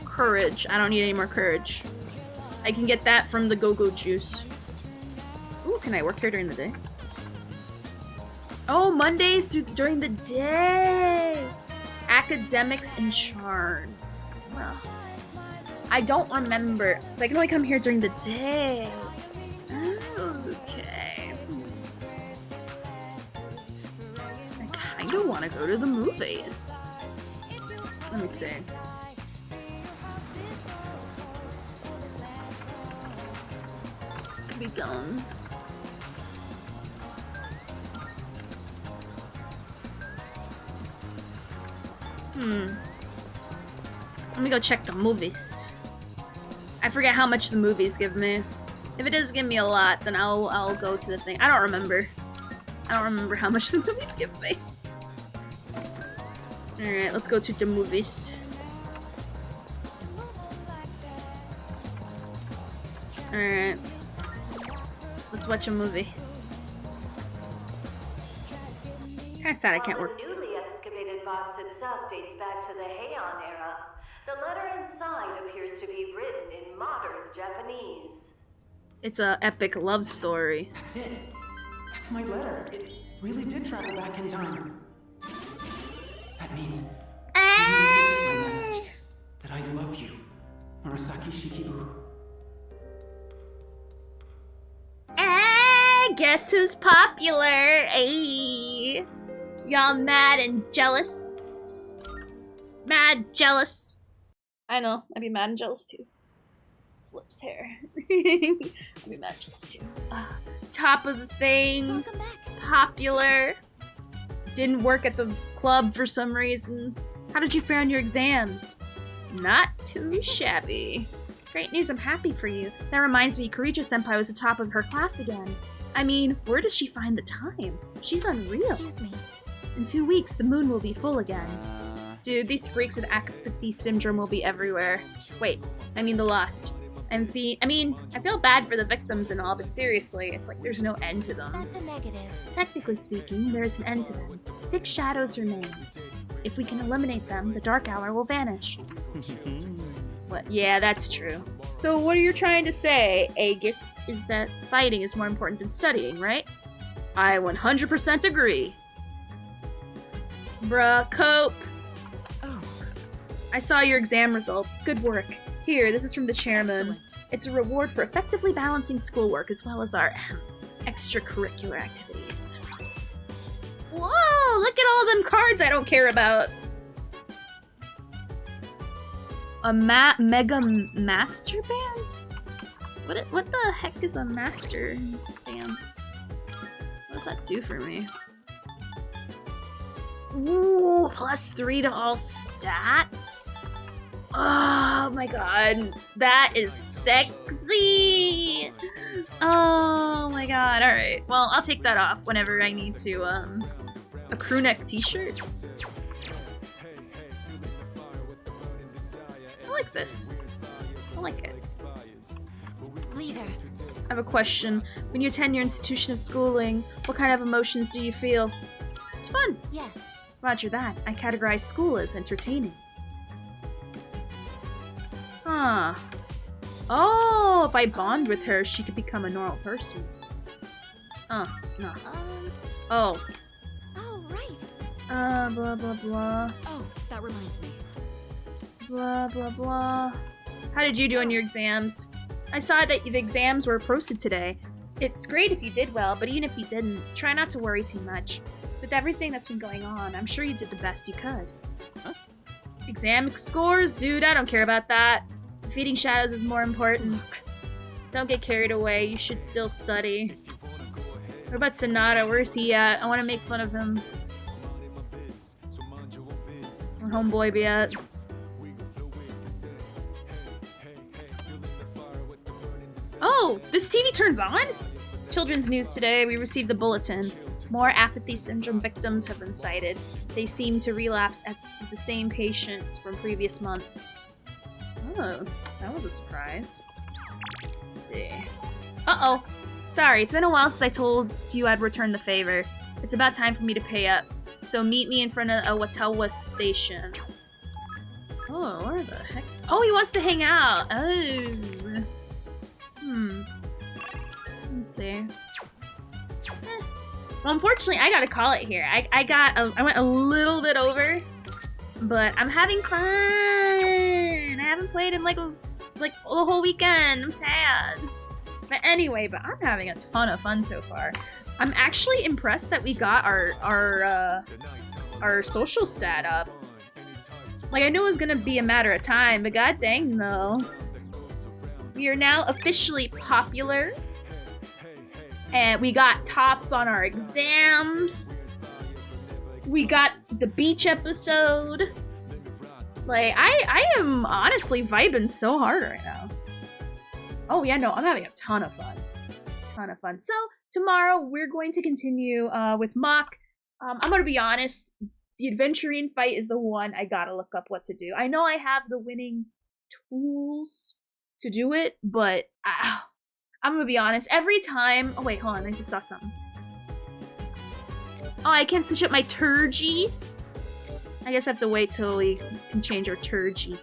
Speaker 1: Courage. I don't need any more courage. I can get that from the go-go juice. Ooh, can I work here during the day? Oh, Mondays during the day! Academics and Charm. Wow. I don't remember, so I can only come here during the day. Okay. I kinda wanna go to the movies. Let me see. Could be done. Let me go check the movies. I forget how much the movies give me. If it does give me a lot, then I'll go to the thing. I don't remember. I don't remember how much the movies give me. Alright, let's go to the movies. Alright. Let's watch a movie. Kinda sad I can't work.
Speaker 18: The newly excavated box itself dates back to the Heian era. The letter inside appears to be written in modern Japanese.
Speaker 1: It's a epic love story.
Speaker 19: That's it. That's my letter. It really did travel back in time. That means you really did get my message. That I love you, Murasaki Shikibu.
Speaker 1: Guess who's popular? Ayy. Y'all mad and jealous? Mad, jealous. I know, I'd be mad and jealous too. Flips hair. I'd be mad and jealous too. Top of the things. Popular. Didn't work at the club for some reason. How did you fare on your exams? Not too shabby. Great news, I'm happy for you. That reminds me, Kirijo-senpai was the top of her class again. I mean, where does she find the time? She's unreal.
Speaker 5: Excuse me.
Speaker 1: In 2 weeks, the moon will be full again. Dude, these freaks with apathy syndrome will be everywhere. Wait, I mean the Lost. And I mean, I feel bad for the victims and all, but seriously, it's like there's no end to them.
Speaker 5: That's a negative.
Speaker 1: Technically speaking, there's an end to them. 6 shadows remain. If we can eliminate them, the Dark Hour will vanish. What? Yeah, that's true. So what are you trying to say, Aegis, is that fighting is more important than studying, right? I 100% agree. Bruh, Cope.
Speaker 5: Oh.
Speaker 1: I saw your exam results. Good work. Here, this is from the chairman.
Speaker 8: Excellent.
Speaker 1: It's a reward for effectively balancing schoolwork as well as our extracurricular activities. Whoa! Look at all them cards I don't care about. A mega master band? What the heck is a master band? What does that do for me? Ooh, +3 to all stats? Oh my god, that is sexy! Oh my god, alright. Well, I'll take that off whenever I need to, a crew neck t-shirt? I like this. I like it.
Speaker 5: Leader.
Speaker 1: I have a question. When you attend your institution of schooling, what kind of emotions do you feel? It's fun.
Speaker 5: Yes.
Speaker 1: Roger that. I categorize school as entertaining. Huh. Oh, if I bond with her, she could become a normal person. Oh, no. Oh.
Speaker 5: Oh, right.
Speaker 1: Blah, blah, blah.
Speaker 8: Oh, that reminds me.
Speaker 1: Blah, blah, blah. How did you do on your exams? I saw that the exams were posted today. It's great if you did well, but even if you didn't, try not to worry too much. With everything that's been going on, I'm sure you did the best you could.
Speaker 6: Huh?
Speaker 1: Exam scores? Dude, I don't care about that. Defeating shadows is more important. Don't get carried away. You should still study. What about Sonata? Where's he at? I want to make fun of him. Where homeboy be at? Oh, this TV turns on? Children's news today. We received the bulletin. More apathy syndrome victims have been cited. They seem to relapse at the same patients from previous months. Oh, that was a surprise. Let's see. Uh-oh. Sorry, it's been a while since I told you I'd return the favor. It's about time for me to pay up. So meet me in front of Watawa station. Oh, where the heck? Oh, he wants to hang out. Oh. Let's see. Well, unfortunately, I gotta call it here. I went a little bit over, but I'm having fun. I haven't played in like the whole weekend. I'm sad. But anyway, I'm having a ton of fun so far. I'm actually impressed that we got our social stat up. Like, I knew it was gonna be a matter of time, but god dang though. We are now officially popular. And we got top on our exams. We got the beach episode. Like, I am honestly vibing so hard right now. Oh yeah, no, I'm having a ton of fun. So, tomorrow we're going to continue with MOC. I'm gonna be honest, the adventuring fight is the one I gotta look up what to do. I know I have the winning tools to do it, but I'm gonna be honest, every time... Oh wait, hold on, I just saw something. Oh, I can't switch up my Turgy? I guess I have to wait till we can change our Turgy.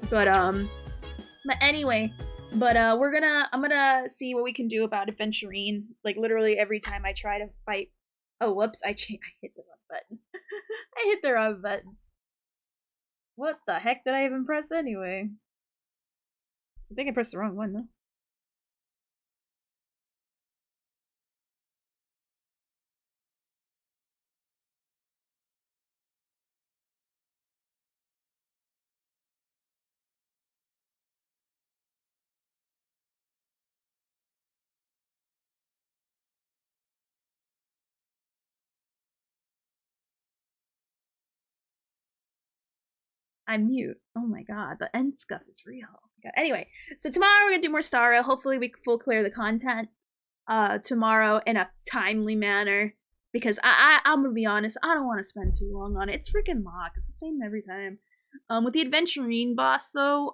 Speaker 1: But anyway, I'm gonna see what we can do about adventuring. Like, literally every time I try to fight... Oh, whoops, I hit the wrong button. I hit the wrong button. What the heck did I even press anyway? I think I pressed the wrong one, though. I'm mute. Oh my god, the end scuff is real. Oh my god. Anyway, so tomorrow we're gonna do more Starro. Hopefully we full clear the content tomorrow in a timely manner. Because I'm gonna be honest, I don't want to spend too long on it. It's freaking MOC. It's the same every time. With the adventuring boss though,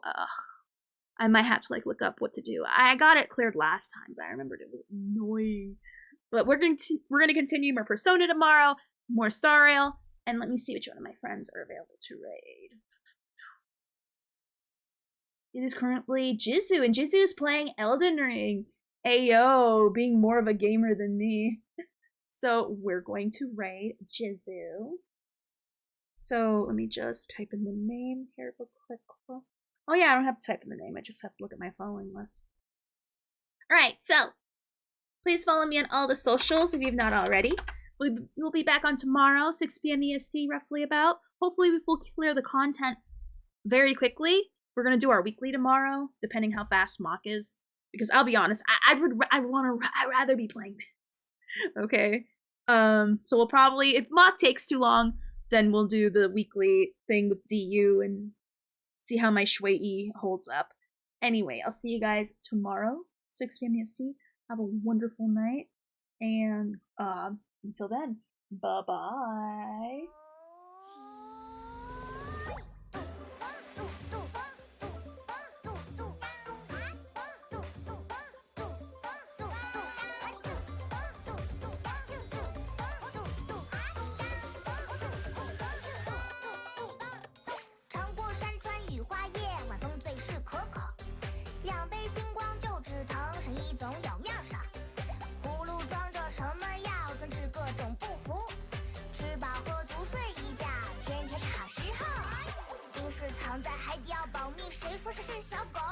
Speaker 1: I might have to like look up what to do. I got it cleared last time, but I remembered it was annoying. But we're gonna continue more Persona tomorrow, more Star Rail, and let me see which one of my friends are available to raid. It is currently Jizu, and Jizu is playing Elden Ring. Ayo, being more of a gamer than me. So we're going to raid Jizu. So let me just type in the name here real quick. Oh yeah, I don't have to type in the name. I just have to look at my following list. Alright, so please follow me on all the socials if you've not already. We'll be back on tomorrow, 6 p.m. EST, roughly about. Hopefully we will clear the content very quickly. We're going to do our weekly tomorrow, depending how fast MOC is. Because I'll be honest, I'd rather be playing this. Okay? So we'll probably, if MOC takes too long, then we'll do the weekly thing with DU and see how my Shui holds up. Anyway, I'll see you guys tomorrow, 6 p.m. EST. Have a wonderful night. And until then, bye-bye.
Speaker 20: 藏在海底要保密，谁说是小狗？